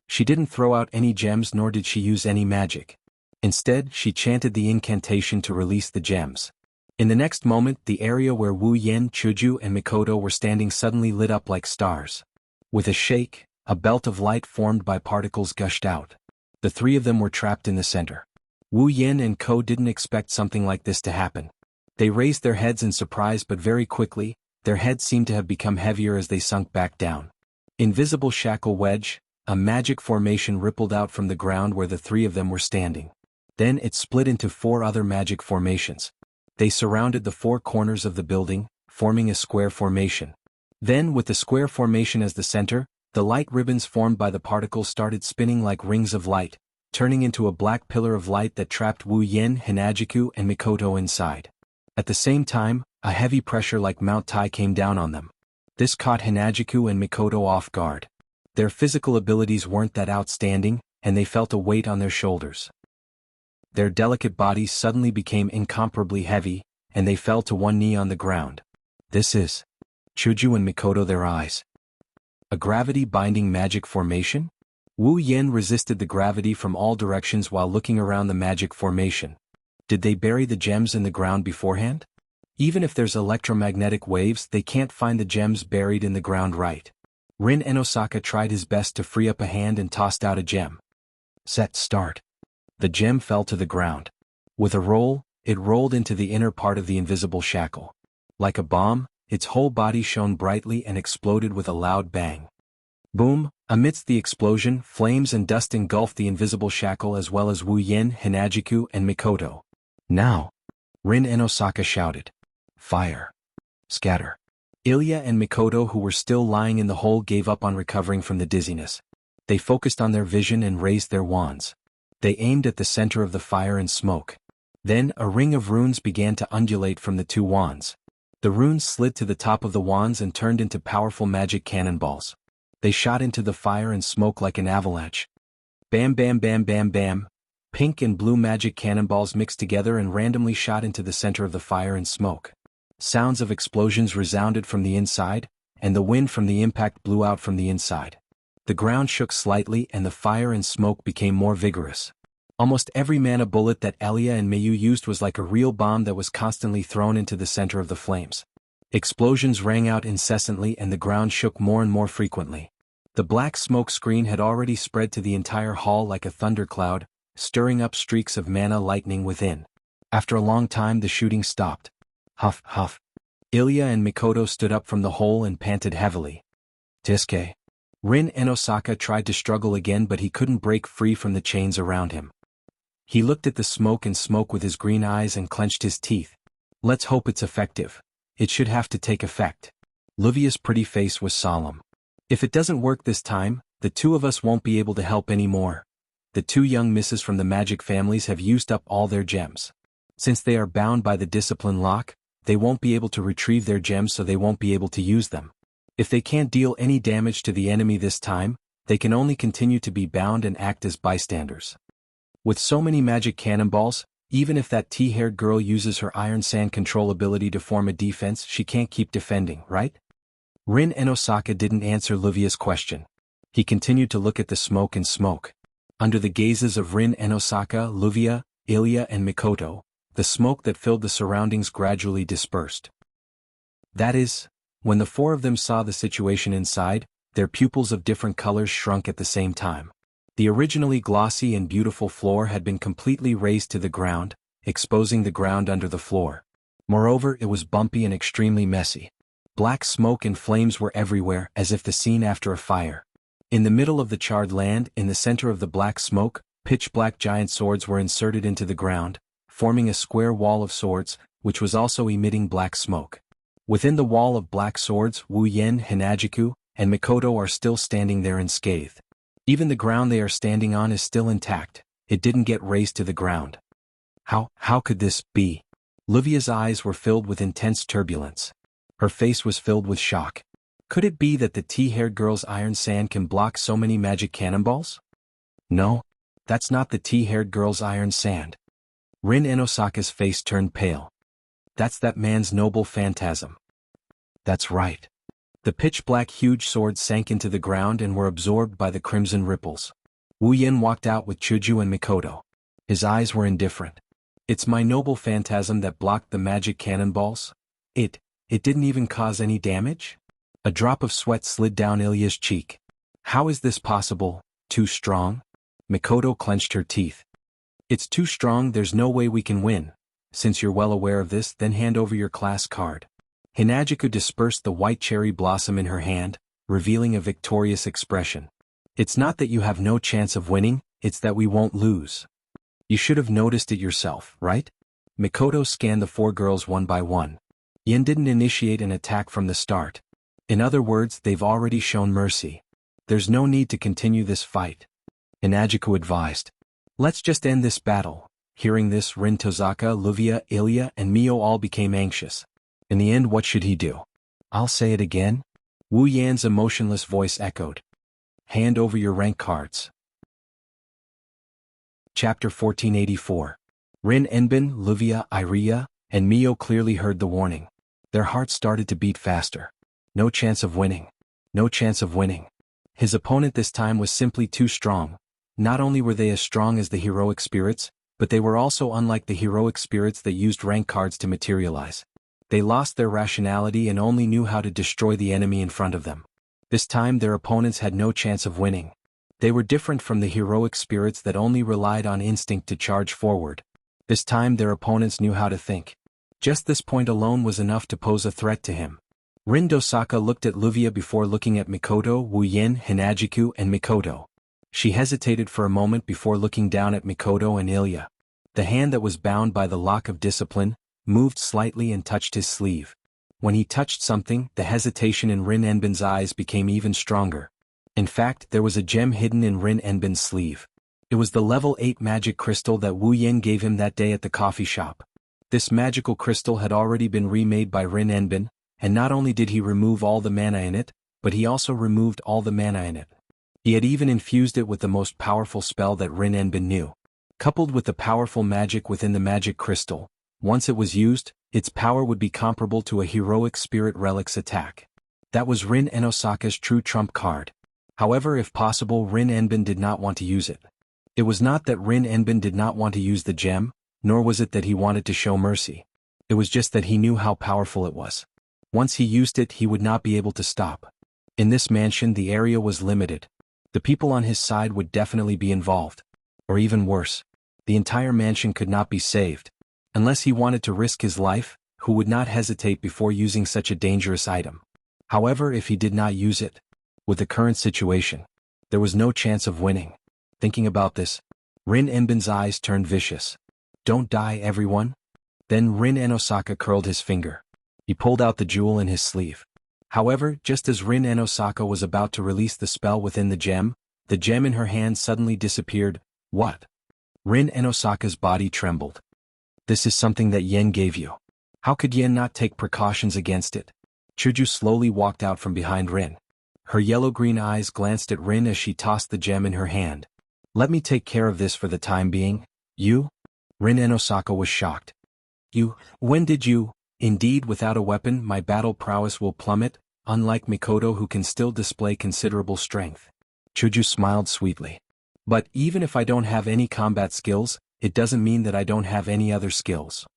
She didn't throw out any gems nor did she use any magic. Instead, she chanted the incantation to release the gems. In the next moment, the area where Wu Yen, Chuju and Mikoto were standing suddenly lit up like stars. With a shake, a belt of light formed by particles gushed out. The three of them were trapped in the center. Wu Yen and Ko didn't expect something like this to happen. They raised their heads in surprise, but very quickly, their heads seemed to have become heavier as they sunk back down. Invisible shackle wedge, a magic formation rippled out from the ground where the three of them were standing. Then it split into 4 other magic formations. They surrounded the 4 corners of the building, forming a square formation. Then, with the square formation as the center, the light ribbons formed by the particles started spinning like rings of light, turning into a black pillar of light that trapped Wu Yen, Hinajiku and Mikoto inside. At the same time, a heavy pressure like Mount Tai came down on them. This caught Hinajiku and Mikoto off guard. Their physical abilities weren't that outstanding, and they felt a weight on their shoulders. Their delicate bodies suddenly became incomparably heavy, and they fell to one knee on the ground. This is Chuju and Mikoto, their eyes. A gravity-binding magic formation? Wu Yen resisted the gravity from all directions while looking around the magic formation. Did they bury the gems in the ground beforehand? Even if there's electromagnetic waves, they can't find the gems buried in the ground, right? Rin Enosaka tried his best to free up a hand and tossed out a gem. Set, start. The gem fell to the ground. With a roll, it rolled into the inner part of the invisible shackle. Like a bomb, its whole body shone brightly and exploded with a loud bang. Boom! Amidst the explosion, flames and dust engulfed the invisible shackle as well as Wu Yen, Hinajiku and Mikoto. Now! Rin Enosaka shouted. Fire! Scatter! Ilya and Mikoto, who were still lying in the hole, gave up on recovering from the dizziness. They focused on their vision and raised their wands. They aimed at the center of the fire and smoke. Then a ring of runes began to undulate from the 2 wands. The runes slid to the top of the wands and turned into powerful magic cannonballs. They shot into the fire and smoke like an avalanche. Bam bam bam bam bam. Pink and blue magic cannonballs mixed together and randomly shot into the center of the fire and smoke. Sounds of explosions resounded from the inside, and the wind from the impact blew out from the inside. The ground shook slightly and the fire and smoke became more vigorous. Almost every mana bullet that Elia and Mayu used was like a real bomb that was constantly thrown into the center of the flames. Explosions rang out incessantly and the ground shook more and more frequently. The black smoke screen had already spread to the entire hall like a thundercloud, stirring up streaks of mana lightning within. After a long time the shooting stopped. Huff, huff. Ilya and Mikoto stood up from the hole and panted heavily. Tisuke. Rin Enosaka tried to struggle again, but he couldn't break free from the chains around him. He looked at the smoke and smoke with his green eyes and clenched his teeth. Let's hope it's effective. It should have to take effect. Luvia's pretty face was solemn. If it doesn't work this time, the 2 of us won't be able to help anymore. The 2 young misses from the magic families have used up all their gems. Since they are bound by the discipline lock, they won't be able to retrieve their gems, so they won't be able to use them. If they can't deal any damage to the enemy this time, they can only continue to be bound and act as bystanders. With so many magic cannonballs, even if that tea-haired girl uses her iron sand control ability to form a defense, she can't keep defending, right? Rin Enosaka didn't answer Luvia's question. He continued to look at the smoke and smoke. Under the gazes of Rin Enosaka, Luvia, Ilya and Mikoto, the smoke that filled the surroundings gradually dispersed. That is, when the 4 of them saw the situation inside, their pupils of different colors shrunk at the same time. The originally glossy and beautiful floor had been completely razed to the ground, exposing the ground under the floor. Moreover, it was bumpy and extremely messy. Black smoke and flames were everywhere, as if the scene after a fire. In the middle of the charred land, in the center of the black smoke, pitch-black giant swords were inserted into the ground, forming a square wall of swords, which was also emitting black smoke. Within the wall of black swords, Wu Yen, Hinajiku, and Mikoto are still standing there unscathed. Even the ground they are standing on is still intact. It didn't get razed to the ground. How could this be? Luvia's eyes were filled with intense turbulence. Her face was filled with shock. Could it be that the tea-haired girl's iron sand can block so many magic cannonballs? No, that's not the tea-haired girl's iron sand. Rin Enosaka's face turned pale. That's that man's noble phantasm. That's right. The pitch-black huge swords sank into the ground and were absorbed by the crimson ripples. Wu Yin walked out with Chuju and Mikoto. His eyes were indifferent. It's my noble phantasm that blocked the magic cannonballs? It didn't even cause any damage? A drop of sweat slid down Ilya's cheek. How is this possible? Too strong? Mikoto clenched her teeth. It's too strong, there's no way we can win. Since you're well aware of this, then hand over your class card. Hinagiku dispersed the white cherry blossom in her hand, revealing a victorious expression. It's not that you have no chance of winning, it's that we won't lose. You should have noticed it yourself, right? Mikoto scanned the 4 girls one by one. Yin didn't initiate an attack from the start. In other words, they've already shown mercy. There's no need to continue this fight. Hinagiku advised. Let's just end this battle. Hearing this, Rin Tozaka, Luvia, Ilya, and Mio all became anxious. In the end, what should he do? I'll say it again. Wu Yan's emotionless voice echoed. Hand over your rank cards. Chapter 1484. Rin Enbin, Luvia, Iria, and Mio clearly heard the warning. Their hearts started to beat faster. No chance of winning. No chance of winning. His opponent this time was simply too strong. Not only were they as strong as the heroic spirits, but they were also unlike the heroic spirits that used rank cards to materialize. They lost their rationality and only knew how to destroy the enemy in front of them. This time their opponents had no chance of winning. They were different from the heroic spirits that only relied on instinct to charge forward. This time their opponents knew how to think. Just this point alone was enough to pose a threat to him. Rin Dosaka looked at Luvia before looking at Mikoto, Wu Yin, Hinagiku, and Mikoto. She hesitated for a moment before looking down at Mikoto and Ilya. The hand that was bound by the lock of discipline moved slightly and touched his sleeve. When he touched something, the hesitation in Rin Enbin's eyes became even stronger. In fact, there was a gem hidden in Rin Enbin's sleeve. It was the level 8 magic crystal that Wu Yin gave him that day at the coffee shop. This magical crystal had already been remade by Rin Enbin, and not only did he remove all the mana in it, but he also removed all the mana in it. He had even infused it with the most powerful spell that Rin Enbin knew. Coupled with the powerful magic within the magic crystal, once it was used, its power would be comparable to a heroic spirit relic's attack. That was Rin Enosaka's true trump card. However, if possible, Rin Enbin did not want to use it. It was not that Rin Enbin did not want to use the gem, nor was it that he wanted to show mercy. It was just that he knew how powerful it was. Once he used it, he would not be able to stop. In this mansion, the area was limited. The people on his side would definitely be involved. Or even worse, the entire mansion could not be saved. Unless he wanted to risk his life, who would not hesitate before using such a dangerous item. However, if he did not use it, with the current situation, there was no chance of winning. Thinking about this, Rin Enbin's eyes turned vicious. Don't die, everyone. Then Rin Enosaka curled his finger. He pulled out the jewel in his sleeve. However, just as Rin Enosaka was about to release the spell within the gem in her hand suddenly disappeared. What? Rin Enosaka's body trembled. This is something that Yen gave you. How could Yen not take precautions against it? Chuju slowly walked out from behind Rin. Her yellow-green eyes glanced at Rin as she tossed the gem in her hand. Let me take care of this for the time being. You? Rin Enosaka was shocked. You? When did you? Indeed, without a weapon, my battle prowess will plummet, unlike Mikoto who can still display considerable strength. Chuju smiled sweetly. But even if I don't have any combat skills, it doesn't mean that I don't have any other skills.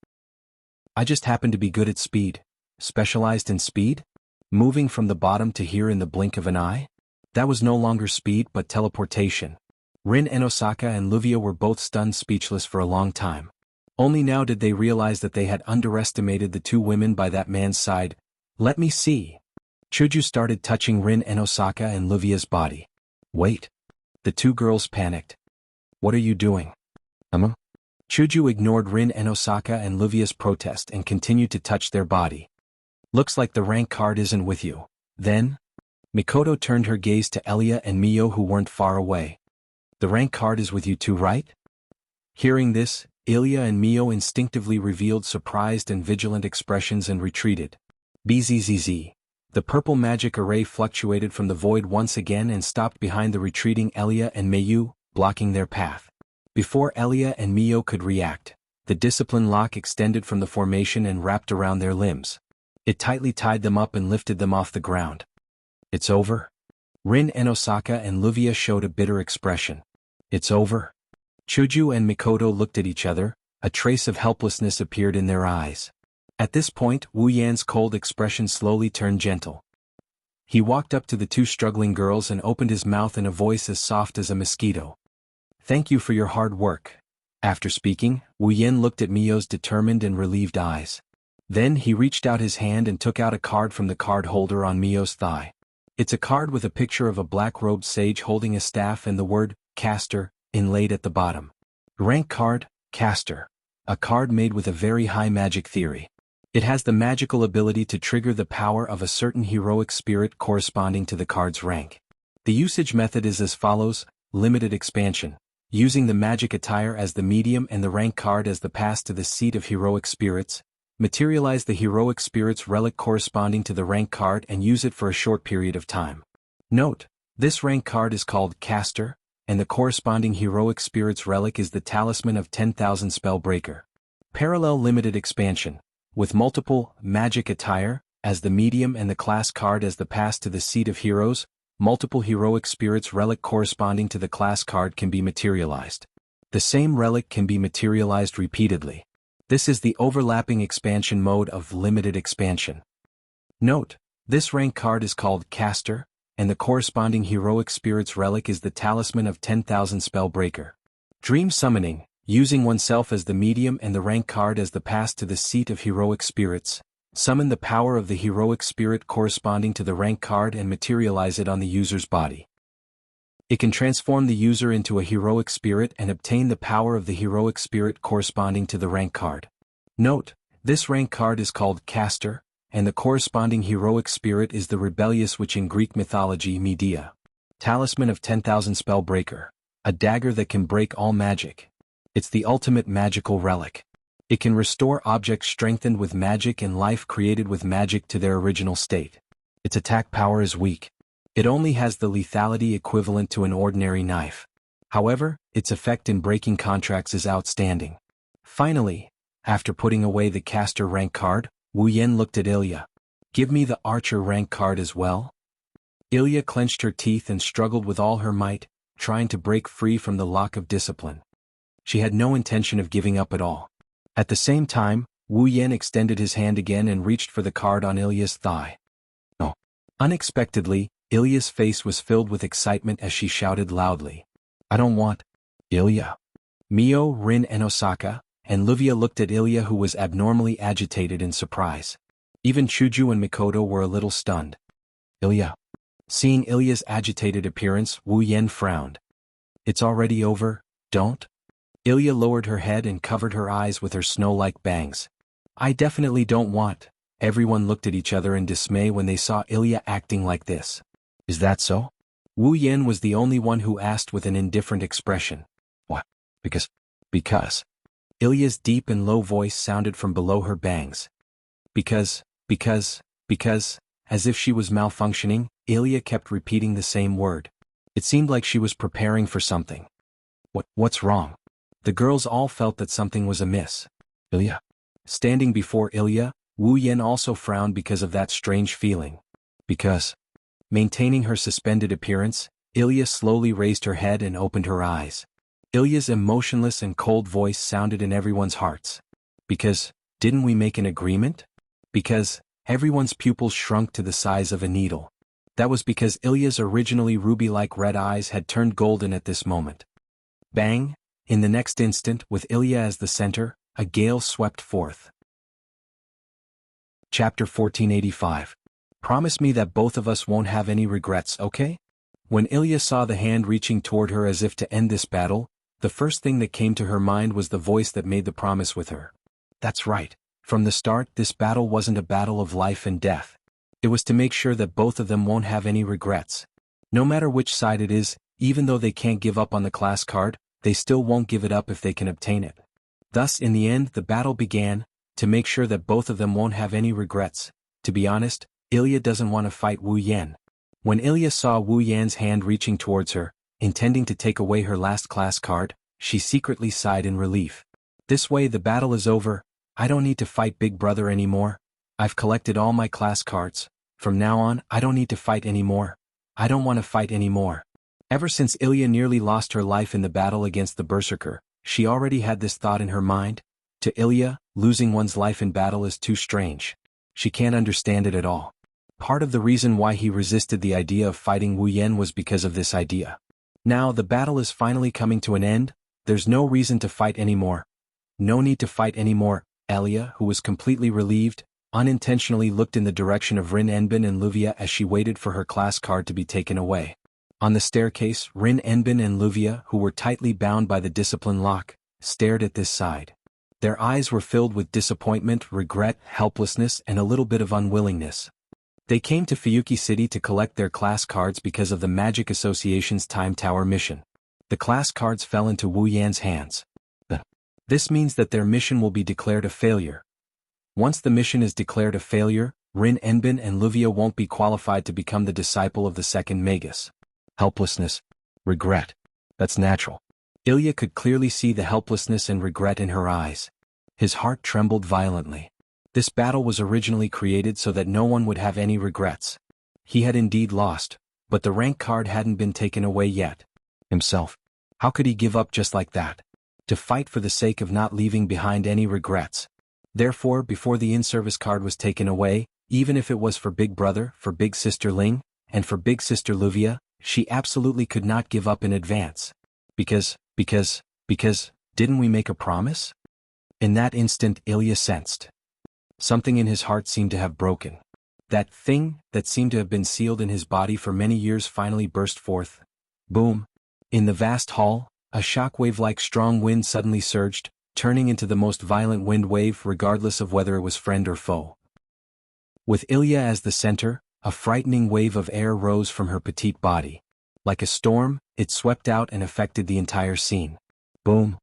I just happen to be good at speed. Specialized in speed? Moving from the bottom to here in the blink of an eye? That was no longer speed but teleportation. Rin Enosaka and Luvia were both stunned speechless for a long time. Only now did they realize that they had underestimated the 2 women by that man's side. Let me see. Chuju started touching Rin Enosaka and Luvia's body. Wait. The 2 girls panicked. What are you doing? Chuju ignored Rin Enosaka and Luvia's protest and continued to touch their body. Looks like the rank card isn't with you. Then? Mikoto turned her gaze to Elia and Mio who weren't far away. The rank card is with you too, right? Hearing this, Ilya and Mio instinctively revealed surprised and vigilant expressions and retreated. Bzzz. The purple magic array fluctuated from the void once again and stopped behind the retreating Elia and Mayu, blocking their path. Before Elia and Mio could react, the discipline lock extended from the formation and wrapped around their limbs. It tightly tied them up and lifted them off the ground. It's over? Rin and Osaka and Luvia showed a bitter expression. It's over? Chuju and Mikoto looked at each other, a trace of helplessness appeared in their eyes. At this point, Wu Yan's cold expression slowly turned gentle. He walked up to the two struggling girls and opened his mouth in a voice as soft as a mosquito. Thank you for your hard work. After speaking, Wu Yan looked at Mio's determined and relieved eyes. Then he reached out his hand and took out a card from the card holder on Mio's thigh. It's a card with a picture of a black-robed sage holding a staff and the word, caster, inlaid at the bottom. Rank card, caster. A card made with a very high magic theory. It has the magical ability to trigger the power of a certain heroic spirit corresponding to the card's rank. The usage method is as follows: limited expansion. Using the magic attire as the medium and the rank card as the pass to the seat of heroic spirits, materialize the heroic spirit's relic corresponding to the rank card and use it for a short period of time. Note, this rank card is called Caster, and the corresponding heroic spirit's relic is the Talisman of 10,000 Spellbreaker. Parallel limited expansion. With multiple magic attire as the medium and the class card as the pass to the seat of heroes, multiple heroic spirits relic corresponding to the class card can be materialized. The same relic can be materialized repeatedly. This is the overlapping expansion mode of limited expansion. Note, this rank card is called Caster, and the corresponding heroic spirit's relic is the Talisman of 10,000 Spellbreaker. Dream summoning, using oneself as the medium and the rank card as the pass to the seat of heroic spirits. Summon the power of the heroic spirit corresponding to the rank card and materialize it on the user's body. It can transform the user into a heroic spirit and obtain the power of the heroic spirit corresponding to the rank card. Note, this rank card is called Caster, and the corresponding heroic spirit is the rebellious, which in Greek mythology Medea. Talisman of 10,000 Spellbreaker. A dagger that can break all magic. It's the ultimate magical relic. It can restore objects strengthened with magic and life created with magic to their original state. Its attack power is weak. It only has the lethality equivalent to an ordinary knife. However, its effect in breaking contracts is outstanding. Finally, after putting away the caster rank card, Wu Yan looked at Ilya. Give me the archer rank card as well? Ilya clenched her teeth and struggled with all her might, trying to break free from the lock of discipline. She had no intention of giving up at all. At the same time, Wu Yan extended his hand again and reached for the card on Ilya's thigh. No. Unexpectedly, Ilya's face was filled with excitement as she shouted loudly. I don't want... Ilya. Mio, Rin and Osaka, and Luvia looked at Ilya, who was abnormally agitated in surprise. Even Chuju and Mikoto were a little stunned. Ilya. Seeing Ilya's agitated appearance, Wu Yan frowned. It's already over, don't? Ilya lowered her head and covered her eyes with her snow-like bangs. I definitely don't want. Everyone looked at each other in dismay when they saw Ilya acting like this. Is that so? Wu Yan was the only one who asked with an indifferent expression. What? Because. Ilya's deep and low voice sounded from below her bangs. Because, as if she was malfunctioning, Ilya kept repeating the same word. It seemed like she was preparing for something. What's wrong? The girls all felt that something was amiss. Ilya. Standing before Ilya, Wu Yan also frowned because of that strange feeling. Because. Maintaining her suspended appearance, Ilya slowly raised her head and opened her eyes. Ilya's emotionless and cold voice sounded in everyone's hearts. Because, didn't we make an agreement? Because, everyone's pupils shrunk to the size of a needle. That was because Ilya's originally ruby-like red eyes had turned golden at this moment. Bang! In the next instant, with Ilya as the center, a gale swept forth. Chapter 1485. Promise me that both of us won't have any regrets, okay? When Ilya saw the hand reaching toward her as if to end this battle, the first thing that came to her mind was the voice that made the promise with her. That's right. From the start, this battle wasn't a battle of life and death. It was to make sure that both of them won't have any regrets. No matter which side it is, even though they can't give up on the class card, they still won't give it up if they can obtain it. Thus, in the end, the battle began, to make sure that both of them won't have any regrets. To be honest, Ilya doesn't want to fight Wu Yan. When Ilya saw Wu Yan's hand reaching towards her, intending to take away her last class card, she secretly sighed in relief. This way the battle is over. I don't need to fight Big Brother anymore. I've collected all my class cards. From now on, I don't need to fight anymore. I don't want to fight anymore. Ever since Ilya nearly lost her life in the battle against the Berserker, she already had this thought in her mind. To Ilya, losing one's life in battle is too strange. She can't understand it at all. Part of the reason why he resisted the idea of fighting Wu Yan was because of this idea. Now the battle is finally coming to an end. There's no reason to fight anymore. No need to fight anymore. Ilya, who was completely relieved, unintentionally looked in the direction of Rin Enbin and Luvia as she waited for her class card to be taken away. On the staircase, Rin Enbin and Luvia, who were tightly bound by the discipline lock, stared at this side. Their eyes were filled with disappointment, regret, helplessness, and a little bit of unwillingness. They came to Fuyuki City to collect their class cards because of the Magic Association's Time Tower mission. The class cards fell into Wu Yan's hands. This means that their mission will be declared a failure. Once the mission is declared a failure, Rin Enbin and Luvia won't be qualified to become the disciple of the second Magus. Helplessness. Regret. That's natural. Ilya could clearly see the helplessness and regret in her eyes. His heart trembled violently. This battle was originally created so that no one would have any regrets. He had indeed lost, but the rank card hadn't been taken away yet. Himself. How could he give up just like that? To fight for the sake of not leaving behind any regrets. Therefore, before the in-service card was taken away, even if it was for Big Brother, for Big Sister Ling, and for Big Sister Luvia, she absolutely could not give up in advance. Because, didn't we make a promise? In that instant Ilya sensed. Something in his heart seemed to have broken. That thing that seemed to have been sealed in his body for many years finally burst forth. Boom! In the vast hall, a shockwave-like strong wind suddenly surged, turning into the most violent wind wave regardless of whether it was friend or foe. With Ilya as the center, a frightening wave of air rose from her petite body. Like a storm, it swept out and affected the entire scene. Boom!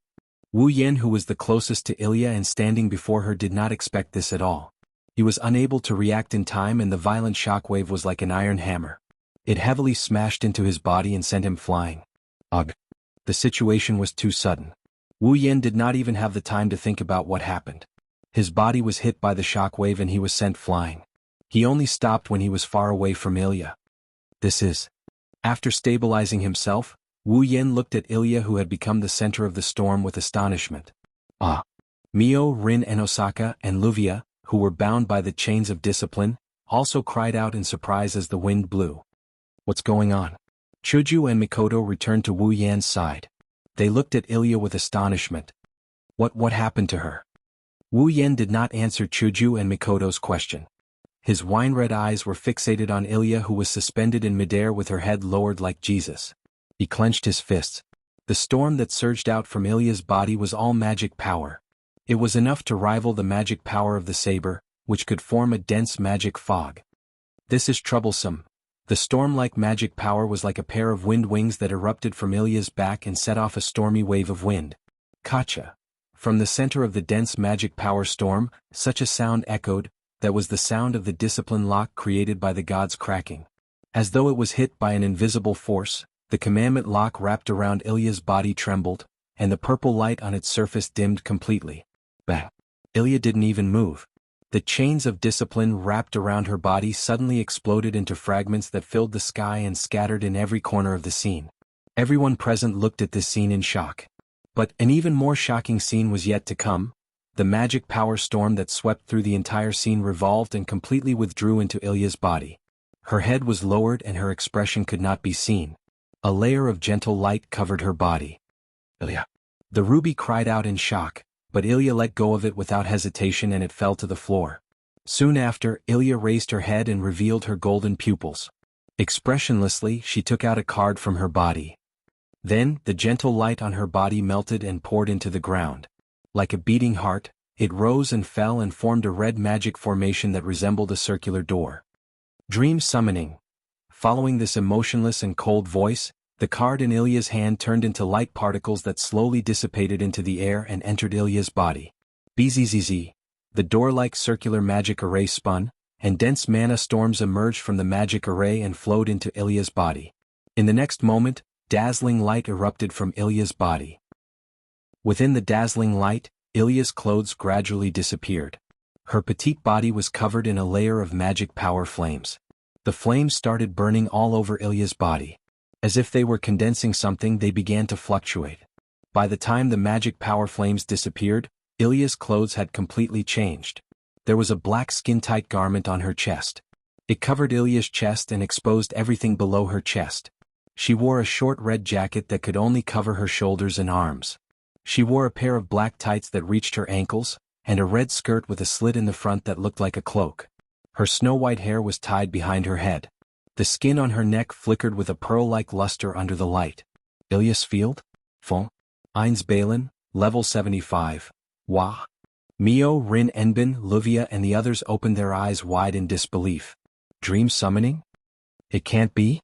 Wu Yan, who was the closest to Ilya and standing before her, did not expect this at all. He was unable to react in time, and the violent shockwave was like an iron hammer. It heavily smashed into his body and sent him flying. Ugh! The situation was too sudden. Wu Yan did not even have the time to think about what happened. His body was hit by the shockwave and he was sent flying. He only stopped when he was far away from Ilya. This is. After stabilizing himself, Wu Yan looked at Ilya, who had become the center of the storm, with astonishment. Ah! Mio, Rin and Osaka and Luvia, who were bound by the chains of discipline, also cried out in surprise as the wind blew. What's going on? Chuju and Mikoto returned to Wu Yan's side. They looked at Ilya with astonishment. What happened to her? Wu Yan did not answer Chuju and Mikoto's question. His wine-red eyes were fixated on Ilya, who was suspended in midair with her head lowered like Jesus. He clenched his fists. The storm that surged out from Ilya's body was all magic power. It was enough to rival the magic power of the saber, which could form a dense magic fog. This is troublesome. The storm-like magic power was like a pair of wind wings that erupted from Ilya's back and set off a stormy wave of wind. Kacha. From the center of the dense magic power storm, such a sound echoed. That was the sound of the discipline lock created by the gods cracking. As though it was hit by an invisible force, the commandment lock wrapped around Ilya's body trembled, and the purple light on its surface dimmed completely. Bang! Ilya didn't even move. The chains of discipline wrapped around her body suddenly exploded into fragments that filled the sky and scattered in every corner of the scene. Everyone present looked at this scene in shock. But an even more shocking scene was yet to come. The magic power storm that swept through the entire scene revolved and completely withdrew into Ilya's body. Her head was lowered and her expression could not be seen. A layer of gentle light covered her body. Ilya! The ruby cried out in shock, but Ilya let go of it without hesitation and it fell to the floor. Soon after, Ilya raised her head and revealed her golden pupils. Expressionlessly, she took out a card from her body. Then, the gentle light on her body melted and poured into the ground. Like a beating heart, it rose and fell and formed a red magic formation that resembled a circular door. Dream summoning. Following this emotionless and cold voice, the card in Ilya's hand turned into light particles that slowly dissipated into the air and entered Ilya's body. Bzzz. The door-like circular magic array spun, and dense mana storms emerged from the magic array and flowed into Ilya's body. In the next moment, dazzling light erupted from Ilya's body. Within the dazzling light, Ilya's clothes gradually disappeared. Her petite body was covered in a layer of magic power flames. The flames started burning all over Ilya's body. As if they were condensing something, they began to fluctuate. By the time the magic power flames disappeared, Ilya's clothes had completely changed. There was a black skin-tight garment on her chest. It covered Ilya's chest and exposed everything below her chest. She wore a short red jacket that could only cover her shoulders and arms. She wore a pair of black tights that reached her ankles, and a red skirt with a slit in the front that looked like a cloak. Her snow-white hair was tied behind her head. The skin on her neck flickered with a pearl-like luster under the light. Ilya's field? Fong? Eins Balin, level 75. Wah. Mio, Rin Enbin, Luvia and the others opened their eyes wide in disbelief. Dream summoning? It can't be?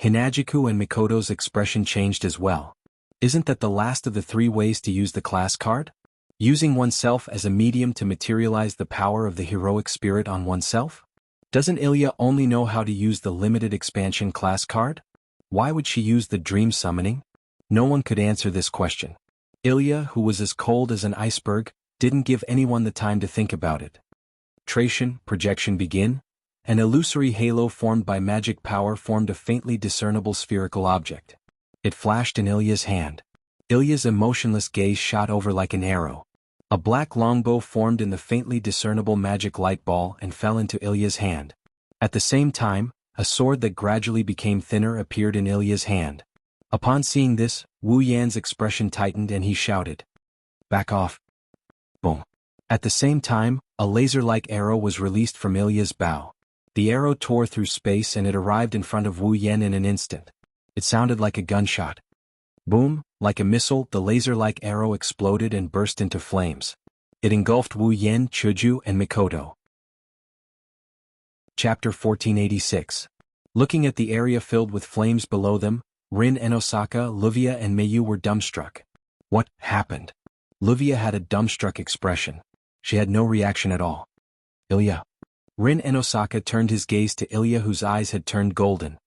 Hinajiku and Mikoto's expression changed as well. Isn't that the last of the 3 ways to use the class card? Using oneself as a medium to materialize the power of the heroic spirit on oneself? Doesn't Ilya only know how to use the limited expansion class card? Why would she use the dream summoning? No one could answer this question. Ilya, who was as cold as an iceberg, didn't give anyone the time to think about it. Projection begin. An illusory halo formed by magic power formed a faintly discernible spherical object. It flashed in Ilya's hand. Ilya's emotionless gaze shot over like an arrow. A black longbow formed in the faintly discernible magic light ball and fell into Ilya's hand. At the same time, a sword that gradually became thinner appeared in Ilya's hand. Upon seeing this, Wu Yan's expression tightened and he shouted, "Back off." Boom. At the same time, a laser-like arrow was released from Ilya's bow. The arrow tore through space and it arrived in front of Wu Yan in an instant. It sounded like a gunshot. Boom, like a missile, the laser-like arrow exploded and burst into flames. It engulfed Wu Yan, Chuju, and Mikoto. Chapter 1486. Looking at the area filled with flames below them, Rin and Osaka, Luvia and Meiyu were dumbstruck. What happened? Luvia had a dumbstruck expression. She had no reaction at all. Ilya. Rin and Osaka turned his gaze to Ilya, whose eyes had turned golden.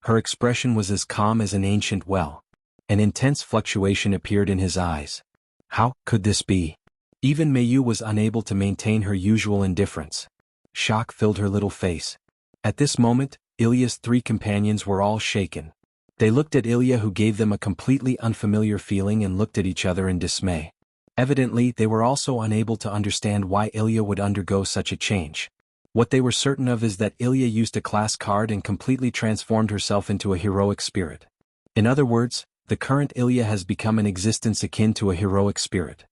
Her expression was as calm as an ancient well. An intense fluctuation appeared in his eyes. How could this be? Even Meiyu was unable to maintain her usual indifference. Shock filled her little face. At this moment, Ilya's 3 companions were all shaken. They looked at Ilya, who gave them a completely unfamiliar feeling, and looked at each other in dismay. Evidently, they were also unable to understand why Ilya would undergo such a change. What they were certain of is that Ilya used a class card and completely transformed herself into a heroic spirit. In other words, the current Ilya has become an existence akin to a heroic spirit.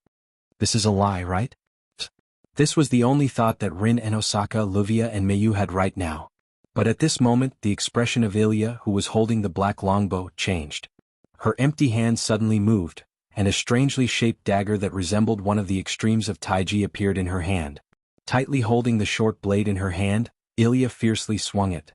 This is a lie, right? This was the only thought that Rin and Osaka, Luvia and Meiyu had right now. But at this moment, the expression of Ilya, who was holding the black longbow, changed. Her empty hand suddenly moved, and a strangely shaped dagger that resembled one of the extremes of Taiji appeared in her hand. Tightly holding the short blade in her hand, Ilya fiercely swung it.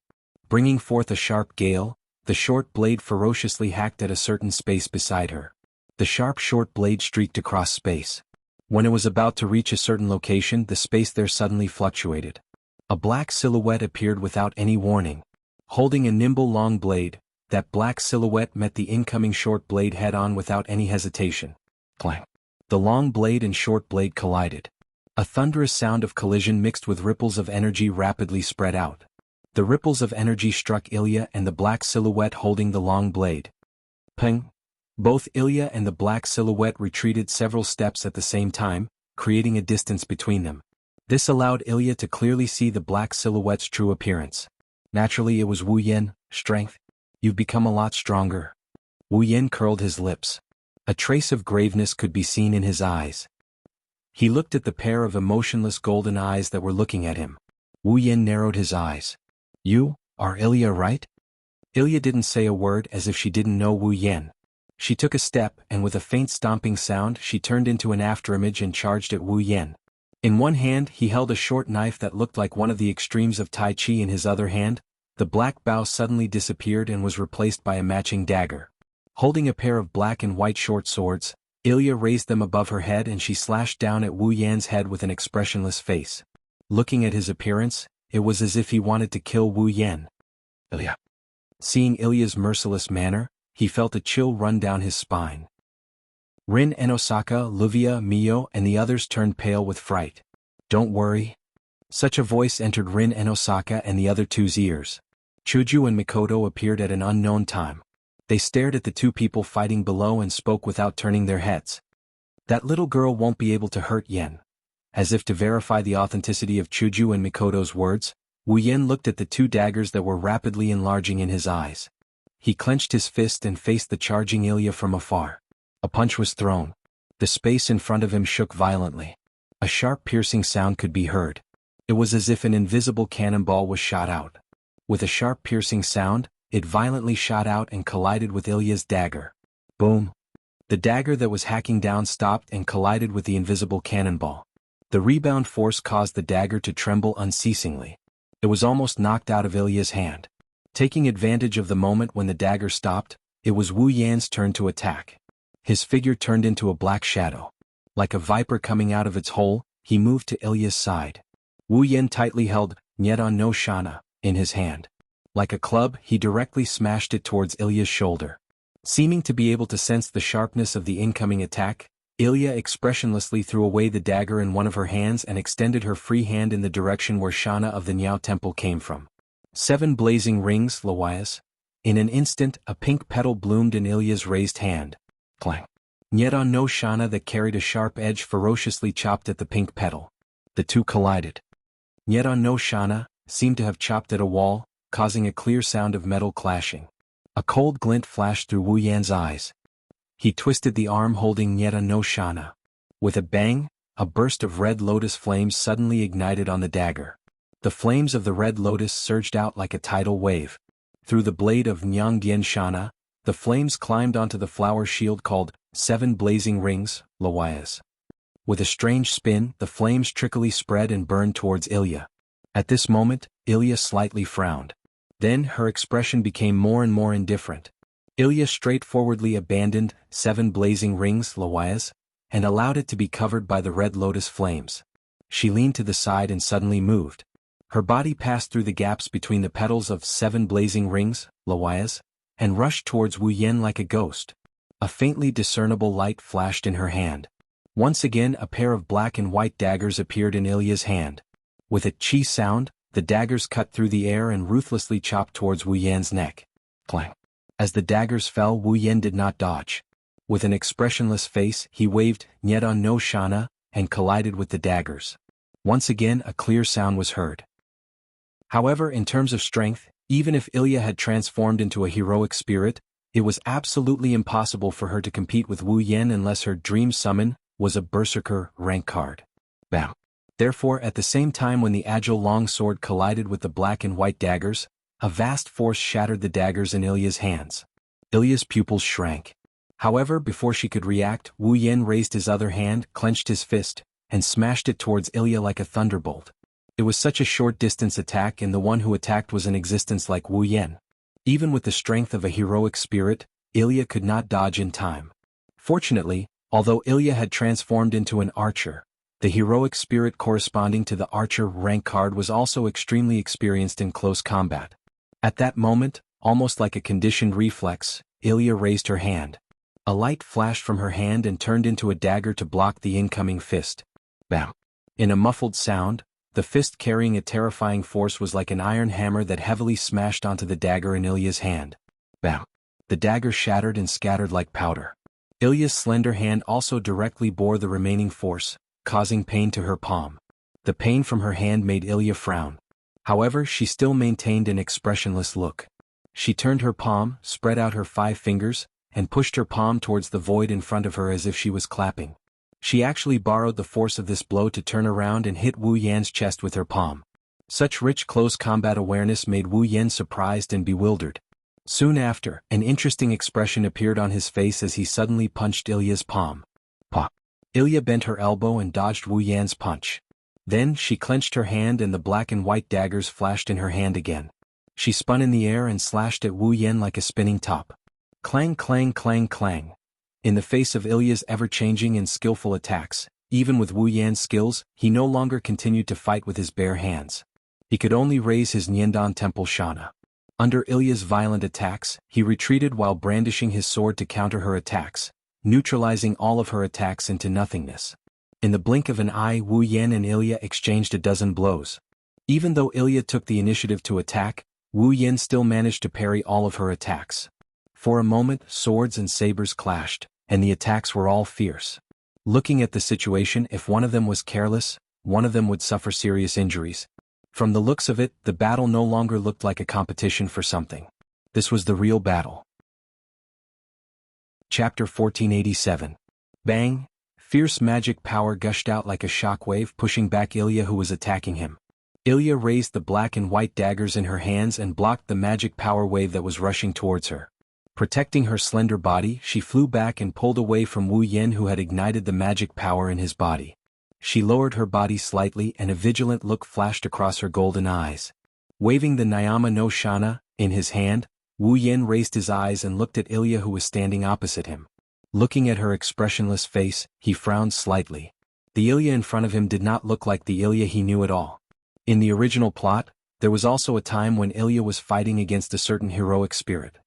Bringing forth a sharp gale, the short blade ferociously hacked at a certain space beside her. The sharp short blade streaked across space. When it was about to reach a certain location, the space there suddenly fluctuated. A black silhouette appeared without any warning. Holding a nimble long blade, that black silhouette met the incoming short blade head-on without any hesitation. Clang. The long blade and short blade collided. A thunderous sound of collision mixed with ripples of energy rapidly spread out. The ripples of energy struck Ilya and the black silhouette holding the long blade. Ping! Both Ilya and the black silhouette retreated several steps at the same time, creating a distance between them. This allowed Ilya to clearly see the black silhouette's true appearance. Naturally, it was Wu Yan. Strength? You've become a lot stronger. Wu Yan curled his lips. A trace of graveness could be seen in his eyes. He looked at the pair of emotionless golden eyes that were looking at him. Wu Yan narrowed his eyes. You are Ilya, right? Ilya didn't say a word, as if she didn't know Wu Yan. She took a step, and with a faint stomping sound she turned into an afterimage and charged at Wu Yan. In one hand he held a short knife that looked like one of the extremes of Tai Chi. In his other hand, the black bow suddenly disappeared and was replaced by a matching dagger. Holding a pair of black and white short swords, Ilya raised them above her head and she slashed down at Wu Yan's head with an expressionless face. Looking at his appearance, it was as if he wanted to kill Wu Yan. Ilya. Seeing Ilya's merciless manner, he felt a chill run down his spine. Rin and Osaka, Luvia, Mio and the others turned pale with fright. "Don't worry." Such a voice entered Rin and Osaka and the other two's ears. Chuju and Mikoto appeared at an unknown time. They stared at the two people fighting below and spoke without turning their heads. "That little girl won't be able to hurt Yen." As if to verify the authenticity of Chuju and Mikoto's words, Wu Yen looked at the two daggers that were rapidly enlarging in his eyes. He clenched his fist and faced the charging Ilya from afar. A punch was thrown. The space in front of him shook violently. A sharp piercing sound could be heard. It was as if an invisible cannonball was shot out. With a sharp piercing sound, it violently shot out and collided with Ilya's dagger. Boom! The dagger that was hacking down stopped and collided with the invisible cannonball. The rebound force caused the dagger to tremble unceasingly. It was almost knocked out of Ilya's hand. Taking advantage of the moment when the dagger stopped, it was Wu Yan's turn to attack. His figure turned into a black shadow. Like a viper coming out of its hole, he moved to Ilya's side. Wu Yan tightly held Nyedan no Shana in his hand. Like a club, he directly smashed it towards Ilya's shoulder. Seeming to be able to sense the sharpness of the incoming attack, Ilya expressionlessly threw away the dagger in one of her hands and extended her free hand in the direction where Shana of the Niao Temple came from. 7 blazing rings, Loias. In an instant, a pink petal bloomed in Ilya's raised hand. Clang. Nyedan no Shana that carried a sharp edge ferociously chopped at the pink petal. The two collided. Nyedan no Shana seemed to have chopped at a wall, causing a clear sound of metal clashing. A cold glint flashed through Wu Yan's eyes. He twisted the arm holding Nyedan no Shana. With a bang, a burst of red lotus flames suddenly ignited on the dagger. The flames of the red lotus surged out like a tidal wave. Through the blade of Nyangdian Shana, the flames climbed onto the flower shield called 7 blazing rings, Loias. With a strange spin, the flames trickily spread and burned towards Ilya. At this moment, Ilya slightly frowned. Then her expression became more and more indifferent. Ilya straightforwardly abandoned 7 blazing rings, Loias, and allowed it to be covered by the red lotus flames. She leaned to the side and suddenly moved. Her body passed through the gaps between the petals of 7 blazing rings, Loias, and rushed towards Wu Yan like a ghost. A faintly discernible light flashed in her hand. Once again a pair of black and white daggers appeared in Ilya's hand. With a chi sound, the daggers cut through the air and ruthlessly chopped towards Wu Yan's neck. Clang. As the daggers fell, Wu Yan did not dodge. With an expressionless face, he waved Nyedan no Shana and collided with the daggers. Once again a clear sound was heard. However, in terms of strength, even if Ilya had transformed into a heroic spirit, it was absolutely impossible for her to compete with Wu Yan unless her dream summon was a berserker rank card. Bam. Therefore, at the same time when the agile long sword collided with the black and white daggers, a vast force shattered the daggers in Ilya's hands. Ilya's pupils shrank. However, before she could react, Wu Yan raised his other hand, clenched his fist, and smashed it towards Ilya like a thunderbolt. It was such a short-distance attack and the one who attacked was in existence like Wu Yan. Even with the strength of a heroic spirit, Ilya could not dodge in time. Fortunately, although Ilya had transformed into an archer, the heroic spirit corresponding to the archer rank card was also extremely experienced in close combat. At that moment, almost like a conditioned reflex, Ilya raised her hand. A light flashed from her hand and turned into a dagger to block the incoming fist. Bam! In a muffled sound, the fist carrying a terrifying force was like an iron hammer that heavily smashed onto the dagger in Ilya's hand. Bam! The dagger shattered and scattered like powder. Ilya's slender hand also directly bore the remaining force, causing pain to her palm. The pain from her hand made Ilya frown. However, she still maintained an expressionless look. She turned her palm, spread out her 5 fingers, and pushed her palm towards the void in front of her as if she was clapping. She actually borrowed the force of this blow to turn around and hit Wu Yan's chest with her palm. Such rich close combat awareness made Wu Yan surprised and bewildered. Soon after, an interesting expression appeared on his face as he suddenly punched Ilya's palm. Pop! Ilya bent her elbow and dodged Wu Yan's punch. Then she clenched her hand and the black and white daggers flashed in her hand again. She spun in the air and slashed at Wu Yan like a spinning top. Clang clang clang clang. In the face of Ilya's ever-changing and skillful attacks, even with Wu Yan's skills, he no longer continued to fight with his bare hands. He could only raise his Niandan Temple Shana. Under Ilya's violent attacks, he retreated while brandishing his sword to counter her attacks, neutralizing all of her attacks into nothingness. In the blink of an eye, Wu Yan and Ilya exchanged a dozen blows. Even though Ilya took the initiative to attack, Wu Yan still managed to parry all of her attacks. For a moment, swords and sabers clashed, and the attacks were all fierce. Looking at the situation, if one of them was careless, one of them would suffer serious injuries. From the looks of it, the battle no longer looked like a competition for something. This was the real battle. Chapter 1487. Bang! Fierce magic power gushed out like a shockwave, pushing back Ilya, who was attacking him. Ilya raised the black and white daggers in her hands and blocked the magic power wave that was rushing towards her. Protecting her slender body, she flew back and pulled away from Wu Yan, who had ignited the magic power in his body. She lowered her body slightly and a vigilant look flashed across her golden eyes. Waving the Nyama no Shana in his hand, Wu Yan raised his eyes and looked at Ilya, who was standing opposite him. Looking at her expressionless face, he frowned slightly. The Ilya in front of him did not look like the Ilya he knew at all. In the original plot, there was also a time when Ilya was fighting against a certain heroic spirit.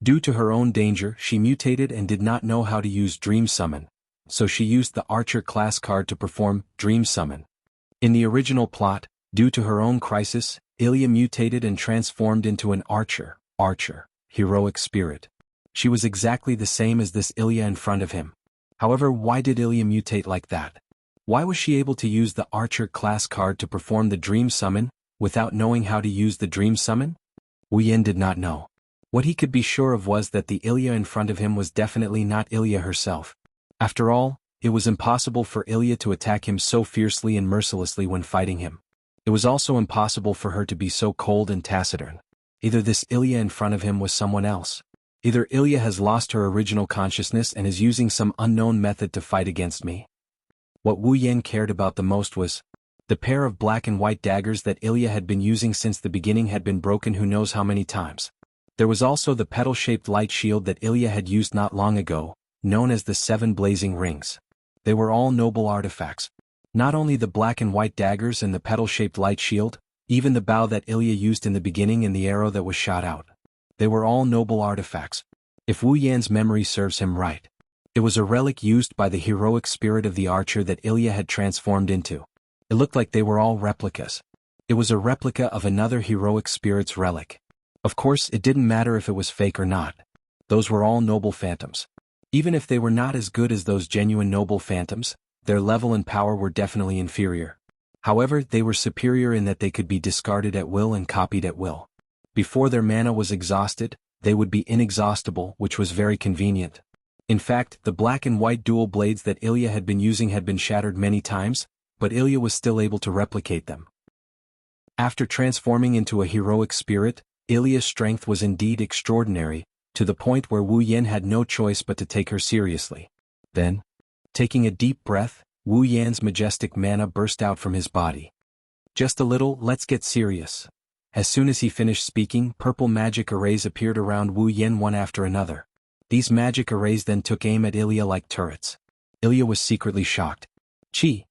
Due to her own danger, she mutated and did not know how to use Dream Summon, so she used the Archer class card to perform Dream Summon. In the original plot, due to her own crisis, Ilya mutated and transformed into an Archer, heroic spirit. She was exactly the same as this Ilya in front of him. However, why did Ilya mutate like that? Why was she able to use the Archer class card to perform the Dream Summon, without knowing how to use the Dream Summon? Wu Yan did not know. What he could be sure of was that the Ilya in front of him was definitely not Ilya herself. After all, it was impossible for Ilya to attack him so fiercely and mercilessly when fighting him. It was also impossible for her to be so cold and taciturn. Either this Ilya in front of him was someone else. Either Ilya has lost her original consciousness and is using some unknown method to fight against me. What Wu Yan cared about the most was the pair of black and white daggers that Ilya had been using since the beginning had been broken who knows how many times. There was also the petal-shaped light shield that Ilya had used not long ago, known as the 7 blazing rings. They were all noble artifacts. Not only the black and white daggers and the petal-shaped light shield, even the bow that Ilya used in the beginning and the arrow that was shot out. They were all noble artifacts. If Wu Yan's memory serves him right, it was a relic used by the heroic spirit of the archer that Ilya had transformed into. It looked like they were all replicas. It was a replica of another heroic spirit's relic. Of course, it didn't matter if it was fake or not. Those were all noble phantoms. Even if they were not as good as those genuine noble phantoms, their level and power were definitely inferior. However, they were superior in that they could be discarded at will and copied at will. Before their mana was exhausted, they would be inexhaustible, which was very convenient. In fact, the black and white dual blades that Ilya had been using had been shattered many times, but Ilya was still able to replicate them. After transforming into a heroic spirit, Ilya's strength was indeed extraordinary, to the point where Wu Yan had no choice but to take her seriously. Then, taking a deep breath, Wu Yan's majestic mana burst out from his body. Just a little, let's get serious. As soon as he finished speaking, purple magic arrays appeared around Wu Yan one after another. These magic arrays then took aim at Ilya like turrets. Ilya was secretly shocked. Chi!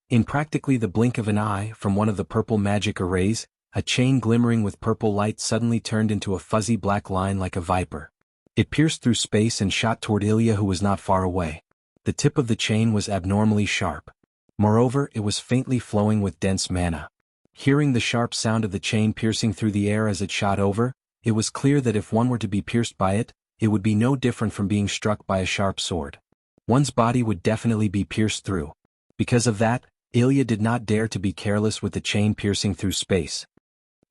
In practically the blink of an eye from one of the purple magic arrays, a chain glimmering with purple light suddenly turned into a fuzzy black line like a viper. It pierced through space and shot toward Ilya, who was not far away. The tip of the chain was abnormally sharp. Moreover, it was faintly flowing with dense mana. Hearing the sharp sound of the chain piercing through the air as it shot over, it was clear that if one were to be pierced by it, it would be no different from being struck by a sharp sword. One's body would definitely be pierced through. Because of that, Ilya did not dare to be careless with the chain piercing through space.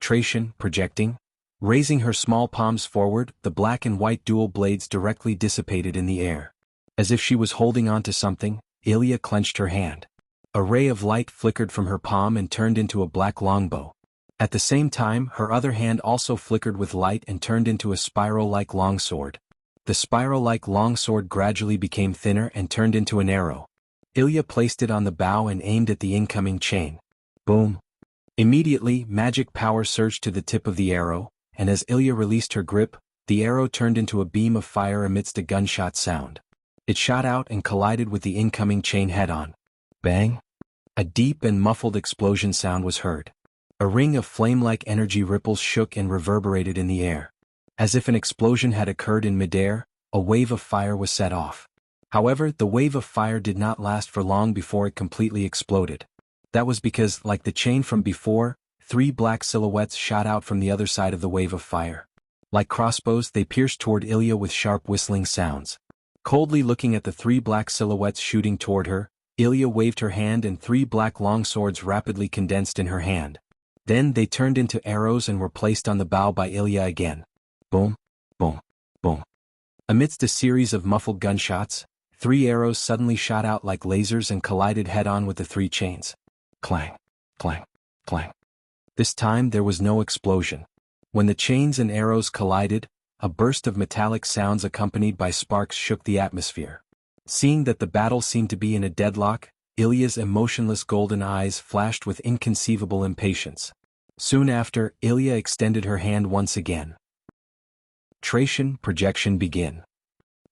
Projecting. Raising her small palms forward, the black and white dual blades directly dissipated in the air. As if she was holding on to something, Ilya clenched her hand. A ray of light flickered from her palm and turned into a black longbow. At the same time, her other hand also flickered with light and turned into a spiral-like longsword. The spiral-like longsword gradually became thinner and turned into an arrow. Ilya placed it on the bow and aimed at the incoming chain. Boom! Immediately, magic power surged to the tip of the arrow, and as Ilya released her grip, the arrow turned into a beam of fire amidst a gunshot sound. It shot out and collided with the incoming chain head-on. Bang! A deep and muffled explosion sound was heard. A ring of flame-like energy ripples shook and reverberated in the air. As if an explosion had occurred in midair, a wave of fire was set off. However, the wave of fire did not last for long before it completely exploded. That was because, like the chain from before, 3 black silhouettes shot out from the other side of the wave of fire. Like crossbows, they pierced toward Ilya with sharp whistling sounds. Coldly looking at the 3 black silhouettes shooting toward her, Ilya waved her hand and 3 black long swords rapidly condensed in her hand. Then they turned into arrows and were placed on the bow by Ilya again. Boom, boom, boom. Amidst a series of muffled gunshots, 3 arrows suddenly shot out like lasers and collided head-on with the 3 chains. Clang, clang, clang. This time there was no explosion. When the chains and arrows collided, a burst of metallic sounds accompanied by sparks shook the atmosphere. Seeing that the battle seemed to be in a deadlock, Ilya's emotionless golden eyes flashed with inconceivable impatience. Soon after, Ilya extended her hand once again. Projection begin.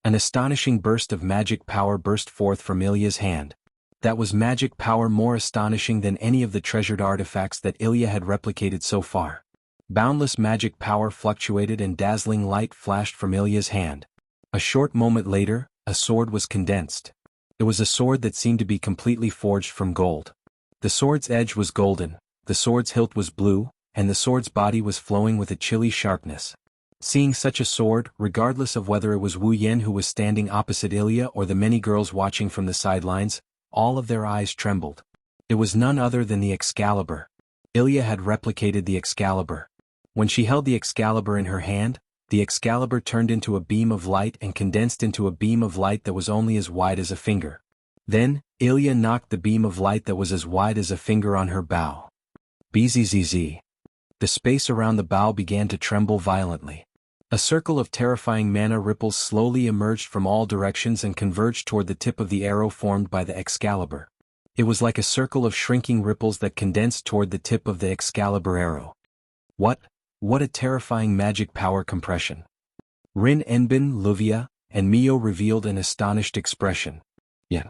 An astonishing burst of magic power burst forth from Ilya's hand. That was magic power more astonishing than any of the treasured artifacts that Ilya had replicated so far. Boundless magic power fluctuated and dazzling light flashed from Ilya's hand. A short moment later, a sword was condensed. It was a sword that seemed to be completely forged from gold. The sword's edge was golden, the sword's hilt was blue, and the sword's body was flowing with a chilly sharpness. Seeing such a sword, regardless of whether it was Wu Yan who was standing opposite Ilya or the many girls watching from the sidelines, all of their eyes trembled. It was none other than the Excalibur. Ilya had replicated the Excalibur. When she held the Excalibur in her hand, the Excalibur turned into a beam of light and condensed into a beam of light that was only as wide as a finger. Then, Ilya knocked the beam of light that was as wide as a finger on her bow. Bzzz. The space around the bow began to tremble violently. A circle of terrifying mana ripples slowly emerged from all directions and converged toward the tip of the arrow formed by the Excalibur. It was like a circle of shrinking ripples that condensed toward the tip of the Excalibur arrow. What a terrifying magic power compression. Rin Enbin, Luvia, and Mio revealed an astonished expression. Yan.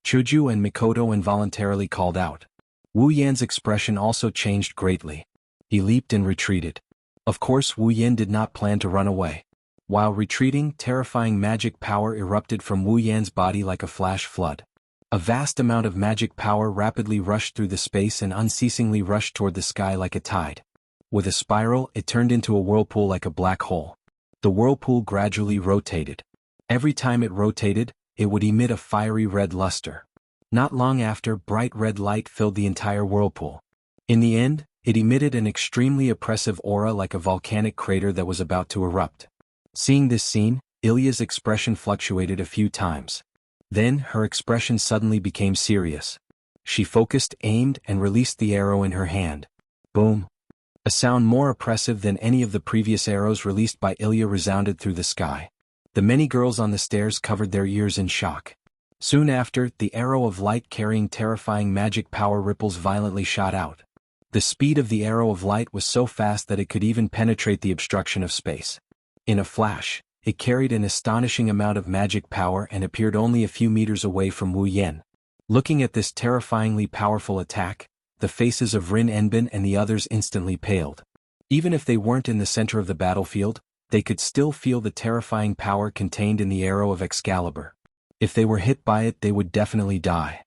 Chuju and Mikoto involuntarily called out. Wu Yan's expression also changed greatly. He leaped and retreated. Of course, Wu Yan did not plan to run away. While retreating, terrifying magic power erupted from Wu Yan's body like a flash flood. A vast amount of magic power rapidly rushed through the space and unceasingly rushed toward the sky like a tide. With a spiral, it turned into a whirlpool like a black hole. The whirlpool gradually rotated. Every time it rotated, it would emit a fiery red luster. Not long after, bright red light filled the entire whirlpool. In the end, it emitted an extremely oppressive aura like a volcanic crater that was about to erupt. Seeing this scene, Ilya's expression fluctuated a few times. Then, her expression suddenly became serious. She focused, aimed, and released the arrow in her hand. Boom! A sound more oppressive than any of the previous arrows released by Ilya resounded through the sky. The many girls on the stairs covered their ears in shock. Soon after, the arrow of light carrying terrifying magic power ripples violently shot out. The speed of the arrow of light was so fast that it could even penetrate the obstruction of space. In a flash, it carried an astonishing amount of magic power and appeared only a few meters away from Wu Yan. Looking at this terrifyingly powerful attack, the faces of Rin Enbin and the others instantly paled. Even if they weren't in the center of the battlefield, they could still feel the terrifying power contained in the arrow of Excalibur. If they were hit by it, they would definitely die.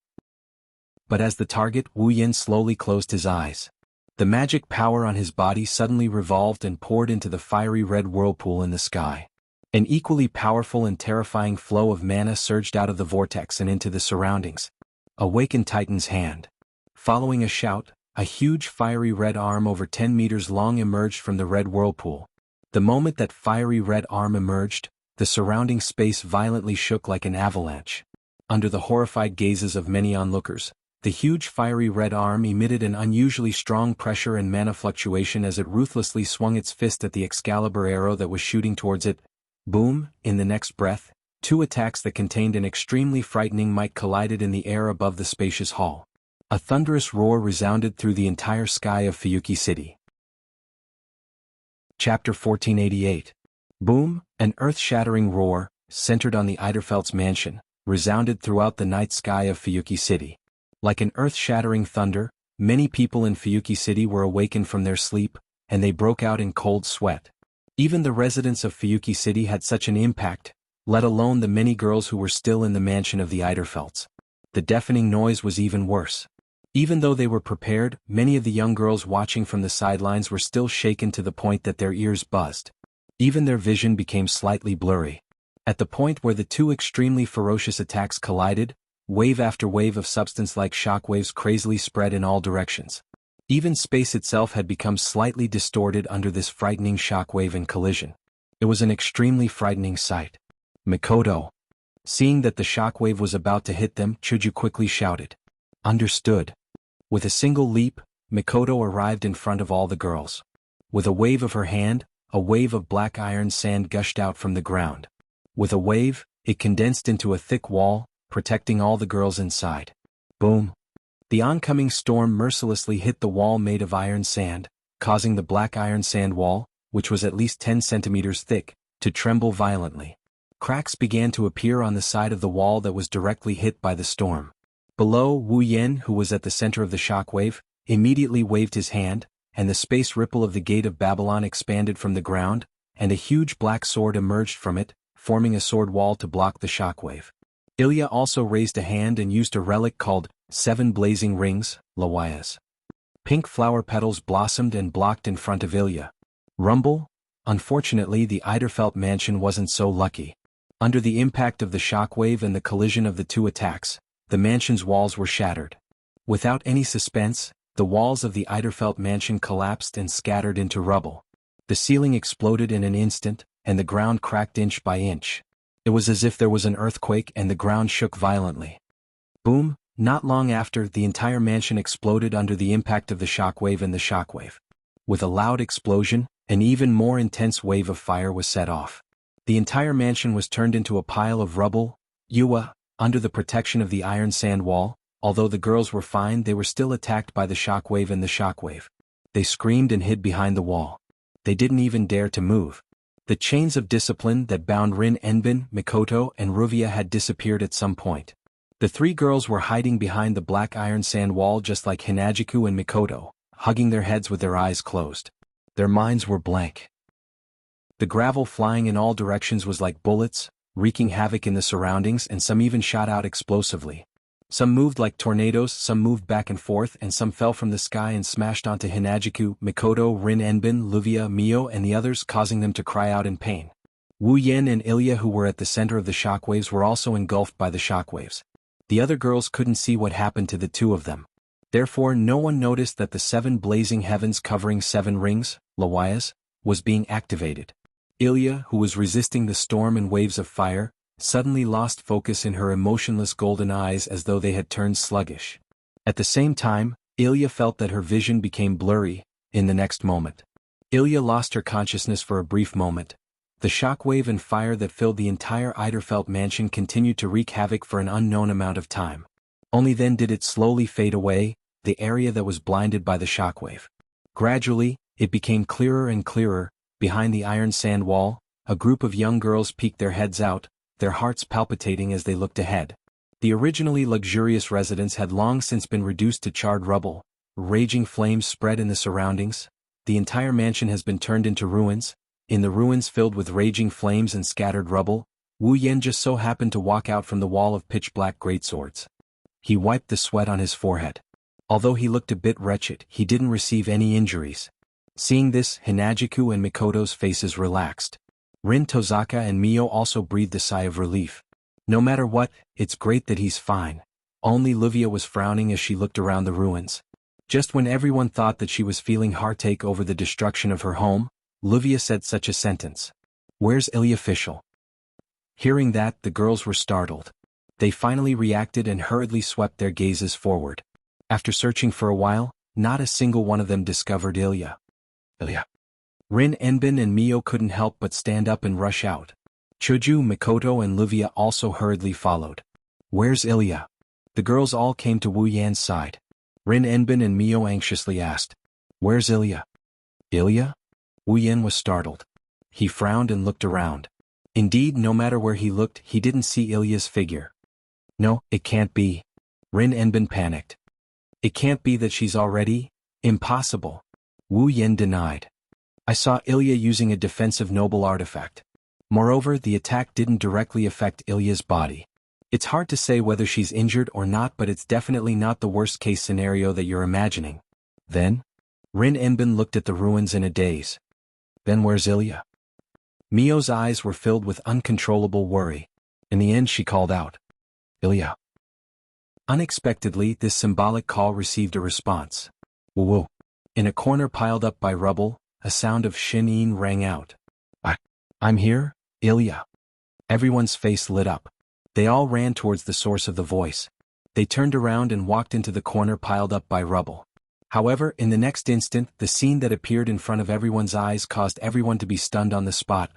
But as the target, Wu Yan slowly closed his eyes. The magic power on his body suddenly revolved and poured into the fiery red whirlpool in the sky. An equally powerful and terrifying flow of mana surged out of the vortex and into the surroundings. Awaken Titan's hand. Following a shout, a huge fiery red arm over 10 meters long emerged from the red whirlpool. The moment that fiery red arm emerged, the surrounding space violently shook like an avalanche. Under the horrified gazes of many onlookers, the huge fiery red arm emitted an unusually strong pressure and mana fluctuation as it ruthlessly swung its fist at the Excalibur arrow that was shooting towards it. Boom! In the next breath, 2 attacks that contained an extremely frightening might collided in the air above the spacious hall. A thunderous roar resounded through the entire sky of Fuyuki City. Chapter 1488. Boom! An earth-shattering roar, centered on the Eiderfeldt's mansion, resounded throughout the night sky of Fuyuki City. Like an earth-shattering thunder, many people in Fuyuki City were awakened from their sleep, and they broke out in cold sweat. Even the residents of Fuyuki City had such an impact, let alone the many girls who were still in the mansion of the Eiderfelds. The deafening noise was even worse. Even though they were prepared, many of the young girls watching from the sidelines were still shaken to the point that their ears buzzed. Even their vision became slightly blurry. At the point where the two extremely ferocious attacks collided, wave after wave of substance-like shockwaves crazily spread in all directions. Even space itself had become slightly distorted under this frightening shockwave and collision. It was an extremely frightening sight. Mikoto. Seeing that the shockwave was about to hit them, Chuju quickly shouted. Understood. With a single leap, Mikoto arrived in front of all the girls. With a wave of her hand, a wave of black iron sand gushed out from the ground. With a wave, it condensed into a thick wall, protecting all the girls inside. Boom. The oncoming storm mercilessly hit the wall made of iron sand, causing the black iron sand wall, which was at least 10 centimeters thick, to tremble violently. Cracks began to appear on the side of the wall that was directly hit by the storm. Below, Wu Yen, who was at the center of the shockwave, immediately waved his hand, and the space ripple of the Gate of Babylon expanded from the ground, and a huge black sword emerged from it, forming a sword wall to block the shockwave. Ilya also raised a hand and used a relic called 7 Blazing Rings, Lawayas. Pink flower petals blossomed and blocked in front of Ilya. Rumble? Unfortunately, the Eiderfeld mansion wasn't so lucky. Under the impact of the shockwave and the collision of the two attacks, the mansion's walls were shattered. Without any suspense, the walls of the Eiderfeld mansion collapsed and scattered into rubble. The ceiling exploded in an instant, and the ground cracked inch by inch. It was as if there was an earthquake and the ground shook violently. Boom! Not long after, the entire mansion exploded under the impact of the shockwave and the shockwave. With a loud explosion, an even more intense wave of fire was set off. The entire mansion was turned into a pile of rubble, under the protection of the iron sand wall. Although the girls were fine, they were still attacked by the shockwave and the shockwave. They screamed and hid behind the wall. They didn't even dare to move. The chains of discipline that bound Rin Enbin, Mikoto, and Ruvia had disappeared at some point. The three girls were hiding behind the black iron sand wall just like Hinajiku and Mikoto, hugging their heads with their eyes closed. Their minds were blank. The gravel flying in all directions was like bullets, wreaking havoc in the surroundings, and some even shot out explosively. Some moved like tornadoes, some moved back and forth, and some fell from the sky and smashed onto Hinajiku, Mikoto, Rin Enbin, Luvia, Mio, and the others, causing them to cry out in pain. Wu Yen and Ilya, who were at the center of the shockwaves, were also engulfed by the shockwaves. The other girls couldn't see what happened to the two of them. Therefore, no one noticed that the 7 blazing heavens covering 7 rings, Lawayas, was being activated. Ilya, who was resisting the storm and waves of fire, suddenly lost focus in her emotionless golden eyes as though they had turned sluggish. At the same time, Ilya felt that her vision became blurry. In the next moment, Ilya lost her consciousness for a brief moment. The shockwave and fire that filled the entire Eiderfeld mansion continued to wreak havoc for an unknown amount of time. Only then did it slowly fade away, the area that was blinded by the shockwave. Gradually, it became clearer and clearer. Behind the iron sand wall, a group of young girls peeked their heads out, their hearts palpitating as they looked ahead. The originally luxurious residence had long since been reduced to charred rubble. Raging flames spread in the surroundings. The entire mansion has been turned into ruins. In the ruins filled with raging flames and scattered rubble, Wu Yen just so happened to walk out from the wall of pitch-black greatswords. He wiped the sweat on his forehead. Although he looked a bit wretched, he didn't receive any injuries. Seeing this, Hinajiku and Mikoto's faces relaxed. Rin Tozaka and Mio also breathed a sigh of relief. No matter what, it's great that he's fine. Only Luvia was frowning as she looked around the ruins. Just when everyone thought that she was feeling heartache over the destruction of her home, Luvia said such a sentence. Where's Ilya Fischl? Hearing that, the girls were startled. They finally reacted and hurriedly swept their gazes forward. After searching for a while, not a single one of them discovered Ilya. Rin Enbin and Mio couldn't help but stand up and rush out. Chuju, Mikoto, and Luvia also hurriedly followed. Where's Ilya? The girls all came to Wu Yan's side. Rin Enbin and Mio anxiously asked. Where's Ilya? Ilya? Wu Yan was startled. He frowned and looked around. Indeed, no matter where he looked, he didn't see Ilya's figure. No, it can't be. Rin Enbin panicked. It can't be that she's already? Impossible. Wu Yen denied. I saw Ilya using a defensive noble artifact. Moreover, the attack didn't directly affect Ilya's body. It's hard to say whether she's injured or not, but it's definitely not the worst-case scenario that you're imagining. Then? Rin Enbin looked at the ruins in a daze. Then where's Ilya? Mio's eyes were filled with uncontrollable worry. In the end she called out, Ilya. Unexpectedly, this symbolic call received a response. Woo-woo. In a corner piled up by rubble, a sound of shin-een rang out. I'm here, Ilya. Everyone's face lit up. They all ran towards the source of the voice. They turned around and walked into the corner piled up by rubble. However, in the next instant, the scene that appeared in front of everyone's eyes caused everyone to be stunned on the spot.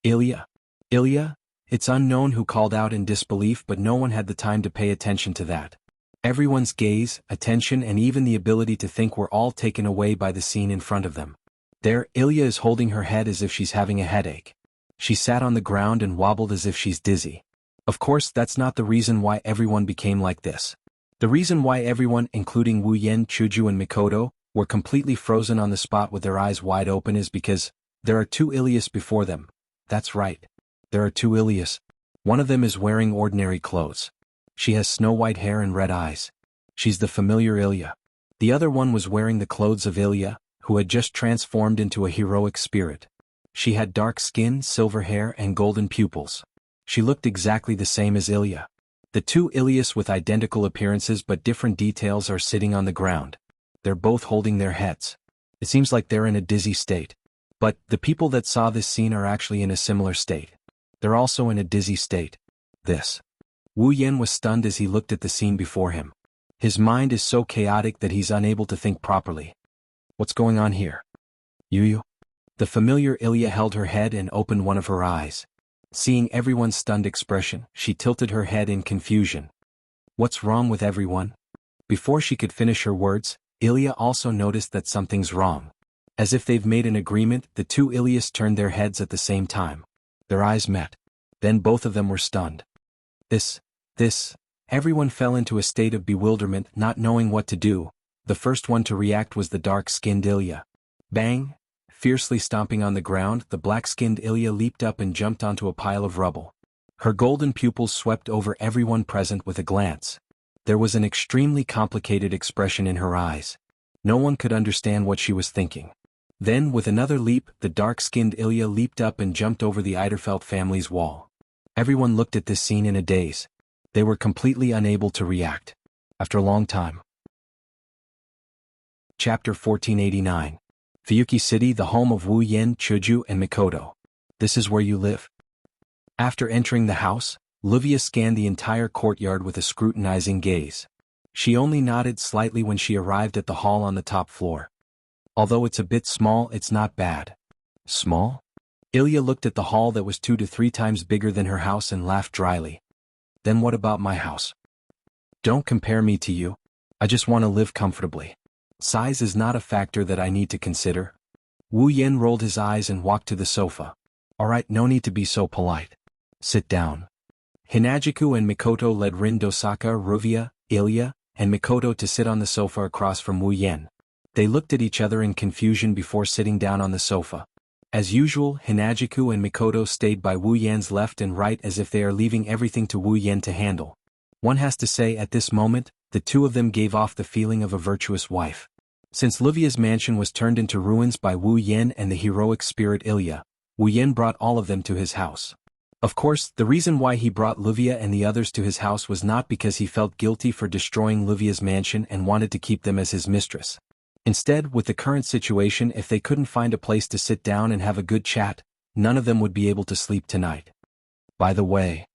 Ilya? Ilya? It's unknown who called out in disbelief, but no one had the time to pay attention to that. Everyone's gaze, attention, and even the ability to think were all taken away by the scene in front of them. There, Ilya is holding her head as if she's having a headache. She sat on the ground and wobbled as if she's dizzy. Of course, that's not the reason why everyone became like this. The reason why everyone, including Wu Yen, Chuju and Mikoto, were completely frozen on the spot with their eyes wide open is because there are two Ilyas before them. That's right. There are two Ilyas. One of them is wearing ordinary clothes. She has snow-white hair and red eyes. She's the familiar Ilya. The other one was wearing the clothes of Ilya, who had just transformed into a heroic spirit. She had dark skin, silver hair, and golden pupils. She looked exactly the same as Ilya. The two Ilyas with identical appearances but different details are sitting on the ground. They're both holding their heads. It seems like they're in a dizzy state. But the people that saw this scene are actually in a similar state. They're also in a dizzy state. Wu Yen was stunned as he looked at the scene before him. His mind is so chaotic that he's unable to think properly. What's going on here? Yu? The familiar Ilya held her head and opened one of her eyes. Seeing everyone's stunned expression, she tilted her head in confusion. What's wrong with everyone? Before she could finish her words, Ilya also noticed that something's wrong. As if they've made an agreement, the two Ilyas turned their heads at the same time. Their eyes met. Then both of them were stunned. Everyone fell into a state of bewilderment, not knowing what to do. The first one to react was the dark-skinned Ilya. Bang! Fiercely stomping on the ground, the black-skinned Ilya leaped up and jumped onto a pile of rubble. Her golden pupils swept over everyone present with a glance. There was an extremely complicated expression in her eyes. No one could understand what she was thinking. Then, with another leap, the dark-skinned Ilya leaped up and jumped over the Eiderfeld family's wall. Everyone looked at this scene in a daze. They were completely unable to react. After a long time. Chapter 1489. Fuyuki City, the home of Wu Yen, Chuju, and Mikoto. This is where you live? After entering the house, Livia scanned the entire courtyard with a scrutinizing gaze. She only nodded slightly when she arrived at the hall on the top floor. Although it's a bit small, it's not bad. Small? Ilya looked at the hall that was 2 to 3 times bigger than her house and laughed dryly. Then what about my house? Don't compare me to you. I just want to live comfortably. Size is not a factor that I need to consider. Wu Yen rolled his eyes and walked to the sofa. Alright, no need to be so polite. Sit down. Hinajiku and Mikoto led Rin Dosaka, Ruvia, Ilya, and Mikoto to sit on the sofa across from Wu Yen. They looked at each other in confusion before sitting down on the sofa. As usual, Hinajiku and Mikoto stayed by Wu Yen's left and right as if they are leaving everything to Wu Yen to handle. One has to say at this moment, the two of them gave off the feeling of a virtuous wife. Since Livia's mansion was turned into ruins by Wu Yen and the heroic spirit Ilya, Wu Yen brought all of them to his house. Of course, the reason why he brought Livia and the others to his house was not because he felt guilty for destroying Livia's mansion and wanted to keep them as his mistress. Instead, with the current situation, if they couldn't find a place to sit down and have a good chat, none of them would be able to sleep tonight. By the way,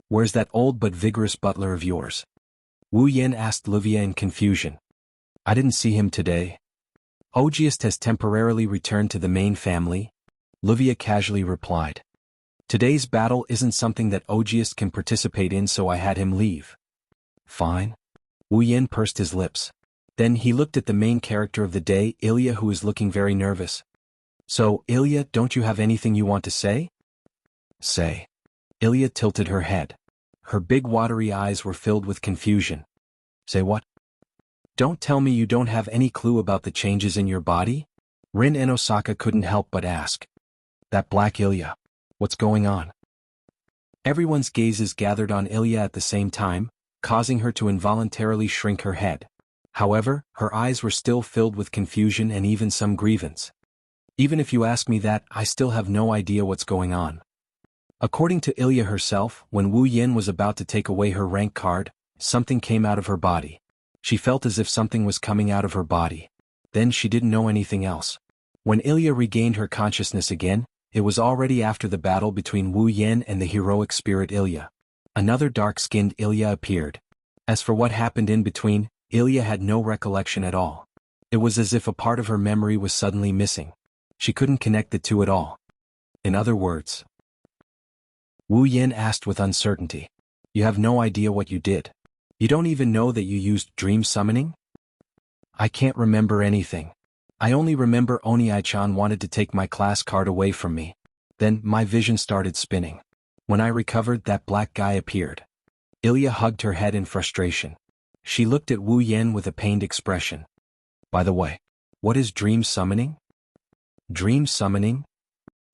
where's that old but vigorous butler of yours? Wu Yen asked Livia in confusion. I didn't see him today. Ogiest has temporarily returned to the main family, Livia casually replied. Today's battle isn't something that Ogiest can participate in, so I had him leave. Fine. Wu Yen pursed his lips. Then he looked at the main character of the day, Ilya, who is looking very nervous. So, Ilya, don't you have anything you want to say? Say. Ilya tilted her head. Her big watery eyes were filled with confusion. Say what? Don't tell me you don't have any clue about the changes in your body? Rin and Osaka couldn't help but ask. That black Ilya. What's going on? Everyone's gazes gathered on Ilya at the same time, causing her to involuntarily shrink her head. However, her eyes were still filled with confusion and even some grievance. Even if you ask me that, I still have no idea what's going on. According to Ilya herself, when Wu Yin was about to take away her rank card, something came out of her body. She felt as if something was coming out of her body. Then she didn't know anything else. When Ilya regained her consciousness again, it was already after the battle between Wu Yin and the heroic spirit Ilya. Another dark-skinned Ilya appeared. As for what happened in between, Ilya had no recollection at all. It was as if a part of her memory was suddenly missing. She couldn't connect the two at all. In other words, Wu Yin asked with uncertainty. You have no idea what you did. You don't even know that you used dream summoning? I can't remember anything. I only remember Oni-chan wanted to take my class card away from me. Then, my vision started spinning. When I recovered, that black guy appeared. Ilya hugged her head in frustration. She looked at Wu Yin with a pained expression. By the way, what is dream summoning? Dream summoning?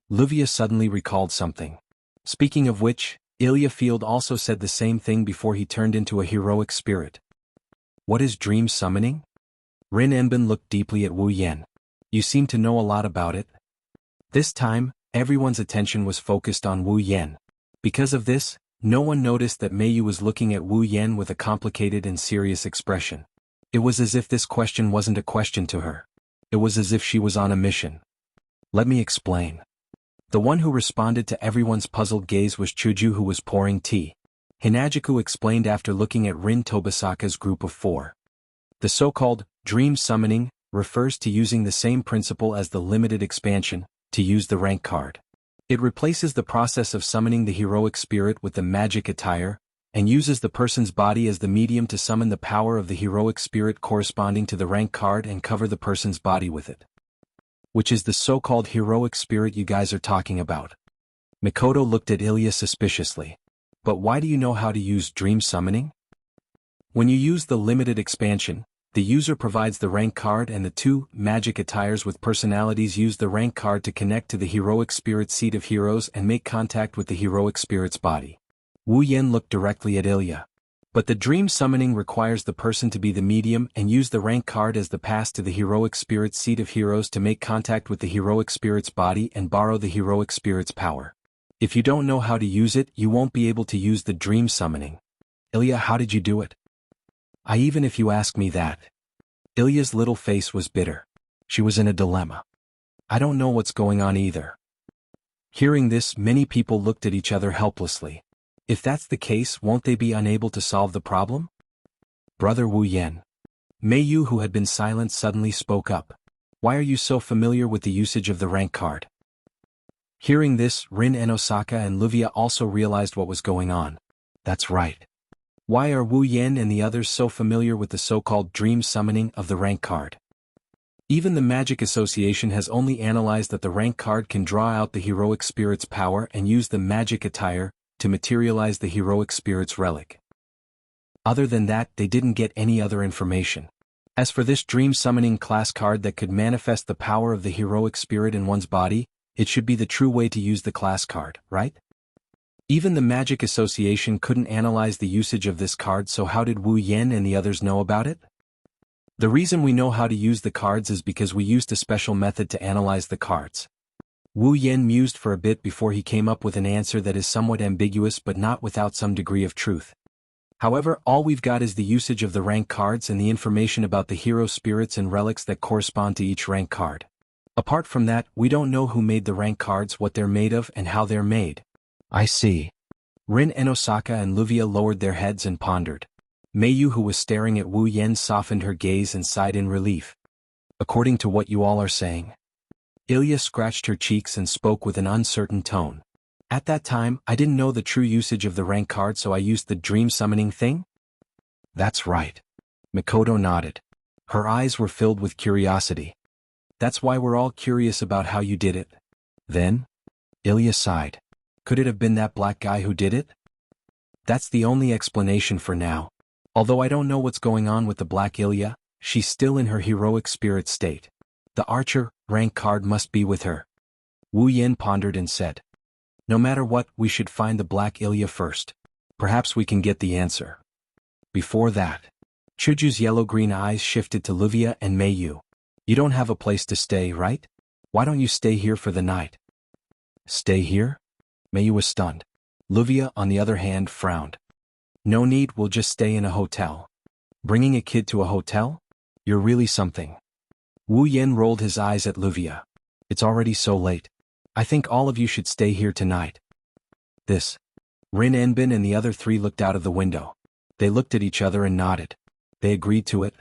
Livia suddenly recalled something. Speaking of which, Ilya Field also said the same thing before he turned into a heroic spirit. What is dream summoning? Rin Enbin looked deeply at Wu Yin. You seem to know a lot about it. This time, everyone's attention was focused on Wu Yin. Because of this, no one noticed that Meiyu was looking at Wu Yin with a complicated and serious expression. It was as if this question wasn't a question to her. It was as if she was on a mission. Let me explain. The one who responded to everyone's puzzled gaze was Chuju, who was pouring tea. Hinajiku explained after looking at Rin Tobasaka's group of 4. The so-called dream summoning refers to using the same principle as the limited expansion, to use the rank card. It replaces the process of summoning the heroic spirit with the magic attire, and uses the person's body as the medium to summon the power of the heroic spirit corresponding to the rank card and cover the person's body with it. Which is the so-called heroic spirit you guys are talking about. Mikoto looked at Ilya suspiciously. But why do you know how to use dream summoning? When you use the limited expansion, the user provides the rank card and the 2 magic attires with personalities use the rank card to connect to the heroic spirit seat of heroes and make contact with the heroic spirit's body. Wu Yin looked directly at Ilya. But the dream summoning requires the person to be the medium and use the rank card as the pass to the heroic spirit's seat of heroes to make contact with the heroic spirit's body and borrow the heroic spirit's power. If you don't know how to use it, you won't be able to use the dream summoning. Ilya, how did you do it? Even if you ask me that. Ilya's little face was bitter. She was in a dilemma. I don't know what's going on either. Hearing this, many people looked at each other helplessly. If that's the case, won't they be unable to solve the problem? Brother Wu Yin. Meiyu, who had been silent, suddenly spoke up. Why are you so familiar with the usage of the rank card? Hearing this, Rin and Osaka and Livia also realized what was going on. That's right. Why are Wu Yin and the others so familiar with the so-called dream summoning of the rank card? Even the Magic Association has only analyzed that the rank card can draw out the heroic spirit's power and use the magic attire to materialize the heroic spirit's relic. Other than that, they didn't get any other information. As for this dream summoning class card that could manifest the power of the heroic spirit in one's body, it should be the true way to use the class card, right? Even the Magic Association couldn't analyze the usage of this card, so how did Wu Yin and the others know about it? The reason we know how to use the cards is because we used a special method to analyze the cards. Wu Yin mused for a bit before he came up with an answer that is somewhat ambiguous but not without some degree of truth. However, all we've got is the usage of the rank cards and the information about the hero spirits and relics that correspond to each rank card. Apart from that, we don't know who made the rank cards, what they're made of, and how they're made. I see. Rin and Osaka and Livia lowered their heads and pondered. Meiyu, who was staring at Wu Yin, softened her gaze and sighed in relief. According to what you all are saying. Ilya scratched her cheeks and spoke with an uncertain tone. At that time, I didn't know the true usage of the rank card, so I used the dream summoning thing? That's right. Mikoto nodded. Her eyes were filled with curiosity. That's why we're all curious about how you did it. Then? Ilya sighed. Could it have been that black guy who did it? That's the only explanation for now. Although I don't know what's going on with the black Ilya, she's still in her heroic spirit state. The archer rank card must be with her. Wu Yin pondered and said. No matter what, we should find the Black Ilya first. Perhaps we can get the answer. Before that, Chuju's yellow-green eyes shifted to Livia and Mei Yu. You don't have a place to stay, right? Why don't you stay here for the night? Stay here? Mei Yu was stunned. Livia, on the other hand, frowned. No need, we'll just stay in a hotel. Bringing a kid to a hotel? You're really something. Wu Yin rolled his eyes at Livia. It's already so late. I think all of you should stay here tonight. This. Rin Enbin and the other three looked out of the window. They looked at each other and nodded. They agreed to it.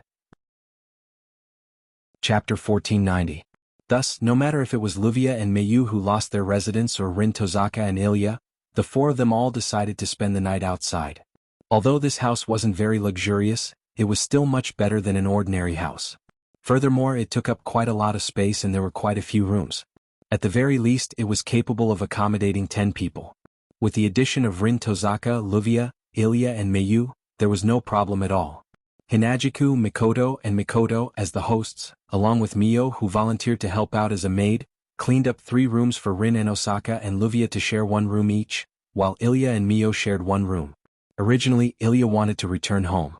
Chapter 1490. Thus, no matter if it was Livia and Mei Yu who lost their residence or Rin Tozaka and Ilya, the four of them all decided to spend the night outside. Although this house wasn't very luxurious, it was still much better than an ordinary house. Furthermore, it took up quite a lot of space and there were quite a few rooms. At the very least, it was capable of accommodating 10 people. With the addition of Rin Tozaka, Livia, Ilya and Mei Yu, there was no problem at all. Hinajiku, Mikoto and Mikoto as the hosts, along with Mio who volunteered to help out as a maid, cleaned up 3 rooms for Rin and Osaka and Livia to share 1 room each, while Ilya and Mio shared 1 room. Originally, Ilya wanted to return home.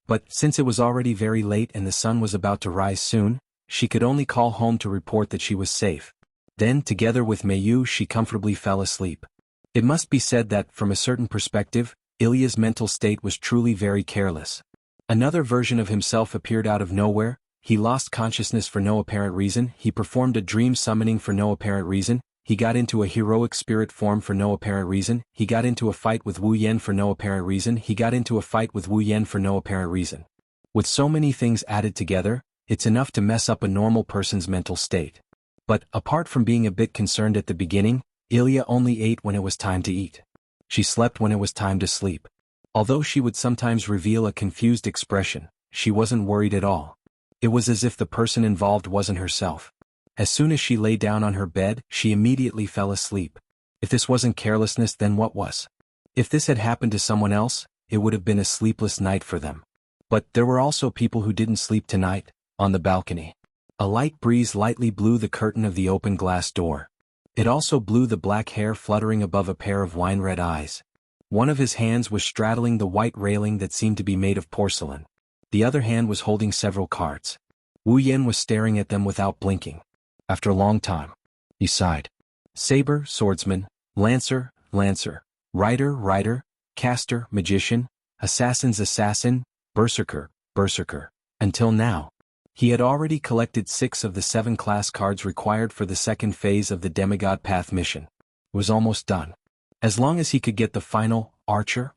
But, since it was already very late and the sun was about to rise soon, she could only call home to report that she was safe. Then, together with Mei Yu, she comfortably fell asleep. It must be said that, from a certain perspective, Ilya's mental state was truly very careless. Another version of himself appeared out of nowhere, he lost consciousness for no apparent reason, he performed a dream summoning for no apparent reason, he got into a heroic spirit form for no apparent reason, he got into a fight with Wu Yen for no apparent reason, he got into a fight with Wu Yen for no apparent reason. With so many things added together, it's enough to mess up a normal person's mental state. But, apart from being a bit concerned at the beginning, Ilya only ate when it was time to eat. She slept when it was time to sleep. Although she would sometimes reveal a confused expression, she wasn't worried at all. It was as if the person involved wasn't herself. As soon as she lay down on her bed, she immediately fell asleep. If this wasn't carelessness, then what was? If this had happened to someone else, it would have been a sleepless night for them. But there were also people who didn't sleep tonight, on the balcony. A light breeze lightly blew the curtain of the open glass door. It also blew the black hair fluttering above a pair of wine-red eyes. One of his hands was straddling the white railing that seemed to be made of porcelain. The other hand was holding several cards. Wu Yen was staring at them without blinking. After a long time, he sighed. Saber, swordsman, lancer, lancer, rider, rider, caster, magician, assassin's assassin, berserker, berserker. Until now, he had already collected 6 of the 7 class cards required for the second phase of the Demigod Path mission. It was almost done. As long as he could get the final, archer,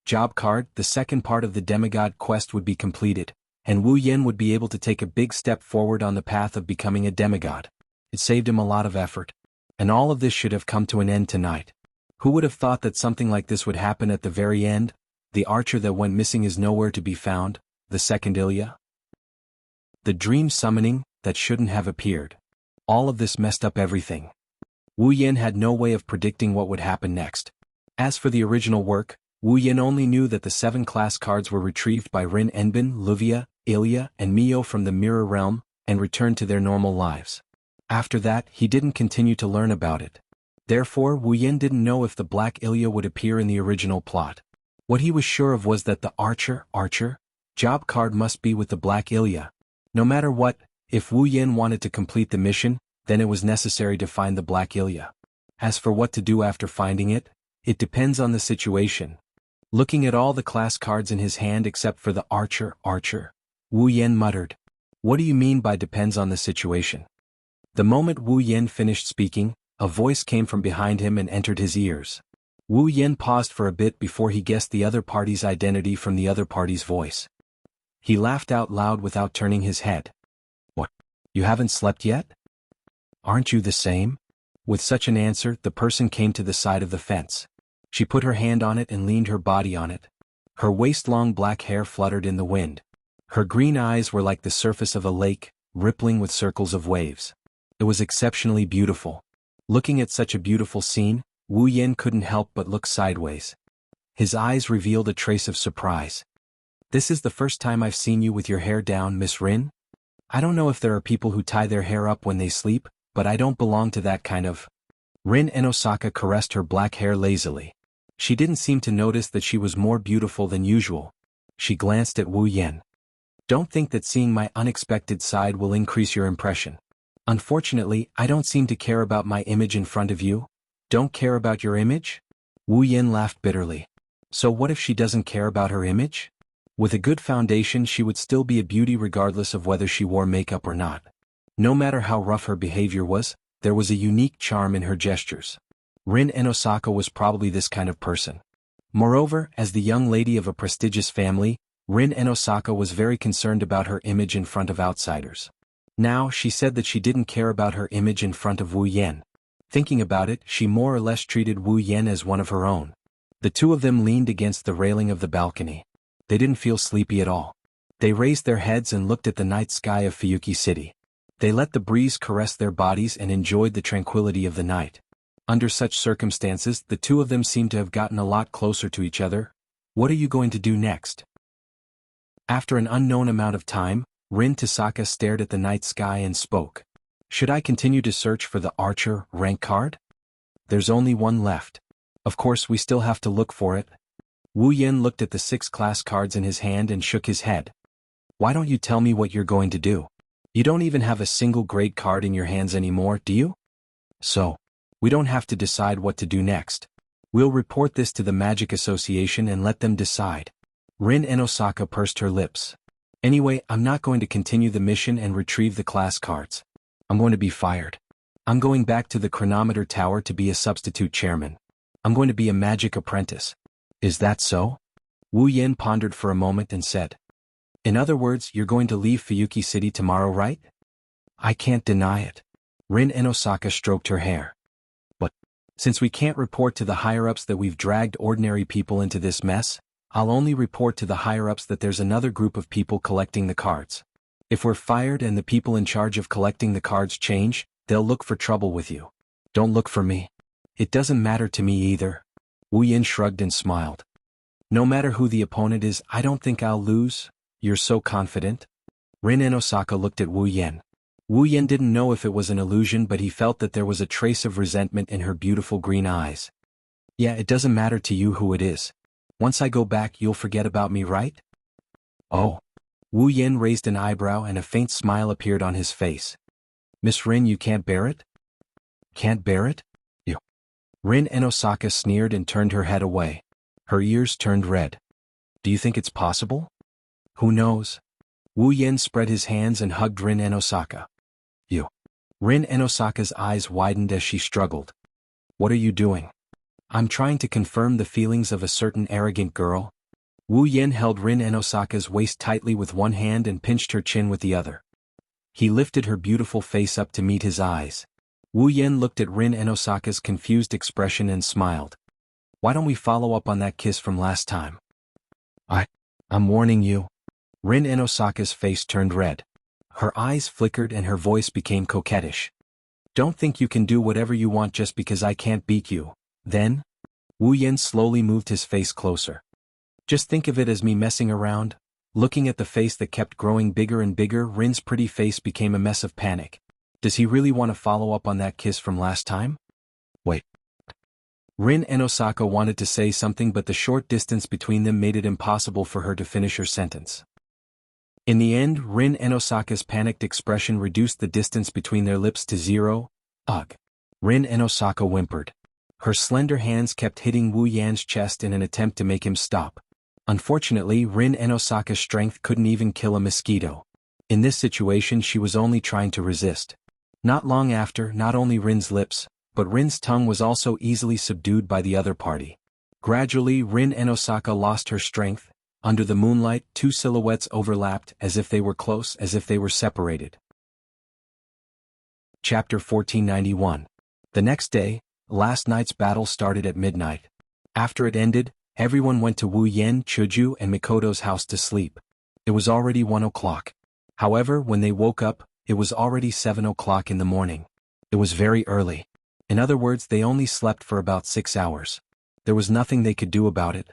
job card, the second part of the Demigod quest would be completed, and Wu Yen would be able to take a big step forward on the path of becoming a demigod. It saved him a lot of effort. And all of this should have come to an end tonight. Who would have thought that something like this would happen at the very end? The archer that went missing is nowhere to be found, the second Ilya. The dream summoning, that shouldn't have appeared. All of this messed up everything. Wu Yen had no way of predicting what would happen next. As for the original work, Wu Yen only knew that the 7 class cards were retrieved by Rin Enbin, Livia, Ilya, and Mio from the Mirror Realm, and returned to their normal lives. After that, he didn't continue to learn about it. Therefore, Wu Yen didn't know if the Black Ilya would appear in the original plot. What he was sure of was that the archer, job card must be with the Black Ilya. No matter what, if Wu Yen wanted to complete the mission, then it was necessary to find the Black Ilya. As for what to do after finding it, it depends on the situation. Looking at all the class cards in his hand except for the archer, Wu Yen muttered. What do you mean by depends on the situation? The moment Wu Yen finished speaking, a voice came from behind him and entered his ears. Wu Yen paused for a bit before he guessed the other party's identity from the other party's voice. He laughed out loud without turning his head. What? You haven't slept yet? Aren't you the same? With such an answer, the person came to the side of the fence. She put her hand on it and leaned her body on it. Her waist-long black hair fluttered in the wind. Her green eyes were like the surface of a lake, rippling with circles of waves. It was exceptionally beautiful. Looking at such a beautiful scene, Wu Yen couldn't help but look sideways. His eyes revealed a trace of surprise. This is the first time I've seen you with your hair down, Miss Rin. I don't know if there are people who tie their hair up when they sleep, but I don't belong to that kind of. Rin Enosaka caressed her black hair lazily. She didn't seem to notice that she was more beautiful than usual. She glanced at Wu Yan. Don't think that seeing my unexpected side will increase your impression. Unfortunately, I don't seem to care about my image in front of you. Don't care about your image? Wu Yan laughed bitterly. So what if she doesn't care about her image? With a good foundation she would still be a beauty regardless of whether she wore makeup or not. No matter how rough her behavior was, there was a unique charm in her gestures. Rin Enosaka was probably this kind of person. Moreover, as the young lady of a prestigious family, Rin Enosaka was very concerned about her image in front of outsiders. Now she said that she didn't care about her image in front of Wu Yan. Thinking about it, she more or less treated Wu Yan as one of her own. The two of them leaned against the railing of the balcony. They didn't feel sleepy at all. They raised their heads and looked at the night sky of Fuyuki City. They let the breeze caress their bodies and enjoyed the tranquility of the night. Under such circumstances, the two of them seemed to have gotten a lot closer to each other. What are you going to do next? After an unknown amount of time, Rin Tasaka stared at the night sky and spoke. Should I continue to search for the archer rank card? There's only one left. Of course we still have to look for it. Wu Yan looked at the 6 class cards in his hand and shook his head. Why don't you tell me what you're going to do? You don't even have a single grade card in your hands anymore, do you? So, we don't have to decide what to do next. We'll report this to the Magic Association and let them decide. Rin Enosaka pursed her lips. Anyway, I'm not going to continue the mission and retrieve the class cards. I'm going to be fired. I'm going back to the chronometer tower to be a substitute chairman. I'm going to be a magic apprentice. Is that so? Wu Yan pondered for a moment and said. In other words, you're going to leave Fuyuki City tomorrow, right? I can't deny it. Rin Enosaka stroked her hair. But, since we can't report to the higher-ups that we've dragged ordinary people into this mess, I'll only report to the higher-ups that there's another group of people collecting the cards. If we're fired and the people in charge of collecting the cards change, they'll look for trouble with you. Don't look for me. It doesn't matter to me either. Wu Yan shrugged and smiled. No matter who the opponent is, I don't think I'll lose. You're so confident? Rin Enosaka looked at Wu Yan. Wu Yan didn't know if it was an illusion, but he felt that there was a trace of resentment in her beautiful green eyes. Yeah, it doesn't matter to you who it is. Once I go back, you'll forget about me, right? Oh. Wu Yan raised an eyebrow and a faint smile appeared on his face. Miss Rin, you can't bear it? Can't bear it? You. Rin Enosaka sneered and turned her head away. Her ears turned red. Do you think it's possible? Who knows? Wu Yan spread his hands and hugged Rin Enosaka. You. Rin Enosaka's eyes widened as she struggled. What are you doing? I'm trying to confirm the feelings of a certain arrogant girl. Wu Yan held Rin Enosaka's waist tightly with one hand and pinched her chin with the other. He lifted her beautiful face up to meet his eyes. Wu Yan looked at Rin Enosaka's confused expression and smiled. Why don't we follow up on that kiss from last time? I'm warning you. Rin Enosaka's face turned red. Her eyes flickered and her voice became coquettish. Don't think you can do whatever you want just because I can't beat you, then? Wu Yan slowly moved his face closer. Just think of it as me messing around. Looking at the face that kept growing bigger and bigger, Rin's pretty face became a mess of panic. Does he really want to follow up on that kiss from last time? Wait. Rin Enosaka wanted to say something, but the short distance between them made it impossible for her to finish her sentence. In the end, Rin Enosaka's panicked expression reduced the distance between their lips to 0. Ugh. Rin Enosaka whimpered. Her slender hands kept hitting Wu Yan's chest in an attempt to make him stop. Unfortunately, Rin Enosaka's strength couldn't even kill a mosquito. In this situation she was only trying to resist. Not long after, not only Rin's lips, but Rin's tongue was also easily subdued by the other party. Gradually, Rin Enosaka lost her strength. Under the moonlight, two silhouettes overlapped, as if they were close, as if they were separated. Chapter 1491. The next day, last night's battle started at midnight. After it ended, everyone went to Wu Yan, Chuju, and Mikoto's house to sleep. It was already 1 o'clock. However, when they woke up, it was already 7 o'clock in the morning. It was very early. In other words, they only slept for about 6 hours. There was nothing they could do about it.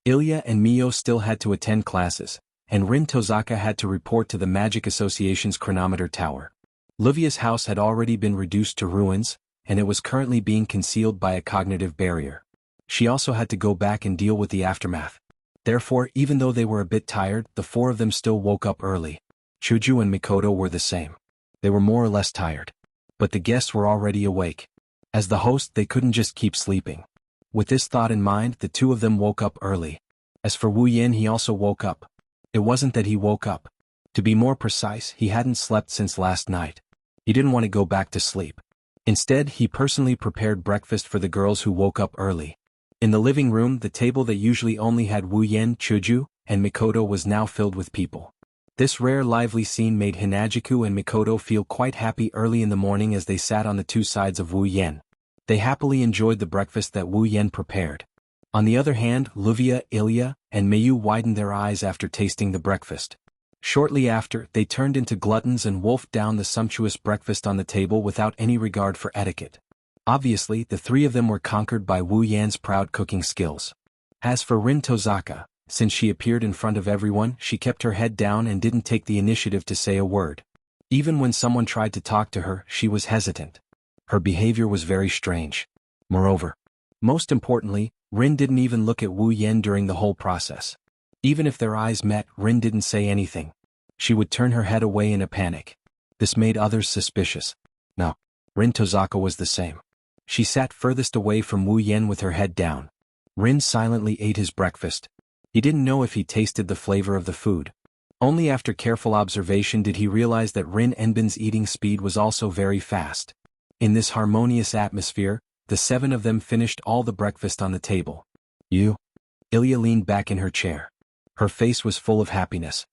Ilya and Mio still had to attend classes, and Rin Tozaka had to report to the Magic Association's chronometer tower. Luvia's house had already been reduced to ruins, and it was currently being concealed by a cognitive barrier. She also had to go back and deal with the aftermath. Therefore, even though they were a bit tired, the four of them still woke up early. Chuju and Mikoto were the same. They were more or less tired. But the guests were already awake. As the host, they couldn't just keep sleeping. With this thought in mind, the two of them woke up early. As for Wu Yin, he also woke up. It wasn't that he woke up. To be more precise, he hadn't slept since last night. He didn't want to go back to sleep. Instead, he personally prepared breakfast for the girls who woke up early. In the living room, the table that usually only had Wu Yin, Chuju, and Mikoto was now filled with people. This rare lively scene made Hinajiku and Mikoto feel quite happy early in the morning as they sat on the two sides of Wu Yen. They happily enjoyed the breakfast that Wu Yen prepared. On the other hand, Luvia, Ilya, and Mayu widened their eyes after tasting the breakfast. Shortly after, they turned into gluttons and wolfed down the sumptuous breakfast on the table without any regard for etiquette. Obviously, the three of them were conquered by Wu Yan's proud cooking skills. As for Rin Tozaka, since she appeared in front of everyone, she kept her head down and didn't take the initiative to say a word. Even when someone tried to talk to her, she was hesitant. Her behavior was very strange. Moreover, most importantly, Rin didn't even look at Wu Yen during the whole process. Even if their eyes met, Rin didn't say anything. She would turn her head away in a panic. This made others suspicious. No, Rin Tozaka was the same. She sat furthest away from Wu Yen with her head down. Rin silently ate his breakfast. He didn't know if he tasted the flavor of the food. Only after careful observation did he realize that Rin Enbin's eating speed was also very fast. In this harmonious atmosphere, the seven of them finished all the breakfast on the table. Ilya leaned back in her chair. Her face was full of happiness.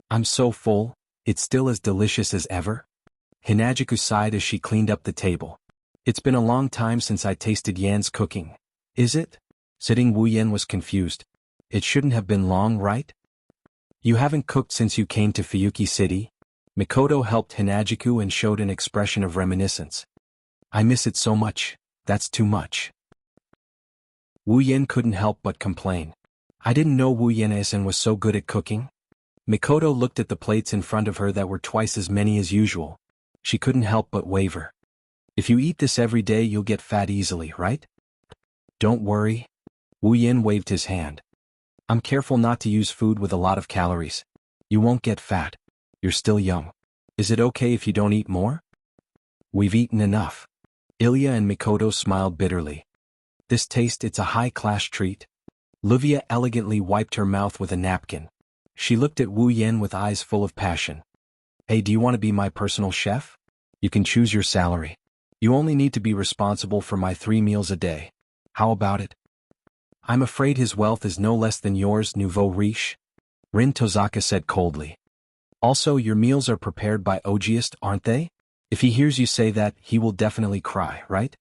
I'm so full, it's still as delicious as ever. Hinajiku sighed as she cleaned up the table. It's been a long time since I tasted Yan's cooking. Is it? Sitting Wu Yen was confused. It shouldn't have been long, right? You haven't cooked since you came to Fuyuki City? Mikoto helped Hinajiku and showed an expression of reminiscence. I miss it so much, that's too much. Wu Yen couldn't help but complain. I didn't know Wu Yen-san was so good at cooking. Mikoto looked at the plates in front of her that were twice as many as usual. She couldn't help but waver. If you eat this every day you'll get fat easily, right? Don't worry. Wu Yen waved his hand. I'm careful not to use food with a lot of calories. You won't get fat. You're still young. Is it okay if you don't eat more? We've eaten enough. Ilya and Mikoto smiled bitterly. This taste, it's a high-class treat. Luvia elegantly wiped her mouth with a napkin. She looked at Wu Yen with eyes full of passion. Hey, do you want to be my personal chef? You can choose your salary. You only need to be responsible for my 3 meals a day. How about it? I'm afraid his wealth is no less than yours, nouveau riche. Rin Tozaka said coldly. Also, your meals are prepared by Ogiest, aren't they? If he hears you say that, he will definitely cry, right?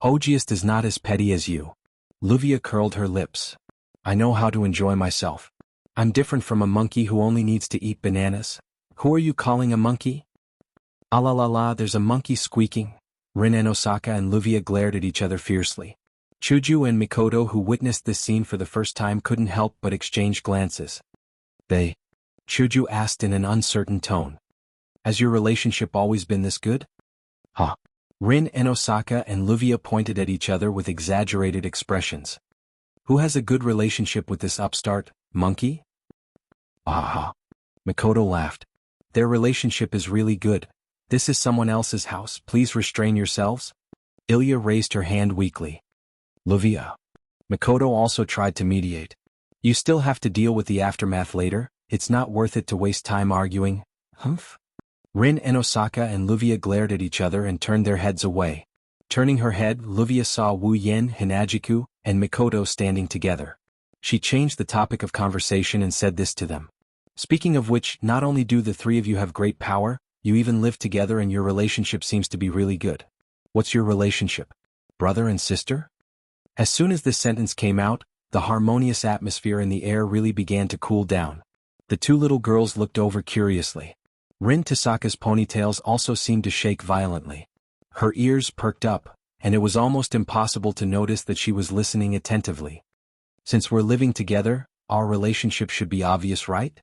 Ogiest is not as petty as you. Luvia curled her lips. I know how to enjoy myself. I'm different from a monkey who only needs to eat bananas. Who are you calling a monkey? Ah la la la, there's a monkey squeaking. Rin and Osaka and Luvia glared at each other fiercely. Chuju and Mikoto, who witnessed this scene for the first time, couldn't help but exchange glances. Chuju asked in an uncertain tone. Has your relationship always been this good? Huh. Rin and Osaka and Luvia pointed at each other with exaggerated expressions. Who has a good relationship with this upstart, monkey? Ah. Mikoto laughed. Their relationship is really good. This is someone else's house, please restrain yourselves. Ilya raised her hand weakly. Luvia. Mikoto also tried to mediate. You still have to deal with the aftermath later, it's not worth it to waste time arguing. Humph? Rin and Osaka and Luvia glared at each other and turned their heads away. Turning her head, Luvia saw Wu Yen, Hinajiku, and Mikoto standing together. She changed the topic of conversation and said this to them. Speaking of which, not only do the three of you have great power, you even live together and your relationship seems to be really good. What's your relationship? Brother and sister? As soon as this sentence came out, the harmonious atmosphere in the air really began to cool down. The two little girls looked over curiously. Rin Tasaka's ponytails also seemed to shake violently. Her ears perked up, and it was almost impossible to notice that she was listening attentively. Since we're living together, our relationship should be obvious, right?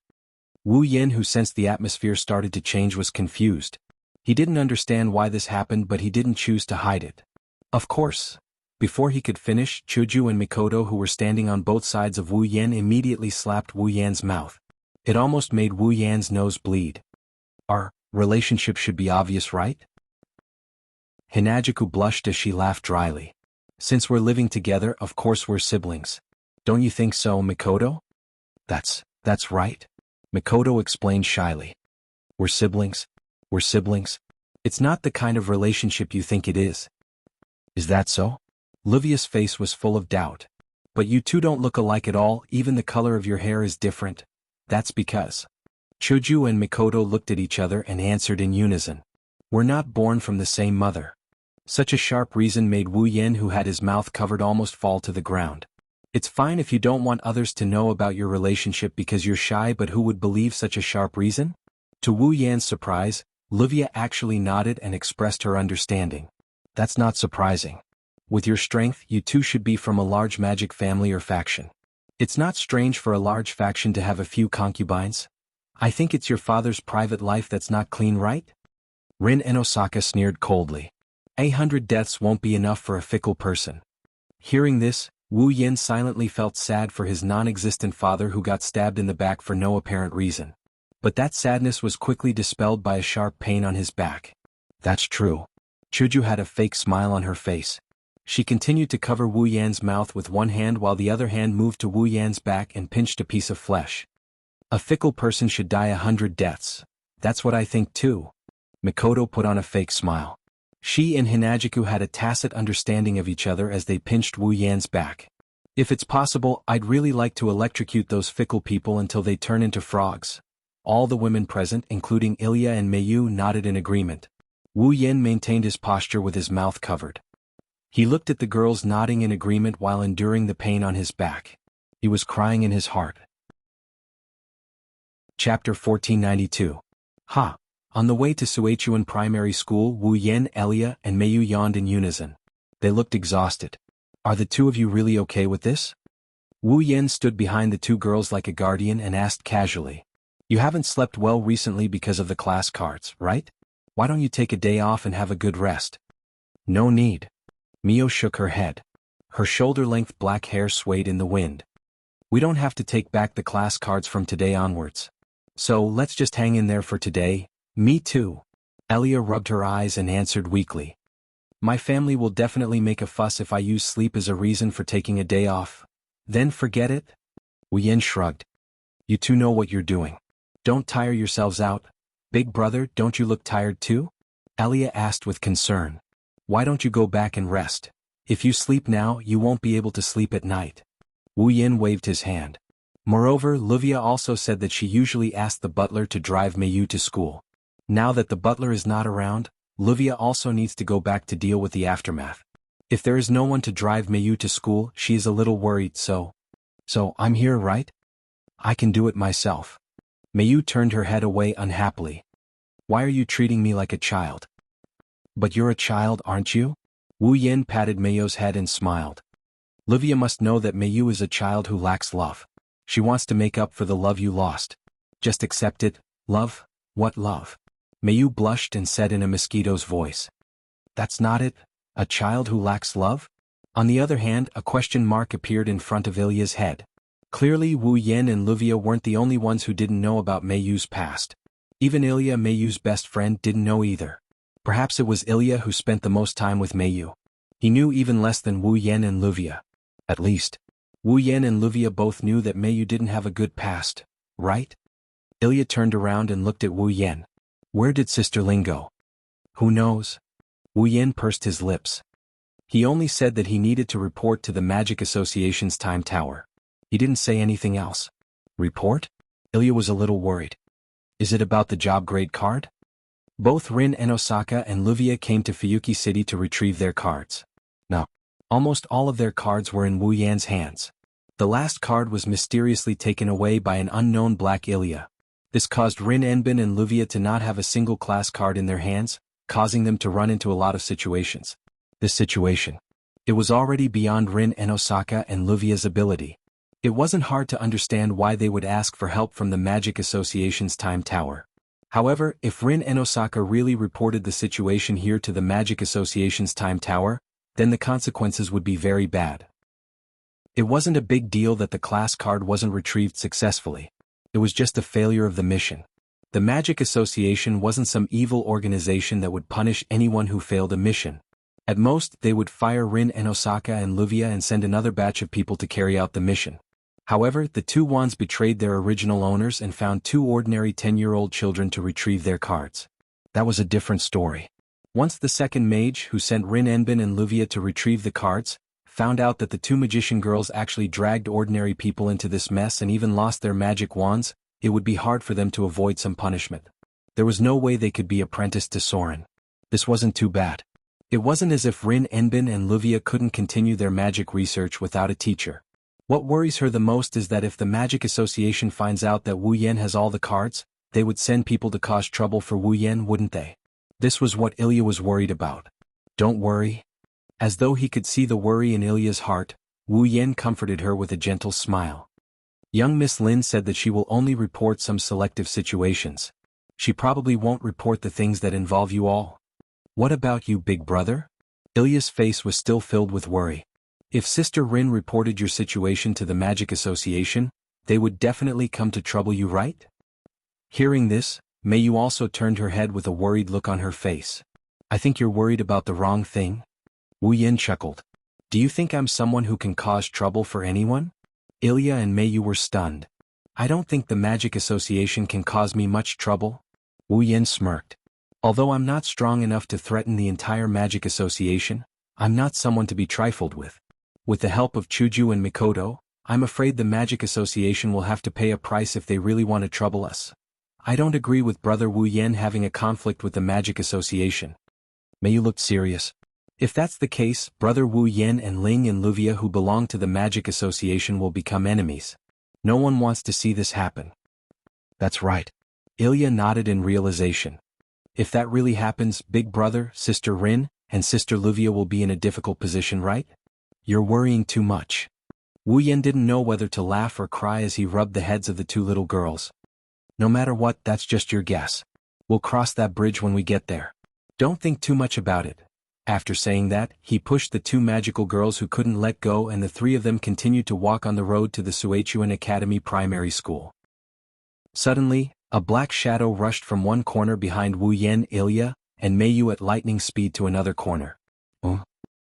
Wu Yin, who sensed the atmosphere started to change, was confused. He didn't understand why this happened, but he didn't choose to hide it. Of course. Before he could finish, Chuju and Mikoto, who were standing on both sides of Wu Yan, immediately slapped Wu Yan's mouth. It almost made Wu Yan's nose bleed. Our relationship should be obvious, right? Hinajuku blushed as she laughed dryly. Since we're living together, of course we're siblings. Don't you think so, Mikoto? That's right. Mikoto explained shyly. We're siblings. We're siblings. It's not the kind of relationship you think it is. Is that so? Livia's face was full of doubt. But you two don't look alike at all, even the color of your hair is different. That's because. Chuju and Mikoto looked at each other and answered in unison. We're not born from the same mother. Such a sharp reason made Wu Yin, who had his mouth covered, almost fall to the ground. It's fine if you don't want others to know about your relationship because you're shy, but who would believe such a sharp reason? To Wu Yan's surprise, Livia actually nodded and expressed her understanding. That's not surprising. With your strength, you two should be from a large magic family or faction. It's not strange for a large faction to have a few concubines. I think it's your father's private life that's not clean, right? Rin and Osaka sneered coldly. 100 deaths won't be enough for a fickle person. Hearing this, Wu Yin silently felt sad for his non-existent father who got stabbed in the back for no apparent reason. But that sadness was quickly dispelled by a sharp pain on his back. That's true. Chuju had a fake smile on her face. She continued to cover Wu Yan's mouth with one hand while the other hand moved to Wu Yan's back and pinched a piece of flesh. A fickle person should die 100 deaths. That's what I think too. Mikoto put on a fake smile. She and Hinajuku had a tacit understanding of each other as they pinched Wu Yan's back. If it's possible, I'd really like to electrocute those fickle people until they turn into frogs. All the women present, including Ilya and Meiyu, nodded in agreement. Wu Yin maintained his posture with his mouth covered. He looked at the girls nodding in agreement while enduring the pain on his back. He was crying in his heart. Chapter 1492. Ha! On the way to Suichuan Primary School, Wu Yin, Ilya, and Meiyu yawned in unison. They looked exhausted. Are the two of you really okay with this? Wu Yin stood behind the two girls like a guardian and asked casually. You haven't slept well recently because of the class cards, right? Why don't you take a day off and have a good rest? No need. Mio shook her head. Her shoulder-length black hair swayed in the wind. We don't have to take back the class cards from today onwards. So let's just hang in there for today. Me too. Elia rubbed her eyes and answered weakly. My family will definitely make a fuss if I use sleep as a reason for taking a day off. Then forget it. Wu Yin shrugged. You two know what you're doing. Don't tire yourselves out. Big brother, don't you look tired too? Elia asked with concern. Why don't you go back and rest? If you sleep now, you won't be able to sleep at night. Wu Yin waved his hand. Moreover, Livia also said that she usually asked the butler to drive Meiyu to school. Now that the butler is not around, Livia also needs to go back to deal with the aftermath. If there is no one to drive Meiyu to school, she is a little worried, so I'm here, right? I can do it myself. Meiyu turned her head away unhappily. Why are you treating me like a child? But you're a child, aren't you? Wu Yin patted Meiyu's head and smiled. Livia must know that Meiyu is a child who lacks love. She wants to make up for the love you lost. Just accept it. Love? What love? Meiyu blushed and said in a mosquito's voice. That's not it. A child who lacks love? On the other hand, a question mark appeared in front of Ilya's head. Clearly Wu Yin and Livia weren't the only ones who didn't know about Meiyu's past. Even Ilya, Meiyu's best friend, didn't know either. Perhaps it was Ilya who spent the most time with Meiyu. He knew even less than Wu Yin and Livia. At least, Wu Yin and Livia both knew that Meiyu didn't have a good past, right? Ilya turned around and looked at Wu Yin. Where did Sister Ling go? Who knows? Wu Yin pursed his lips. He only said that he needed to report to the Magic Association's time tower. He didn't say anything else. Report? Ilya was a little worried. Is it about the job grade card? Both Rin and Osaka and Livia came to Fuyuki City to retrieve their cards. No. Almost all of their cards were in Wu Yan's hands. The last card was mysteriously taken away by an unknown Black Ilya. This caused Rin Enbin and Livia to not have a single class card in their hands, causing them to run into a lot of situations. This situation. It was already beyond Rin and Osaka and Livia's ability. It wasn't hard to understand why they would ask for help from the Magic Association's Time Tower. However, if Rin and Osaka really reported the situation here to the Magic Association's Time Tower, then the consequences would be very bad. It wasn't a big deal that the class card wasn't retrieved successfully. It was just a failure of the mission. The Magic Association wasn't some evil organization that would punish anyone who failed a mission. At most, they would fire Rin and Osaka and Luvia and send another batch of people to carry out the mission. However, the two wands betrayed their original owners and found two ordinary 10-year-old children to retrieve their cards. That was a different story. Once the second mage who sent Rin Enbin and Luvia to retrieve the cards, found out that the two magician girls actually dragged ordinary people into this mess and even lost their magic wands, it would be hard for them to avoid some punishment. There was no way they could be apprenticed to Soren. This wasn't too bad. It wasn't as if Rin Enbin and Luvia couldn't continue their magic research without a teacher. What worries her the most is that if the Magic Association finds out that Wu Yan has all the cards, they would send people to cause trouble for Wu Yan, wouldn't they? This was what Ilya was worried about. Don't worry. As though he could see the worry in Ilya's heart, Wu Yan comforted her with a gentle smile. Young Miss Lin said that she will only report some selective situations. She probably won't report the things that involve you all. What about you, big brother? Ilya's face was still filled with worry. If Sister Rin reported your situation to the Magic Association, they would definitely come to trouble you, right? Hearing this, Meiyu also turned her head with a worried look on her face. I think you're worried about the wrong thing. Wu Yan chuckled. Do you think I'm someone who can cause trouble for anyone? Ilya and Meiyu were stunned. I don't think the Magic Association can cause me much trouble. Wu Yan smirked. Although I'm not strong enough to threaten the entire Magic Association, I'm not someone to be trifled with. With the help of Chuju and Mikoto, I'm afraid the Magic Association will have to pay a price if they really want to trouble us. I don't agree with Brother Wu Yan having a conflict with the Magic Association. Meiyu looked serious. If that's the case, Brother Wu Yan and Ling and Luvia who belong to the Magic Association will become enemies. No one wants to see this happen. That's right. Ilya nodded in realization. If that really happens, Big Brother, Sister Rin, and Sister Luvia will be in a difficult position, right? You're worrying too much. Wu Yan didn't know whether to laugh or cry as he rubbed the heads of the two little girls. No matter what, that's just your guess. We'll cross that bridge when we get there. Don't think too much about it. After saying that, he pushed the two magical girls who couldn't let go, and the three of them continued to walk on the road to the Suechuan Academy Primary School. Suddenly, a black shadow rushed from one corner behind Wu Yan, Ilya, and Meiyu at lightning speed to another corner.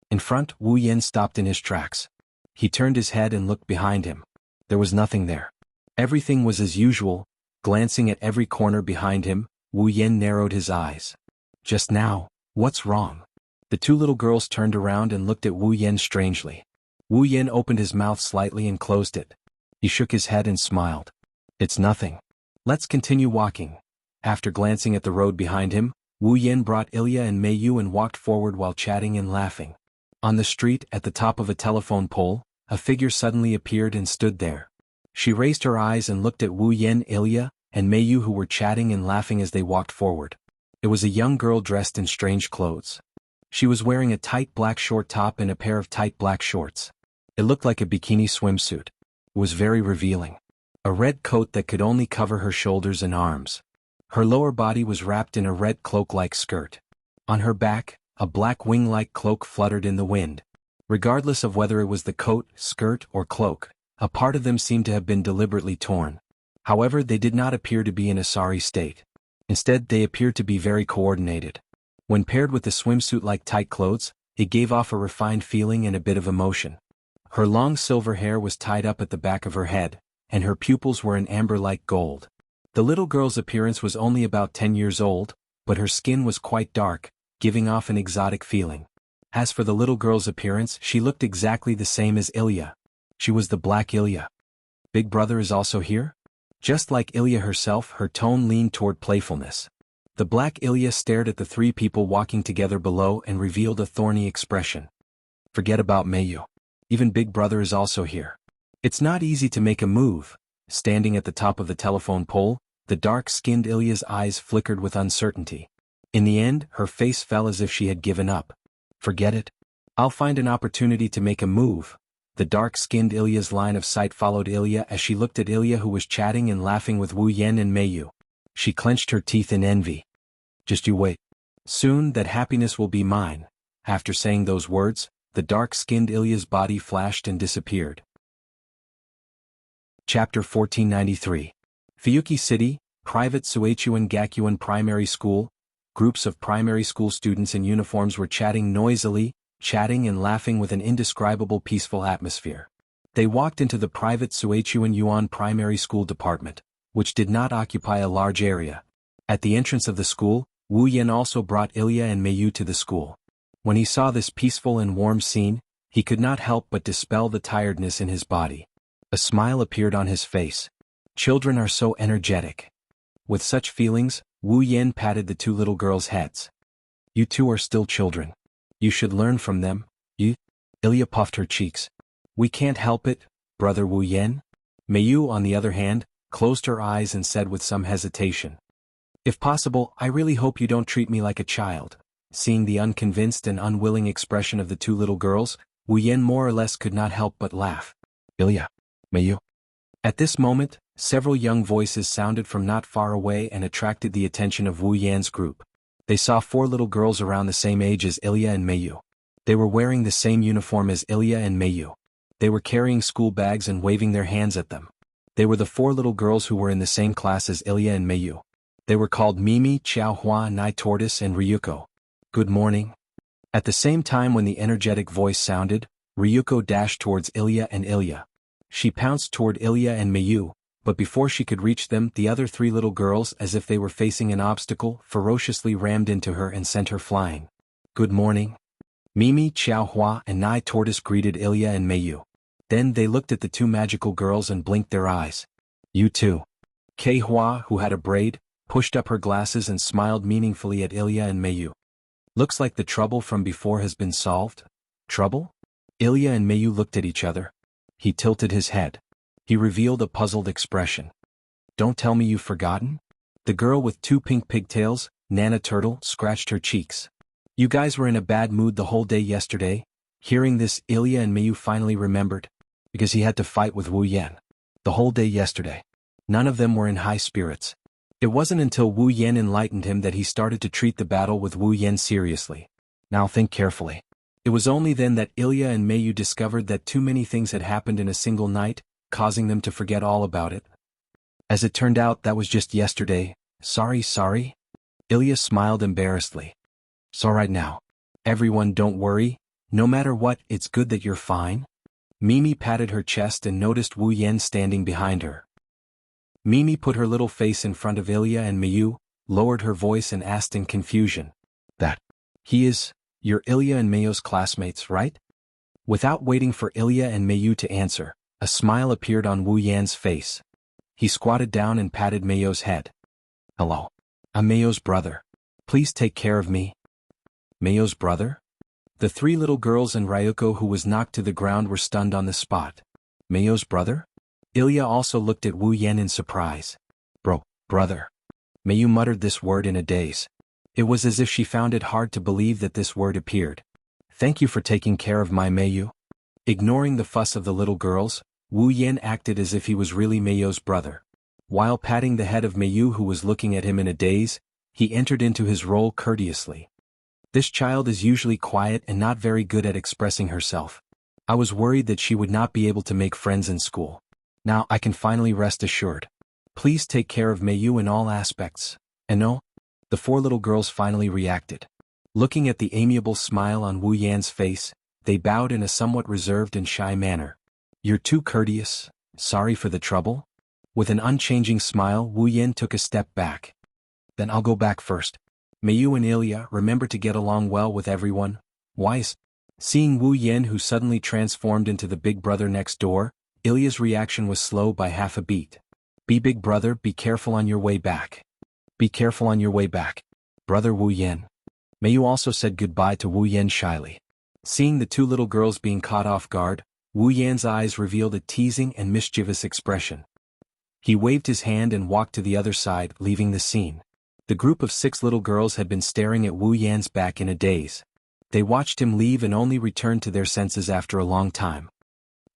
In front, Wu Yan stopped in his tracks. He turned his head and looked behind him. There was nothing there. Everything was as usual. Glancing at every corner behind him, Wu Yan narrowed his eyes. Just now, what's wrong? The two little girls turned around and looked at Wu Yan strangely. Wu Yan opened his mouth slightly and closed it. He shook his head and smiled. It's nothing. Let's continue walking. After glancing at the road behind him, Wu Yan brought Ilya and Meiyu and walked forward while chatting and laughing. On the street, at the top of a telephone pole, a figure suddenly appeared and stood there. She raised her eyes and looked at Wu Yan, Ilya, and Meiyu who were chatting and laughing as they walked forward. It was a young girl dressed in strange clothes. She was wearing a tight black short top and a pair of tight black shorts. It looked like a bikini swimsuit. It was very revealing. A red coat that could only cover her shoulders and arms. Her lower body was wrapped in a red cloak-like skirt. On her back, a black wing-like cloak fluttered in the wind. Regardless of whether it was the coat, skirt, or cloak, a part of them seemed to have been deliberately torn. However, they did not appear to be in a sorry state. Instead, they appeared to be very coordinated. When paired with the swimsuit-like tight clothes, it gave off a refined feeling and a bit of emotion. Her long silver hair was tied up at the back of her head, and her pupils were an amber-like gold. The little girl's appearance was only about 10 years old, but her skin was quite dark, giving off an exotic feeling. As for the little girl's appearance, she looked exactly the same as Ilya. She was the Black Ilya. Big Brother is also here? Just like Ilya herself, her tone leaned toward playfulness. The Black Ilya stared at the three people walking together below and revealed a thorny expression. Forget about Meiyu. Even Big Brother is also here. It's not easy to make a move. Standing at the top of the telephone pole, the dark-skinned Ilya's eyes flickered with uncertainty. In the end, her face fell as if she had given up. Forget it. I'll find an opportunity to make a move. The dark-skinned Ilya's line of sight followed Ilya as she looked at Ilya, who was chatting and laughing with Wu Yan and Meiyu. She clenched her teeth in envy. Just you wait. Soon that happiness will be mine. After saying those words, the dark-skinned Ilya's body flashed and disappeared. Chapter 1493. Fuyuki City, Private Suechuan Gakuin Primary School. Groups of primary school students in uniforms were chatting noisily, chatting and laughing with an indescribable peaceful atmosphere. They walked into the private Suechuan Yuan Primary School department, which did not occupy a large area. At the entrance of the school, Wu Yan also brought Ilya and Meiyu to the school. When he saw this peaceful and warm scene, he could not help but dispel the tiredness in his body. A smile appeared on his face. Children are so energetic. With such feelings, Wu Yan patted the two little girls' heads. You two are still children. You should learn from them. Ilya puffed her cheeks. We can't help it, brother Wu Yan. Meiyu, on the other hand, closed her eyes and said with some hesitation. If possible, I really hope you don't treat me like a child. Seeing the unconvinced and unwilling expression of the two little girls, Wu Yan more or less could not help but laugh. Ilya, Meiyu. At this moment, several young voices sounded from not far away and attracted the attention of Wu Yan's group. They saw four little girls around the same age as Ilya and Meiyu. They were wearing the same uniform as Ilya and Meiyu. They were carrying school bags and waving their hands at them. They were the four little girls who were in the same class as Ilya and Meiyu. They were called Mimi, Xiaohua, Nai Tortoise and Ryuko. Good morning. At the same time when the energetic voice sounded, Ryuko dashed towards Ilya and Ilya. She pounced toward Ilya and Meiyu, but before she could reach them, the other three little girls, as if they were facing an obstacle, ferociously rammed into her and sent her flying. Good morning. Mimi, Xiaohua and Nai Tortoise greeted Ilya and Meiyu. Then they looked at the two magical girls and blinked their eyes. You too. Kei Hua, who had a braid, pushed up her glasses and smiled meaningfully at Ilya and Meiyu. Looks like the trouble from before has been solved. Trouble? Ilya and Meiyu looked at each other. He tilted his head. He revealed a puzzled expression. Don't tell me you've forgotten? The girl with two pink pigtails, Nana Turtle, scratched her cheeks. You guys were in a bad mood the whole day yesterday. Hearing this, Ilya and Meiyu finally remembered. Because he had to fight with Wu Yan. The whole day yesterday. None of them were in high spirits. It wasn't until Wu Yan enlightened him that he started to treat the battle with Wu Yan seriously. Now think carefully. It was only then that Ilya and Meiyu discovered that too many things had happened in a single night, causing them to forget all about it. As it turned out, that was just yesterday. Sorry. Ilya smiled embarrassedly. It's all right now. Everyone, don't worry. No matter what, it's good that you're fine. Mimi patted her chest and noticed Wu Yan standing behind her. Mimi put her little face in front of Ilya and Meiyu, lowered her voice and asked in confusion. You're Ilya and Meiyu's classmates, right? Without waiting for Ilya and Meiyu to answer, a smile appeared on Wu Yan's face. He squatted down and patted Meiyu's head. Hello. I'm Meiyu's brother. Please take care of me. Meiyu's brother? The three little girls and Ryuko, who was knocked to the ground, were stunned on the spot. Meiyu's brother? Ilya also looked at Wu Yan in surprise. Brother. Meiyu muttered this word in a daze. It was as if she found it hard to believe that this word appeared. Thank you for taking care of my Meiyu. Ignoring the fuss of the little girls, Wu Yan acted as if he was really Meiyu's brother. While patting the head of Meiyu, who was looking at him in a daze, he entered into his role courteously. This child is usually quiet and not very good at expressing herself. I was worried that she would not be able to make friends in school. Now I can finally rest assured. Please take care of Meiyu in all aspects. And no? The four little girls finally reacted. Looking at the amiable smile on Wu Yan's face, they bowed in a somewhat reserved and shy manner. You're too courteous. Sorry for the trouble. With an unchanging smile, Wu Yan took a step back. Then I'll go back first. Meiyu and Ilya, remember to get along well with everyone. Wise. Seeing Wu Yan, who suddenly transformed into the big brother next door, Ilya's reaction was slow by half a beat. Be big brother, be careful on your way back. Be careful on your way back. Brother Wu Yan. Meiyu also said goodbye to Wu Yan shyly. Seeing the two little girls being caught off guard, Wu Yan's eyes revealed a teasing and mischievous expression. He waved his hand and walked to the other side, leaving the scene. The group of 6 little girls had been staring at Wu Yan's back in a daze. They watched him leave and only returned to their senses after a long time.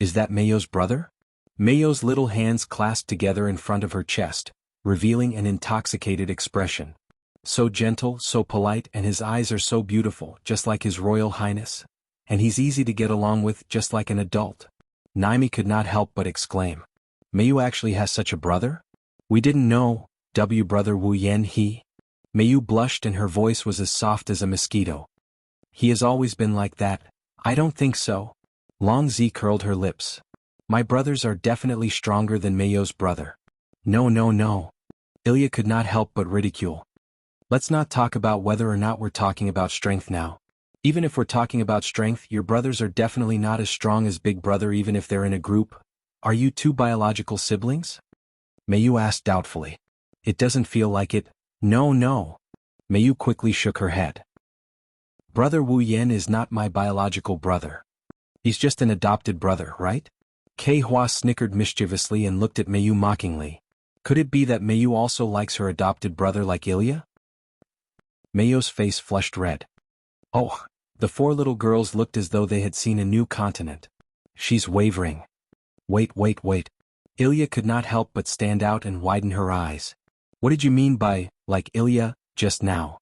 Is that Mayo's brother? Mayo's little hands clasped together in front of her chest, revealing an intoxicated expression. So gentle, so polite, and his eyes are so beautiful, just like His Royal Highness. And he's easy to get along with, just like an adult. Naimi could not help but exclaim. Mayu actually has such a brother? We didn't know, brother Wu Yan he. Mayu blushed and her voice was as soft as a mosquito. He has always been like that. I don't think so. Long Zi curled her lips. My brothers are definitely stronger than Mayo's brother. No, no, no. Ilya could not help but ridicule. Let's not talk about whether or not we're talking about strength now. Even if we're talking about strength, your brothers are definitely not as strong as Big Brother even if they're in a group. Are you two biological siblings? Mayu asked doubtfully. It doesn't feel like it. No, no. Mayu quickly shook her head. Brother Wu Yan is not my biological brother. He's just an adopted brother, right? Kei Hua snickered mischievously and looked at Mayu mockingly. Could it be that Mayu also likes her adopted brother like Ilya? Mayo's face flushed red. Oh, the four little girls looked as though they had seen a new continent. She's wavering. Wait. Ilya could not help but stand out and widen her eyes. What did you mean by, like Ilya, just now?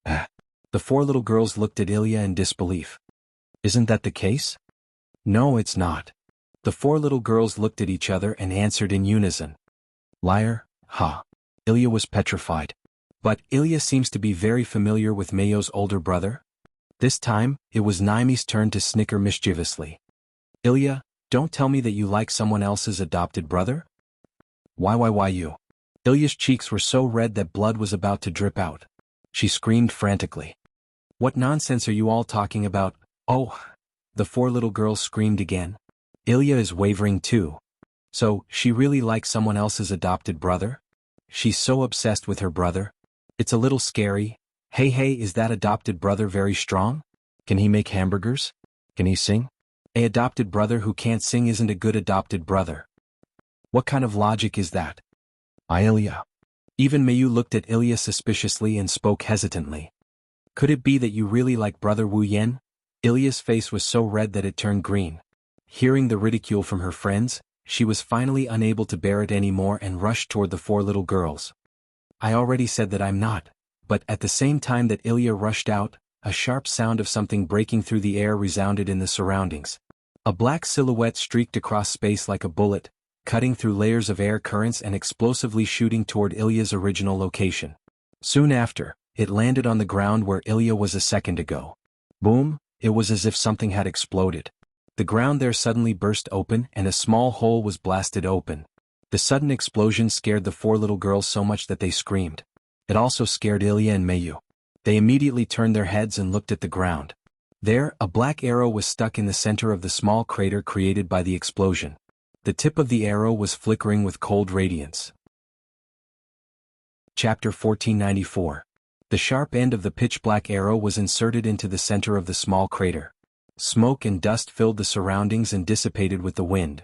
The four little girls looked at Ilya in disbelief. Isn't that the case? No, it's not. The four little girls looked at each other and answered in unison. Liar, ha. Ilya was petrified. But Ilya seems to be very familiar with Mayo's older brother. This time, it was Naimi's turn to snicker mischievously. Ilya, don't tell me that you like someone else's adopted brother? Why you? Ilya's cheeks were so red that blood was about to drip out. She screamed frantically. What nonsense are you all talking about? Oh! The four little girls screamed again. Ilya is wavering too. So, she really likes someone else's adopted brother? She's so obsessed with her brother. It's a little scary. Hey, is that adopted brother very strong? Can he make hamburgers? Can he sing? A adopted brother who can't sing isn't a good adopted brother. What kind of logic is that? Ilya. Even Mayu looked at Ilya suspiciously and spoke hesitantly. Could it be that you really like brother Wu Yan? Ilya's face was so red that it turned green. Hearing the ridicule from her friends, she was finally unable to bear it anymore and rushed toward the four little girls. I already said that I'm not. But at the same time that Ilya rushed out, a sharp sound of something breaking through the air resounded in the surroundings. A black silhouette streaked across space like a bullet, cutting through layers of air currents and explosively shooting toward Ilya's original location. Soon after, it landed on the ground where Ilya was a second ago. Boom, it was as if something had exploded. The ground there suddenly burst open and a small hole was blasted open. The sudden explosion scared the four little girls so much that they screamed. It also scared Ilya and Mayu. They immediately turned their heads and looked at the ground. There, a black arrow was stuck in the center of the small crater created by the explosion. The tip of the arrow was flickering with cold radiance. Chapter 1494. The sharp end of the pitch-black arrow was inserted into the center of the small crater. Smoke and dust filled the surroundings and dissipated with the wind.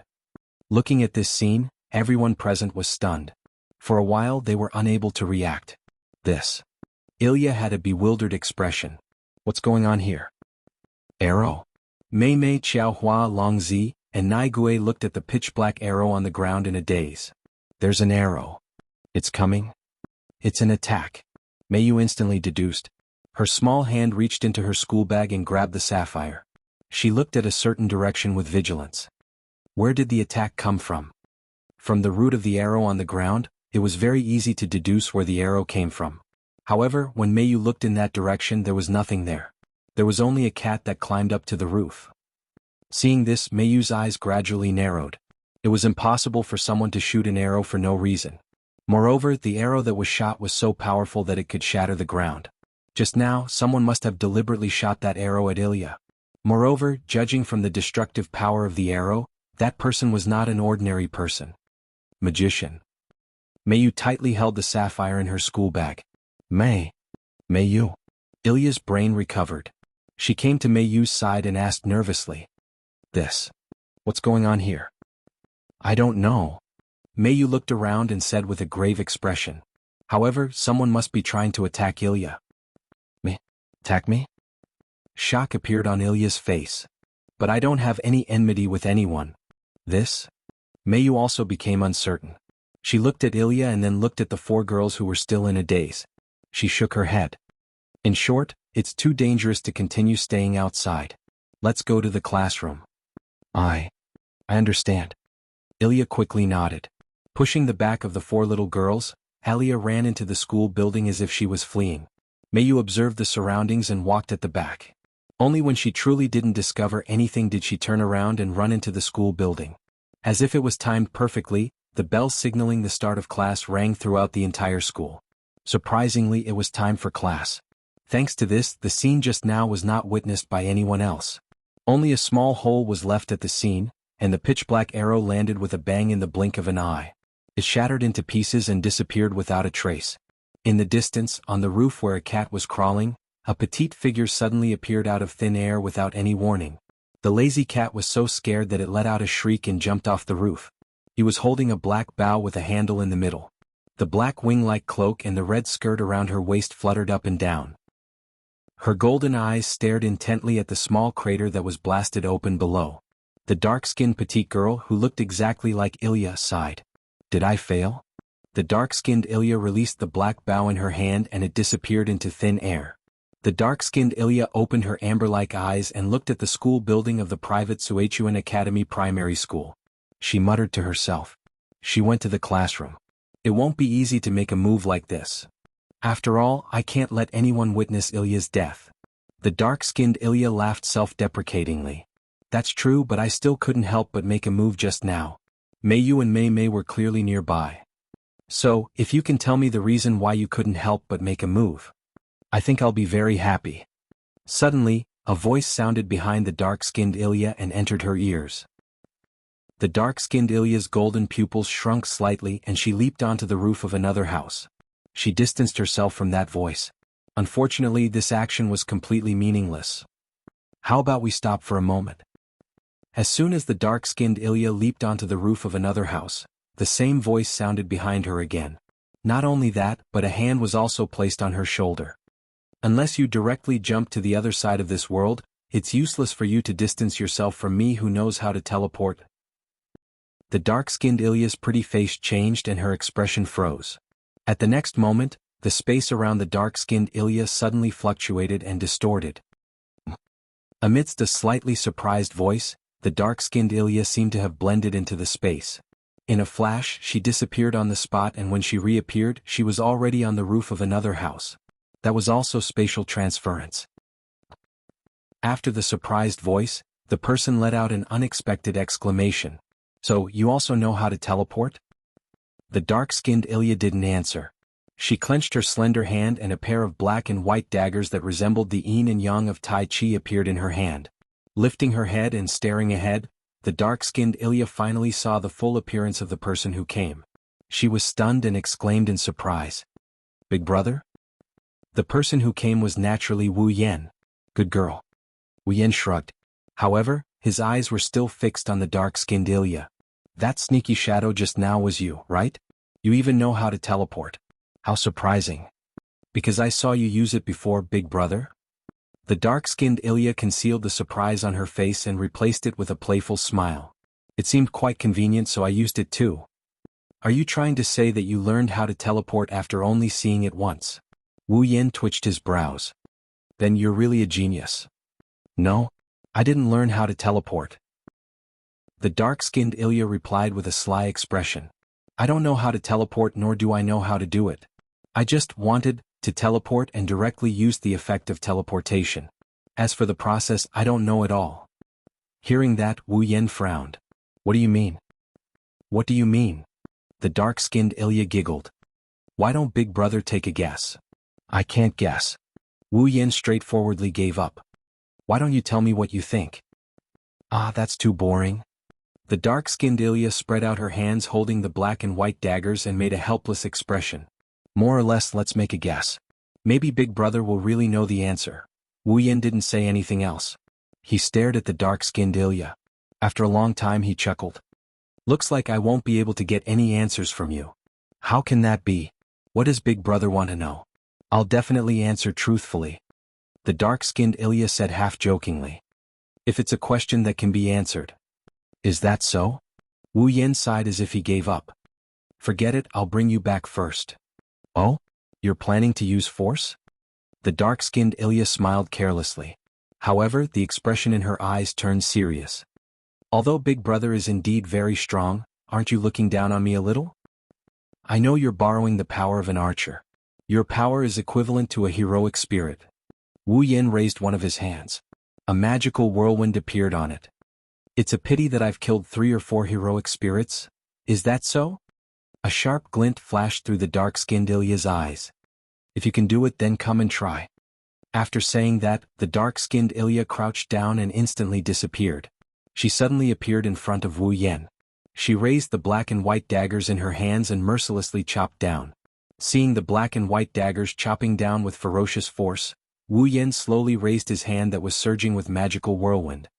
Looking at this scene, everyone present was stunned. For a while they were unable to react. Ilya had a bewildered expression. What's going on here? Arrow? Mei Mei, Xiaohua, Longzi, and Naigui looked at the pitch-black arrow on the ground in a daze. There's an arrow. It's coming. It's an attack. Mayu instantly deduced. Her small hand reached into her school bag and grabbed the sapphire. She looked at a certain direction with vigilance. Where did the attack come from? From the root of the arrow on the ground, it was very easy to deduce where the arrow came from. However, when Mayu looked in that direction there was nothing there. There was only a cat that climbed up to the roof. Seeing this, Mayu's eyes gradually narrowed. It was impossible for someone to shoot an arrow for no reason. Moreover, the arrow that was shot was so powerful that it could shatter the ground. Just now, someone must have deliberately shot that arrow at Ilya. Moreover, judging from the destructive power of the arrow, that person was not an ordinary person. Magician. Mayu tightly held the sapphire in her school bag. Mayu. Ilya's brain recovered. She came to Mayu's side and asked nervously. What's going on here? I don't know. Mayu looked around and said with a grave expression. However, someone must be trying to attack Ilya. Me? Attack me? Shock appeared on Ilya's face. But I don't have any enmity with anyone. This? Mayu also became uncertain. She looked at Ilya and then looked at the four girls who were still in a daze. She shook her head. In short, it's too dangerous to continue staying outside. Let's go to the classroom. I understand. Ilya quickly nodded. Pushing the back of the four little girls, Alia ran into the school building as if she was fleeing. Mayu observed the surroundings and walked at the back. Only when she truly didn't discover anything did she turn around and run into the school building. As if it was timed perfectly, the bell signaling the start of class rang throughout the entire school. Surprisingly, it was time for class. Thanks to this, the scene just now was not witnessed by anyone else. Only a small hole was left at the scene, and the pitch-black arrow landed with a bang in the blink of an eye. It shattered into pieces and disappeared without a trace. In the distance, on the roof where a cat was crawling, a petite figure suddenly appeared out of thin air without any warning. The lazy cat was so scared that it let out a shriek and jumped off the roof. He was holding a black bow with a handle in the middle. The black wing-like cloak and the red skirt around her waist fluttered up and down. Her golden eyes stared intently at the small crater that was blasted open below. The dark-skinned petite girl who looked exactly like Ilya sighed. Did I fail? The dark-skinned Ilya released the black bow in her hand and it disappeared into thin air. The dark-skinned Ilya opened her amber-like eyes and looked at the school building of the private Suechuan Academy Primary School. She muttered to herself. She went to the classroom. It won't be easy to make a move like this. After all, I can't let anyone witness Ilya's death. The dark-skinned Ilya laughed self-deprecatingly. That's true, but I still couldn't help but make a move just now. Mayu and Mei were clearly nearby. So, if you can tell me the reason why you couldn't help but make a move, I think I'll be very happy. Suddenly, a voice sounded behind the dark-skinned Ilya and entered her ears. The dark-skinned Ilya's golden pupils shrunk slightly and she leaped onto the roof of another house. She distanced herself from that voice. Unfortunately, this action was completely meaningless. How about we stop for a moment? As soon as the dark-skinned Ilya leaped onto the roof of another house, the same voice sounded behind her again. Not only that, but a hand was also placed on her shoulder. Unless you directly jump to the other side of this world, it's useless for you to distance yourself from me who knows how to teleport. The dark-skinned Ilya's pretty face changed and her expression froze. At the next moment, the space around the dark-skinned Ilya suddenly fluctuated and distorted. Amidst a slightly surprised voice, the dark-skinned Ilya seemed to have blended into the space. In a flash, she disappeared on the spot, and when she reappeared, she was already on the roof of another house. That was also spatial transference. After the surprised voice, the person let out an unexpected exclamation. So, you also know how to teleport? The dark-skinned Ilya didn't answer. She clenched her slender hand and a pair of black and white daggers that resembled the yin and yang of Tai Chi appeared in her hand. Lifting her head and staring ahead, the dark-skinned Ilya finally saw the full appearance of the person who came. She was stunned and exclaimed in surprise. Big brother? The person who came was naturally Wu Yan. Good girl. Wu Yan shrugged. However, his eyes were still fixed on the dark-skinned Ilya. That sneaky shadow just now was you, right? You even know how to teleport. How surprising. Because I saw you use it before, big brother? The dark-skinned Ilya concealed the surprise on her face and replaced it with a playful smile. It seemed quite convenient, so I used it too. Are you trying to say that you learned how to teleport after only seeing it once? Wu Yan twitched his brows. Then you're really a genius. No, I didn't learn how to teleport. The dark-skinned Ilya replied with a sly expression. I don't know how to teleport, nor do I know how to do it. I just wanted to teleport and directly used the effect of teleportation. As for the process, I don't know at all. Hearing that, Wu Yan frowned. What do you mean? What do you mean? The dark-skinned Ilya giggled. Why don't big brother take a guess? I can't guess. Wu Yan straightforwardly gave up. Why don't you tell me what you think? Ah, that's too boring. The dark-skinned Ilya spread out her hands holding the black and white daggers and made a helpless expression. More or less, let's make a guess. Maybe big brother will really know the answer. Wu Yan didn't say anything else. He stared at the dark-skinned Ilya. After a long time he chuckled. Looks like I won't be able to get any answers from you. How can that be? What does big brother want to know? I'll definitely answer truthfully. The dark-skinned Ilya said half-jokingly. If it's a question that can be answered. Is that so? Wu Yen sighed as if he gave up. Forget it, I'll bring you back first. Oh? You're planning to use force? The dark-skinned Ilya smiled carelessly. However, the expression in her eyes turned serious. Although Big Brother is indeed very strong, aren't you looking down on me a little? I know you're borrowing the power of an archer. Your power is equivalent to a heroic spirit. Wu Yen raised one of his hands. A magical whirlwind appeared on it. It's a pity that I've killed 3 or 4 heroic spirits. Is that so? A sharp glint flashed through the dark-skinned Ilya's eyes. If you can do it, then come and try. After saying that, the dark-skinned Ilya crouched down and instantly disappeared. She suddenly appeared in front of Wu Yen. She raised the black and white daggers in her hands and mercilessly chopped down. Seeing the black and white daggers chopping down with ferocious force, Wu Yen slowly raised his hand that was surging with magical whirlwind.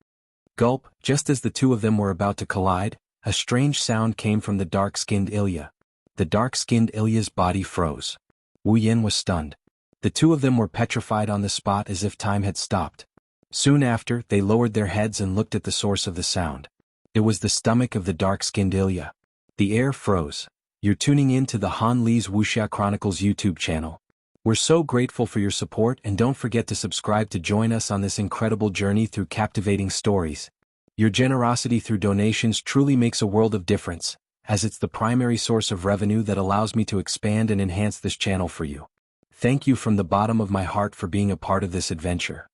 Gulp, just as the two of them were about to collide, a strange sound came from the dark-skinned Ilya. The dark-skinned Ilya's body froze. Wu Yen was stunned. The two of them were petrified on the spot as if time had stopped. Soon after, they lowered their heads and looked at the source of the sound. It was the stomach of the dark-skinned Ilya. The air froze. You're tuning in to the Han Li's Wuxia Chronicles YouTube channel. We're so grateful for your support, and don't forget to subscribe to join us on this incredible journey through captivating stories. Your generosity through donations truly makes a world of difference, as it's the primary source of revenue that allows me to expand and enhance this channel for you. Thank you from the bottom of my heart for being a part of this adventure.